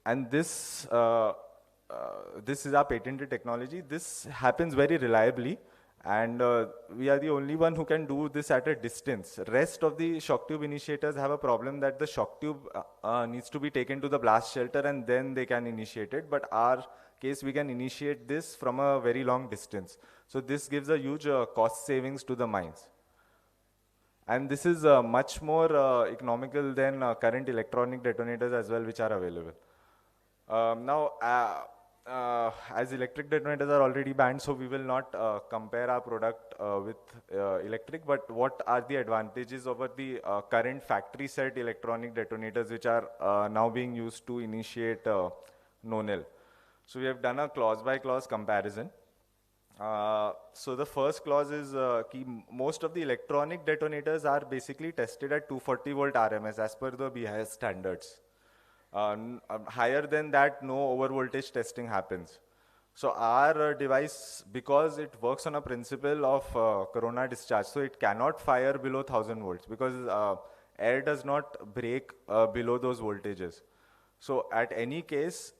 And this is our patented technology. This happens very reliably, and we are the only one who can do this at a distance. Rest of the shock tube initiators have a problem that the shock tube needs to be taken to the blast shelter and then they can initiate it, but our case we can initiate this from a very long distance. So this gives a huge cost savings to the mines. And this is much more economical than current electronic detonators as well, which are available. As electric detonators are already banned, so we will not compare our product with electric, but what are the advantages over the current factory set electronic detonators which are now being used to initiate nonel. So we have done a clause by clause comparison. So the first clause is most of the electronic detonators are basically tested at 240 volt RMS as per the BIS standards. Higher than that, no over voltage testing happens. So our device, because it works on a principle of corona discharge, so it cannot fire below 1000 volts because air does not break below those voltages. So at any case,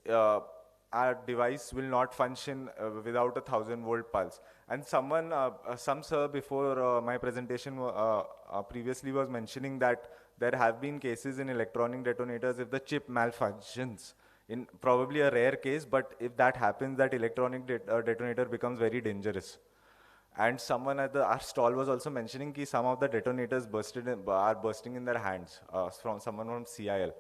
our device will not function without a 1000 volt pulse. And some sir before my presentation previously was mentioning that there have been cases in electronic detonators if the chip malfunctions, in probably a rare case, but if that happens, that electronic detonator becomes very dangerous. And someone at our stall was also mentioning that some of the detonators are bursting in their hands from someone from CIL.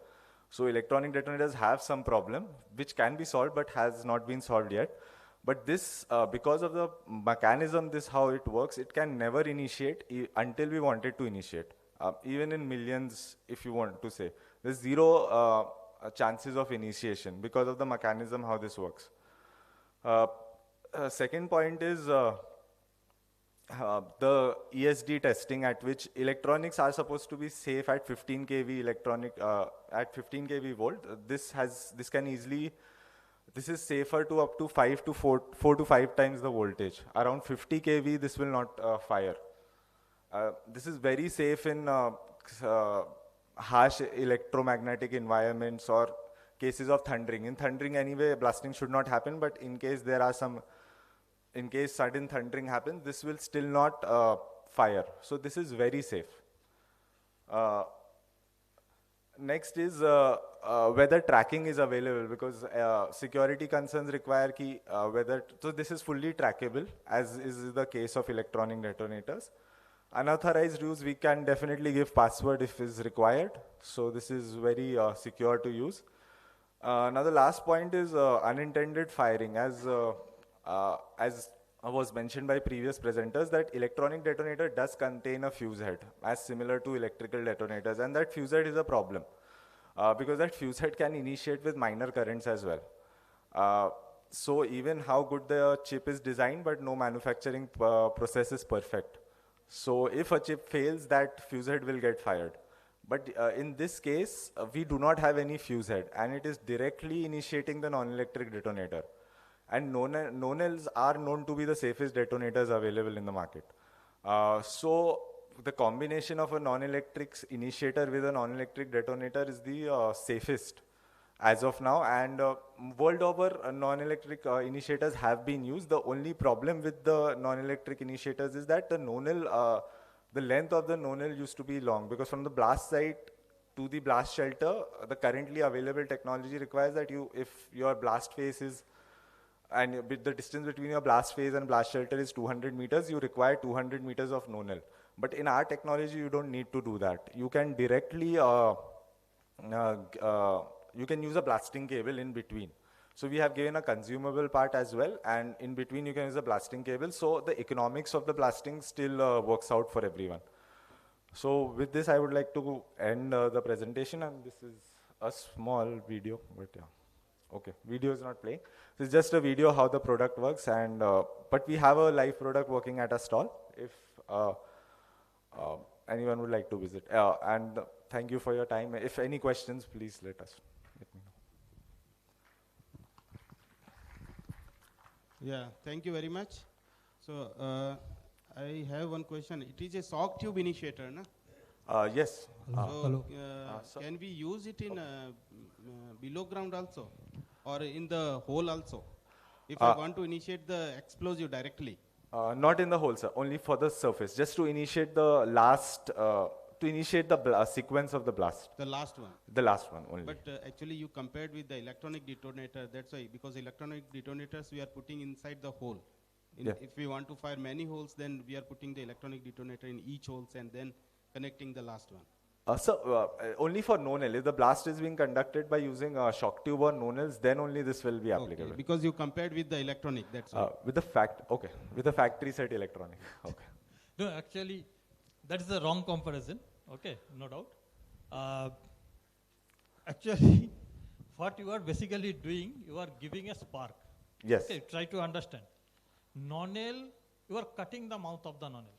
So electronic detonators have some problem which can be solved but has not been solved yet. But this, because of the mechanism, this how it works, it can never initiate until we want it to initiate. Even in millions, if you want to say, there's zero chances of initiation because of the mechanism how this works. Second point is the ESD testing at which electronics are supposed to be safe at 15 kV at 15 kV volt. This can easily, this is safer to up to 4 to 5 times the voltage. Around 50 kV, this will not fire. This is very safe in harsh electromagnetic environments or cases of thundering. In thundering anyway, blasting should not happen, but in case there are in case sudden thundering happens, this will still not fire. So this is very safe. Next is whether tracking is available, because security concerns require so this is fully trackable, as is the case of electronic detonators. Unauthorized use, we can definitely give password if is required. So this is very secure to use. Now the last point is unintended firing. As was mentioned by previous presenters, that electronic detonator does contain a fuse head, as similar to electrical detonators, and that fuse head is a problem because that fuse head can initiate with minor currents as well. So even how good the chip is designed, but no manufacturing process is perfect. So if a chip fails, that fuse head will get fired. But in this case, we do not have any fuse head, and it is directly initiating the non-electric detonator. And nonels are known to be the safest detonators available in the market. So the combination of a non-electric initiator with a non-electric detonator is the safest as of now. And world over, non-electric initiators have been used. The only problem with the non-electric initiators is that the nonel, the length of the nonel used to be long, because from the blast site to the blast shelter, the currently available technology requires that if your blast face is, and the distance between your blast phase and blast shelter is 200 meters, you require 200 meters of nonel. But in our technology, you don't need to do that. You can directly, you can use a blasting cable in between. So we have given a consumable part as well, and in between you can use a blasting cable. So the economics of the blasting still works out for everyone. So with this, I would like to end the presentation, and this is a small video, but yeah. Okay, video is not playing. This is just a video how the product works, and but we have a live product working at a stall if anyone would like to visit. And thank you for your time. If any questions, please let me know. Yeah, thank you very much. So I have one question. It is a shock tube initiator, na? Yes. So can we use it in below ground also, or in the hole also, if I want to initiate the explosive directly? Not in the hole, sir. Only for the surface, just to initiate the last, to initiate the sequence of the blast. The last one. The last one only. But actually, you compared with the electronic detonator. That's why, because electronic detonators we are putting inside the hole. If we want to fire many holes, then we are putting the electronic detonator in each holes and then connecting the last one. Only for nonel. If the blast is being conducted by using shock tube or nonels, then only this will be applicable. Okay, because you compared with the electronic, that's why. With the factory set electronic. Okay. No, actually, that is the wrong comparison. Okay, no doubt. Actually, what you are basically doing, you are giving a spark. Yes. Okay, try to understand. Nonel, you are cutting the mouth of the nonel.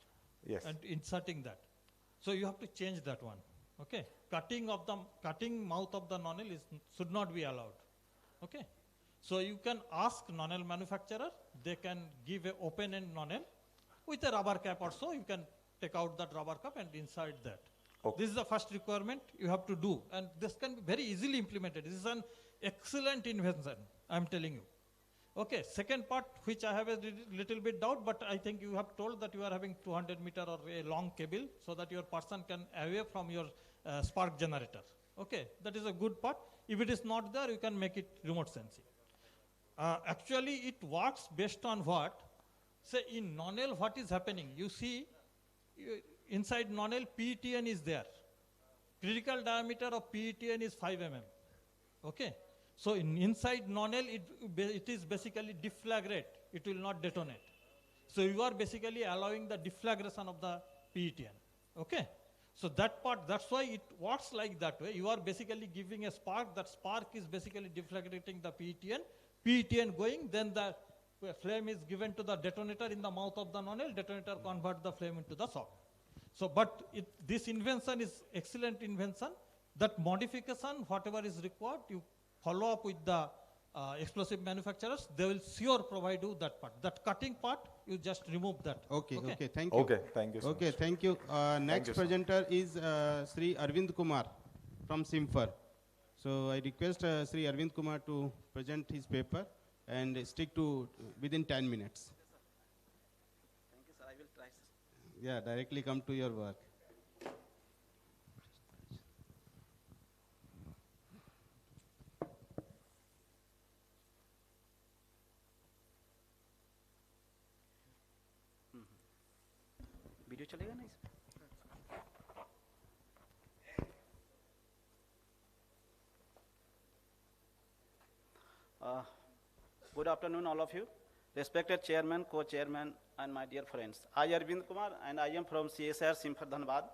Yes. And inserting that. So you have to change that one. Okay, cutting mouth of the nonel should not be allowed. Okay, so you can ask nonel manufacturer. They can give an open end nonel with a rubber cap also. You can take out that rubber cap and insert that. Okay. This is the first requirement you have to do, and this can be very easily implemented. This is an excellent invention, I am telling you. Okay, second part, which I have a little bit doubt, but I think you have told that you are having 200 meter or a long cable so that your person can away from your spark generator. Okay, that is a good part. If it is not there, you can make it remote sensing. Actually, it works based on what? say in nonel what is happening? You see, inside nonel PETN is there. Critical diameter of PETN is 5 mm. Okay. So inside nonel, it is basically deflagrate. It will not detonate. So you are basically allowing the deflagration of the PETN. Okay. So that part, that's why it works like that way. You are basically giving a spark. That spark is basically deflagrating the PETN. PETN going, then the flame is given to the detonator in the mouth of the nonel. Detonator converts the flame into the shock. So, but this invention is excellent invention. That modification, whatever is required, you follow up with the explosive manufacturers. They will sure provide you that part. That cutting part, you just remove that. Okay, thank you. Okay, thank you so Okay, much. thank you. Next you, sir. presenter is Sri Arvind Kumar from Simfer. So I request Sri Arvind Kumar to present his paper and stick to within 10 minutes. Thank you, sir. I will try, sir. Yeah, directly come to your work. Video चलेगा ना इसमें? Good afternoon, all of you. Respected chairman, co-chairman, and my dear friends. I am Arvind Kumar, and I am from CSR Simfer Dhanbad.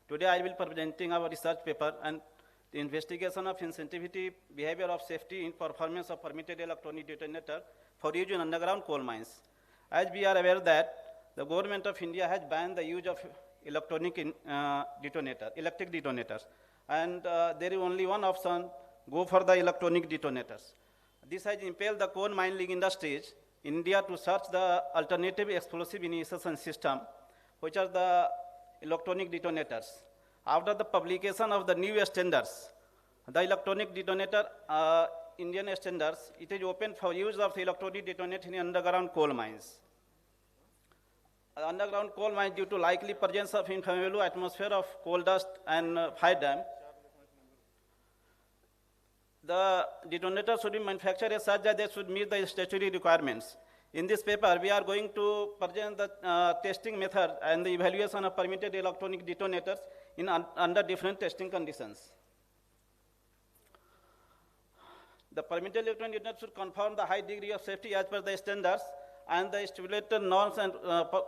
Today I will be presenting our research paper and the investigation of insensitivity behavior of safety in performance of permitted electronic detonator for use in underground coal mines. As we are aware that the government of India has banned the use of electric detonators, and there is only one option: go for the electronic detonators. This has impelled the coal mining industries in India to search the alternative explosive initiation system, which are the electronic detonators. After the publication of the new standards, the electronic detonator, Indian standards, it is open for use of electronic detonator in underground coal mines. Underground coal mines, due to likely presence of inflammable atmosphere of coal dust and fire damp, the detonator should be manufactured as such that they should meet the statutory requirements. In this paper, we are going to present the testing method and the evaluation of permitted electronic detonators in under different testing conditions. The permitted electronic detonator should conform the high degree of safety as per the standards and the stipulated norms and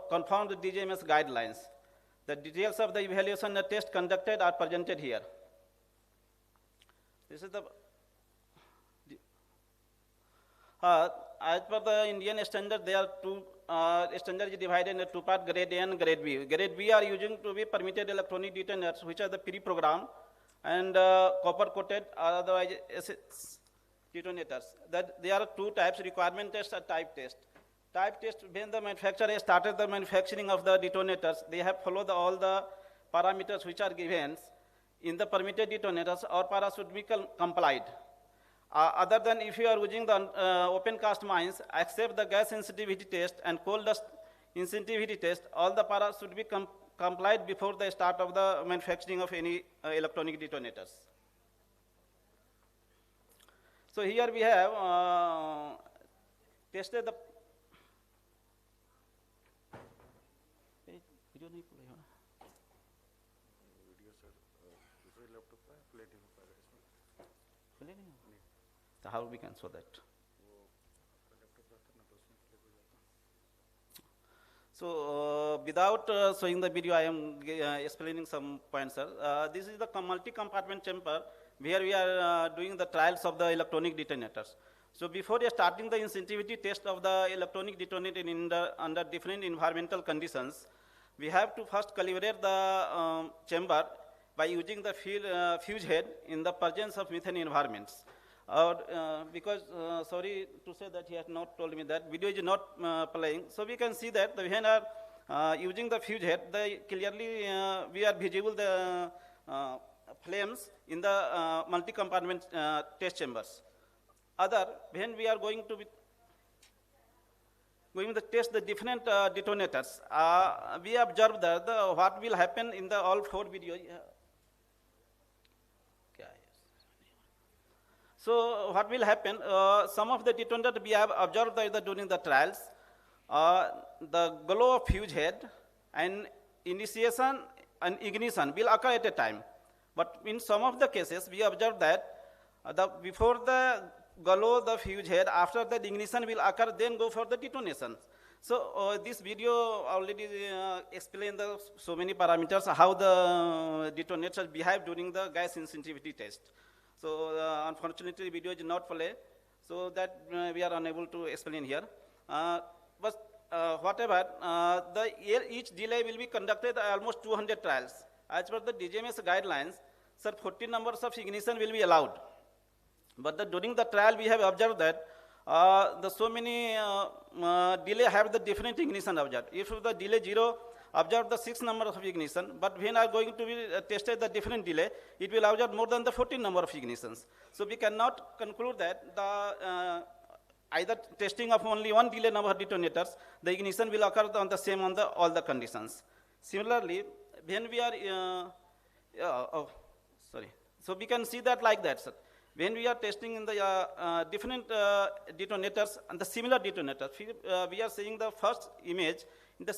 conform the DGMS guidelines. The details of the evaluation and test conducted are presented here. This is the as per the Indian standard, there are two standards divided into two parts, grade A and grade B. Grade B are using to be permitted electronic detonators, which are the pre-programmed and copper-coated or otherwise detonators. That there are two types: requirement test and type test. Type test, when the manufacturer has started the manufacturing of the detonators, they have followed all the parameters which are given in the permitted detonators, or para should be complied. Other than if you are using the open cast mines, except the gas sensitivity test and coal dust sensitivity test, all the para should be complied before the start of the manufacturing of any electronic detonators. So here we have tested the So how we can show that? So without showing the video, I am explaining some points, sir. This is the multi-compartment chamber where we are doing the trials of the electronic detonators. So before starting the insensitivity test of the electronic detonator under different environmental conditions, we have to first calibrate the chamber by using the fuse head in the presence of methane environments. Because, sorry to say that he has not told me that, video is not playing. So we can see that when are using the fuse head, clearly we are visible the flames in the multi-compartment test chambers. When we are going to test the different detonators, we observe that what will happen in the all four videos. So what will happen, some of the detonators we have observed during the trials, the glow of fuse head and initiation and ignition will occur at a time. But in some of the cases, we observe that before the glow the fuse head, after the ignition will occur, then go for the detonation. So this video already explained so many parameters, how the detonators behave during the gas insensitivity test. So unfortunately, video is not play, so that we are unable to explain here. But whatever, each delay will be conducted almost 200 trials. As per the DGMS guidelines, sir, 14 numbers of ignition will be allowed. But during the trial, we have observed that so many delay have the different ignition observed. If the delay 0, observe the 6 number of ignition, but when are going to be tested the different delay, it will observe more than the 14 number of ignitions. So we cannot conclude that the either testing of only one delay number of detonators, the ignition will occur on the same on all the conditions. Similarly, when we are, so we can see that like that, sir. When we are testing in the different detonators and the similar detonators, we are seeing the first image in the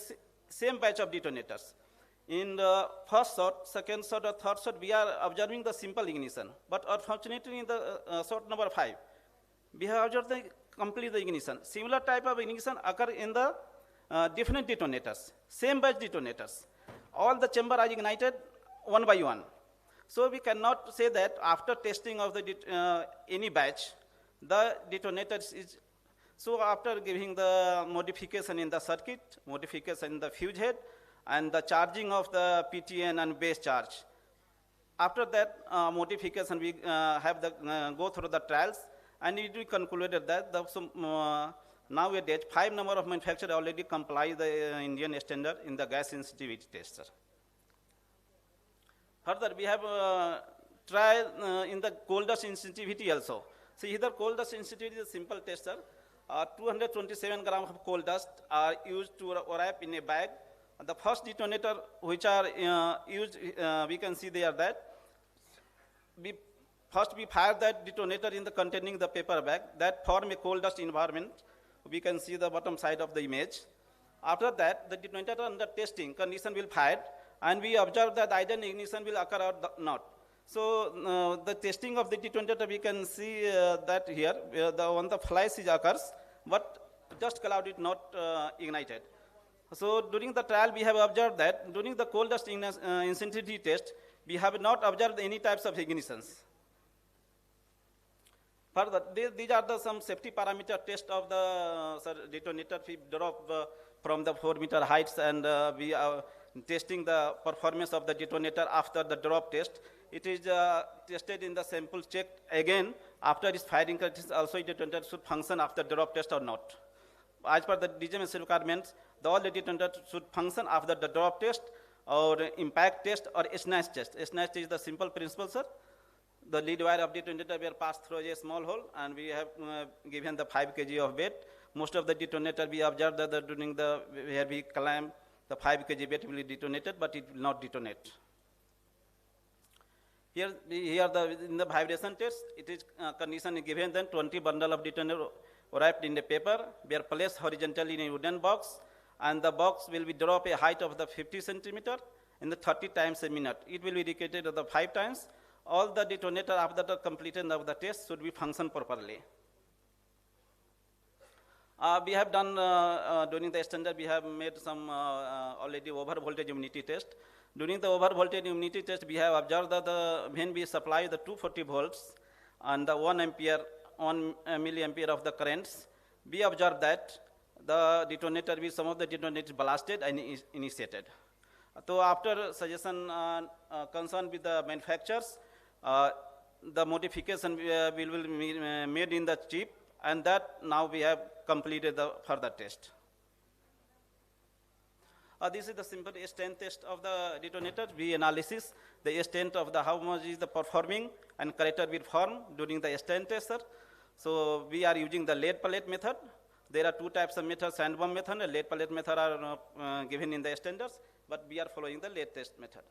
same batch of detonators. In the first shot, second shot, or third shot, we are observing the simple ignition. But unfortunately, in the shot number 5, we have observed the complete ignition. Similar type of ignition occur in the different detonators, same batch detonators. All the chamber are ignited one by one. So we cannot say that after testing of the any batch, the detonator is, so after giving the modification in the circuit, modification in the fuse head, and the charging of the PTN and base charge, after that modification we have the go through the trials, and it we concluded that nowadays 5 number of manufacturers already comply the Indian standard in the gas sensitivity tester. Further, we have tried in the coal dust sensitivity also. So here coal dust sensitivity is a simple tester. 227 grams of coal dust are used to wrap in a bag. The first detonator which are used, we can see there that first we fire that detonator in the containing the paper bag that form a coal dust environment. We can see the bottom side of the image. After that, the detonator under testing condition will fire, and we observe that either ignition will occur or not. So the testing of the detonator, we can see that here, when the flash occurs, but dust cloud is not ignited. So during the trial, we have observed that during the coal dust insensitivity test, we have not observed any types of ignitions. Further, these are some safety parameter test of the detonator. We drop from the 4-meter heights, and we are testing the performance of the detonator after the drop test. It is tested in the sample checked again after its firing. Also, the detonator should function after drop test or not. As per the DGMS requirements, all the detonators should function after the drop test or impact test or snatch test. Snatch is the simple principle, sir. The lead wire of detonator were passed through a small hole, and we have given the 5 kg of weight. Most of the detonator we observed that during the where we climb, the 5 kg weight will be detonated, but it will not detonate. Here in the vibration test, it is condition given then 20 bundle of detonator wrapped in the paper, we are placed horizontally in a wooden box, and the box will be drop a height of the 50 centimeter in the 30 times a minute. It will be repeated the 5 times. All the detonator after the completion of the test should be function properly. We have done during the standard, we have made some already over voltage immunity test. During the over voltage immunity test, we have observed that when we supply the 240 volts and the 1 milliampere of the currents, we observed that the detonator with some of the detonators blasted and initiated. So after suggestion concern with the manufacturers, the modification will be made in the chip, and that now we have completed the further test. This is the simple strength test of the detonator. We analysis the strength of the how much is the performing and character will form during the strength test, sir. So we are using the lead pellet method. There are 2 types of methods, sand bomb method and lead pellet method are given in the standards, but we are following the lead test method.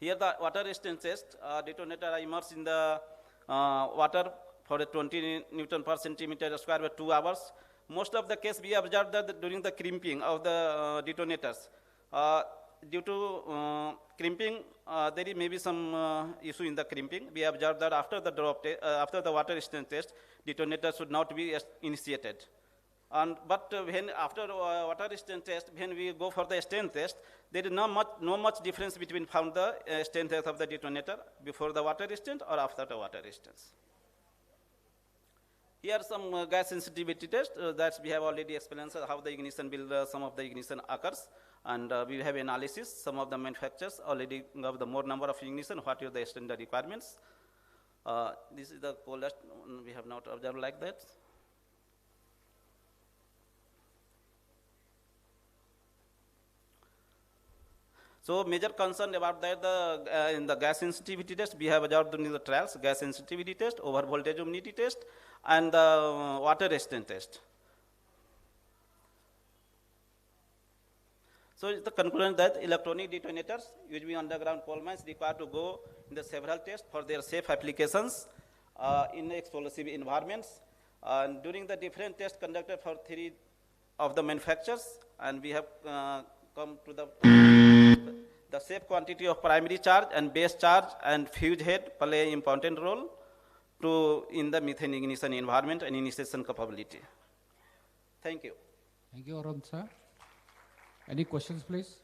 Here the water resistance test, detonator are immersed in the water for a 20 Newton per centimeter square for 2 hours. most of the case we observed that during the crimping of the detonators, due to crimping, there is maybe some issue in the crimping. We observed that after the after the water resistance test, detonator should not be initiated. But when after water resistance test, when we go for the strength test, there is no much difference between found the strength test of the detonator before the water resistance or after the water resistance. Here are some gas sensitivity tests that we have already explained how the ignition will, some of the ignition occurs, and we have analysis. Some of the manufacturers already have the more number of ignition, what are the standard requirements. This is the coldest, we have not observed like that. So major concern about that, in the gas sensitivity test, we have observed during the trials, gas sensitivity test, over voltage humidity test, and the water resistance test. So the conclusion that electronic detonators usually underground coal mines require to go in the several tests for their safe applications in explosive environments. And during the different tests conducted for 3 of the manufacturers, and we have come to the safe quantity of primary charge and base charge and fuse head play an important role in the methane ignition environment and initiation capability. Thank you. Thank you, Arun sir. Any questions, please?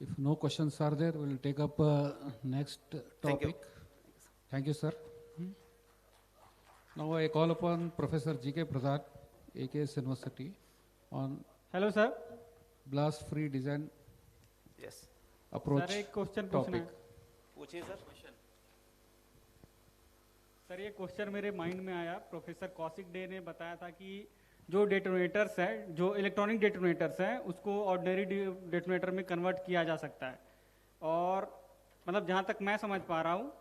If no questions are there, we will take up next topic. Thank you, sir. Now I call upon Professor G.K. Pradhan, AKS University, on Hello, sir. blast-free design Yes. Sir approach एक question पूछना topic. है पूछिए sir. Sir ये question मेरे mind में आया. Professor Kaushik day ने बताया था कि जो डेटोनेटर्स हैं, जो इलेक्ट्रॉनिक डेटोनेटर्स हैं, उसको ऑर्डिनरी डेटोनेटर में कन्वर्ट किया जा सकता है. और मतलब जहाँ तक मैं समझ पा रहा हूँ,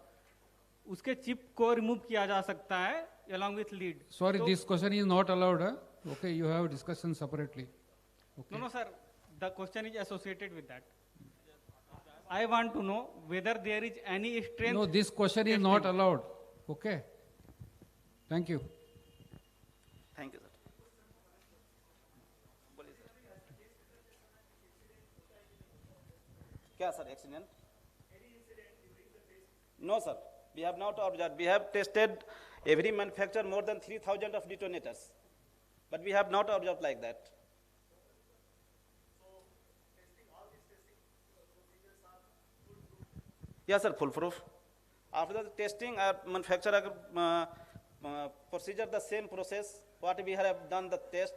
उसके चिप को रिमूव किया जा सकता है along with lead. Sorry, this question is not allowed. Okay, you have discussion separately. Okay. No, sir. The question is associated with that. I want to know whether there is any strength. No, this question is not allowed. Okay. Thank you. Thank you, sir. बोलिए sir. क्या sir accident? No, sir. We have not observed. We have tested every manufacturer more than 3,000 of detonators, but we have not observed like that. Yes, sir, foolproof. After the testing, our manufacturer procedure the same process. What we have done the test,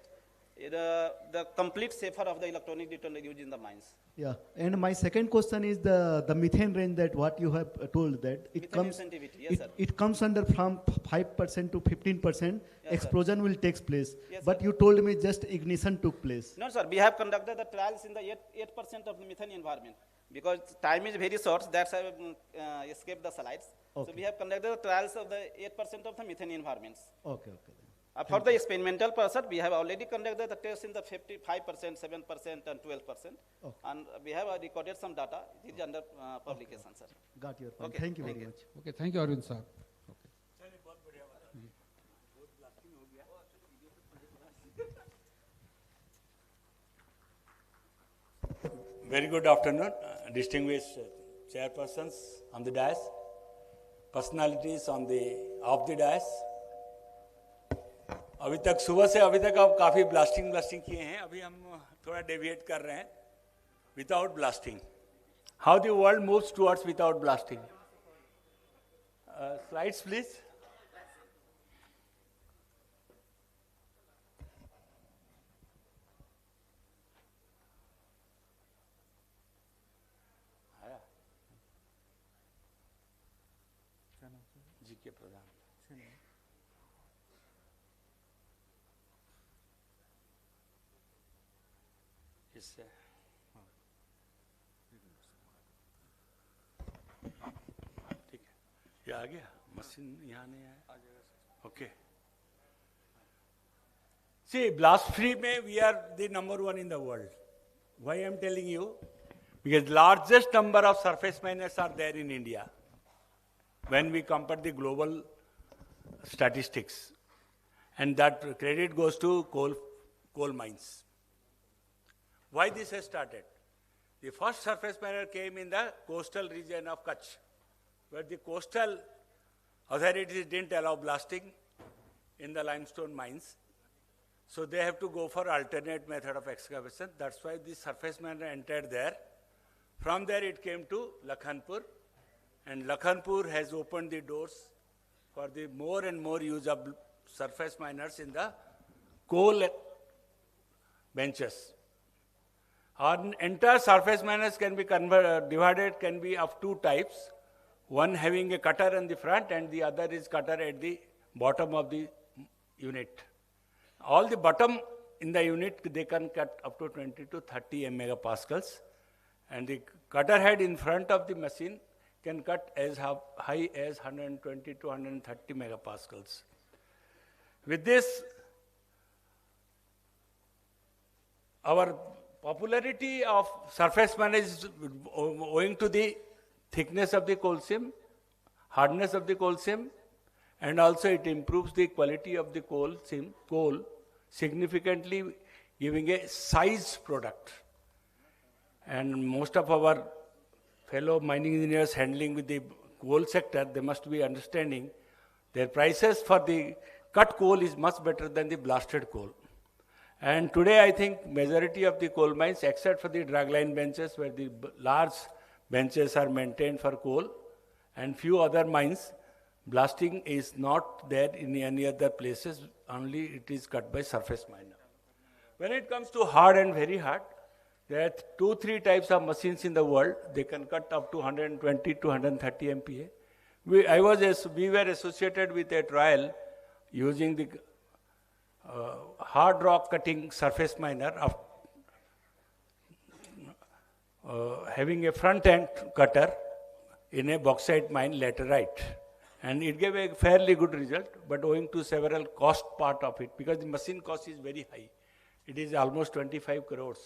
the complete safer of the electronic detonator used in the mines. Yeah, and my second question is the methane range that what you have told that it Methane comes sensitivity, yes, sir. it comes under from 5% to 15%. Yes, explosion will take place. Yes, But sir. you told me just ignition took place. No, sir, we have conducted the trials in the 8% of the methane environment. Because time is very short, that's why I escaped the slides. So Okay. we have conducted the trials of the 8% of the methane environments. Okay, okay. For the experimental purpose, we have already conducted the test in the 55%, 7%, and 12%. Okay. And we have recorded some data. It is under publication, sir. Got your point. Okay, Thank you very much. Okay, thank you, Arvind sir. Very good afternoon, distinguished chairpersons on the dais, personalities on the off the dais. अभी तक सुबह से अभी तक आप काफ़ी blasting किए हैं. अभी हम थोड़ा डेविएट कर रहे हैं without blasting. How the world moves towards without blasting. Slides please. G K. Pradhan. इससे ठीक है. ये आ गया मशीन यहाँ नहीं आया. ओके. See, blast free में we are the number 1 in the world. Why I am telling you? Because largest number of surface miners are there in India. When we compare the global statistics. And that credit goes to coal mines. Why this has started? The first surface miner came in the coastal region of Kutch, where the coastal authorities didn't allow blasting in the limestone mines. So they have to go for alternate method of excavation. That's why the surface miner entered there. From there it came to Lakhanpur, and Lakhanpur has opened the doors for the more and more use of surface miners in the coal benches. Our entire surface miners can be divided, can be of two types. One having a cutter in the front and the other is cutter at the bottom of the unit. All the bottom in the unit, they can cut up to 20 to 30 megapascals. And the cutter head in front of the machine can cut as high as 120 to 130 megapascals. With this, our popularity of surface miner is owing to the thickness of the coal seam, hardness of the coal seam, and also it improves the quality of the coal significantly, giving a size product. And most of our fellow mining engineers handling with the coal sector, they must be understanding their prices for the cut coal is much better than the blasted coal. And today I think majority of the coal mines, except for the dragline benches where the large benches are maintained for coal, and few other mines, blasting is not there in any other places, only it is cut by surface miner. When it comes to hard and very hard, there are 2-3 types of machines in the world. They can cut up to 120 to 130 MPa. We were associated with a trial using the hard rock cutting surface miner of having a front end cutter in a bauxite mine laterite. And it gave a fairly good result, but owing to several cost part of it, because the machine cost is very high. It is almost 25 crores.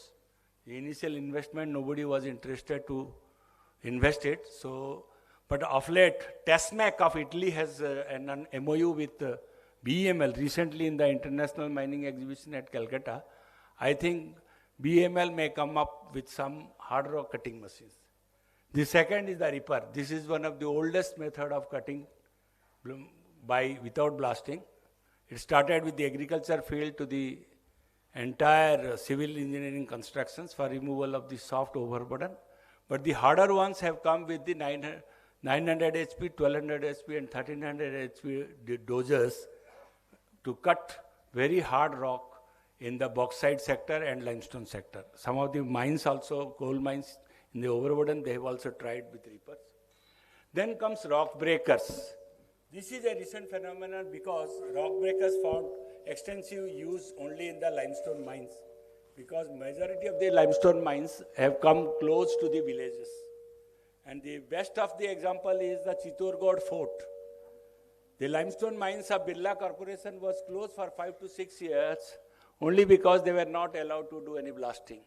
The initial investment, nobody was interested to invest it. So, but of late, TESMAC of Italy has an MOU with BEML recently in the International Mining Exhibition at Calcutta. I think BEML may come up with some hard rock cutting machines. The second is the ripper. This is one of the oldest method of cutting without blasting. It started with the agriculture field to the entire civil engineering constructions for removal of the soft overburden. But the harder ones have come with the 900 HP, 1200 HP and 1300 HP dozers to cut very hard rock in the bauxite sector and limestone sector. Some of the mines also, coal mines in the overburden, they have also tried with reapers. Then comes rock breakers. This is a recent phenomenon because rock breakers found extensive use only in the limestone mines, because majority of the limestone mines have come close to the villages. And the best of the example is the Chittorgarh Fort. The limestone mines of Birla Corporation was closed for 5 to 6 years only because they were not allowed to do any blasting.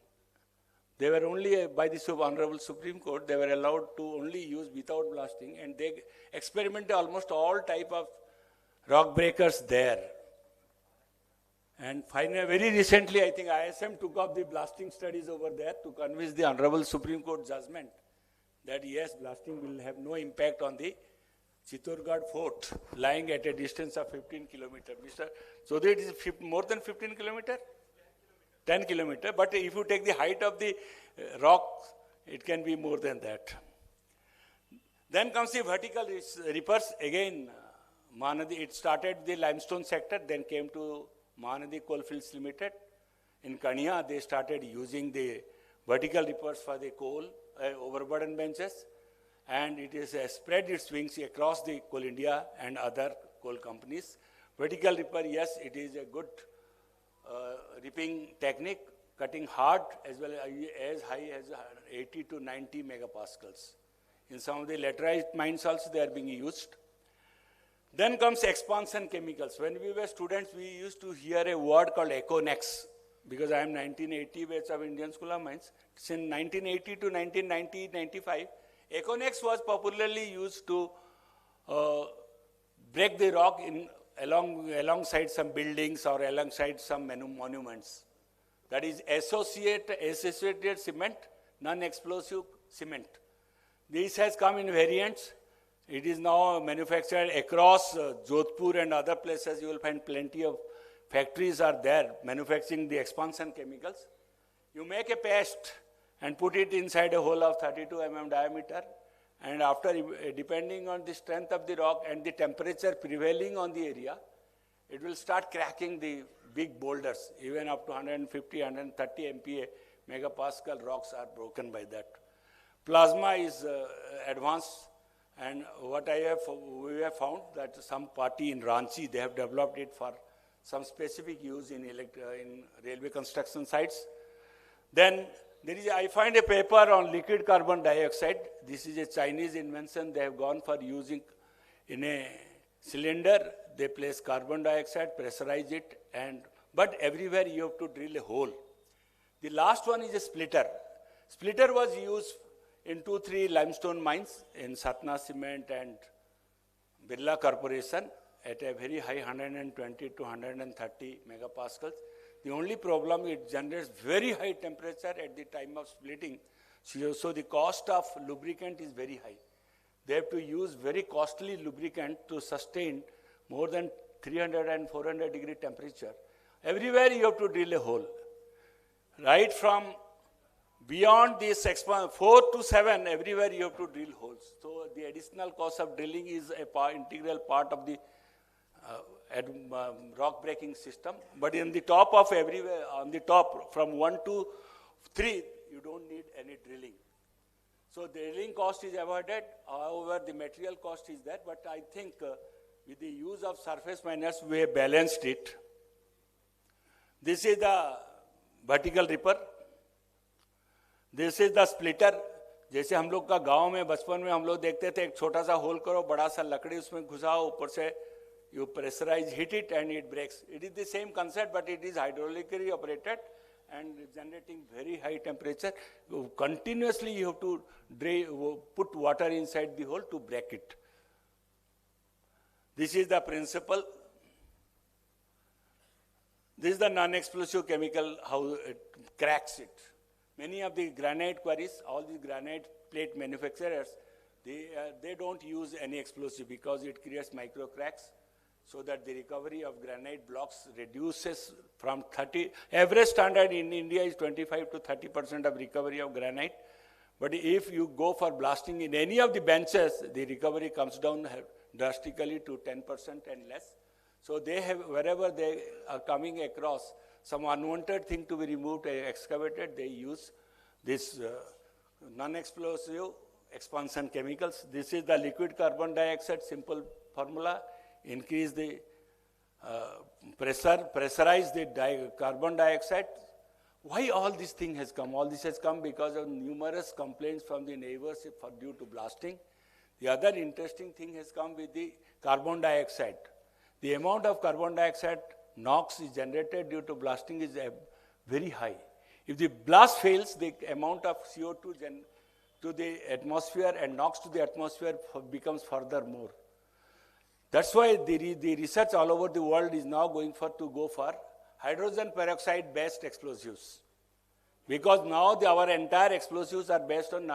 They were only, by the Honorable Supreme Court, they were allowed to only use without blasting, and they experimented almost all type of rock breakers there. And finally, very recently, I think ISM took up the blasting studies over there to convince the Honorable Supreme Court judgment that yes, blasting will have no impact on the Chittorgarh Fort, lying at a distance of 15 kilometers. So that is more than 15 kilometers? 10 kilometers. But if you take the height of the rock, it can be more than that. Then comes the vertical rippers. Again, Mahanadi, it started the limestone sector, then came to Mahanadi Coalfields Limited. In Kania, they started using the vertical rippers for the coal overburden benches, and it is spread its wings across the Coal India and other coal companies. Vertical ripper, yes, it is a good ripping technique, cutting hard as well as high as 80 to 90 megapascals. In some of the laterite mines also they are being used. Then comes expansion chemicals. When we were students, we used to hear a word called Econex, because I am 1980 batch of Indian School of Mines. Since 1980 to 1990-95, Econex was popularly used to break the rock alongside some buildings or alongside some monuments. That is associated cement, non-explosive cement. This has come in variants. It is now manufactured across Jodhpur and other places. You will find plenty of factories are there manufacturing the expansion chemicals. You make a paste and put it inside a hole of 32 mm diameter, and after, depending on the strength of the rock and the temperature prevailing on the area, it will start cracking the big boulders. Even up to 150, 130 MPa, megapascal rocks are broken by that. Plasma is advanced, and what we have found that some party in Ranchi, they have developed it for some specific use in railway construction sites. Then I find a paper on liquid carbon dioxide. This is a Chinese invention. They have gone for using in a cylinder. They place carbon dioxide, pressurize it, but everywhere you have to drill a hole. The last one is a splitter. Splitter was used in 2-3 limestone mines in Satna Cement and Birla Corporation at a very high 120 to 130 megapascals. The only problem, it generates very high temperature at the time of splitting. So the cost of lubricant is very high. They have to use very costly lubricant to sustain more than 300 and 400 degree temperature. Everywhere you have to drill a hole. Right from beyond this 4 to 7, everywhere you have to drill holes. So the additional cost of drilling is an integral part of the rock breaking system. But in the top of everywhere, on the top from 1 to 3, you don't need any drilling. So the drilling cost is avoided. However, the material cost is there. But I think with the use of surface miners, we have balanced it. This is the vertical ripper. This is the splitter. जैसे हम लोग का गांव में बचपन में हम लोग देखते थे एक छोटा सा होल करो, बड़ा सा लकड़ी उसमें घुसाओ, ऊपर से you pressurize, hit it and it breaks. It is the same concept, but it is hydraulically operated and generating very high temperature. Continuously you have to put water inside the hole to break it. This is the principle. This is the non-explosive chemical, how it cracks it. Many of the granite quarries, all the granite plate manufacturers, they don't use any explosive because it creates micro cracks, so that the recovery of granite blocks reduces from 30. Average standard in India is 25 to 30% of recovery of granite. But if you go for blasting in any of the benches, the recovery comes down drastically to 10% and less. So they have, wherever they are coming across some unwanted thing to be removed, excavated, they use this non-explosive expansion chemicals. This is the liquid carbon dioxide, simple formula. Increase the pressurize the carbon dioxide. Why all this thing has come? All this has come because of numerous complaints from the neighbors due to blasting. The other interesting thing has come with the carbon dioxide. The amount of carbon dioxide NOx is generated due to blasting is very high. If the blast fails, the amount of CO2 to the atmosphere and NOx to the atmosphere becomes further more. That's why the research all over the world is now going to go for hydrogen peroxide based explosives. Because now our entire explosives are based on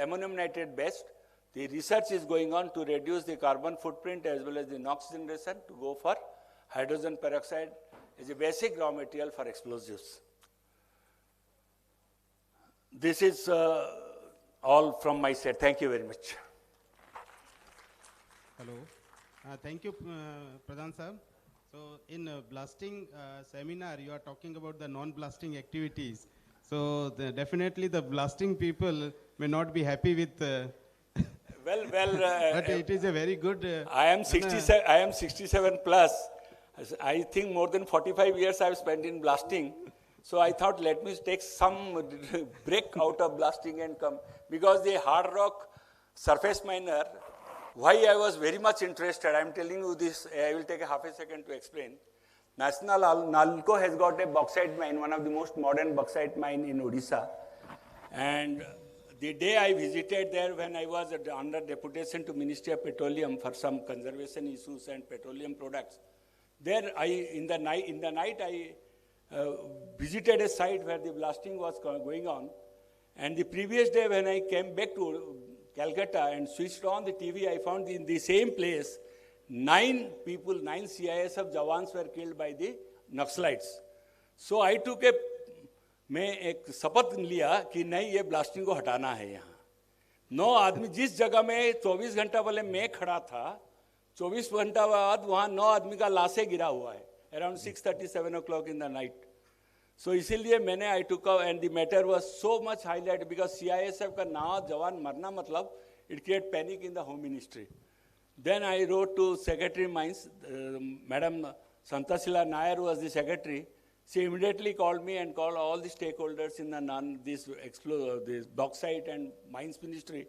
ammonium nitrate based. The research is going on to reduce the carbon footprint as well as the NOx generation to go for hydrogen peroxide as a basic raw material for explosives. This is all from my side. Thank you very much. Hello. Thank you, Pradhan sir. So in blasting seminar, you are talking about the non-blasting activities. So definitely the blasting people may not be happy with but it is a very good I am 67 plus. I think more than 45 years I have spent in blasting. So I thought, let me take some break out of blasting and come. Because the hard rock surface miner, why I was very much interested, I am telling you this, I will take a half a second to explain. National Nalco has got a bauxite mine, one of the most modern bauxite mine in Odisha. And the day I visited there when I was under deputation to Ministry of Petroleum for some conservation issues and petroleum products, there in the night I visited a site where the blasting was going on. And the previous day when I came back to Calcutta and switched on the TV, I found in the same place, 9 CISF Jawans were killed by the Naxalites. So I took मैं एक शपथ लिया कि नहीं ये blasting को हटाना है यहाँ 9 आदमी जिस जगह में 24 घंटा पहले मैं खड़ा था 24 घंटा बाद वहाँ 9 आदमी का लाशें गिरा हुआ है around 6:37 o'clock in the night. So इसीलिए मैंने I took up and the matter was so much highlighted because CISF का 9 जवान मरना मतलब it created panic in the Home Ministry. Then I wrote to Secretary Mines, Madam Santasila Nair was the secretary. She immediately called me and called all the stakeholders in this bauxite and mines ministry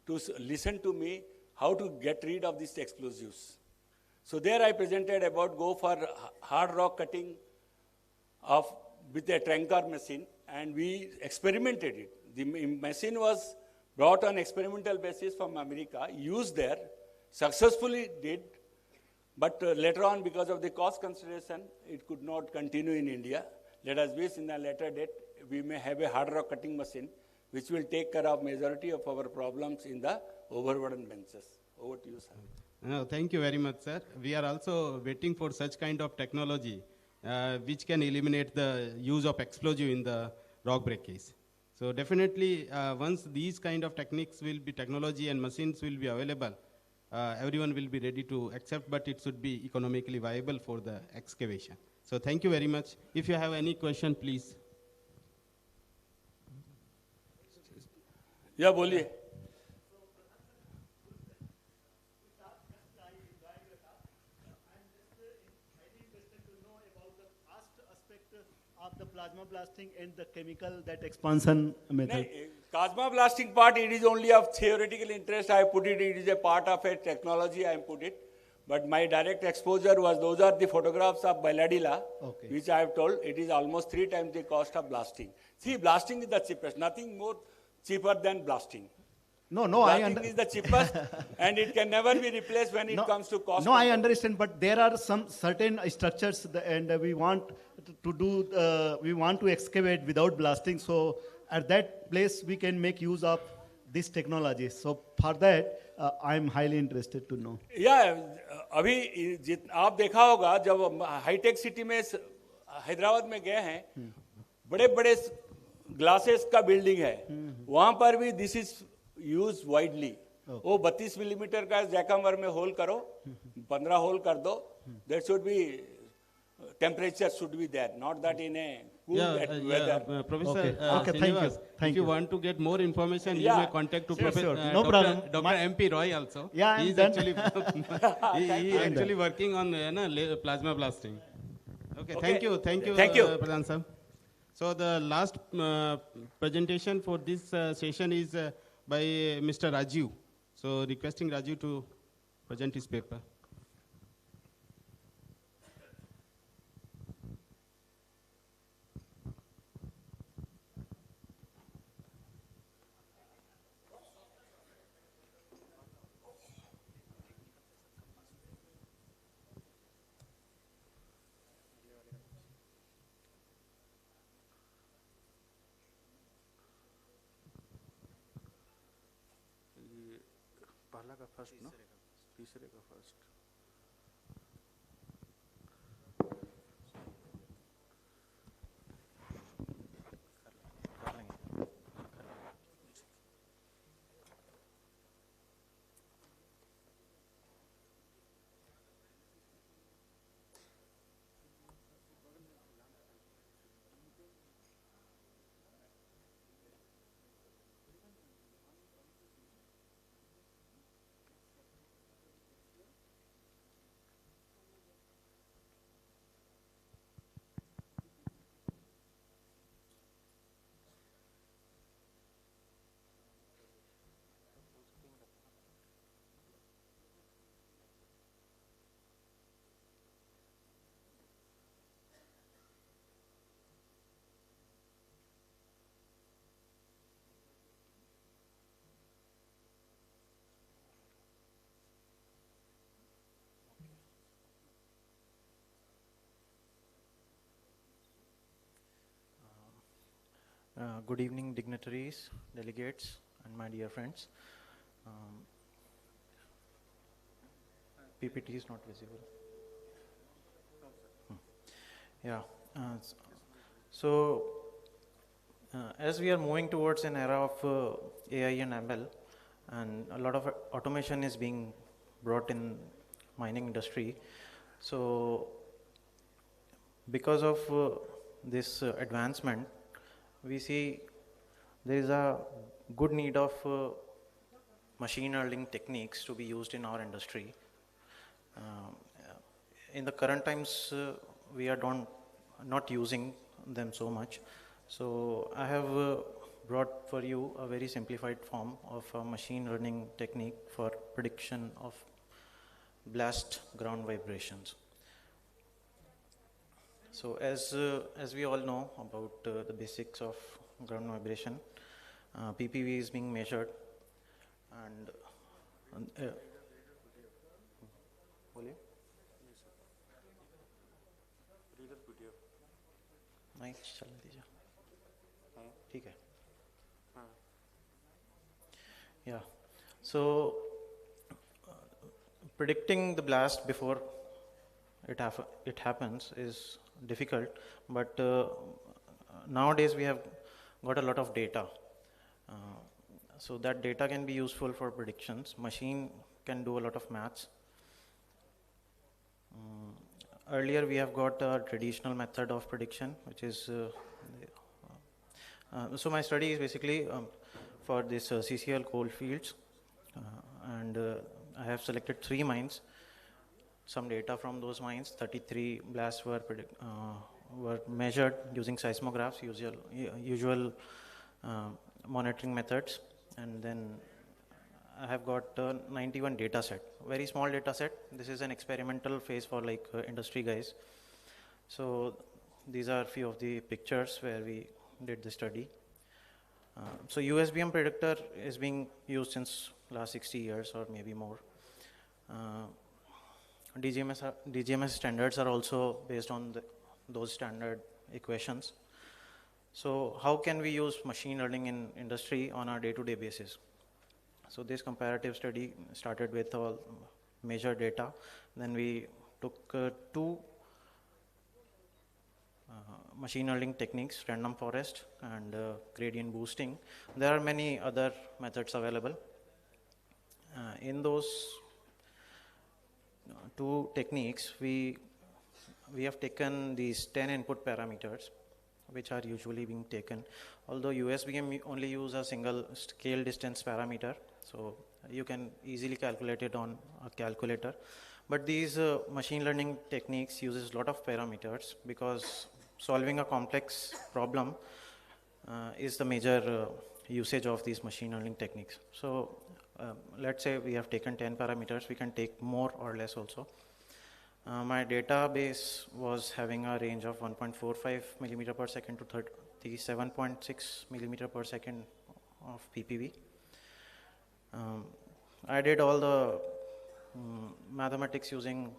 to listen to me how to get rid of these explosives. So there I presented about go for hard rock cutting with a tanker machine, and we experimented it. The machine was brought on experimental basis from America, used there, successfully did, but later on, because of the cost consideration, it could not continue in India. Let us wish in a later date, we may have a hard rock cutting machine, which will take care of majority of our problems in the overburden benches. Over to you, sir. No, thank you very much, sir. We are also waiting for such kind of technology, which can eliminate the use of explosive in the rock breakage. So definitely, once these kind of technology and machines will be available, everyone will be ready to accept, but it should be economically viable for the excavation. So thank you very much. If you have any question, please. Yeah, बोलिए. Of the plasma blasting and the chemical that expansion method. Plasma blasting part, it is only of theoretical interest. I put it, it is a part of a technology I put it. But my direct exposure was, those are the photographs of Bailadila, which I have told, it is almost 3 times the cost of blasting. See, blasting is the cheapest, nothing more cheaper than blasting. No, blasting is the cheapest and it can never be replaced when it comes to cost. No, I understand, but there are some certain structures and we want to do, we want to excavate without blasting. So at that place, we can make use of this technology. So for that, I'm highly interested to know. Yeah, अभी आप देखा होगा जब hi tech city में हैदराबाद में गए हैं, बड़े-बड़े ग्लासेस का बिल्डिंग है, वहाँ पर भी this is used widely. वो 32 मिलीमीटर का जैकमर में होल करो, 15 होल कर दो, there should be temperature should be there, not that in a cool weather. Professor, okay, thank you. If you want to get more information, you may contact to Sure. No problem. Dr. MP Roy also. Yeah, he is actually he actually working on plasma blasting. Okay, thank you, Pradhan sir. So the last presentation for this session is by Mr. Rajiv. So requesting Rajiv to present his paper. पहला का first ना तीसरे का first Good evening, dignitaries, delegates, and my dear friends. PPT is not visible. Yeah. So, as we are moving towards an era of AI and ML, and a lot of automation is being brought in mining industry. So, because of this advancement, we see there is a good need of machine learning techniques to be used in our industry. In the current times, we are not using them so much. So I have brought for you a very simplified form of a machine learning technique for prediction of blast ground vibrations. So as we all know about the basics of ground vibration, PPV is being measured, and नहीं चलने दीजिए ठीक है yeah. So predicting the blast before it happens is difficult, but nowadays we have got a lot of data. So that data can be useful for predictions. Machine can do a lot of maths. Earlier we have got a traditional method of prediction, which is so my study is basically for this CCL coal fields, and I have selected 3 mines. Some data from those mines, 33 blasts were measured using seismographs, usual monitoring methods, and then I have got 91 data set, very small data set. This is an experimental phase for like industry guys. So these are a few of the pictures where we did the study. So USBM predictor is being used since last 60 years or maybe more. DGMS standards are also based on those standard equations. So how can we use machine learning in industry on a day-to-day basis? So this comparative study started with all measured data. Then we took 2 machine learning techniques, random forest and gradient boosting. There are many other methods available. In those 2 techniques, we have taken these 10 input parameters, which are usually being taken. Although USBM only use a single scale distance parameter, so you can easily calculate it on a calculator. But these machine learning techniques uses a lot of parameters, because solving a complex problem is the major usage of these machine learning techniques. So let's say we have taken 10 parameters, we can take more or less also. My database was having a range of 1.45 millimeter per second to 37.6 millimeter per second of PPV. I did all the mathematics using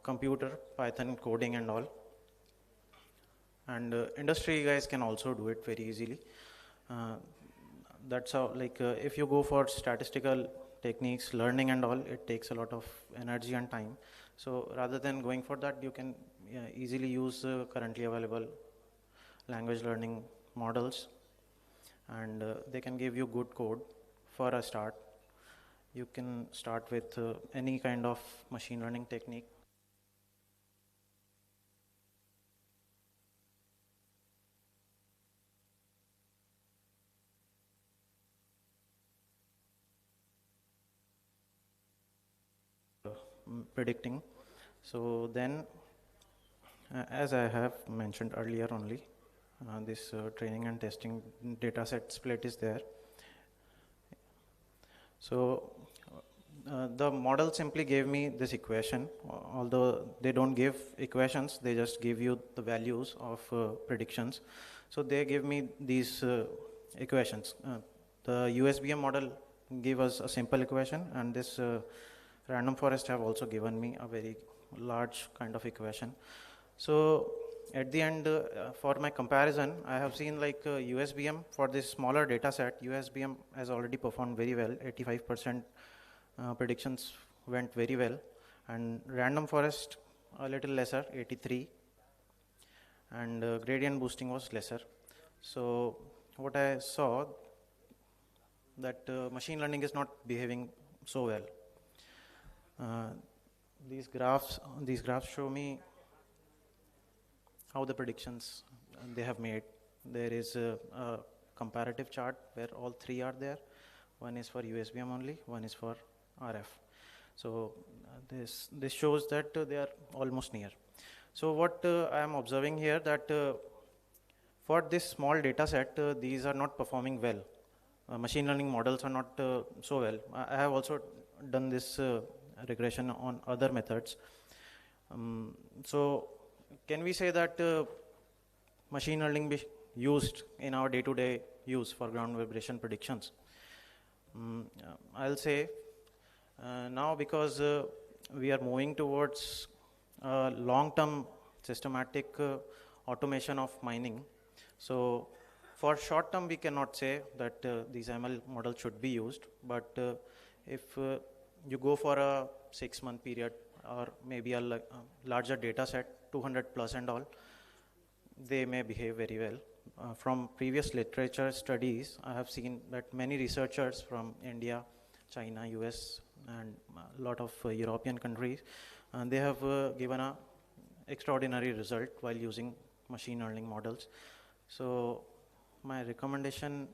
computer, Python coding and all. And industry guys can also do it very easily. That's how, like, if you go for statistical techniques, learning and all, it takes a lot of energy and time. So rather than going for that, you can easily use currently available language learning models, and they can give you good code for a start. You can start with any kind of machine learning technique. Predicting. So then, as I have mentioned earlier only, this training and testing data set split is there. So the model simply gave me this equation, although they don't give equations, they just give you the values of predictions. So they give me these equations. The USBM model gave us a simple equation, and this random forest have also given me a very large kind of equation. So at the end, for my comparison, I have seen like USBM for this smaller data set, USBM has already performed very well, 85% predictions went very well, and random forest a little lesser, 83, and gradient boosting was lesser. So what I saw that machine learning is not behaving so well. These graphs show me how the predictions they have made. There is a comparative chart where all three are there. One is for USBM only, one is for RF. So this shows that they are almost near. So what I am observing here that for this small data set, these are not performing well. Machine learning models are not so well. I have also done this regression on other methods. So can we say that machine learning be used in our day-to-day use for ground vibration predictions? I'll say now, because we are moving towards long-term systematic automation of mining. So for short term, we cannot say that these ML models should be used, but if you go for a 6-month period or maybe a larger data set, 200 plus and all, they may behave very well. From previous literature studies, I have seen that many researchers from India, China, US, and a lot of European countries, they have given a extraordinary result while using machine learning models. So my recommendation,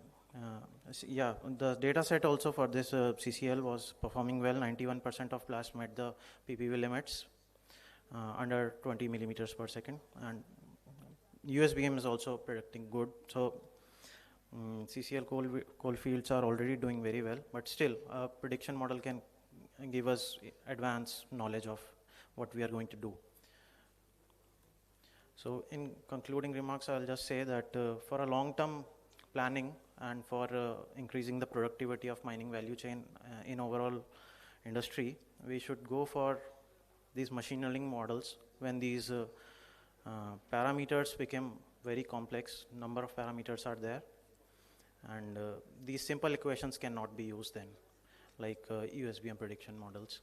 the data set also for this CCL was performing well. 91% of blast met the PPV limits under 20 millimeters per second, and USBM is also predicting good. So CCL coal fields are already doing very well, but still a prediction model can give us advanced knowledge of what we are going to do. So in concluding remarks, I'll just say that for a long-term planning and for increasing the productivity of mining value chain in overall industry, we should go for these machine learning models when these parameters become very complex. Number of parameters are there, and these simple equations cannot be used then, like USBM prediction models,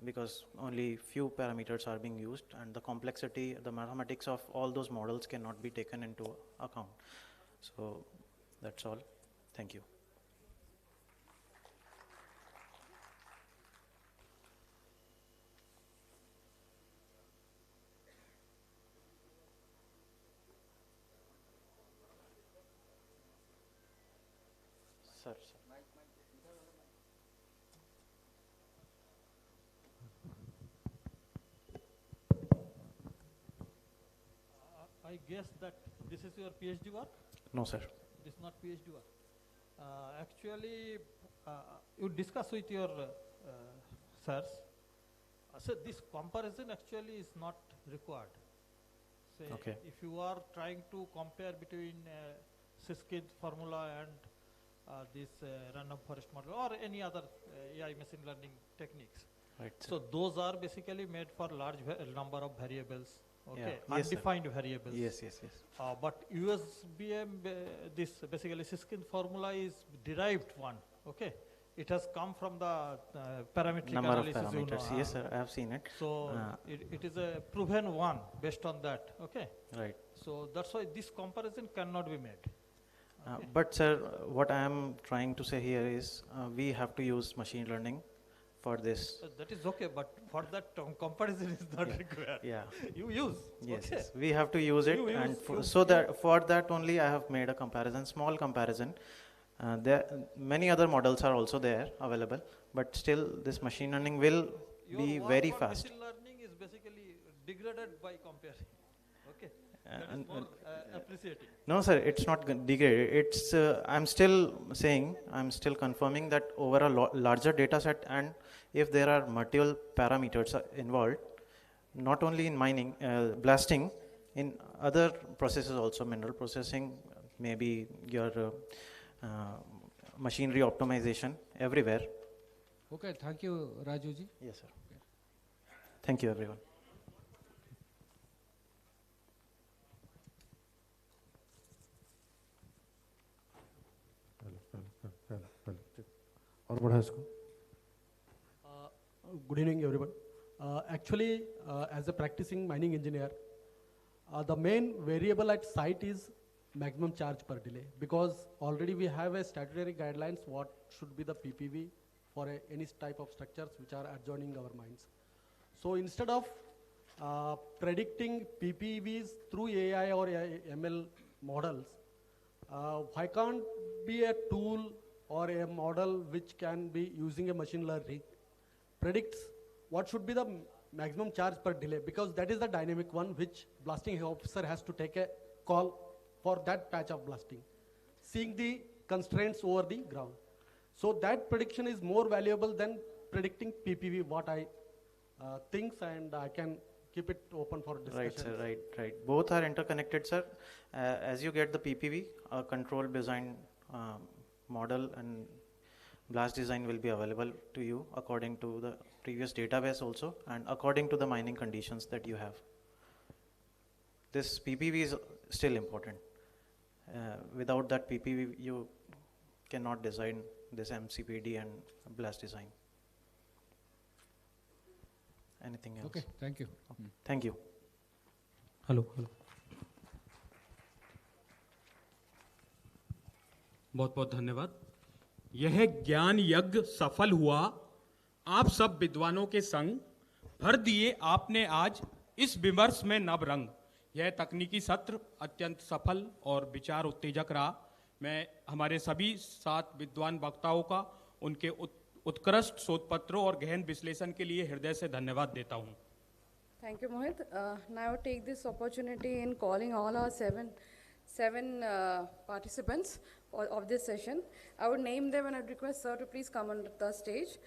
because only few parameters are being used, and the complexity, the mathematics of all those models cannot be taken into account. So that's all. Thank you. Sir. I guess that this is your PhD work? No, sir. This is not PhD work. Actually, you discuss with your sirs. So this comparison actually is not required. Say, okay. If you are trying to compare between Syskin formula and this random forest model or any other AI machine learning techniques. Right. So those are basically made for large number of variables. Okay, yeah. Yes, undefined sir. variables. Yes. But USBM, this basically Syskin formula is derived one. Okay, it has come from the parametric number analysis. Of parameters. Yes, sir. I have seen it. So it is a proven one based on that. Okay. Right. So that's why this comparison cannot be made. Okay. But sir, what I am trying to say here is we have to use machine learning for this. That is okay, but for that comparison is not required. Yeah. You use. Yes, okay. yes. We have to use it, and for that only I have made a comparison, small comparison. There many other models are also there available, but still this machine learning will be very fast. Machine learning is basically degraded by comparing. Okay. That is more appreciating. No, sir, it's not degraded. It's I'm still confirming that over a larger data set, and if there are multiple parameters involved, not only in mining, blasting, in other processes also, mineral processing, maybe your machinery optimization, everywhere. Okay, thank you, Rajuji. Yes, sir. Thank you, everyone. आगे बढ़ा इसको. Good evening, everyone. Actually, as a practicing mining engineer, the main variable at site is maximum charge per delay, because already we have a statutory guidelines what should be the PPV for any type of structures which are adjoining our mines. So instead of predicting PPVs through AI or ML models, why can't be a tool or a model which can be using a machine learning predicts what should be the maximum charge per delay, because that is the dynamic one which blasting officer has to take a call for that patch of blasting, seeing the constraints over the ground. So that prediction is more valuable than predicting PPV, what I think, and I can keep it open for discussion. Right, sir, right. Both are interconnected, sir. As you get the PPV, a control design model and blast design will be available to you according to the previous database also and according to the mining conditions that you have. This PPV is still important. Without that PPV, you cannot design this MCPD and blast design. Anything else? Okay, thank you. Thank you. Hello. बहुत बहुत धन्यवाद. यह ज्ञान यज्ञ सफल हुआ. आप सब विद्वानों के संग भर दिए आपने आज इस विमर्श में नव रंग. यह तकनीकी सत्र अत्यंत सफल और विचार उत्तेजक रहा. मैं हमारे सभी 7 विद्वान वक्ताओं का उनके उत्कृष्ट शोध पत्रों और गहन विश्लेषण के लिए हृदय से धन्यवाद देता हूं. Thank you, Mohit. Now I take this opportunity in calling all our seven participants of this session. I would name them and I would request sir to please come on the stage.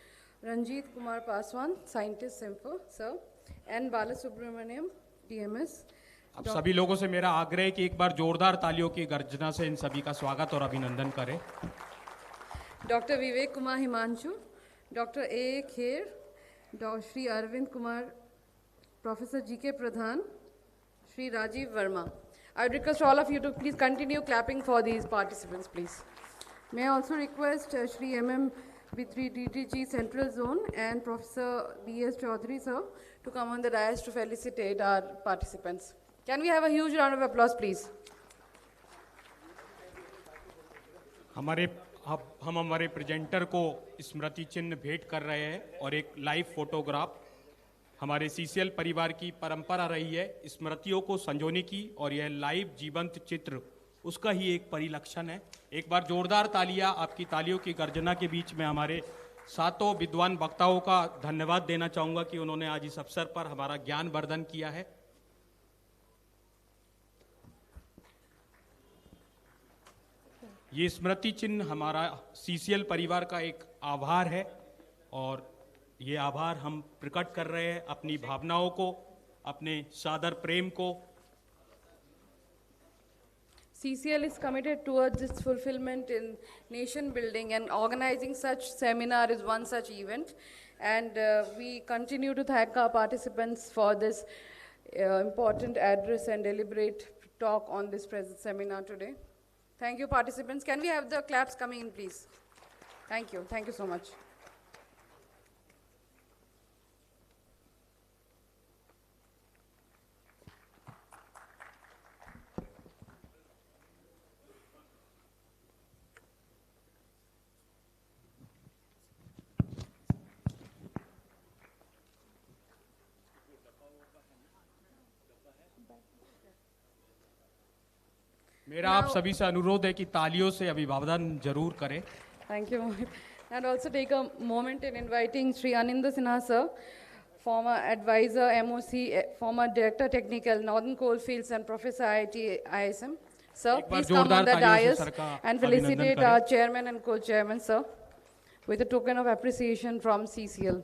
Ranjit Kumar Paswan, scientist SIMFO, sir. N. Balasubramaniam, DMS. अब सभी लोगों से मेरा आग्रह है कि एक बार जोरदार तालियों की गर्जना से इन सभी का स्वागत और अभिनंदन करें. Dr. Vivek Kumar Himanshu, Dr. A. Kher, Shri Arvind Kumar, Professor G.K. Pradhan, Shri Rajiv Verma. I would request all of you to please continue clapping for these participants, please. May I also request Shri M.M. B3 DTG Central Zone and Professor B.S. Chaudhary, sir, to come on the dais to felicitate our participants. Can we have a huge round of applause, please? हम हमारे presenter को स्मृति चिन्ह भेंट कर रहे हैं और एक लाइव फोटोग्राफ. हमारे सीसीएल परिवार की परंपरा रही है स्मृतियों को संजोने की, और यह लाइव जीवंत चित्र उसका ही एक परिलक्षण है. एक बार जोरदार तालियां आपकी तालियों की गर्जना के बीच में हमारे 7 विद्वान वक्ताओं का धन्यवाद देना चाहूंगा कि उन्होंने आज इस अवसर पर हमारा ज्ञान वर्धन किया है. ये स्मृति चिन्ह हमारा सीसीएल परिवार का एक आभार है, और ये आभार हम प्रकट कर रहे हैं अपनी भावनाओं को, अपने सादर प्रेम को. CCL is committed towards its fulfillment in nation building, and organizing such seminar is one such event. And we continue to thank our participants for this important address and deliberate talk on this seminar today. Thank you, participants. Can we have the claps coming in, please? Thank you. Thank you so much. मेरा आप सभी से अनुरोध है कि तालियों से अभिवादन जरूर करें. Thank you, Mohit. And also take a moment in inviting Sri Aninda Sinha, sir, former advisor, MOC, former director technical, Northern Coalfields and Professor IIT ISM. Sir, please come on the dais and felicitate our chairman and co-chairman, sir, with a token of appreciation from CCL.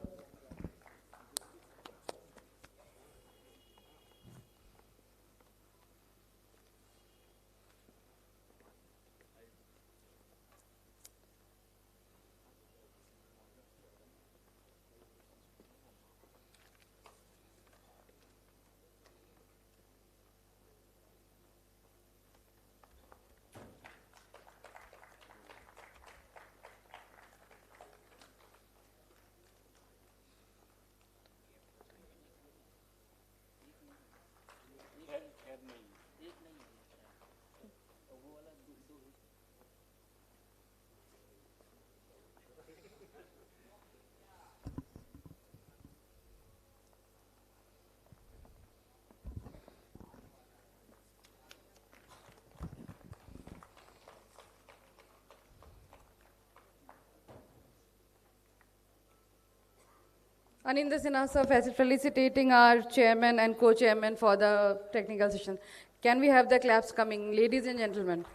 Aninda Sinha sir, felicitating our chairman and co-chairman for the technical session. Can we have the claps coming, ladies and gentlemen?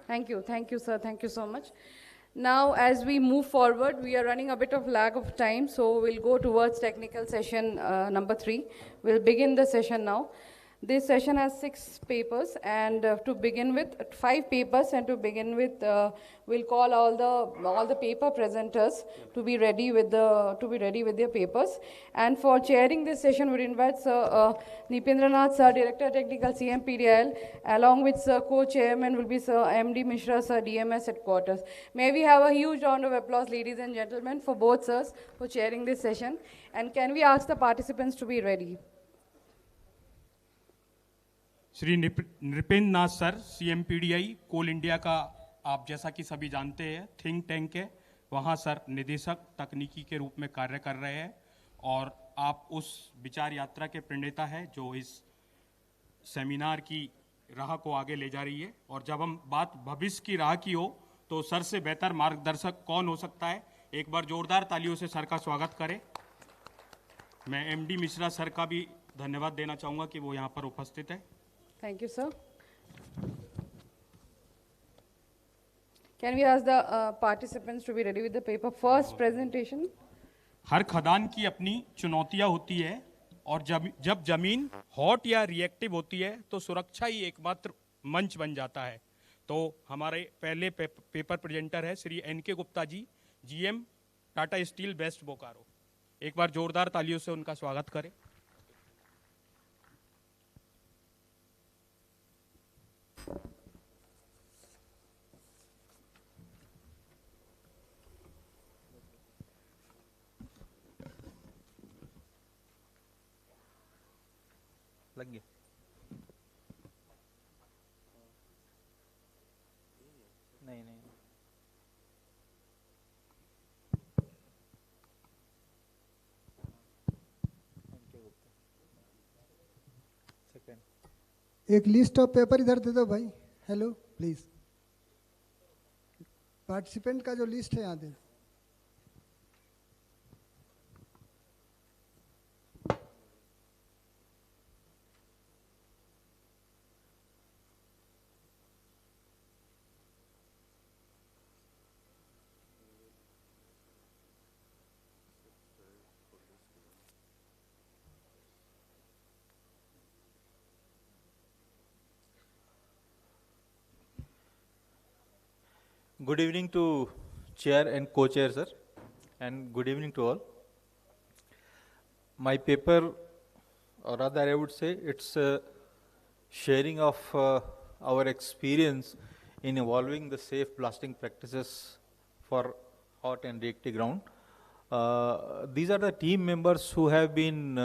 Thank you, sir. Thank you so much. Now, as we move forward, we are running a bit of lag of time, so we'll go towards technical session number 3. We'll begin the session now. This session has 6 papers, and to begin with, 5 papers, and to begin with, we'll call all the paper presenters to be ready with their papers. And for chairing this session, we invite Sir Nipendranath Sir, Director Technical CMPDL, along with Sir Co-Chairman will be Sir MD Mishra Sir, DMS Headquarters. May we have a huge round of applause, ladies and gentlemen, for both sirs for chairing this session. And can we ask the participants to be ready? Shri Nripendra Nath sir, CMPDI coal India का आप जैसा कि सभी जानते हैं think tank है, वहाँ sir निदेशक तकनीकी के रूप में कार्य कर रहे हैं और आप उस विचार यात्रा के प्रणेता हैं जो इस सेमिनार की राह को आगे ले जा रही है। और जब हम बात भविष्य की राह की हो तो सर से बेहतर मार्गदर्शक कौन हो सकता है। एक बार जोरदार तालियों से सर का स्वागत करें। मैं MD मिश्रा सर का भी धन्यवाद देना चाहूँगा कि वो यहाँ पर उपस्थित है। Thank you, sir. Can we ask the participants to be ready with the paper? First presentation. हर खदान की अपनी चुनौतियां होती है और जब जमीन हॉट या रिएक्टिव होती है तो सुरक्षा ही एकमात्र मंच बन जाता है। तो हमारे पहले पेपर प्रेजेंटर है Shri NK Gupta ji, GM Tata steel west Bokaro. एक बार जोरदार तालियों से उनका स्वागत करें। लग गया। नहीं नहीं एक लिस्ट ऑफ पेपर इधर दे दो भाई। हेलो प्लीज, पार्टिसिपेंट का जो लिस्ट है यहाँ दे। Good evening to chair and co-chair, sir, and good evening to all. My paper, or rather I would say, it's a sharing of our experience in evolving the safe blasting practices for hot and reactive ground. These are the team members who have been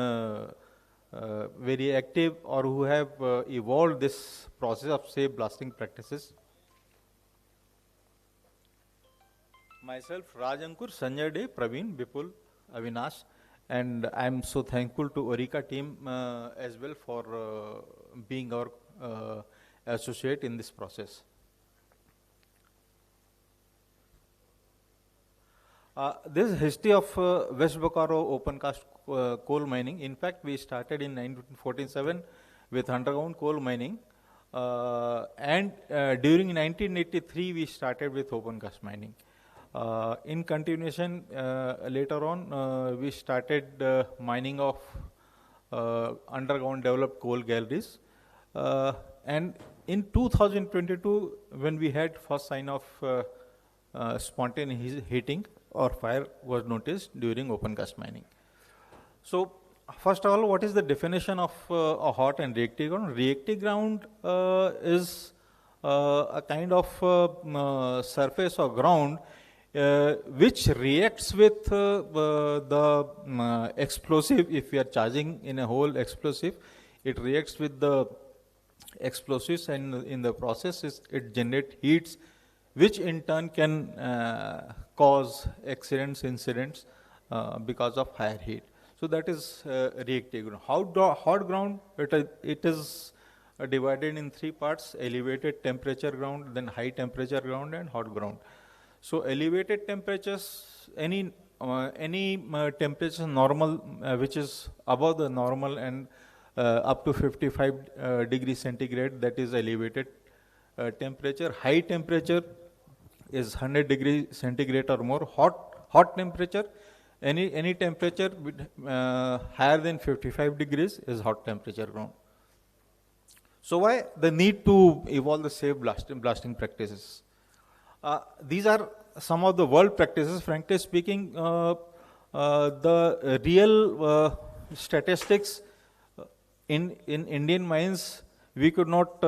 very active or who have evolved this process of safe blasting practices. Myself, Raj Ankur, Sanjay Day, Praveen, Vipul, Avinash, and I am so thankful to Orica team as well for being our associate in this process. This is history of West Bokaro open cast coal mining. In fact, we started in 1947 with underground coal mining, and during 1983 we started with open cast mining. In continuation, later on, we started mining of underground developed coal galleries. And in 2022, when we had first sign of spontaneous heating or fire was noticed during open cast mining. So, first of all, what is the definition of a hot and reactive ground? Reactive ground is a kind of surface or ground which reacts with the explosive. If we are charging in a whole explosive, it reacts with the explosives, and in the process it generates heats, which in turn can cause accidents, incidents because of higher heat. So that is reactive ground. Hot ground, it is divided in 3 parts: elevated temperature ground, then high temperature ground, and hot ground. So elevated temperatures, any any temperature normal which is above the normal and up to 55 degrees centigrade, that is elevated temperature. High temperature is 100 degrees centigrade or more. Hot temperature, any temperature higher than 55 degrees is hot temperature ground. So why the need to evolve the safe blasting practices? These are some of the world practices. Frankly speaking, the real statistics in Indian mines, we could not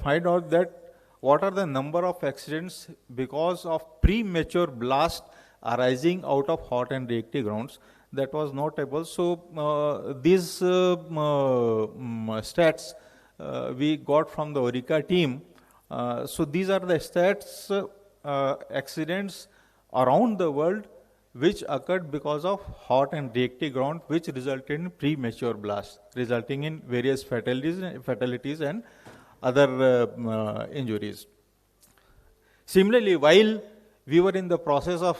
find out that what are the number of accidents because of premature blast arising out of hot and reactive grounds. That was not able. So these stats we got from the Orica team. So these are the stats, accidents around the world which occurred because of hot and reactive ground, which resulted in premature blast, resulting in various fatalities and other injuries. Similarly, while we were in the process of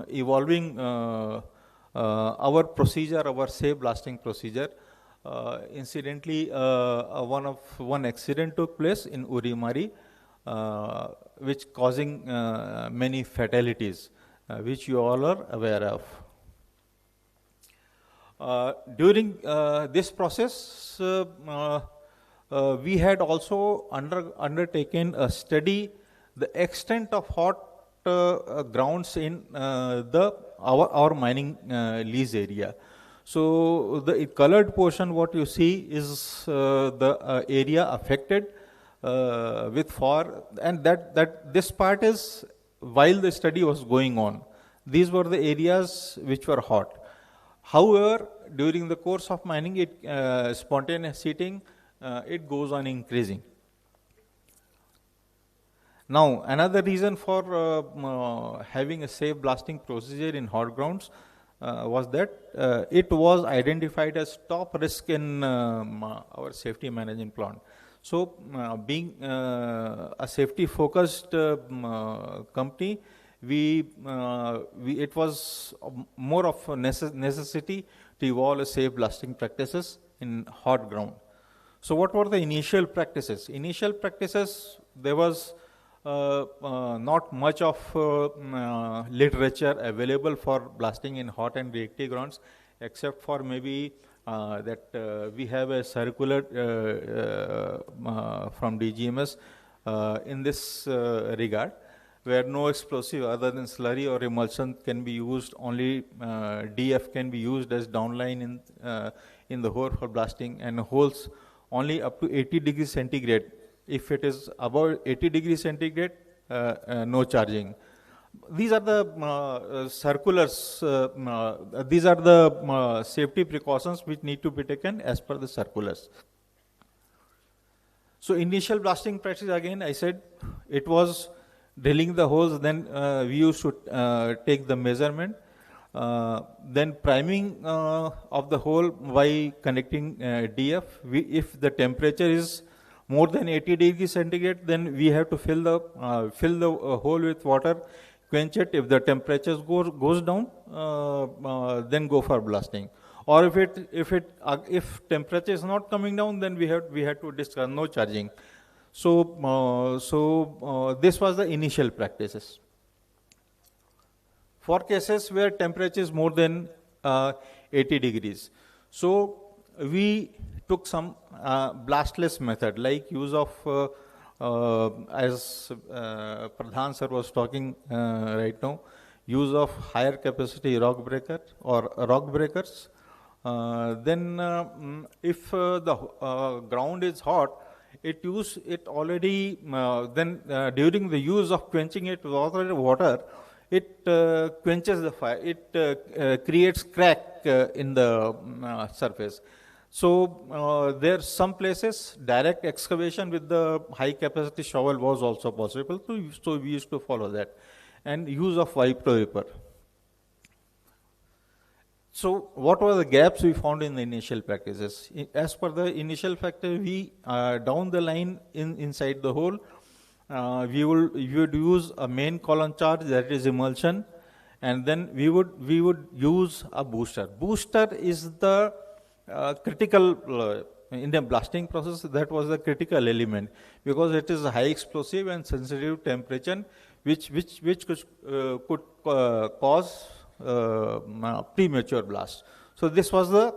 evolving our procedure, our safe blasting procedure, incidentally, one accident took place in Urimari, which causing many fatalities, which you all are aware of. During this process, we had also undertaken a study the extent of hot grounds in our mining lease area. So the colored portion, what you see is the area affected with fire, and that this part is while the study was going on. These were the areas which were hot. However, during the course of mining, spontaneous heating, it goes on increasing. Now, another reason for having a safe blasting procedure in hot grounds was that it was identified as top risk in our safety management plan. So, being a safety-focused company, it was more of a necessity to evolve safe blasting practices in hot ground. So, what were the initial practices? Initial practices, there was not much of literature available for blasting in hot and reactive grounds, except for maybe that we have a circular from DGMS in this regard, where no explosive other than slurry or emulsion can be used. Only DF can be used as downline in the hole for blasting, and holes only up to 80 degrees centigrade. If it is above 80 degrees centigrade, no charging. These are the circulars, these are the safety precautions which need to be taken as per the circulars. So initial blasting practice, again I said, it was drilling the holes, then we used to take the measurement, then priming of the hole by connecting DF. If the temperature is more than 80 degrees centigrade, then we have to fill the hole with water, quench it. If the temperature goes down, then go for blasting. Or if temperature is not coming down, then we had to discard, no charging. So this was the initial practices. For cases where temperature is more than 80 degrees, so we took some blastless method, like use of as Pradhan sir was talking right now, use of higher capacity rock breaker or rock breakers. Then if the ground is hot, then during the use of quenching it with water, it quenches the fire. It creates crack in the surface. So there are some places direct excavation with the high capacity shovel was also possible. So we used to follow that, and use of vapor. So what were the gaps we found in the initial practices? As per the initial factor, we down the line inside the hole, we would use a main column charge, that is emulsion, and then we would use a booster. Booster is the critical in the blasting process. That was the critical element, because it is a high explosive and sensitive temperature, which could cause premature blast. So this was the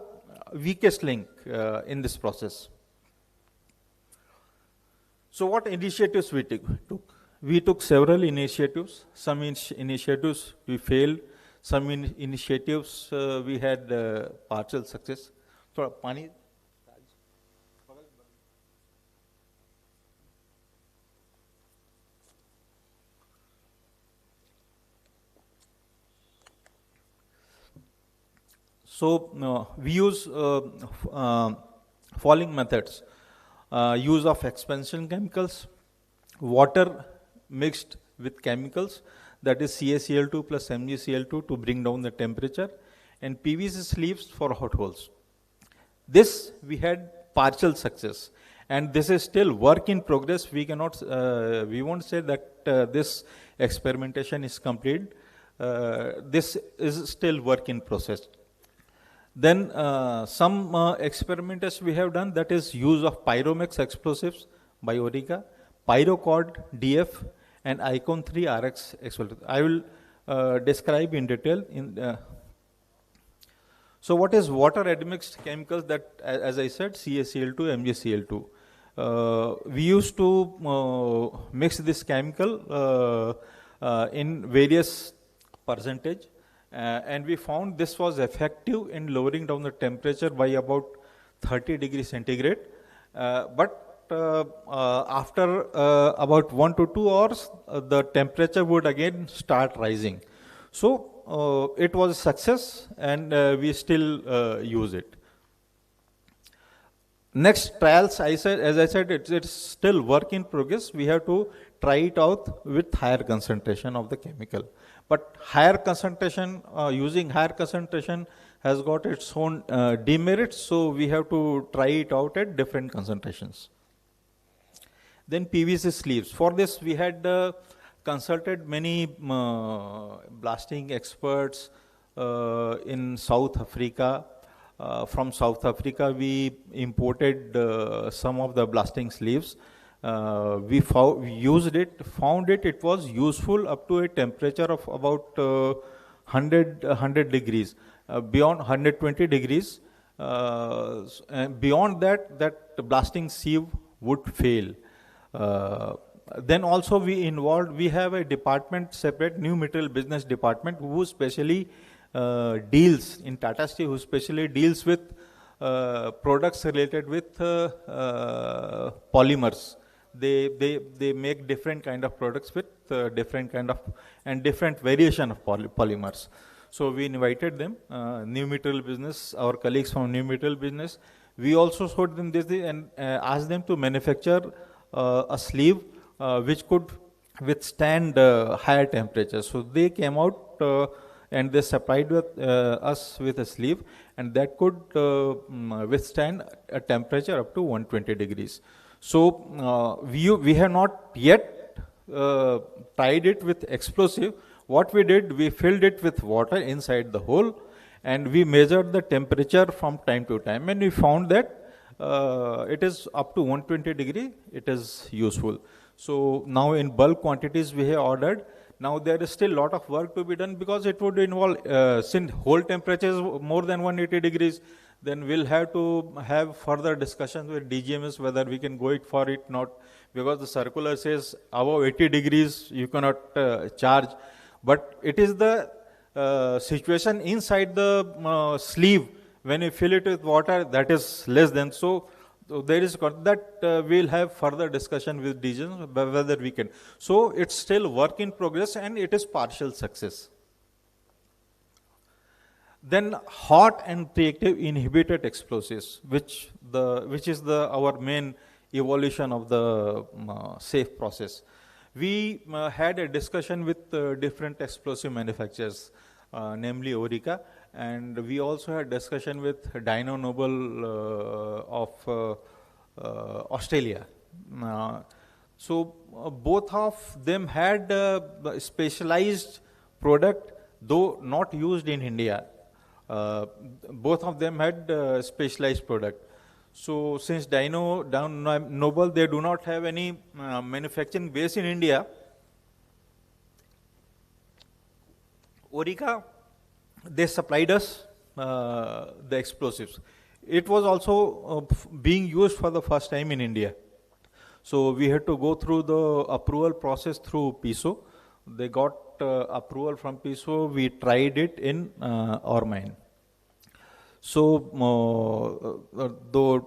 weakest link in this process. So what initiatives we took? We took several initiatives. Some initiatives we failed. Some initiatives we had partial success. So, pani. So we use following methods: use of expansion chemicals, water mixed with chemicals, that is CaCl2 plus MgCl2 to bring down the temperature, and PVC sleeves for hot holes. This we had partial success, and this is still work in progress. We cannot, we won't say that this experimentation is complete. This is still work in process. Then some experiments we have done, that is use of Pyromex explosives by Orica, Pyrocord DF, and Icon 3 RX explosives. I will describe in detail. So what is water admixed chemicals? That, as I said, CaCl2, MgCl2. We used to mix this chemical in various percentage. And we found this was effective in lowering down the temperature by about 30 degrees centigrade. But after about 1 to 2 hours, the temperature would again start rising. So it was a success, and we still use it. Next trials, as I said, it's still work in progress. We have to try it out with higher concentration of the chemical. But higher concentration, using higher concentration has got its own demerits, so we have to try it out at different concentrations. Then PVC sleeves. For this, we had consulted many blasting experts in South Africa. From South Africa, we imported some of the blasting sleeves. We used it, found it was useful up to a temperature of about 100 degrees. Beyond 120 degrees, beyond that blasting sieve would fail. Then also we have a department, separate new material business department, who specially deals in Tata Steel, who specially deals with products related with polymers. They make different kind of products with different kind of and different variation of polymers. So we invited them, new material business, our colleagues from new material business. We also showed them this and asked them to manufacture a sleeve which could withstand higher temperatures. So they came out and they supplied us with a sleeve, and that could withstand a temperature up to 120 degrees. So we have not yet tried it with explosive. What we did, we filled it with water inside the hole, and we measured the temperature from time to time, and we found that it is up to 120 degree, it is useful. So now in bulk quantities we have ordered. Now there is still a lot of work to be done, because it would involve, since whole temperature is more than 180 degrees, then we'll have to have further discussions with DGMS whether we can go it for it, not, because the circular says above 80 degrees you cannot charge. But it is the situation inside the sleeve, when you fill it with water, that is less than. So there is that we'll have further discussion with DGMS whether we can. So it's still work in progress, and it is partial success. Then hot and reactive inhibited explosives, which is our main evolution of the safe process. We had a discussion with different explosive manufacturers, namely Orica, and we also had discussion with Dyno Nobel of Australia. So both of them had a specialized product though not used in India. Both of them had specialized product. So since Noble, they do not have any manufacturing base in India, Orica, they supplied us the explosives. It was also being used for the first time in India. So we had to go through the approval process through PISO. They got approval from PISO. We tried it in our mine. So the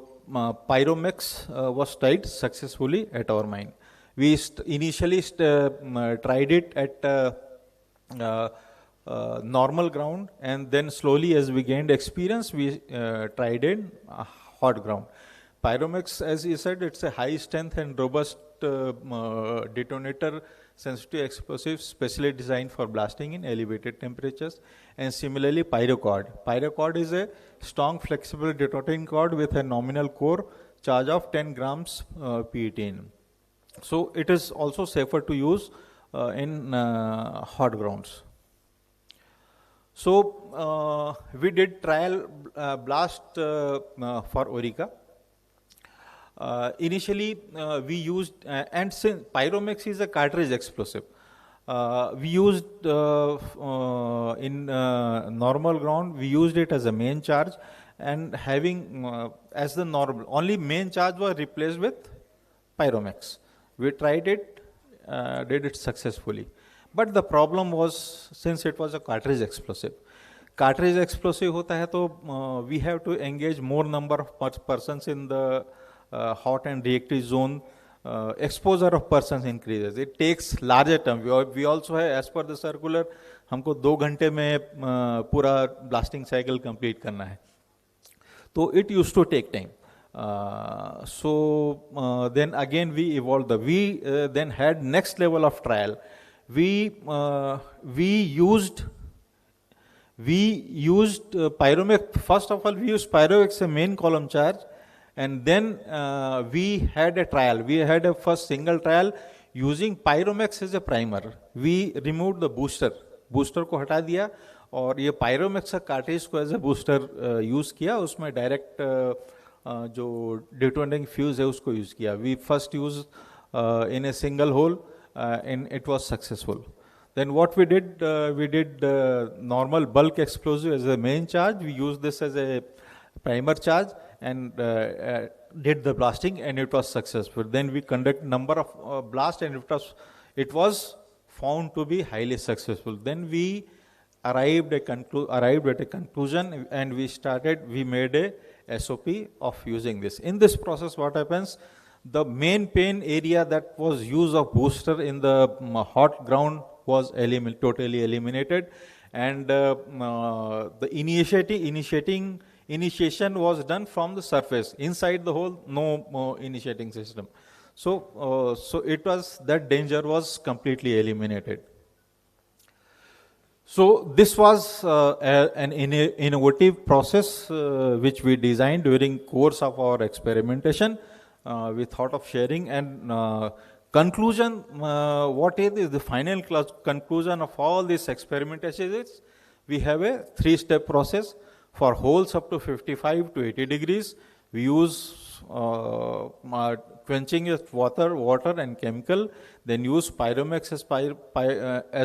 Pyromex was tried successfully at our mine. We initially tried it at normal ground, and then slowly as we gained experience, we tried in hot ground. Pyromex, as you said, it's a high strength and robust detonator sensitive explosive specially designed for blasting in elevated temperatures. And similarly pyrocord. Pyrocord is a strong flexible detonating cord with a nominal core charge of 10 grams PETN. So it is also safer to use in hot grounds. So we did trial blast for Orica. Initially we used, and since Pyromex is a cartridge explosive, we used in normal ground, we used it as a main charge, and having as the normal, only main charge was replaced with Pyromex. We tried it, did it successfully. But the problem was, since it was a cartridge explosive होता है तो we have to engage more number of persons in the hot and reactive zone. Exposure of persons increases. It takes larger time. We also have, as per the circular, हमको 2 घंटे में पूरा blasting cycle complete करना है. So it used to take time. So then again we evolved. We then had next level of trial. We used Pyromex. First of all, we used Pyromex as a main column charge, and then we had a trial. We had a first single trial using Pyromex as a primer. We removed the booster को हटा दिया और ये Pyromex का cartridge को as a booster use किया. उसमें direct जो detonating fuse है उसको use किया. We first used in a single hole and it was successful. Then what we did normal bulk explosive as a main charge. We used this as a primer charge and did the blasting, and it was successful. Then we conduct number of blast, and it was found to be highly successful. Then we arrived at a conclusion, and we made a SOP of using this. In this process, what happens? The main pain area that was use of booster in the hot ground was totally eliminated, and the initiation was done from the surface. Inside the hole, no initiating system. So it was, that danger was completely eliminated. So this was an innovative process which we designed during course of our experimentation. We thought of sharing, and conclusion, what is the final conclusion of all this experimentation is, we have a 3-step process. For holes up to 55 to 80 degrees, we use quenching with water and chemical, then use Pyromex as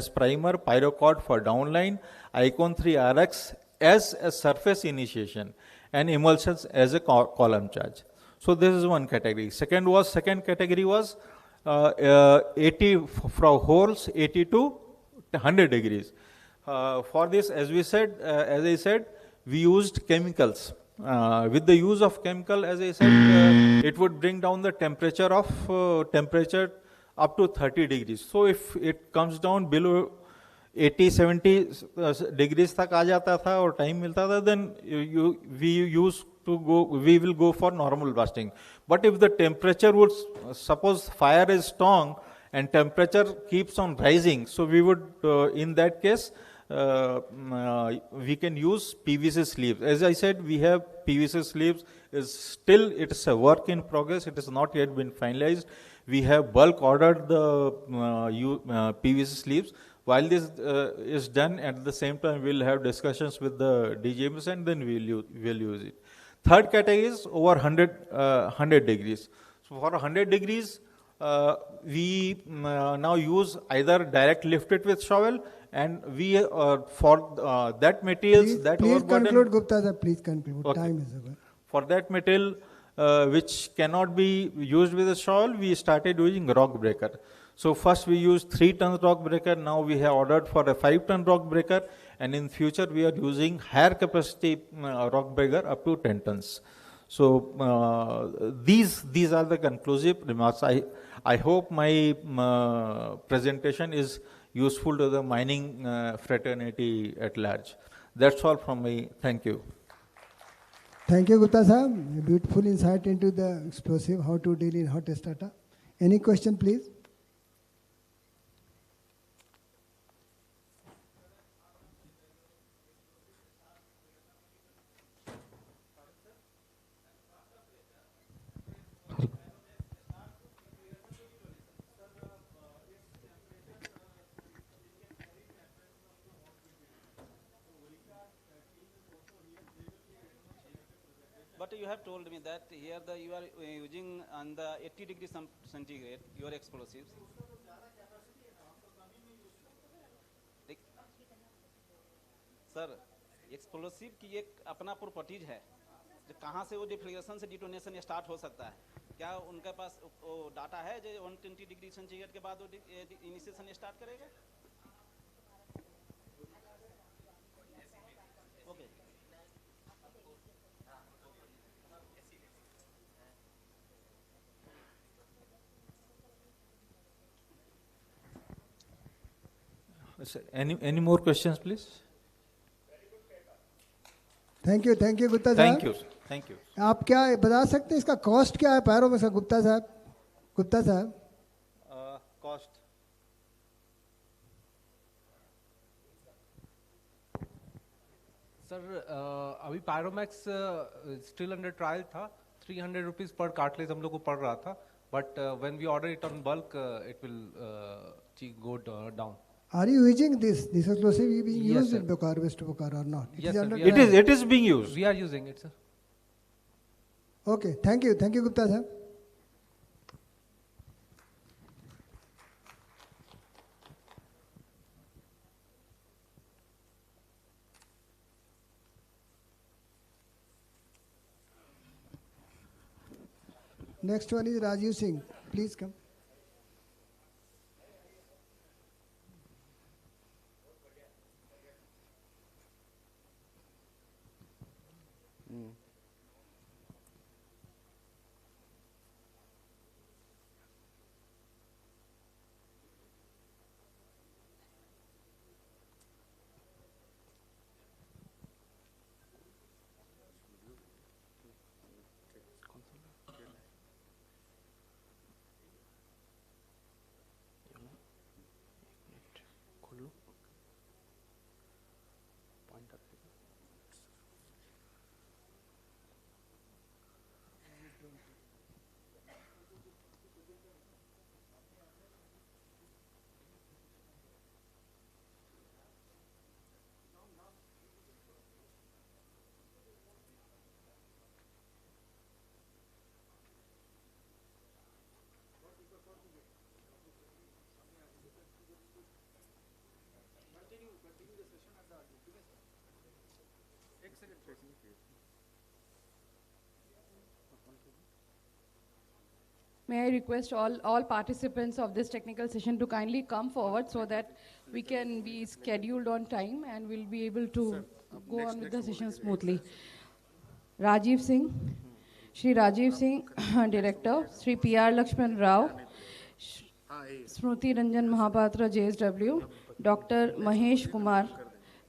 primer, Pyrocord for downline, Icon 3 RX as a surface initiation, and emulsions as a column charge. So this is one category. Second category was 80 from holes 80 to 100 degrees. For this, as I said, we used chemicals. With the use of chemical, as I said, it would bring down the temperature up to 30 degrees. So if it comes down below 80-70 degrees तक आ जाता था और time मिलता था, then we will go for normal blasting. But if the temperature would, suppose fire is strong and temperature keeps on rising, so we would, in that case, we can use PVC sleeves. As I said, we have PVC sleeves. It's a work in progress. It has not yet been finalized. We have bulk ordered the PVC sleeves, While this is done, at the same time we'll have discussions with the DGMs and then we'll use it. Third category is over 100 degrees. So for 100 degrees, we now use either direct lift it with shovel, and we for that materials that please overburden. conclude, Gupta sir. Please conclude. Okay. Time is over. For that material which cannot be used with a shovel, we started using rock breaker. So first we used 3-ton rock breaker. Now we have ordered for a 5-ton rock breaker, and in future we are using higher capacity rock breaker up to 10 tons. So these are the conclusive remarks. I hope my presentation is useful to the mining fraternity at large. That's all from me. Thank you. Thank you, Gupta sir. A beautiful insight into the explosive, how to deal in hot strata. Any question, please? But you have told me that here you are using on the 80 degrees centigrade your explosives. Sir explosive की एक अपना properties है जो कहाँ से वो deflection से detonation start हो सकता है, क्या उनके पास वो डाटा है जो 120 डिग्री सेंटीग्रेड के बाद वो इनिशिएशन स्टार्ट करेगा? Okay Any more questions, please? Thank you Gupta साहब. Thank you. आप क्या बता सकते हैं इसका कॉस्ट क्या है पैरों में से, गुप्ता साहब? कॉस्ट सर अभी पायरोमैक्स स्टिल अंडर ट्रायल था. 300 रुपीज पर कार्टलेज हम लोग को पड़ रहा था, but when we order it on bulk it will go down. Are you using this explosive being used in Bokaro, West Bokaro or not? Yes, sir. It is being used. We are using it, sir. Okay, thank you Gupta sir. Next one is Rajiv Singh. Please come. May I request all participants of this technical session to kindly come forward so that we can be scheduled on time and we'll be able to go on with the session smoothly. Rajiv Singh, Shri Rajiv Singh, Director, Shri P.R. Lakshman Rao, Smruti Ranjan Mahapatra, JSW, Dr. Mahesh Kumar,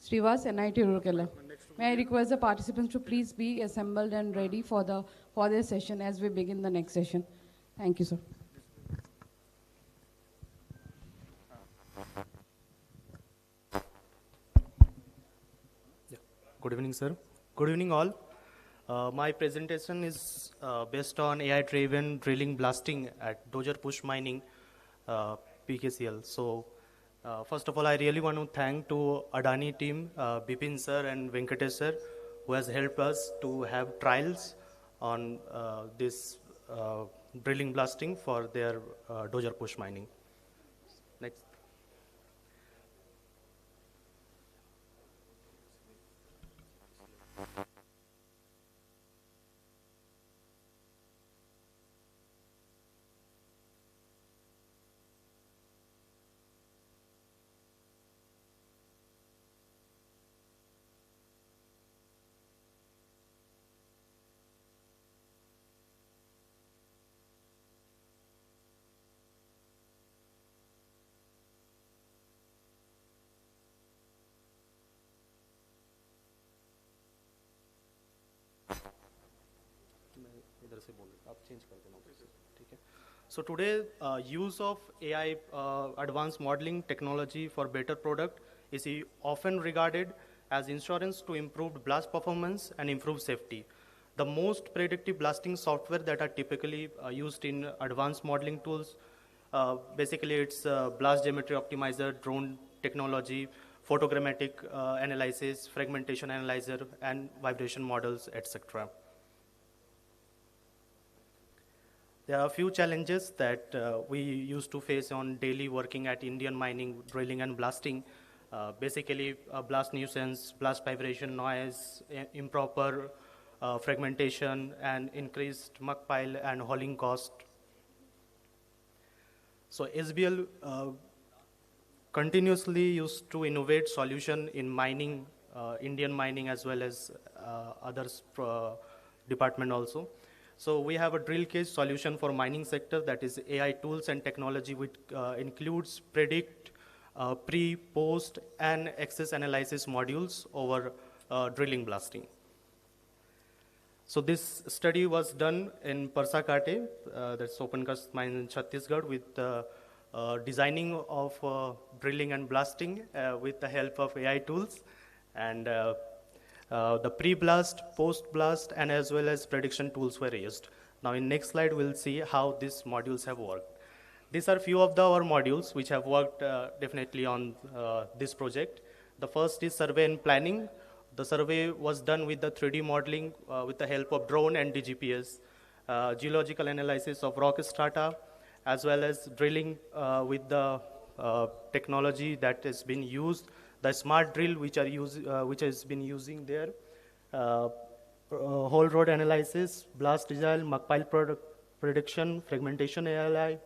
Srivas, NIT Rourkela. May I request the participants to please be assembled and ready for their session as we begin the next session. Thank you, sir. Good evening, sir. Good evening, all. My presentation is based on AI-driven drilling blasting at Dozer Push Mining, PKCL. So, First of all, I really want to thank to Adani team, Bipin sir and Venkatesh sir, who has helped us to have trials on this drilling blasting for their dozer push mining. Next. So today, use of AI advanced modeling technology for better product is often regarded as insurance to improved blast performance and improve safety. The most predictive blasting software that are typically used in advanced modeling tools, basically it's blast geometry optimizer, drone technology, photogrammetric analysis, fragmentation analyzer, and vibration models, etc. There are a few challenges that we used to face on daily working at Indian mining, drilling and blasting. Basically, blast nuisance, blast vibration noise, improper fragmentation, and increased muck pile and hauling cost. So SBL continuously used to innovate solution in mining, Indian mining as well as others department also. So we have a drill case solution for mining sector that is AI tools and technology which includes predict, pre, post, and access analysis modules over drilling blasting. So this study was done in Parsakate, that's open cast mine in Chhattisgarh, with designing of drilling and blasting with the help of AI tools, and the pre-blast, post-blast, and as well as prediction tools were used. Now in next slide, we'll see how these modules have worked. These are few of our modules which have worked definitely on this project. The first is survey and planning. The survey was done with the 3D modeling with the help of drone and DGPS, geological analysis of rock strata, as well as drilling with the technology that has been used, the smart drill which has been using there, whole road analysis, blast design, muck pile prediction, fragmentation ALI,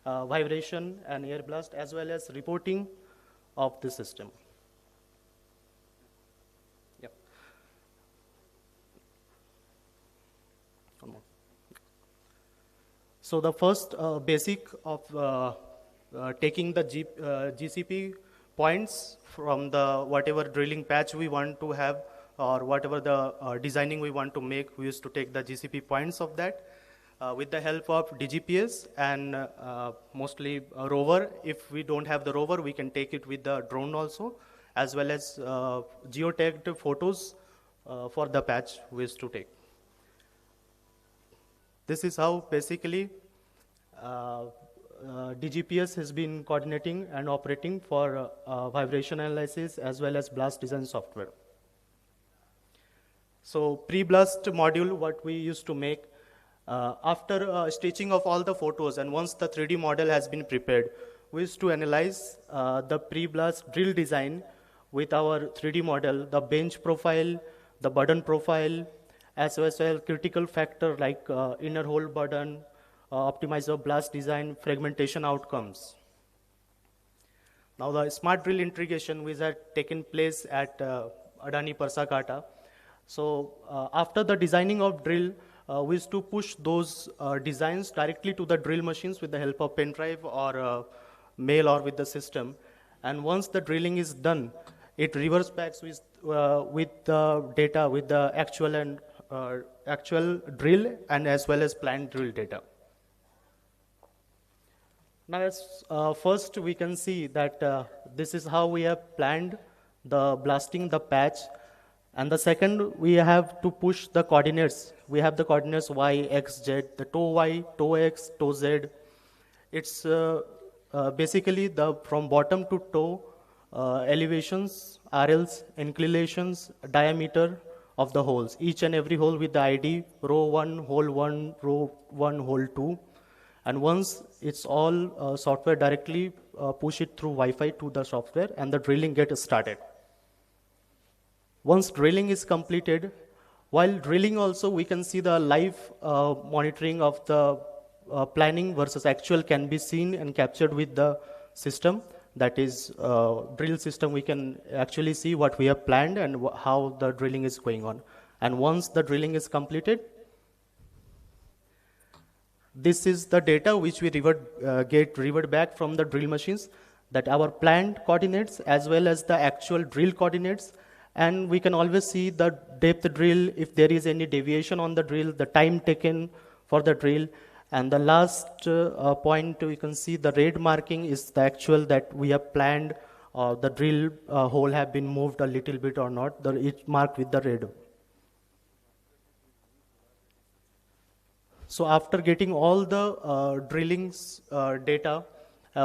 vibration and air blast, as well as reporting of the system. Yep. So the first basic of taking the GCP points from the whatever drilling patch we want to have or whatever the designing we want to make, we used to take the GCP points of that with the help of DGPS and mostly a rover. If we don't have the rover, we can take it with the drone also, as well as geotagged photos for the patch we used to take. This is how basically DGPS has been coordinating and operating for vibration analysis as well as blast design software. So pre-blast module, what we used to make, after stitching of all the photos and once the 3D model has been prepared, we used to analyze the pre-blast drill design with our 3D model, the bench profile, the burden profile, as well as critical factor like inner hole burden, optimizer blast design, fragmentation outcomes. Now the smart drill integration which had taken place at Adani Parsakata. So after the designing of drill, we used to push those designs directly to the drill machines with the help of pen drive or mail or with the system. And once the drilling is done, it reverse backs with the data, with the actual and actual drill and as well as planned drill data. Now, as first we can see that this is how we have planned the blasting the patch. And the second, we have to push the coordinates. We have the coordinates Y, X, Z, the toe Y, toe X, toe Z. It's basically the from bottom to toe elevations, RLs, inclinations, diameter of the holes. Each and every hole with the ID, row 1, hole 1, row 1, hole 2. And once it's all software directly push it through Wi-Fi to the software and the drilling gets started. Once drilling is completed, while drilling also we can see the live monitoring of the planning versus actual can be seen and captured with the system. That is drill system. We can actually see what we have planned and how the drilling is going on. And once the drilling is completed, this is the data which we get revert back from the drill machines, that our planned coordinates as well as the actual drill coordinates. And we can always see the depth drill, if there is any deviation on the drill, the time taken for the drill. And the last point, you can see the red marking is the actual that we have planned, or the drill hole have been moved a little bit or not. It's marked with the red. So after getting all the drillings data,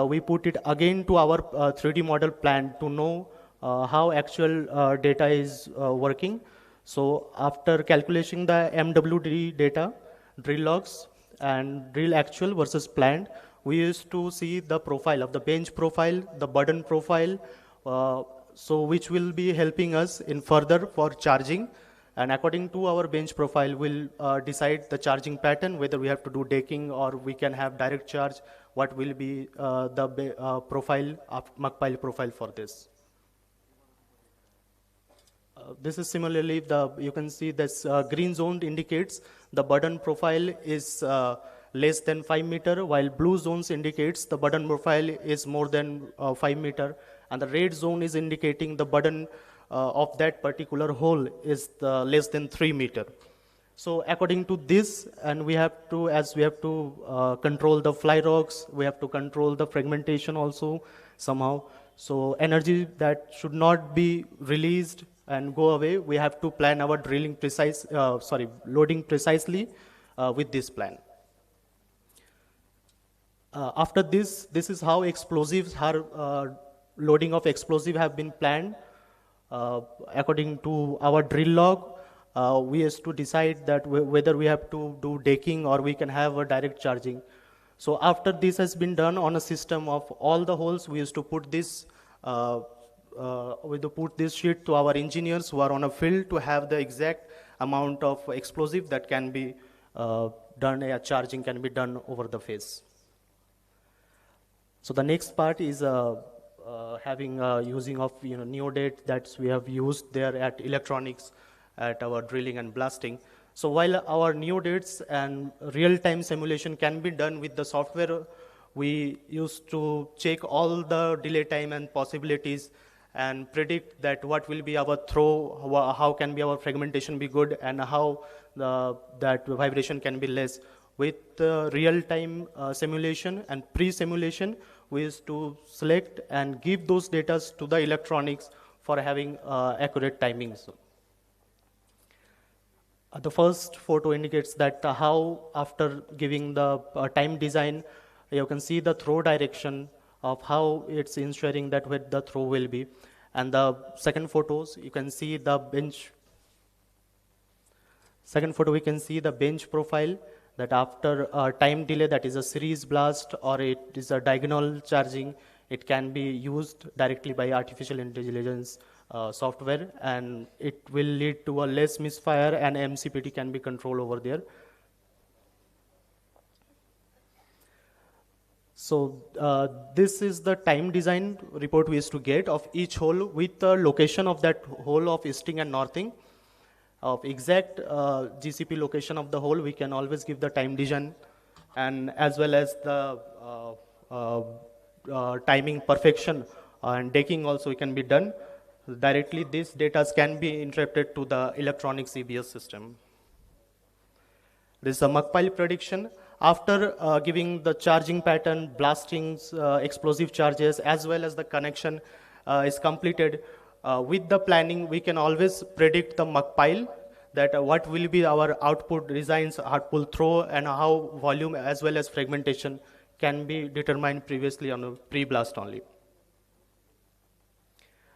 we put it again to our 3D model plan to know how actual data is working. So after calculating the MWD data, drill logs, and drill actual versus planned, we used to see the profile of the bench profile, the burden profile, so which will be helping us in further for charging. And according to our bench profile, we'll decide the charging pattern, whether we have to do decking or we can have direct charge, what will be the profile, muck pile profile for this. This is similarly, you can see this green zone indicates the burden profile is less than 5 meter, while blue zones indicates the burden profile is more than 5 meter, and the red zone is indicating the burden of that particular hole is less than 3 meter. So according to this, and we have to, as we have to control the fly rocks, we have to control the fragmentation also somehow. So energy that should not be released and go away, we have to plan our drilling loading precisely with this plan. After this is how explosives are, loading of explosive have been planned. According to our drill log, we have to decide that whether we have to do decking or we can have a direct charging. So after this has been done on a system of all the holes, we used to put this sheet to our engineers who are on a field to have the exact amount of explosive that can be done, charging can be done over the phase. So the next part is having using of neodate that we have used there at electronics at our drilling and blasting. So while our neodates and real-time simulation can be done with the software, we used to check all the delay time and possibilities and predict that what will be our throw, how can be our fragmentation be good, and how that vibration can be less. With real-time simulation and pre-simulation, we used to select and give those data to the electronics for having accurate timings. The first photo indicates that how after giving the time design, you can see the throw direction of how it's ensuring that where the throw will be. And the second photos, you can see the bench. Second photo, we can see the bench profile that after time delay, that is a series blast or it is a diagonal charging, it can be used directly by artificial intelligence software, and it will lead to a less misfire and MCPT can be controlled over there. So this is the time design report we used to get of each hole with the location of that hole of easting and northing. Of exact GCP location of the hole, we can always give the time design, and as well as the timing perfection and decking also can be done. Directly these data can be interpreted to the electronic CBS system. This is a muck pile prediction. After giving the charging pattern, blastings, explosive charges, as well as the connection is completed, with the planning, we can always predict the muck pile, that what will be our output designs, output throw, and how volume as well as fragmentation can be determined previously on a pre-blast only.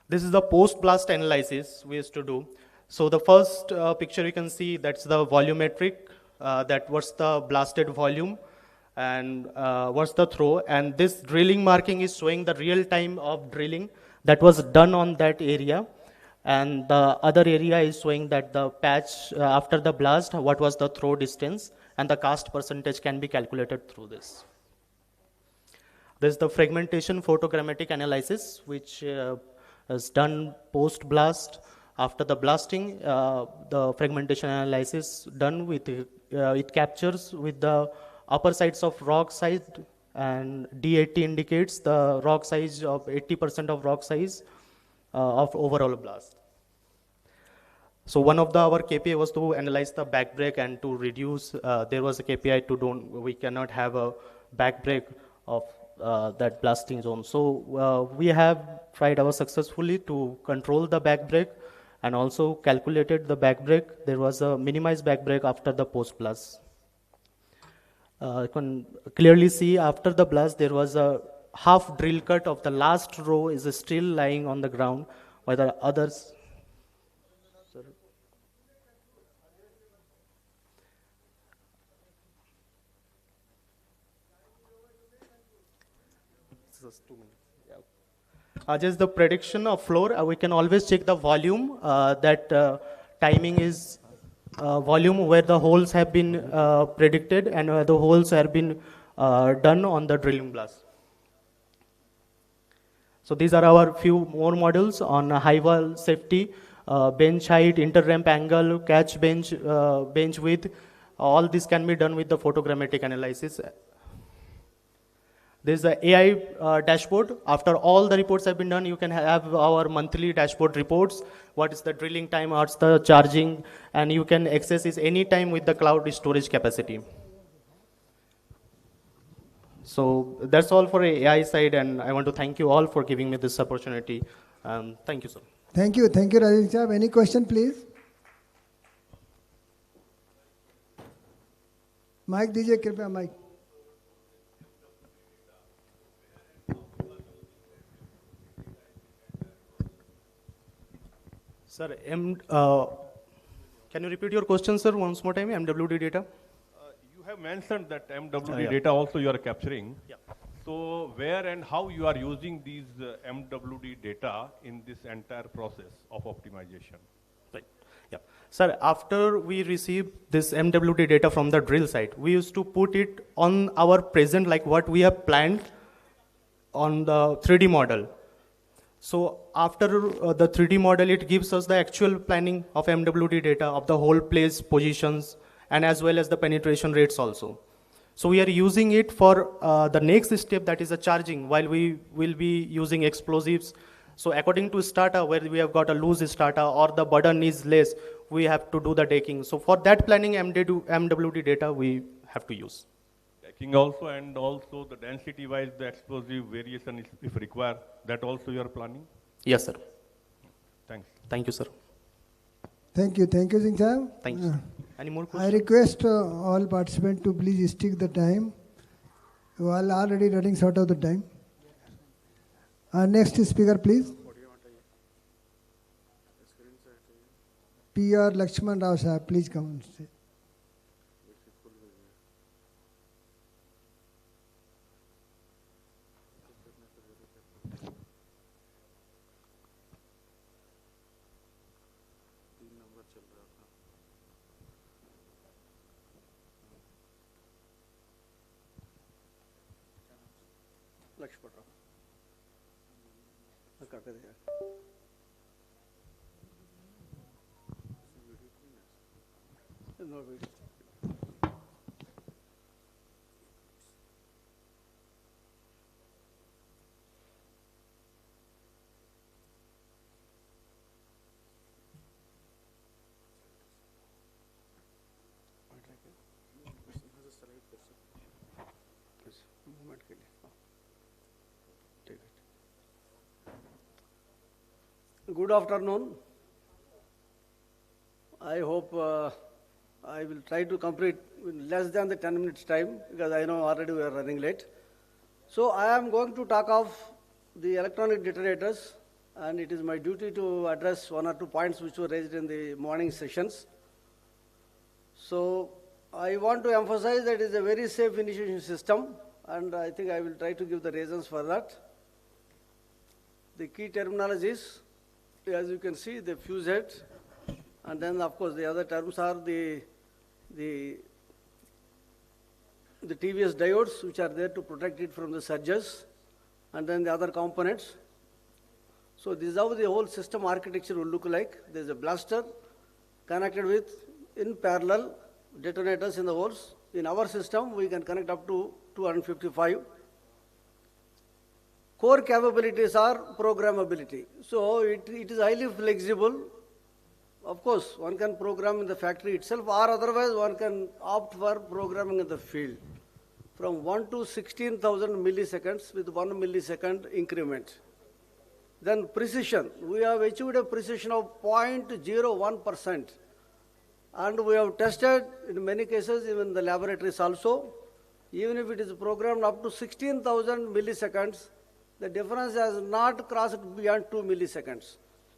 This is the post-blast analysis we used to do. So the first picture you can see, that's the volumetric, that what's the blasted volume and what's the throw. And this drilling marking is showing the real time of drilling that was done on that area. And the other area is showing that the patch after the blast, what was the throw distance, and the cast percentage can be calculated through this. This is the fragmentation photogrammetric analysis, which is done post-blast. After the blasting, the fragmentation analysis done with, it captures with the upper sides of rock size, and D80 indicates the rock size of 80% of rock size of overall blast. So one of our KPI was to analyze the backbreak and to reduce, there was a KPI we cannot have a backbreak of that blasting zone. So we have tried successfully to control the backbreak and also calculated the backbreak. There was a minimized backbreak after the post-blast. You can clearly see after the blast there was a half drill cut of the last row is still lying on the ground, while the others. Just 2 minutes. Yeah. Just the prediction of floor, we can always check the volume. That timing is volume where the holes have been predicted and where the holes have been done on the drilling blast. So these are our few more models on high wall safety, bench height, inter-ramp angle, catch bench, bench width. All this can be done with the photogrammetric analysis. There is the AI dashboard. After all the reports have been done, you can have our monthly dashboard reports. What is the drilling time, what's the charging, and you can access this anytime with the cloud storage capacity. So that's all for AI side, and I want to thank you all for giving me this opportunity. Thank you, sir. Thank you, Rajesh Saab. Any question, please? Mic दीजिए कृपया mic. Sir, can you repeat your question, sir, once more time? MWD data. You have mentioned that MWD data also you are capturing. Yeah. So where and how you are using these MWD data in this entire process of optimization? Right. Yeah. Sir, after we receive this MWD data from the drill site, we used to put it on our present, like what we have planned on the 3D model. So after the 3D model, it gives us the actual planning of MWD data of the whole place positions and as well as the penetration rates also. So we are using it for the next step, that is the charging, while we will be using explosives. So according to strata, where we have got a loose strata or the burden is less, we have to do the decking. So for that planning, MWD data we have to use. Decking also, and also the density wise, the explosive variation is, if required, that also you are planning? Yes, sir. Thanks. Thank you, sir. Thank you, Singh Saab. Thank you. Any more questions? I request all participants to please stick the time. We are already running short of the time. Next speaker, please. PR Lakshman Rao Sahab, please come on stage. No video. Good afternoon. I hope I will try to complete in less than the 10 minutes time, because I know already we are running late. So I am going to talk of the electronic detonators, and it is my duty to address one or two points which were raised in the morning sessions. So I want to emphasize that it is a very safe initiation system, and I think I will try to give the reasons for that. The key terminologies, as you can see, the fuse head, and then of course the other terms are the TVS diodes, which are there to protect it from the surges, and then the other components. So this is how the whole system architecture will look like. There is a blaster connected with, in parallel, detonators in the holes. In our system, we can connect up to 255. Core capabilities are programmability. So it is highly flexible. Of course, one can program in the factory itself, or otherwise one can opt for programming in the field. From 1 to 16,000 milliseconds with 1 millisecond increment. Then precision. We have achieved a precision of 0.01%. And we have tested in many cases, even in the laboratories also. Even if it is programmed up to 16,000 milliseconds, the difference has not crossed beyond 2 milliseconds.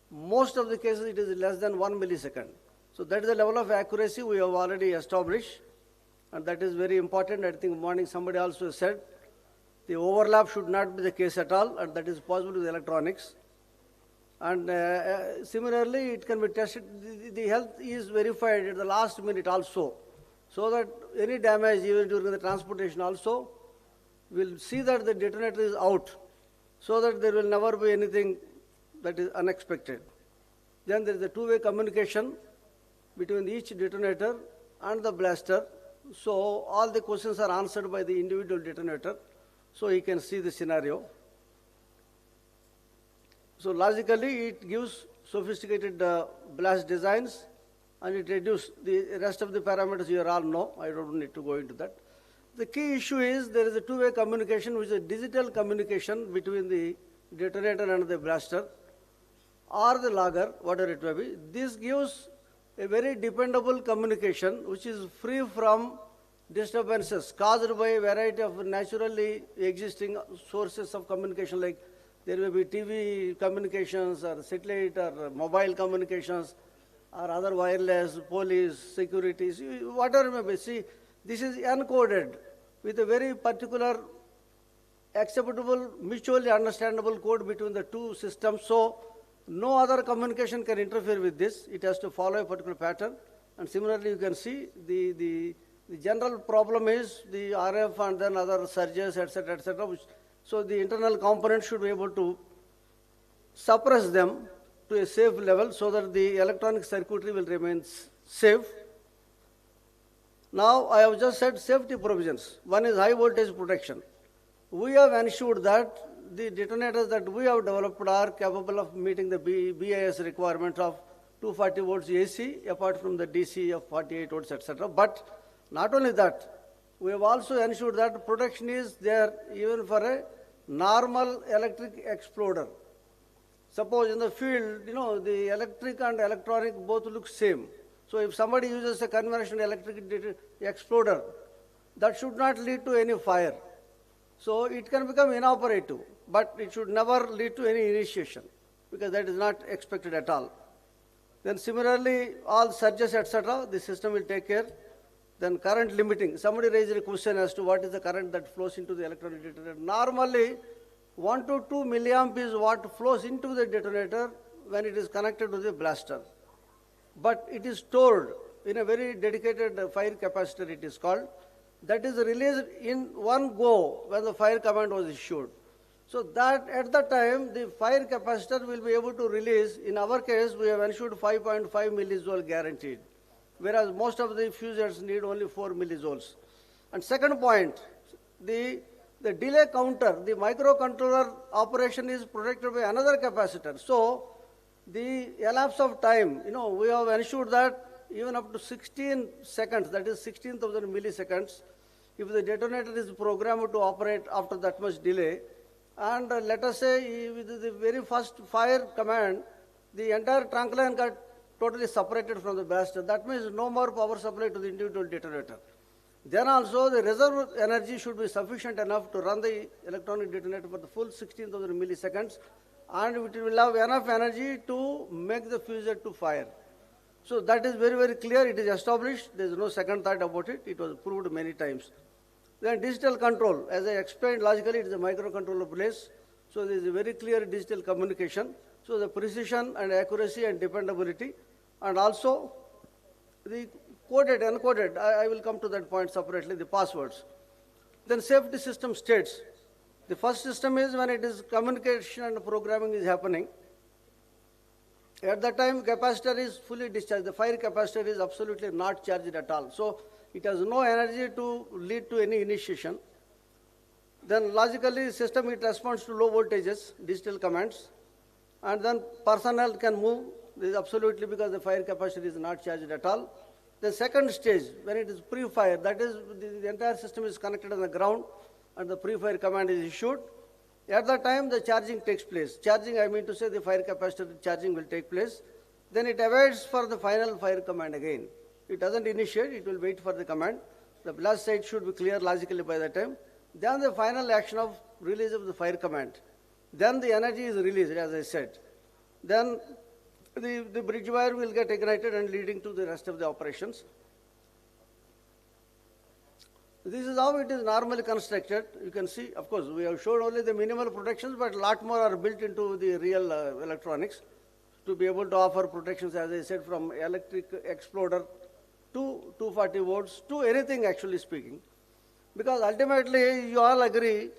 Most of the cases it is less than 1 millisecond. So that is the level of accuracy we have already established, and that is very important. I think morning somebody also said the overlap should not be the case at all, and that is possible with electronics. And similarly, it can be tested. The health is verified at the last minute also, so that any damage even during the transportation also, we'll see that the detonator is out, so that there will never be anything that is unexpected. Then there is a two-way communication between each detonator and the blaster. So all the questions are answered by the individual detonator, so he can see the scenario. So logically, it gives sophisticated blast designs, and it reduces the rest of the parameters you all know. I don't need to go into that. The key issue is there is a two-way communication, which is a digital communication between the detonator and the blaster, or the logger, whatever it may be. This gives a very dependable communication, which is free from disturbances caused by a variety of naturally existing sources of communication, like there may be TV communications or satellite or mobile communications or other wireless, police, securities, whatever it may be. See, this is encoded with a very particular acceptable, mutually understandable code between the two systems. So no other communication can interfere with this. It has to follow a particular pattern. And similarly, you can see the general problem is the RF and then other surges, etc., etc. So the internal components should be able to suppress them to a safe level so that the electronic circuitry will remain safe. Now, I have just said safety provisions. One is high voltage protection. We have ensured that the detonators that we have developed are capable of meeting the BIS requirement of 240 volts AC, apart from the DC of 48 volts, etc. But not only that, we have also ensured that protection is there even for a normal electric exploder. Suppose in the field, the electric and electronic both look same. So if somebody uses a conventional electric exploder, that should not lead to any fire. So it can become inoperative, but it should never lead to any initiation, because that is not expected at all. Then similarly, all surges, etc., the system will take care. Then current limiting. Somebody raised a question as to what is the current that flows into the electronic detonator. Normally, 1 to 2 milliamp is what flows into the detonator when it is connected to the blaster. But it is stored in a very dedicated fire capacitor, it is called, that is released in one go when the fire command was issued. So that at the time, the fire capacitor will be able to release. In our case, we have ensured 5.5 millijoule guaranteed, whereas most of the fuses need only 4 millijoules. And second point, the delay counter, the microcontroller operation is protected by another capacitor. So the elapse of time, we have ensured that even up to 16 seconds, that is 16,000 milliseconds, if the detonator is programmed to operate after that much delay, and let us say with the very first fire command, the entire trunk line got totally separated from the blaster. That means no more power supply to the individual detonator. Then also the reserve energy should be sufficient enough to run the electronic detonator for the full 16,000 milliseconds, and it will have enough energy to make the fusee to fire. So that is very, very clear. It is established. There is no second thought about it. It was proved many times. Then digital control. As I explained logically, it is a microcontroller place. So there is a very clear digital communication. So the precision and accuracy and dependability, and also the coded, encoded, I will come to that point separately, the passwords. Then safety system states. The first system is when it is communication and programming is happening. At that time, capacitor is fully discharged. The fire capacitor is absolutely not charged at all. So it has no energy to lead to any initiation. Then logically, system it responds to low voltages, digital commands, and then personnel can move. This is absolutely because the fire capacitor is not charged at all. The second stage, when it is pre-fire, that is the entire system is connected on the ground and the pre-fire command is issued. At that time, the charging takes place. Charging, I mean to say the fire capacitor charging will take place. Then it awaits for the final fire command again. It doesn't initiate, it will wait for the command. The blast site should be clear logically by that time. Then the final action of release of the fire command. Then the energy is released, as I said. Then the bridge wire will get ignited and leading to the rest of the operations. This is how it is normally constructed. You can see, of course, we have shown only the minimal protections, but a lot more are built into the real electronics to be able to offer protections, as I said, from electric exploder to 240 volts to anything, actually speaking. Because ultimately, you all agree,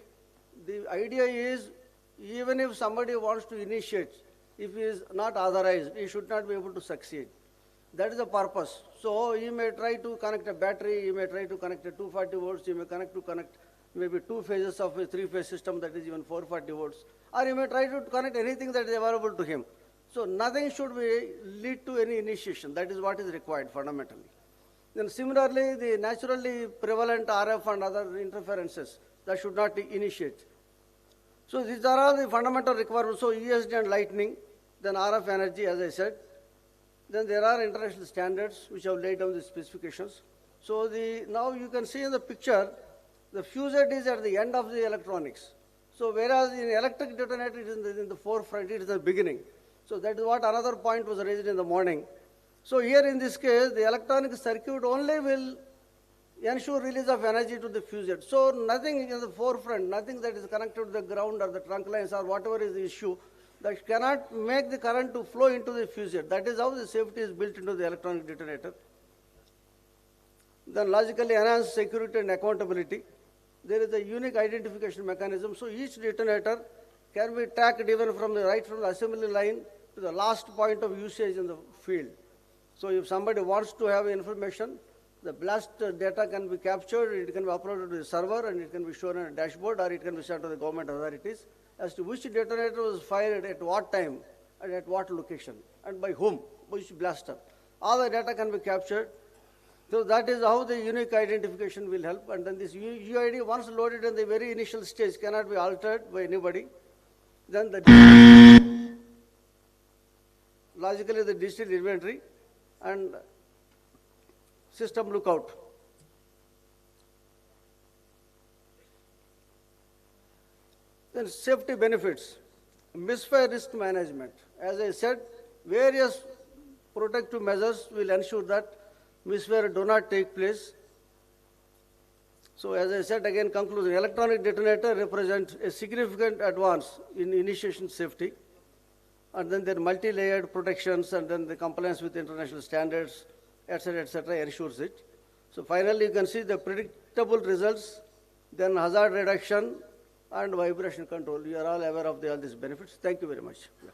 the idea is, even if somebody wants to initiate, if he is not authorized, he should not be able to succeed. That is the purpose. So he may try to connect a battery, he may try to connect a 240 volts, he may connect maybe two phases of a three-phase system that is even 440 volts, or he may try to connect anything that is available to him. So nothing should lead to any initiation. That is what is required fundamentally. Then similarly, the naturally prevalent RF and other interferences, that should not initiate. So these are all the fundamental requirements. So ESD and lightning, then RF energy, as I said. Then there are international standards which have laid down the specifications. So now you can see in the picture, the fusee is at the end of the electronics. So whereas in electric detonator it is in the forefront, it is the beginning. So that is what another point was raised in the morning. So here in this case, the electronic circuit only will ensure release of energy to the fusee. So nothing in the forefront, nothing that is connected to the ground or the trunk lines or whatever is the issue, that cannot make the current to flow into the fusee. That is how the safety is built into the electronic detonator. Then logically enhanced security and accountability. There is a unique identification mechanism. So each detonator can be tracked even from right from the assembly line to the last point of usage in the field. So if somebody wants to have information, the blast data can be captured, it can be uploaded to the server, and it can be shown on a dashboard, or it can be sent to the government authorities as to which detonator was fired at what time and at what location and by whom, which blaster. All the data can be captured. So that is how the unique identification will help. And then this UID, once loaded in the very initial stage, cannot be altered by anybody. Then logically the digital inventory and system lookout. Then safety benefits, misfire risk management. As I said, various protective measures will ensure that misfire do not take place. So as I said, again, conclusion, electronic detonator represents a significant advance in initiation safety, and then their multi-layered protections, and then the compliance with international standards, etc., ensures it. So finally, you can see the predictable results, then hazard reduction, and vibration control. You are all aware of all these benefits. Thank you very much. Yeah.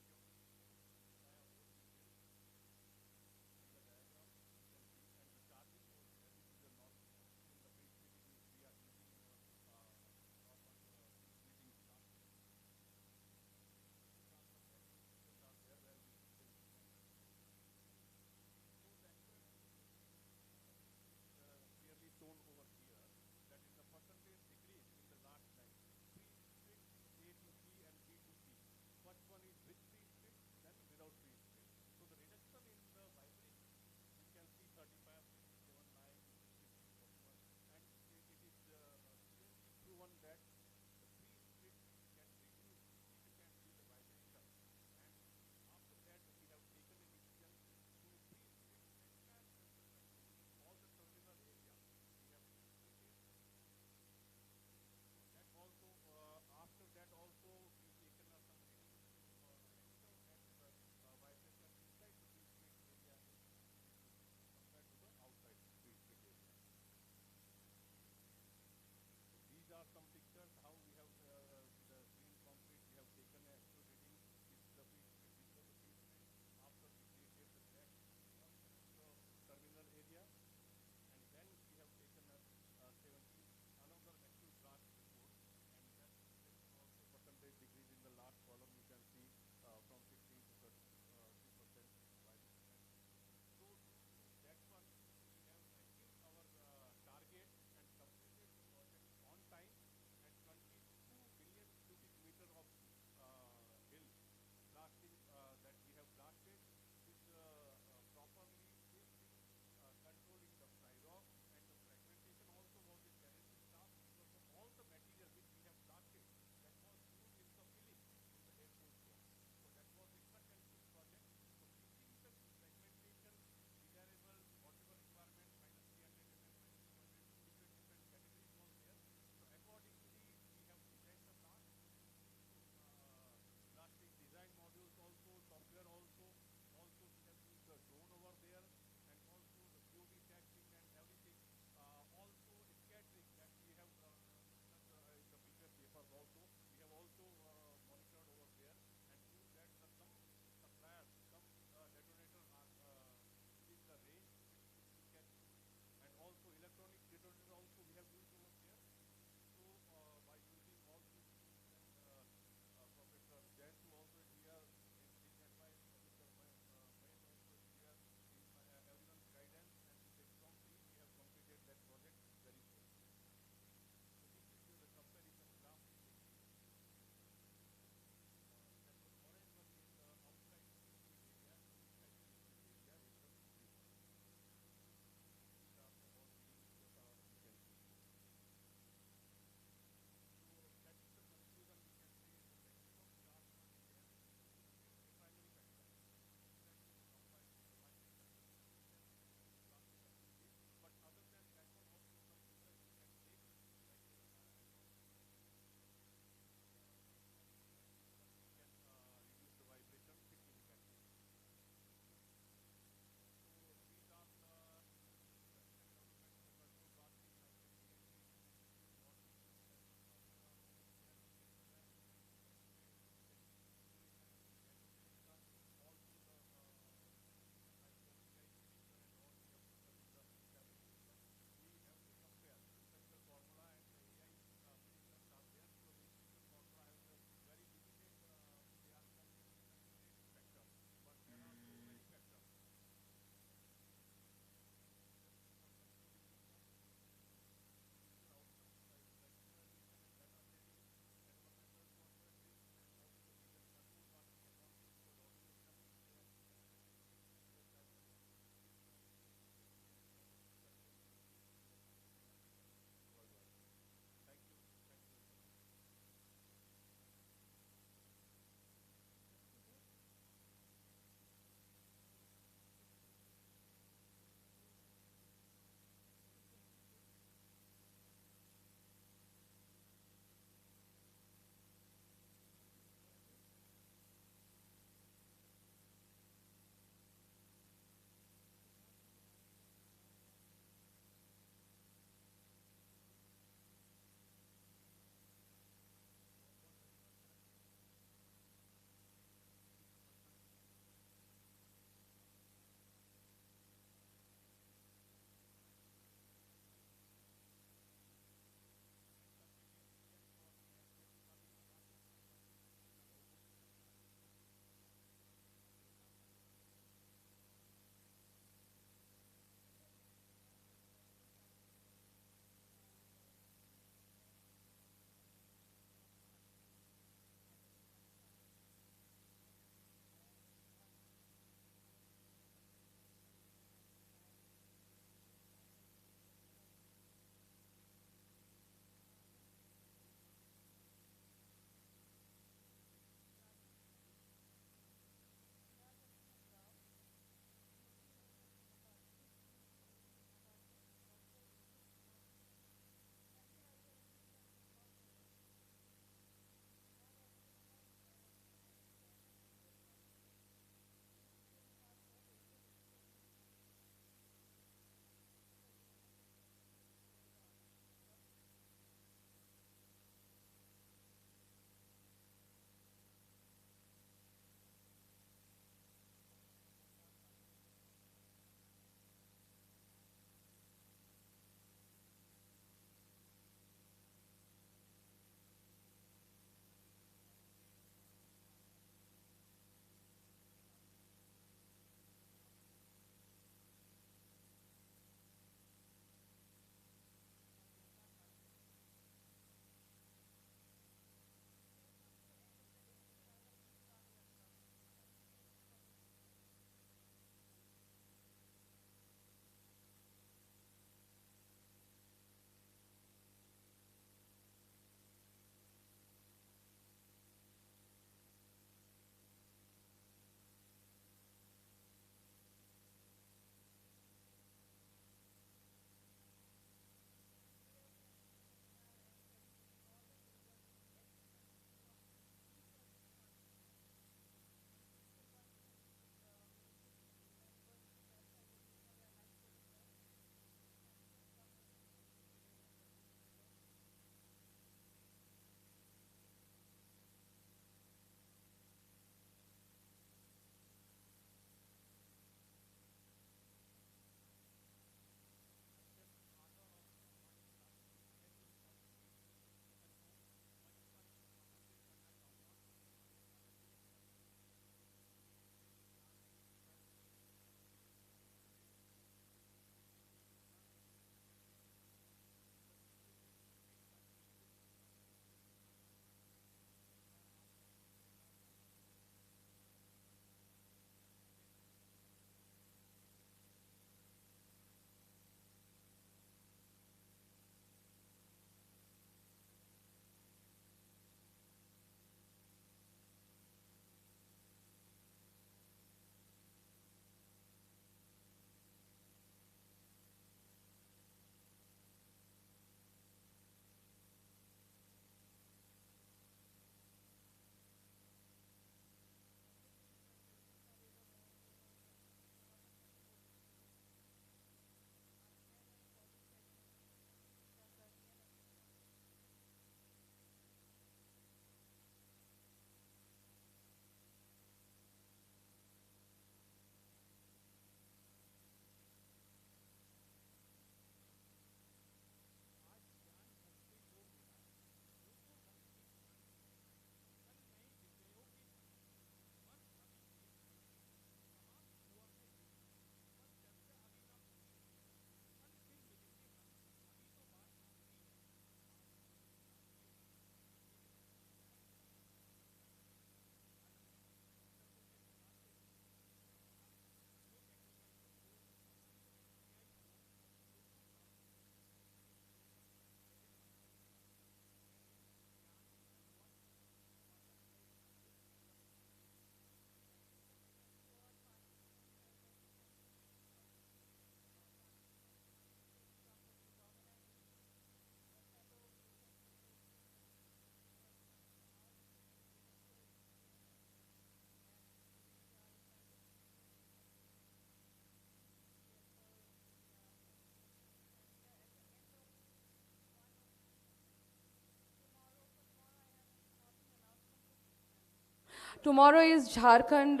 Tomorrow is Jharkhand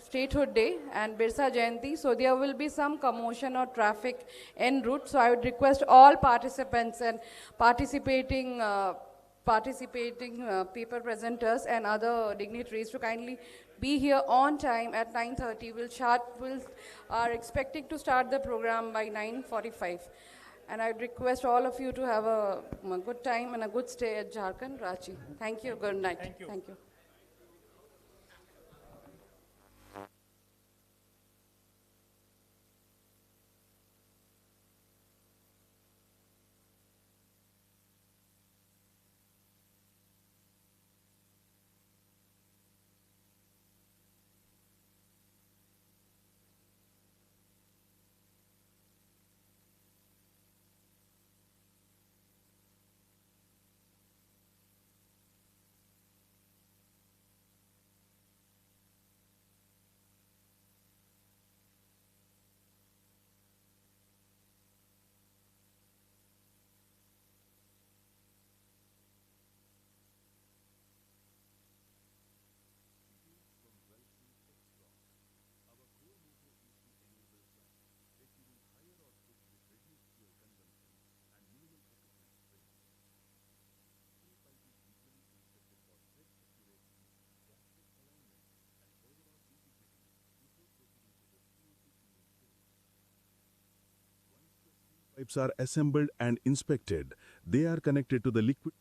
Statehood Day and Birsa Jayanti, so there will be some commotion or traffic en route. So I would request all participants and participating paper presenters and other dignitaries to kindly be here on time at 9:30. We are expecting to start the program by 9:45. And I would request all of you to have a good time and a good stay at Jharkhand, Ranchi. Thank you. Good night. Thank you. Thank you. Pipes are assembled and inspected. They are connected to the liquid.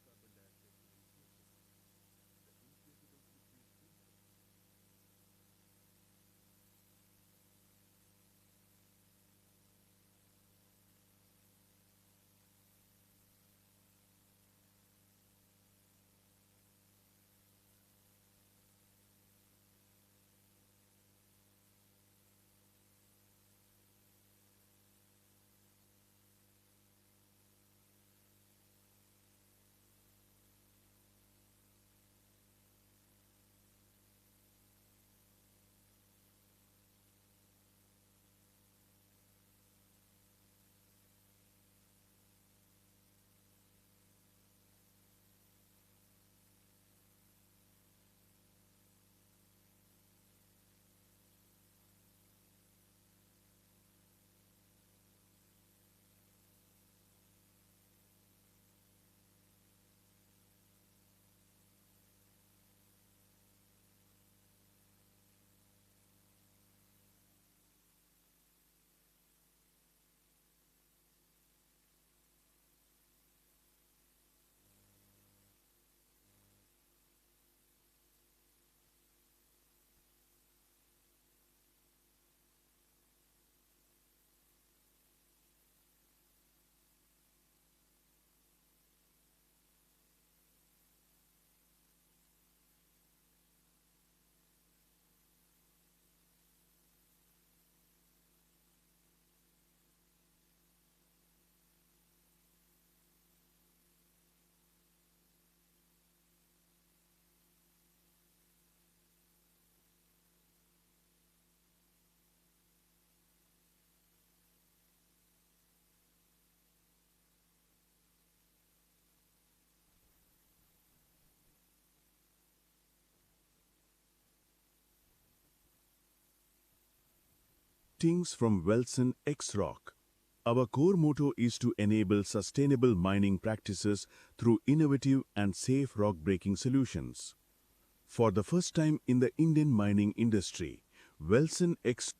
From Wilson X Rock. Our core motto is to enable sustainable mining practices through innovative and safe rock breaking solutions. For the first time in the Indian mining industry, Wilson X